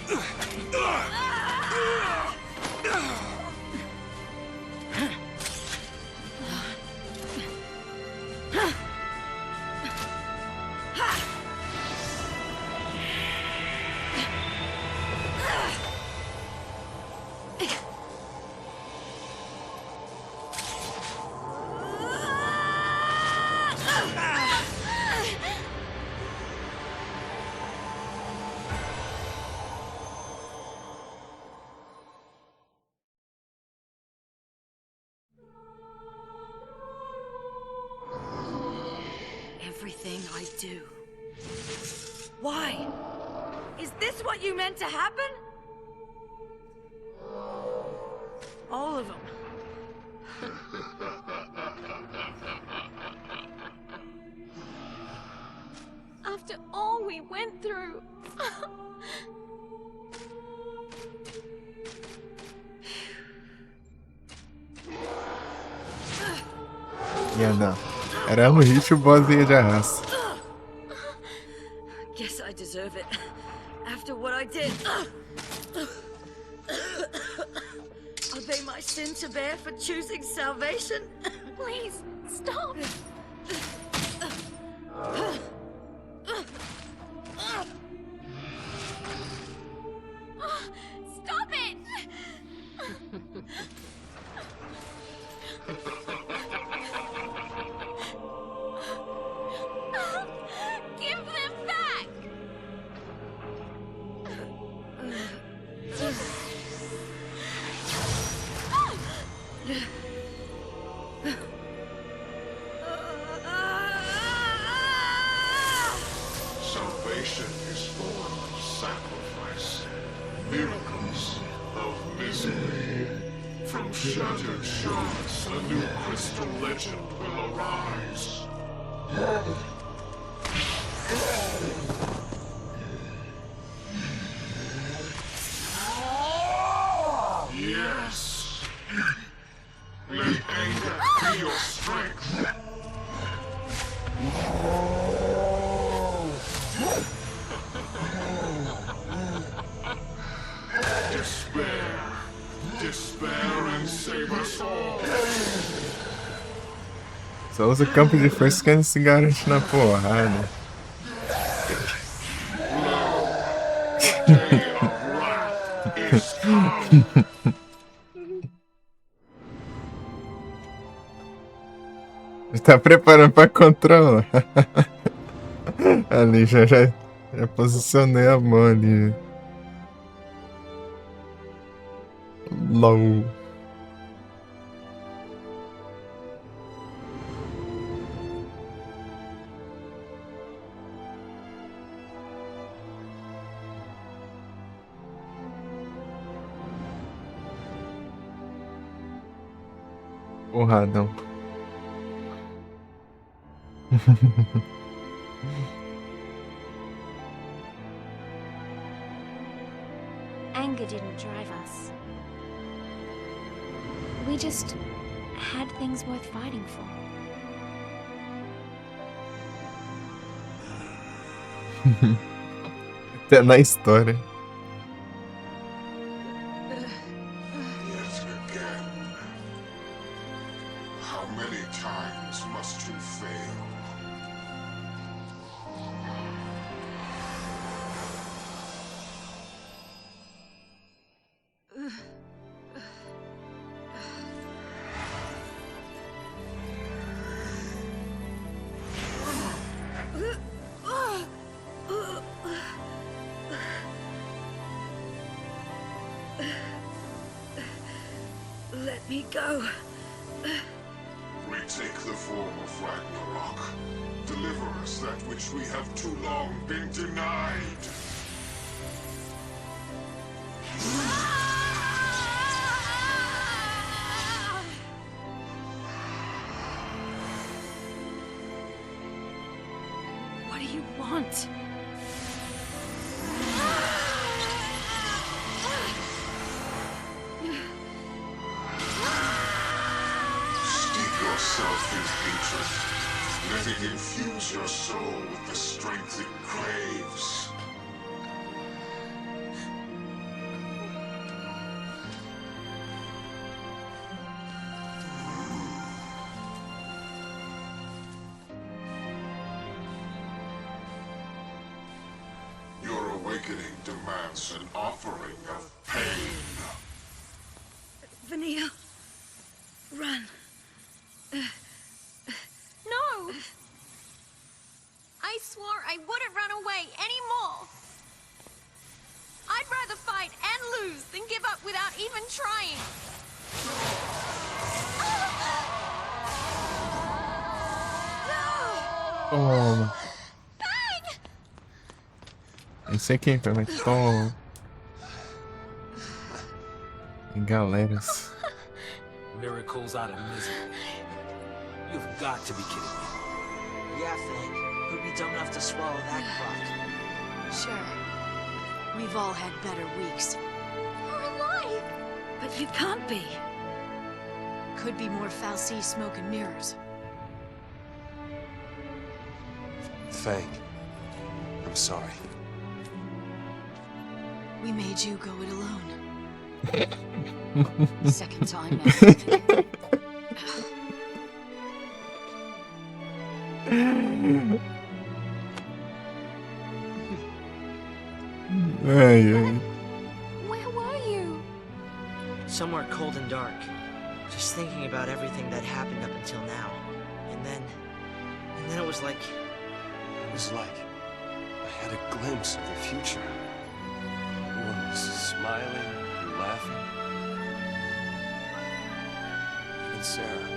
Everything I do. Why? Is this what you meant to happen? All of them. After all we went through. Ia não. Era um hit, o boss ia de arrasto. Guess I deserve it. After what I did. Are they my sin to bear for choosing salvation? Please, stop! Stop it! Give them back! Salvation is born of sacrifice, miracles of misery. From shattered shards, a new crystal legend will arise. Yes. Let anger be your strength. Despair. Despair and save us all. Só usa o campo de força que ainda se garante na porrada. Day of wrath is come. Tá preparando pra controlar. Ali, já posicionei a mão ali. Low. Porradão. Anger didn't drive us. We just had things worth fighting for. Até na história. Yet again. How many times must you fail? let me go. Retake the form of Ragnarok. Deliver us that which we have too long been denied. What do you want? Steep yourself in hatred. Let it infuse your soul with the strength it craves. Your awakening demands an offering of pain. Vanille, run. No! I swore I wouldn't run away anymore. I'd rather fight and lose than give up without even trying. Toma. Bang! Esse aqui também. Toma. E galeras. Miracles out of misery. You've got to be kidding me. Yeah, Fang. Who'd be dumb enough to swallow that crock? Sure. We've all had better weeks. We're alive! But you can't be. Could be more fal'Cie smoke and mirrors. Fang, I'm sorry. We made you go it alone. Second time now. Ai, ai. Where were you? Somewhere cold and dark. Just thinking about everything that happened up until now. And then it was like... It was like I had a glimpse of the future. Everyone was smiling and laughing. Even Sarah.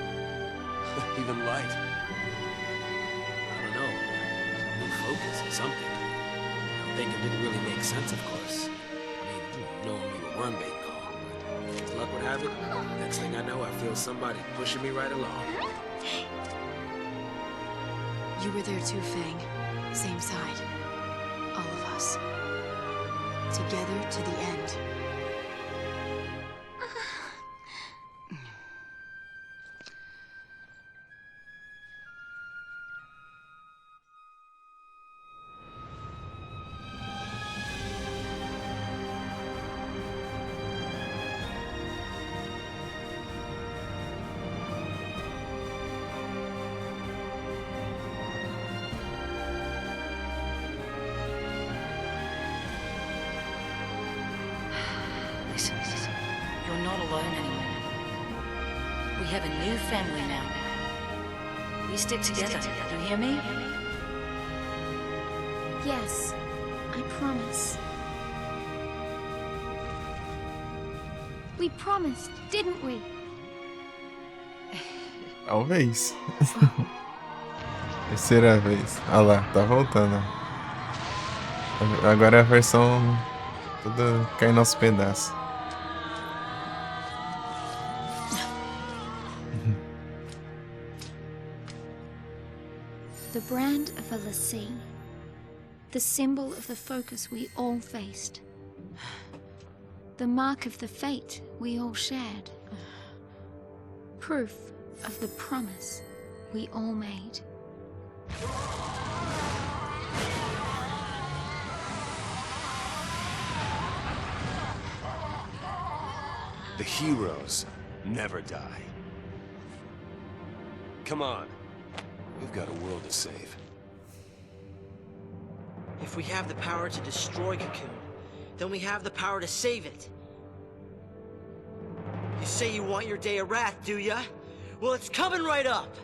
Even Light. I don't know. New focus or something. Thinking didn't really make sense, of course. I mean, knowing we were worm bait and all, but as luck would have it, next thing I know, I feel somebody pushing me right along. You were there too, Fang. Same side. All of us. Together to the end. Listen, you're not alone anymore. We have a new family now. We stick together, you hear me? Yes, I promise. We promised, didn't we? Talvez. Terceira vez. Ah lá, tá voltando. Agora é a versão toda caindo aos pedaços. The brand of a l'Cie. The symbol of the focus we all faced. The mark of the fate we all shared. Proof of the promise we all made. The heroes never die. Come on. We've got a world to save. If we have the power to destroy Cocoon, then we have the power to save it. You say you want your day of wrath, do ya? Well, it's coming right up!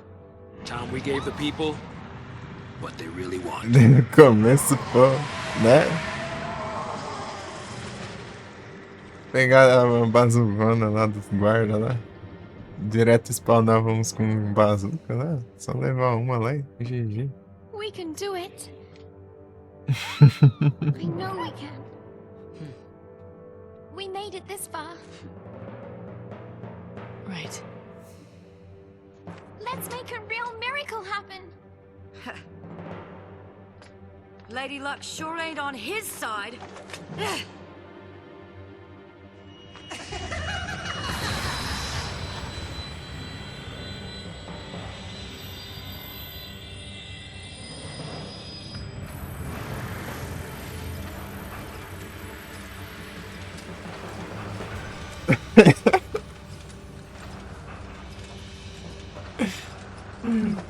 Time we gave the people what they really want. No começo, pô, né? Pegar a bazugona lá dos guardas lá. Direto spawnava uns com bazuca lá. Só levar uma lá e GG. We can do it. I know we can. We made it this far. Right. Let's make a real miracle happen. Lady Luck sure ain't on his side.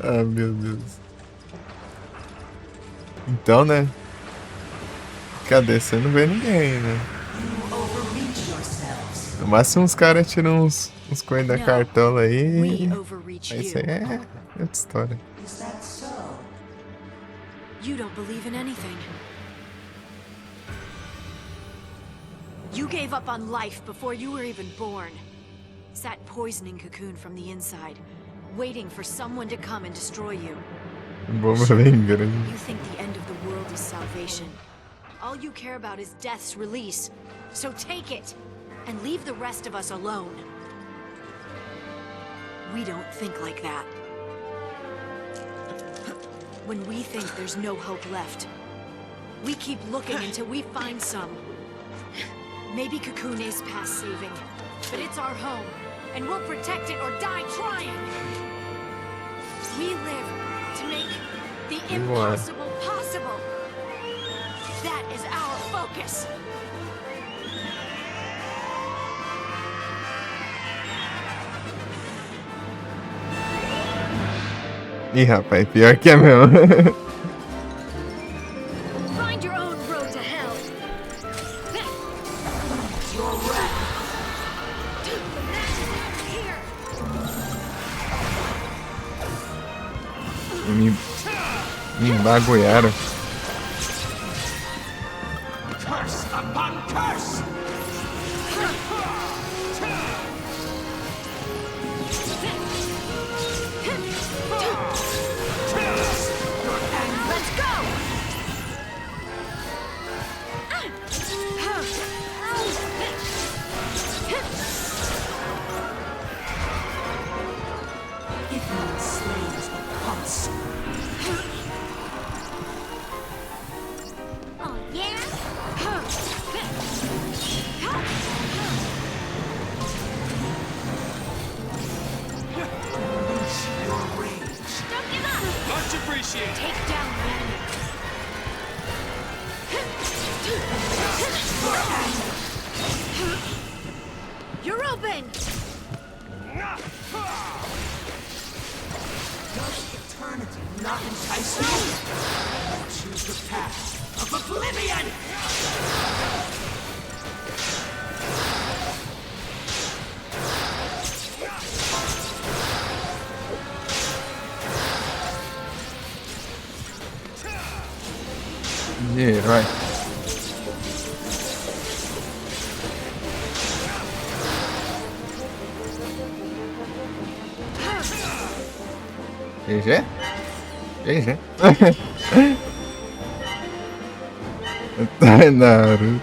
Ah, meu Deus. Então, né? Cadê? Você não vê ninguém, né? No máximo uns caras tiram uns coelhos da cartola aí. We overreach Aí isso aí you. é outra história. Is that so? You don't believe in anything. You gave up on life before you were even born. Sat poisoning Cocoon from the inside, waiting for someone to come and destroy you. Bomba bem grande. You think the end of the world is salvation. All you care about is death's release. So take it, and leave the rest of us alone. We don't think like that. When we think there's no hope left, we keep looking until we find some. Maybe Cocoon is past saving, but it's our home, and we'll protect it or die trying. We live to make the impossible possible. That is our focus. Ih, rapaz, pior que é mesmo. Find your own road to hell. Me embagulharam. Curse upon curse! Let's go! Ignorance slays the pulse. Oh, yeah? Unleash your rage. Don't give up! Much appreciated. Take down the enemy. You're open! Does eternity not entice you? Choose the path of oblivion! Yeah, vai. GG? GG. Naruto.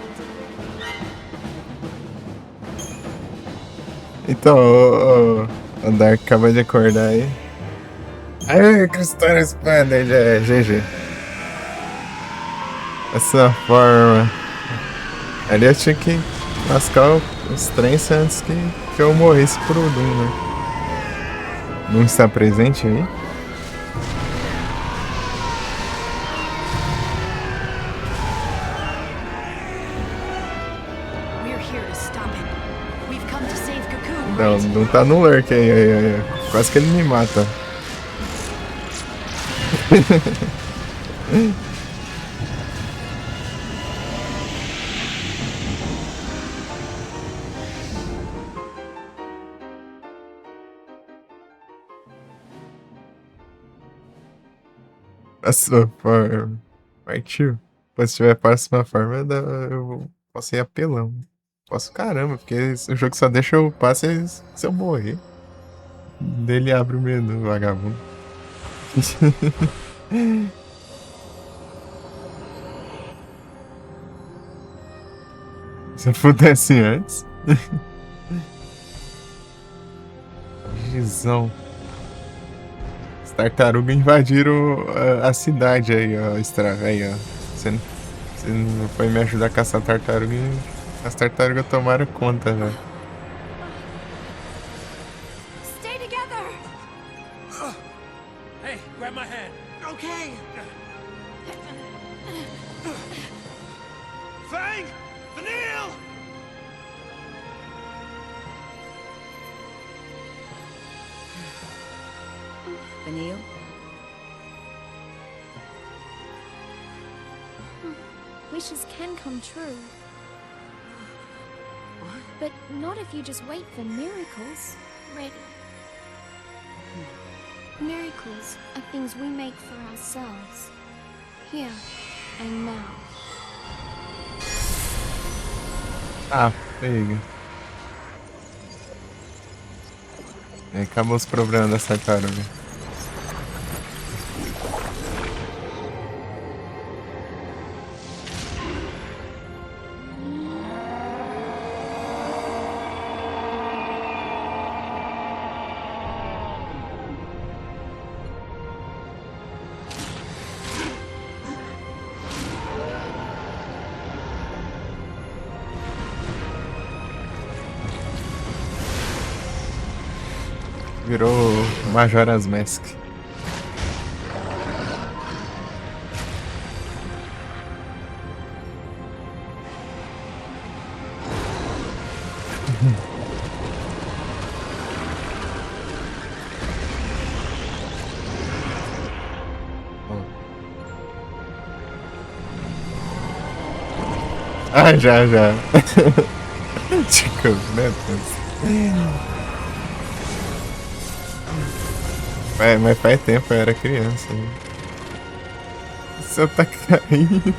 Então, o Dark acaba de acordar aí. Ai, Crystal Expander, já é GG. Essa forma. Ali eu tinha que lascar os trens antes que eu morresse por Doom, né? Não está presente aí? We're here to stop him. We've come to save Cocoon, Não, right? não tá no lurk aí. Quase que ele me mata. Próxima forma. Partiu. Se tiver próxima forma, eu posso ir apelão. Posso caramba, porque o jogo só deixa eu upar se eu morrer. Dele abre o menu, vagabundo. Se eu pudesse antes. Gizão. As tartarugas invadiram a cidade aí, ó. Aí, ó. Você não foi me ajudar a caçar tartaruga e as tartarugas tomaram conta, velho. Stay together! Hey, grab my hand. Okay. Fang! Vanille! Vanille? Wishes can come true. But not if you just wait for miracles. Ready. Miracles are things we make for ourselves. Here and now. Ah, pega. Acabou os problemas dessa tartaruga. Virou Majora's Mask. Ah, já. Tipo, meu Deus. Mas faz tempo, eu era criança. Só tá caindo.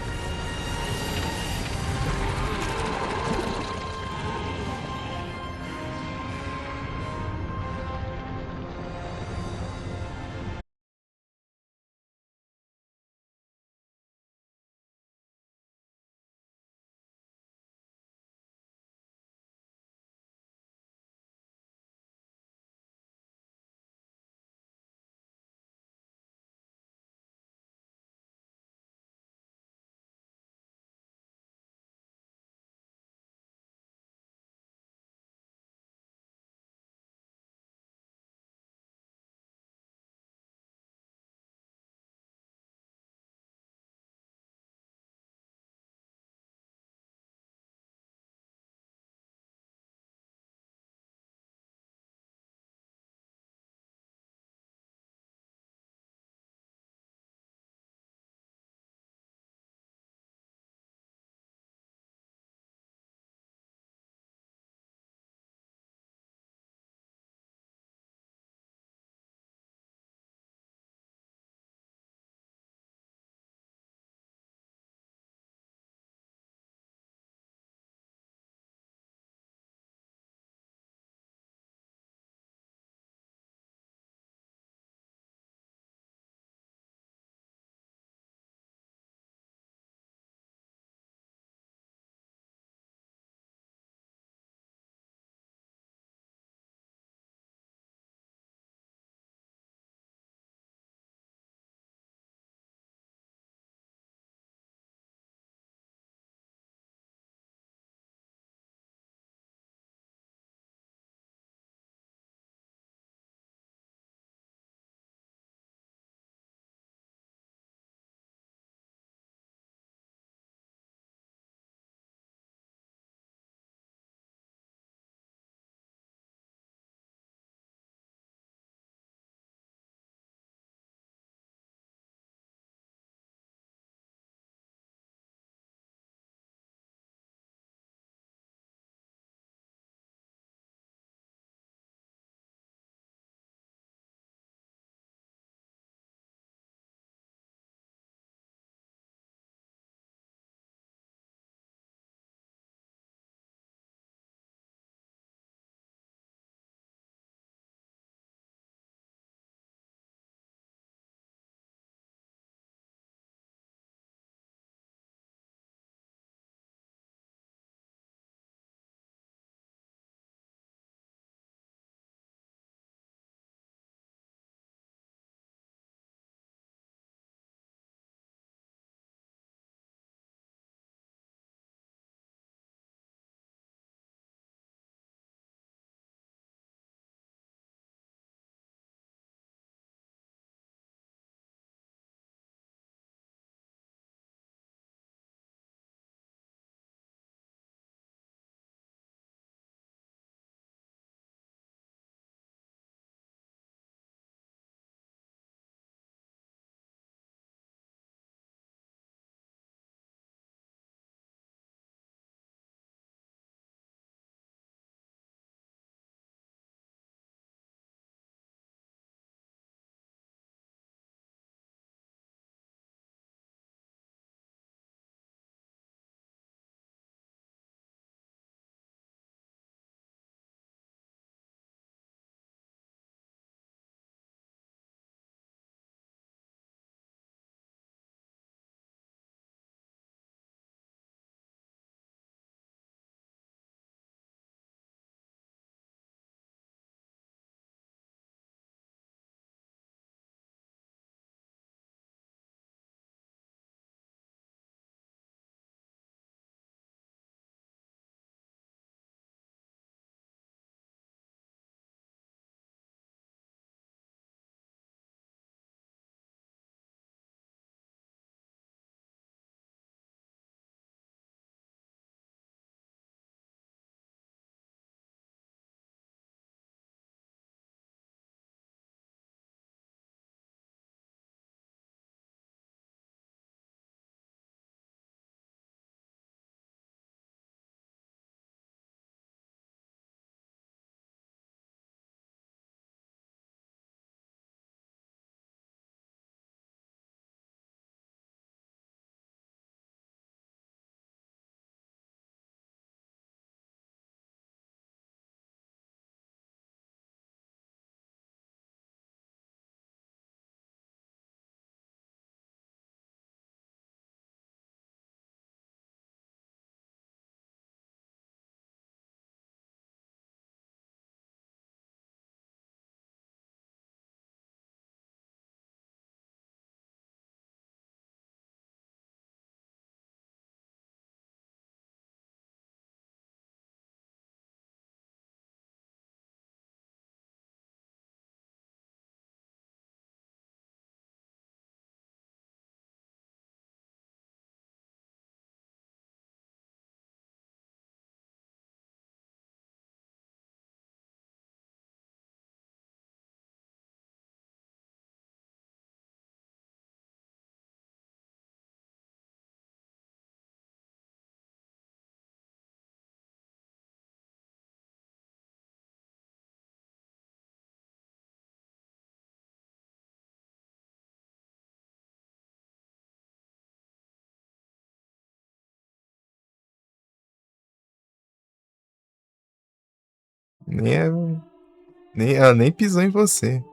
Nem é. Ela nem pisou em você.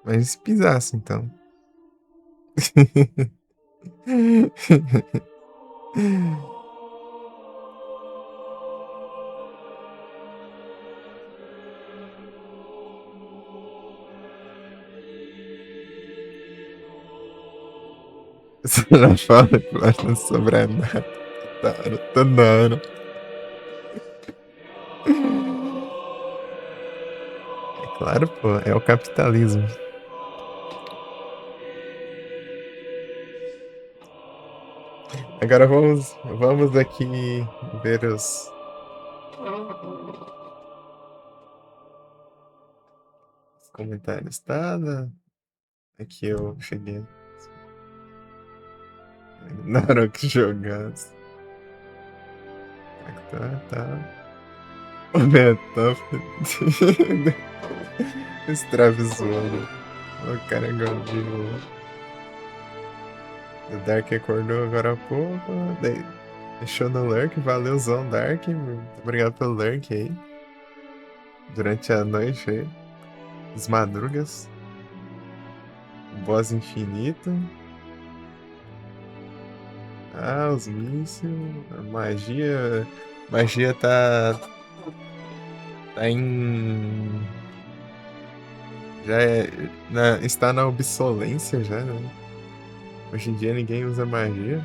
Mas se pisasse, então. Você não fala claro sobre nada. Toda hora. É claro, pô, é o capitalismo. Agora vamos aqui ver os comentários, tá? Aqui eu cheguei. Na hora que jogasse. Tá. O Betão. Esse Travis zoando. O cara gordinho. O Dark acordou agora há pouco. Deixou no lurk. Valeuzão, Dark. Muito obrigado pelo lurk aí. Durante a noite aí. As madrugas. Boss infinito. Ah, os mísseis. A magia. Magia tá em. Já está na obsolência já, né? Hoje em dia ninguém usa magia.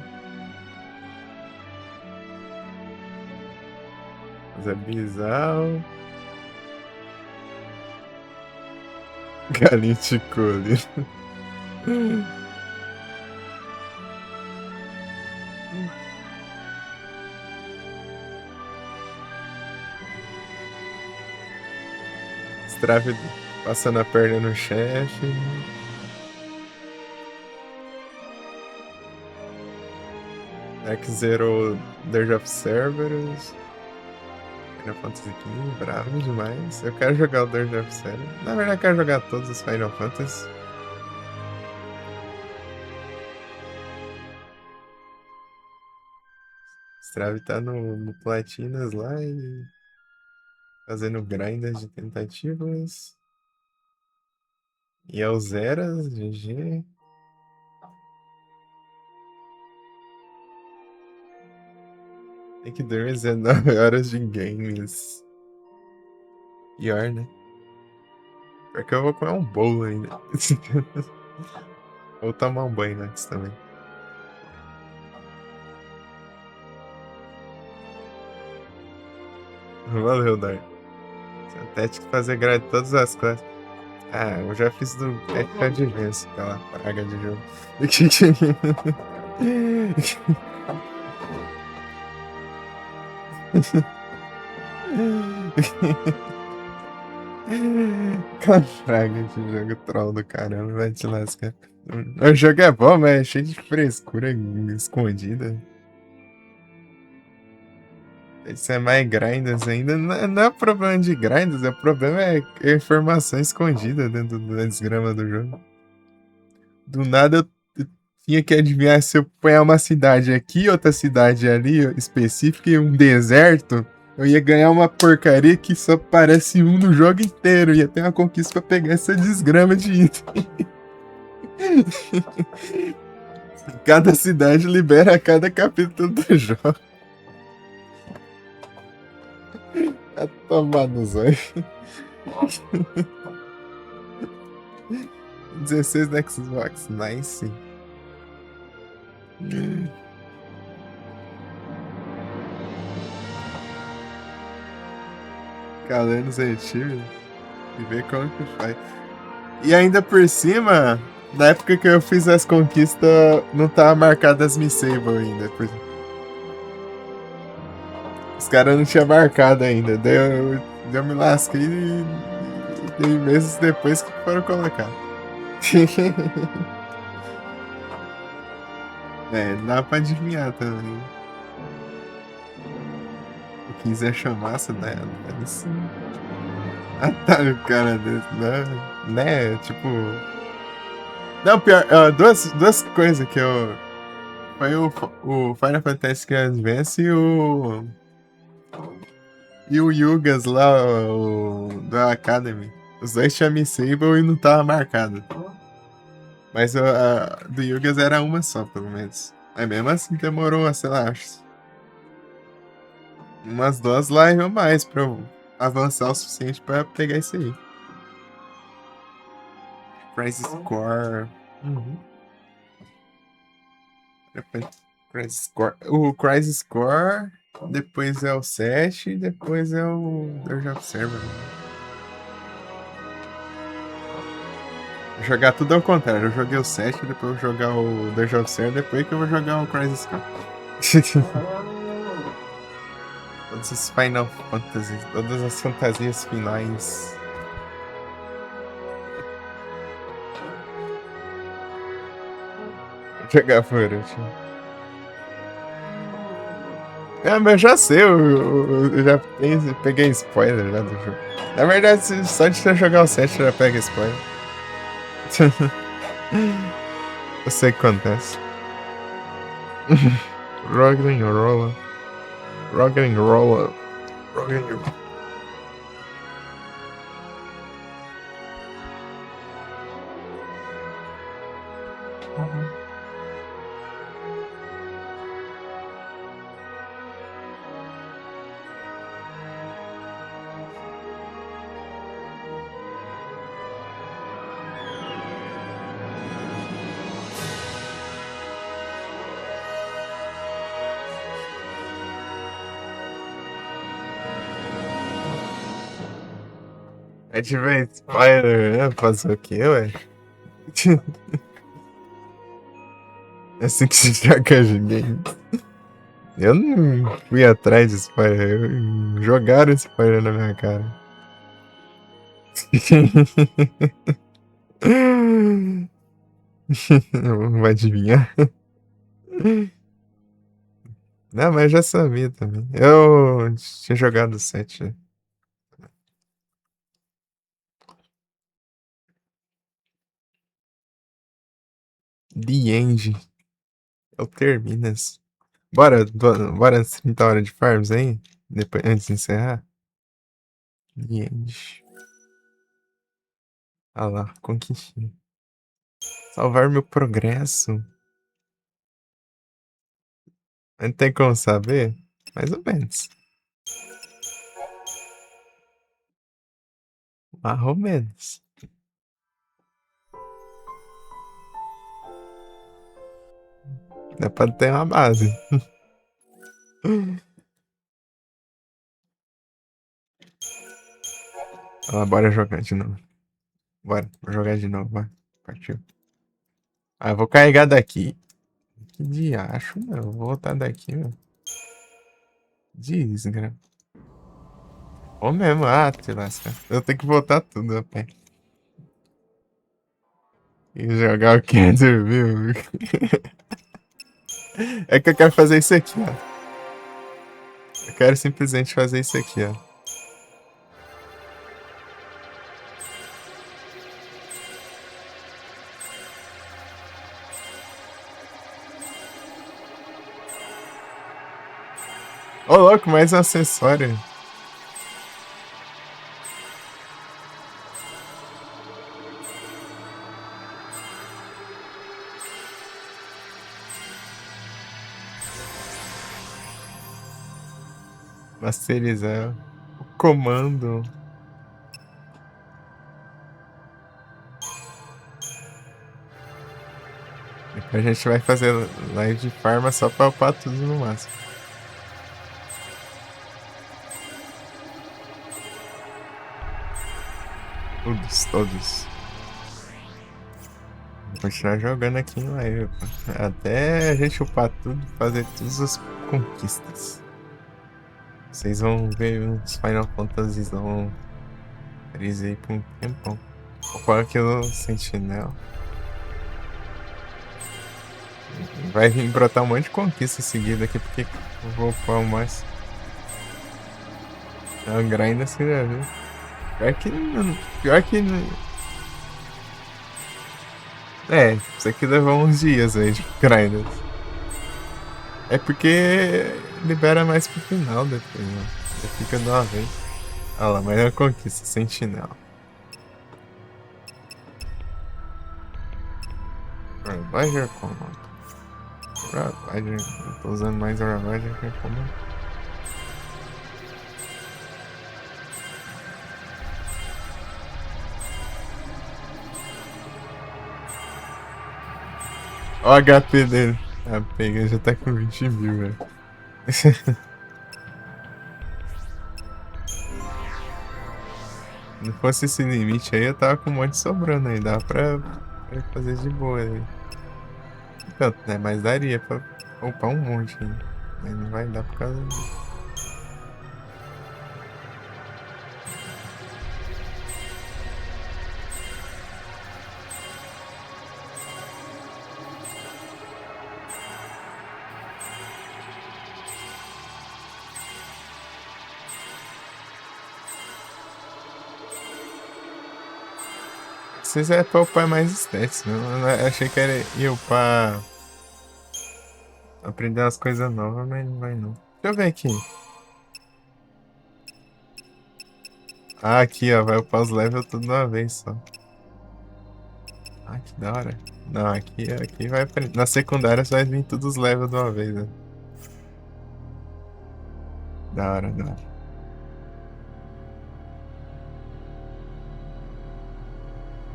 Usa bizarro. Galinha de colhe. Strave passando a perna no chefe. X zerou Dirge of Cerberus. Final Fantasy XV, bravo demais. Eu quero jogar o Dirge of Cerberus. Na verdade, eu quero jogar todos os Final Fantasy. Strave tá no Platinas lá e fazendo grindas de tentativas. E é o Zeras, GG. Tem que dormir 19 horas de games. Pior, né? Porque eu vou comer um bolo ainda. Ou tomar um banho antes também. Valeu, Dar. Até tinha que fazer grade todas as classes. Ah, eu já fiz do Epic Advance, aquela praga de jogo. Aquela praga de jogo troll do caramba, vai te lascar. O jogo é bom, mas é cheio de frescura escondida. Isso é mais grindas ainda. Não é problema de grindas, o problema é a informação escondida dentro da desgrama do jogo. Do nada eu tinha que adivinhar se eu ponhar uma cidade aqui, outra cidade ali, específica, e um deserto. Eu ia ganhar uma porcaria que só aparece um no jogo inteiro. Ia ter uma conquista pra pegar essa desgrama de item. Cada cidade libera cada capítulo do jogo. Vai tomar no zóio. 16 no Xbox, nice. Calando os retiros e ver como que faz. E ainda por cima, na época que eu fiz as conquistas, não tava marcado as Missable ainda. Os caras não tinham marcado ainda. Daí eu me lasquei e meses depois que foram colocar. É, dá pra adivinhar também. Se quiser chamar, você dá isso. Ah, tá, o cara desse, né? Tipo. Não, pior, duas coisas que eu. Foi o Final Fantasy Advance E o Yugas lá, o do Academy. Os dois tinham Miss Sable e não tava marcado. Mas a do Yugas era uma só, pelo menos. Mas mesmo assim demorou, sei lá, acho. Umas 2 lives ou mais pra eu avançar o suficiente pra pegar isso aí. Price Score. Crisis Score. O Crisis Score, depois é o 7 e depois é o Dirge Observer. Vou jogar tudo ao contrário. Eu joguei o 7, depois eu vou jogar o Dirge Observer, depois que eu vou jogar o Crisis Score. Todos os Final Fantasy, todas as fantasias finais. Vou jogar por último. Mas eu já sei, eu já peguei spoiler já do jogo. Na verdade, só de você jogar o 7 já pega spoiler. Eu sei o que acontece. Rock and roll. Rock and roll. Rock and roll. É tipo spoiler, né? Fazer o quê, ué? É assim que se joga game. Eu não fui atrás de spoiler, jogaram spoiler na minha cara. Não vai adivinhar. Não, mas eu já sabia também. Eu tinha jogado o 7. Né? The End. É o Terminas. Bora antes de 30 horas de farms aí? Depois, antes de encerrar? The End. Ah lá, conquistei. Salvar meu progresso. Não tem como saber? Mais ou menos. Mais ou menos. Dá pra ter uma base. Ah, bora jogar de novo. Bora, vou jogar de novo, vai. Partiu. Ah, eu vou carregar daqui. Que diacho, meu. Vou voltar daqui, meu. Desgra. Ou mesmo, te lasca. Eu tenho que voltar tudo, rapaz. E jogar o que dormiu. É que eu quero fazer isso aqui, ó. Eu quero simplesmente fazer isso aqui, ó. Ô, louco, mais um acessório. Masterizar o comando. Depois a gente vai fazer live de farma só pra upar tudo no máximo. Todos. Vou continuar jogando aqui em live, pô. Até a gente upar tudo, fazer todas as conquistas. Vocês vão ver uns Final Fantasy não 13 aí por um tempão. Upar aquilo Sentinel. Vai vir brotar um monte de conquista seguida aqui, porque eu vou upar o mais. É uma grind, você já viu. Pior que. É, isso aqui levou uns dias aí de grinders. É porque libera mais pro final depois, né? Já fica de uma vez. Olha lá, mas eu conquista, sentinela. Ravager Command. Ravager, eu tô usando mais Ravager que Command. Olha o HP dele. Ah, pega, já tá com 20 mil, velho. Se não fosse esse limite aí, eu tava com um monte sobrando aí. Dá pra fazer de boa aí. Tanto, né? Mas daria pra upar um monte aí. Mas não vai dar por causa disso. Se é pra upar mais stats, eu achei que era ir upar. Aprender umas coisas novas, mas não vai não. Deixa eu ver aqui. Ah, aqui ó, vai upar os levels tudo de uma vez só. Ah, que da hora. Não, aqui vai aprender. Na secundária só vai vir todos os levels de uma vez, né? Da hora, da hora.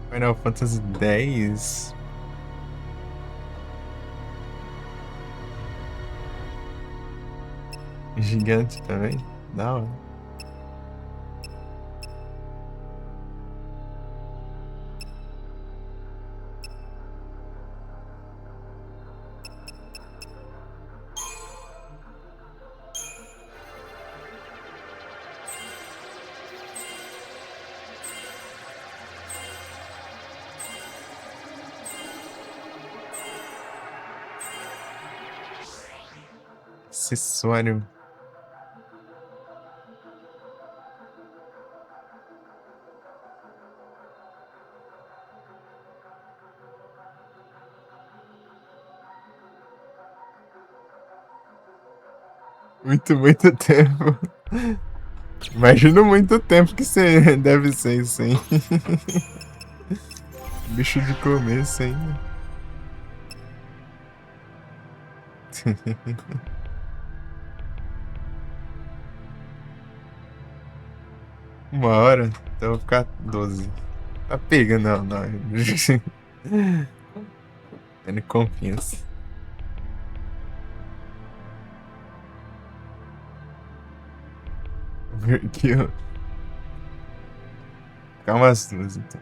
Final Fantasy X. Gigante também. Da hora. Acessório. Muito tempo. Imagino muito tempo que você deve ser isso aí. Bicho de começo ainda. Uma hora? Então eu vou ficar 12. Tá pegando, não. Ele compensa. Aqui, ó. Ficar umas 2 então.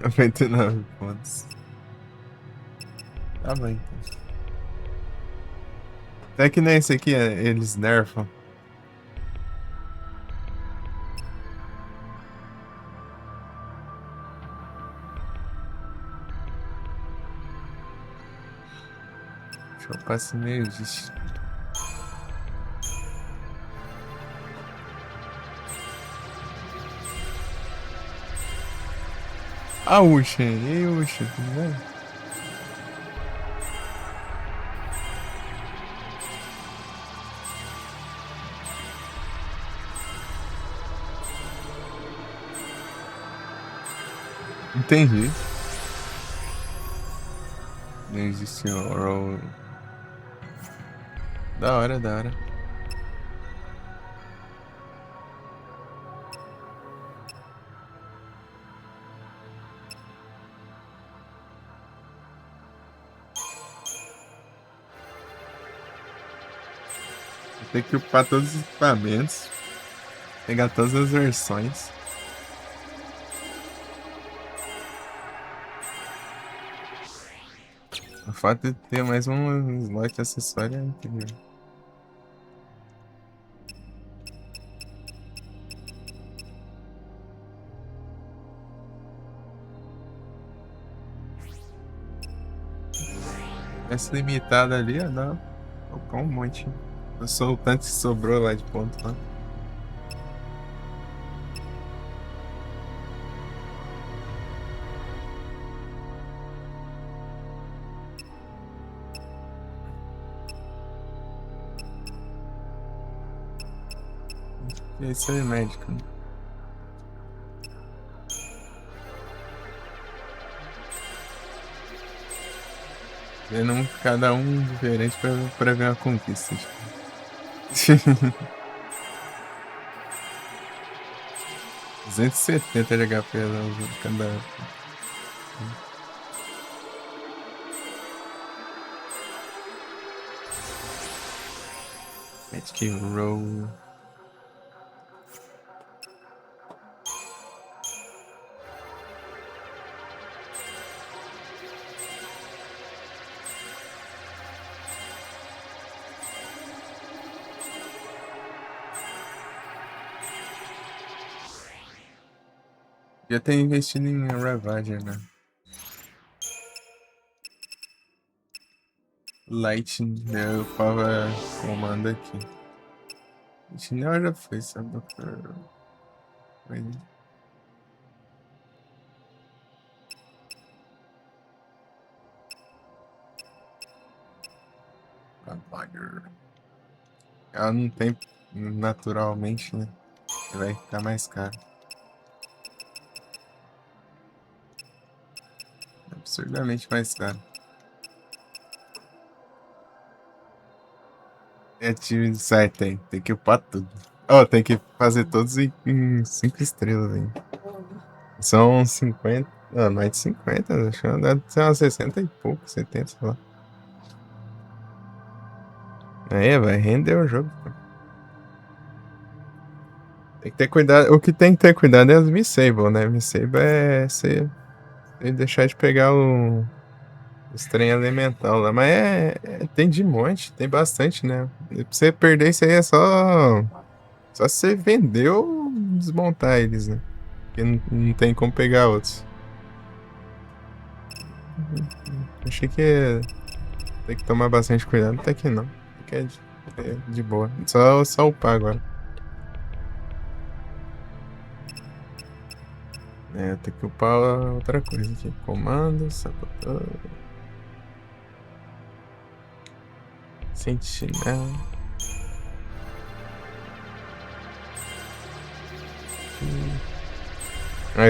99 pontos. Tá bem, então. Até que nem esse aqui, eles nerfam. Deixa eu passar meio disso. Ah, Usha, e aí, Usha, tudo bem? Entendi. Não existe oral. Da hora, da hora. Vou ter que upar todos os equipamentos. Pegar todas as versões. O fato de ter mais um slot acessório é incrível. Essa limitada ali, ó, dá. Vou colocar um monte. Eu sou o tanto que sobrou lá de ponto lá. E isso é médico, né? Vendo cada um diferente pra ver uma conquista. Tipo. 270 de HP cada. Magic Roll. Já tenho investido em Ravager, né? Lightning, né? Eu tava comando aqui. Lightning já foi, sabe? Foi. Ravager. Ela não tem naturalmente, né? Vai ficar mais caro. Absurdamente mais caro. É time de sai, tem que upar tudo. Ó, tem que fazer todos em 5 estrelas aí. São 50. Ah, mais de 50, acho que deve ser umas 60 e pouco, 70, sei lá. Aí, vai render o jogo. Tem que ter cuidado. O que tem que ter cuidado é as Missable, né? Missable é você deixar de pegar os trem elemental lá. Mas tem de monte, tem bastante, né? Pra você perder isso aí é só você vender ou desmontar eles, né? Porque não tem como pegar outros. Achei que tem que tomar bastante cuidado, até que não. Até que é de boa. Só upar agora. Tem que upar outra coisa aqui. Comando, sabotador. Sentinela.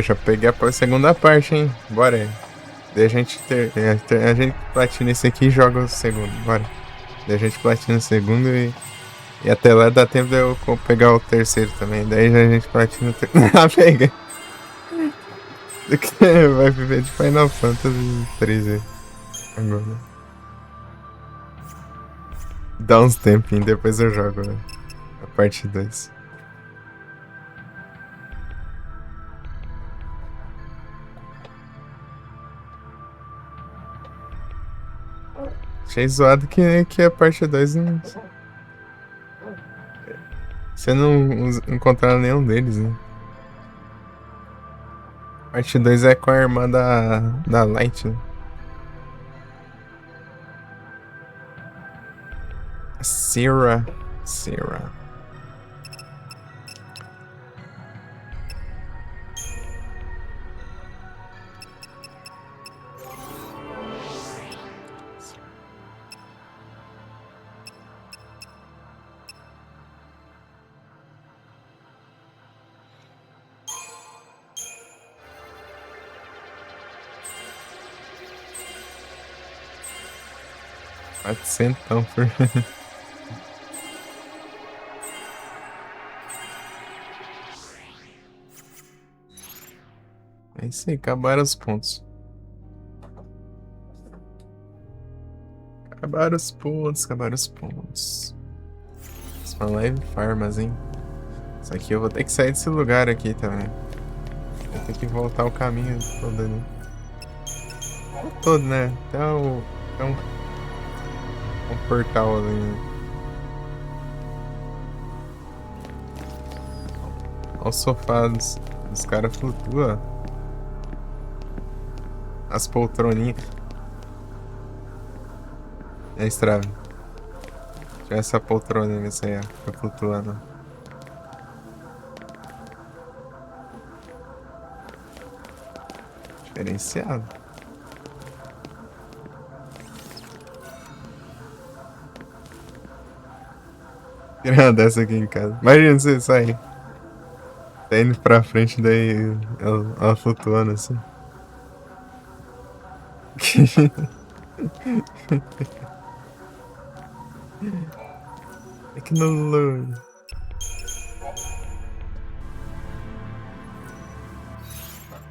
Já peguei a segunda parte, hein? Bora aí. Daí a gente platina esse aqui e joga o segundo. Bora. Daí a gente platina o segundo e até lá dá tempo de eu pegar o terceiro também. Daí a gente platina o terceiro. Ah, peguei. Vai viver de Final Fantasy 13 agora. Dá uns tempinhos, depois eu jogo, né? A parte 2. Achei zoado que a parte 2 não. Você não encontraram nenhum deles, né? Parte 2 é com a irmã da Light, né? Sarah. Centão por. É isso aí, acabaram os pontos. Acabaram os pontos. Uma live farmas, hein? Isso aqui eu vou ter que sair desse lugar aqui também. Vou ter que voltar o caminho todo ali. Todo, né? Até um portal ali. Olha os sofás. Os caras flutuam. As poltroninhas. É estrava. Tinha essa poltroninha nessa aí, ó. Fica flutuando. Diferenciado. Queria uma dessa aqui em casa. Imagina você sair. Tá indo pra frente, daí ela flutuando assim. Tecnologia.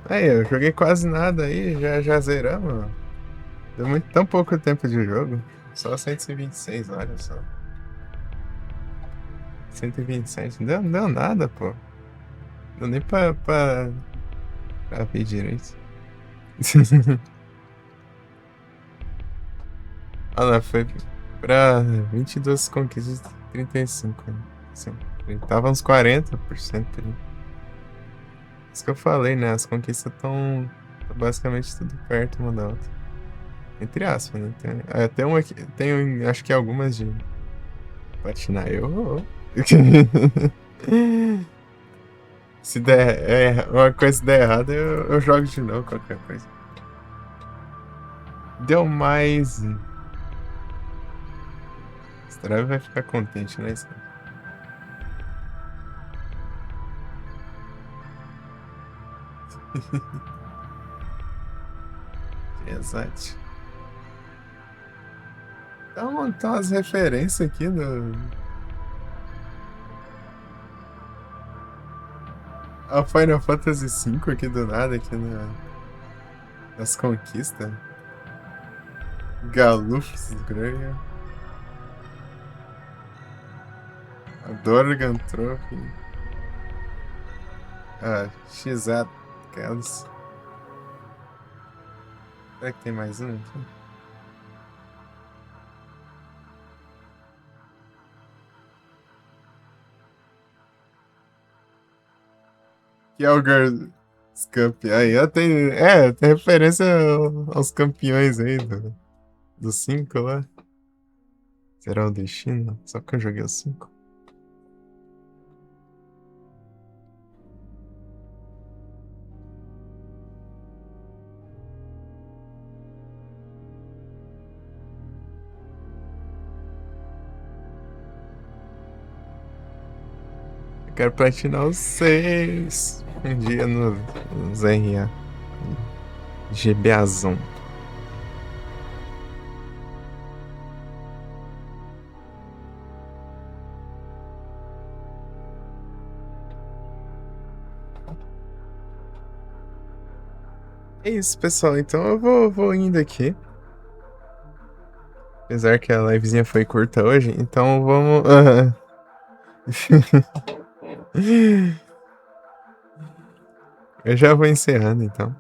Aí, eu joguei quase nada aí, já zeramos. Deu tão pouco tempo de jogo. Só 126, olha só. 127, não deu nada, pô. Não deu nem pra ver direito. Ah, não, foi pra 22 conquistas de 35. Assim, tava uns 40% ali. Isso que eu falei, né? As conquistas estão basicamente tudo perto uma da outra. Entre aspas, né? Tem uma aqui, tem acho que algumas de platinar. Se der uma coisa der errada, eu jogo de novo, qualquer coisa. Deu mais. Strava vai ficar contente, né? Exato. Tá umas referências aqui do. A Final Fantasy V aqui do nada, aqui nas conquistas. Galufs Grey. A Dorgan Trophy. Ah, Xat Gals. Será que tem mais um aqui? Kyogre Scamp. Aí, tem referência aos campeões aí do 5 lá. Será o destino? Só que eu joguei o 5. Eu quero platinar os 6. Um dia no ZRA. GBAzão. É isso, pessoal. Então eu vou indo aqui. Apesar que a livezinha foi curta hoje, então vamos. Eu já vou encerrando então.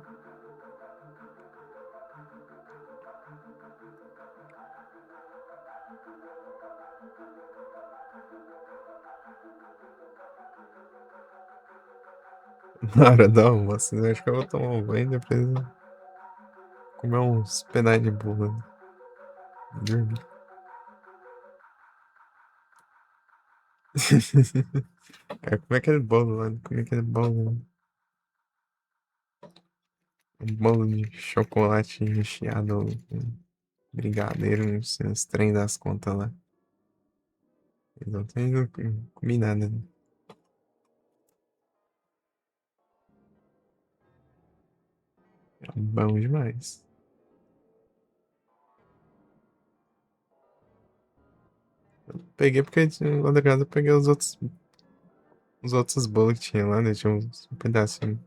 Na hora do almoço, eu acho que eu vou tomar um banho e depois comer uns pedaços de bolo. Dormir. Como é aquele bolo lá? Como é aquele bolo? Um bolo de chocolate recheado com brigadeiro, uns trem das contas lá. Eu não comi nada. É bom demais. Eu peguei porque lá da casa eu peguei os outros bolos que tinha lá, né? Tinha um pedacinho.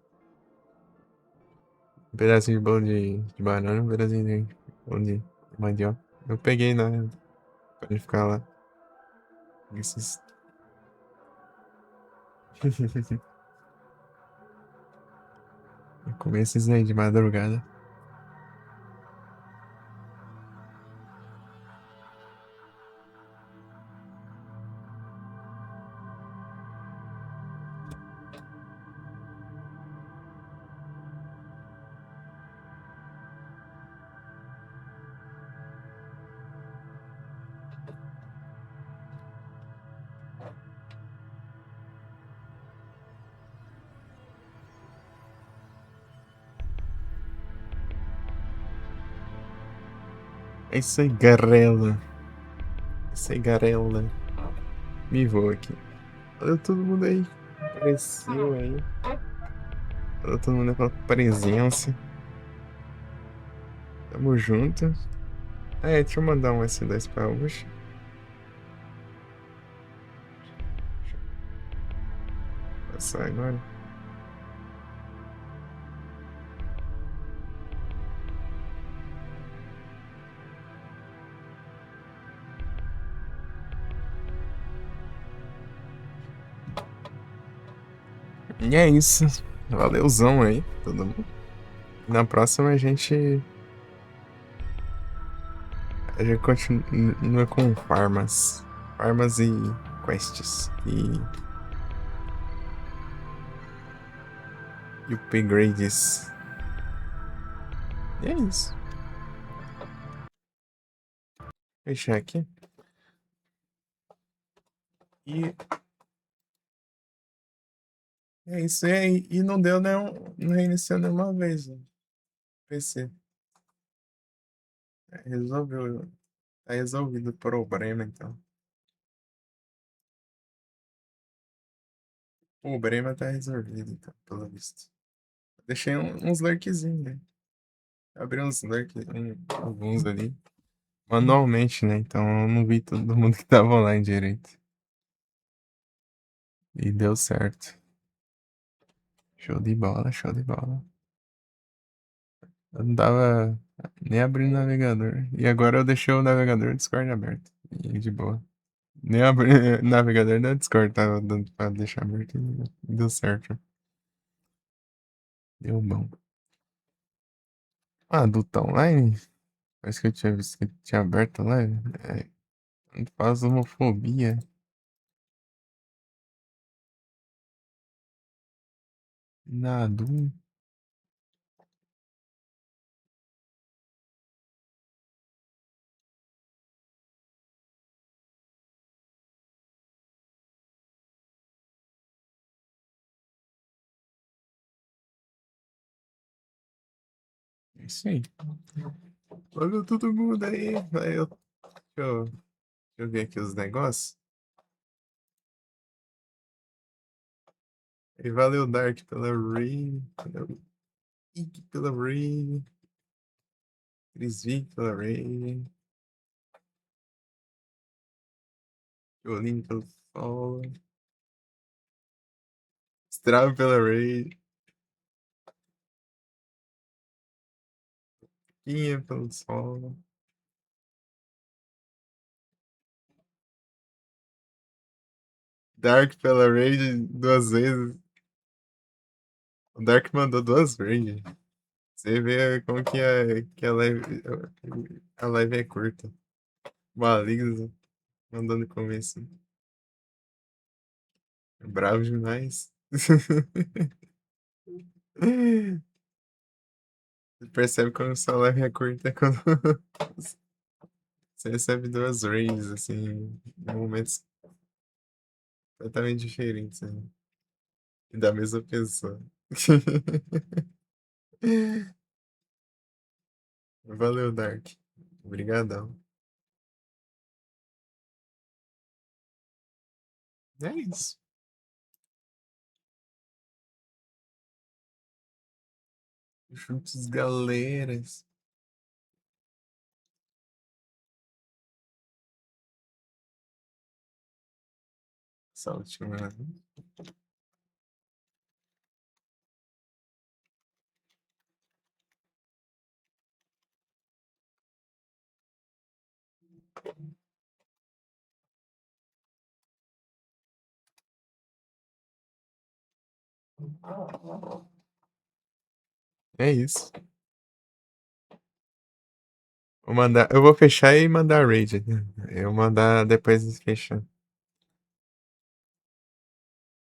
Um pedacinho de bolo de banana, um pedacinho de bolo de mandioca. Eu peguei pra ele ficar lá. Esses. Eu comi esses aí de madrugada. É isso aí, garela. É isso aí, garela. Me vou aqui. Valeu todo mundo aí. Apareceu aí. Todo mundo pela presença. Tamo junto. Deixa eu mandar um S2 pra hoje. Passar agora. E é isso. Valeuzão aí, todo mundo. Na próxima a gente continua com farmas. Farmas e quests. E upgrades. E é isso. Fechar aqui. E é isso aí. E não deu nenhum. Não reiniciou nenhuma vez o PC. Resolveu. Tá resolvido o problema, então. O problema tá resolvido, então, pelo visto. Deixei uns lurkzinhos, né? Abri uns alguns ali. Manualmente, né? Então eu não vi todo mundo que tava online direito. E deu certo. Show de bola, show de bola. Eu não tava nem abrindo o navegador. E agora eu deixei o navegador do Discord aberto. E de boa. Nem abri o navegador da Discord tava dando pra deixar aberto e deu certo. Deu bom. Ah, do tá online? Parece que eu tinha visto que tinha aberto a live. Faz homofobia. Nada. É isso aí. Valeu todo mundo aí. Deixa eu ver aqui os negócios. E valeu, Dark, pela raid. Valeu, Ig pela raid. Cris Vic pela raid. Jolinho pelo follow. Strava pela raid. Quinha pelo follow. Dark pela raid 2 vezes. O Dark mandou 2 raids. Você vê como que a live é curta. Maligno mandando começo. Bravo demais. Você percebe quando sua live é curta quando você recebe 2 raids, assim, em momentos completamente diferentes, né? E da mesma pessoa. Valeu, Dark. Obrigadão. É isso. Juntos, galeras. Saúde, mano. É isso. Eu vou fechar e mandar a raid. Eu vou mandar depois de fechar.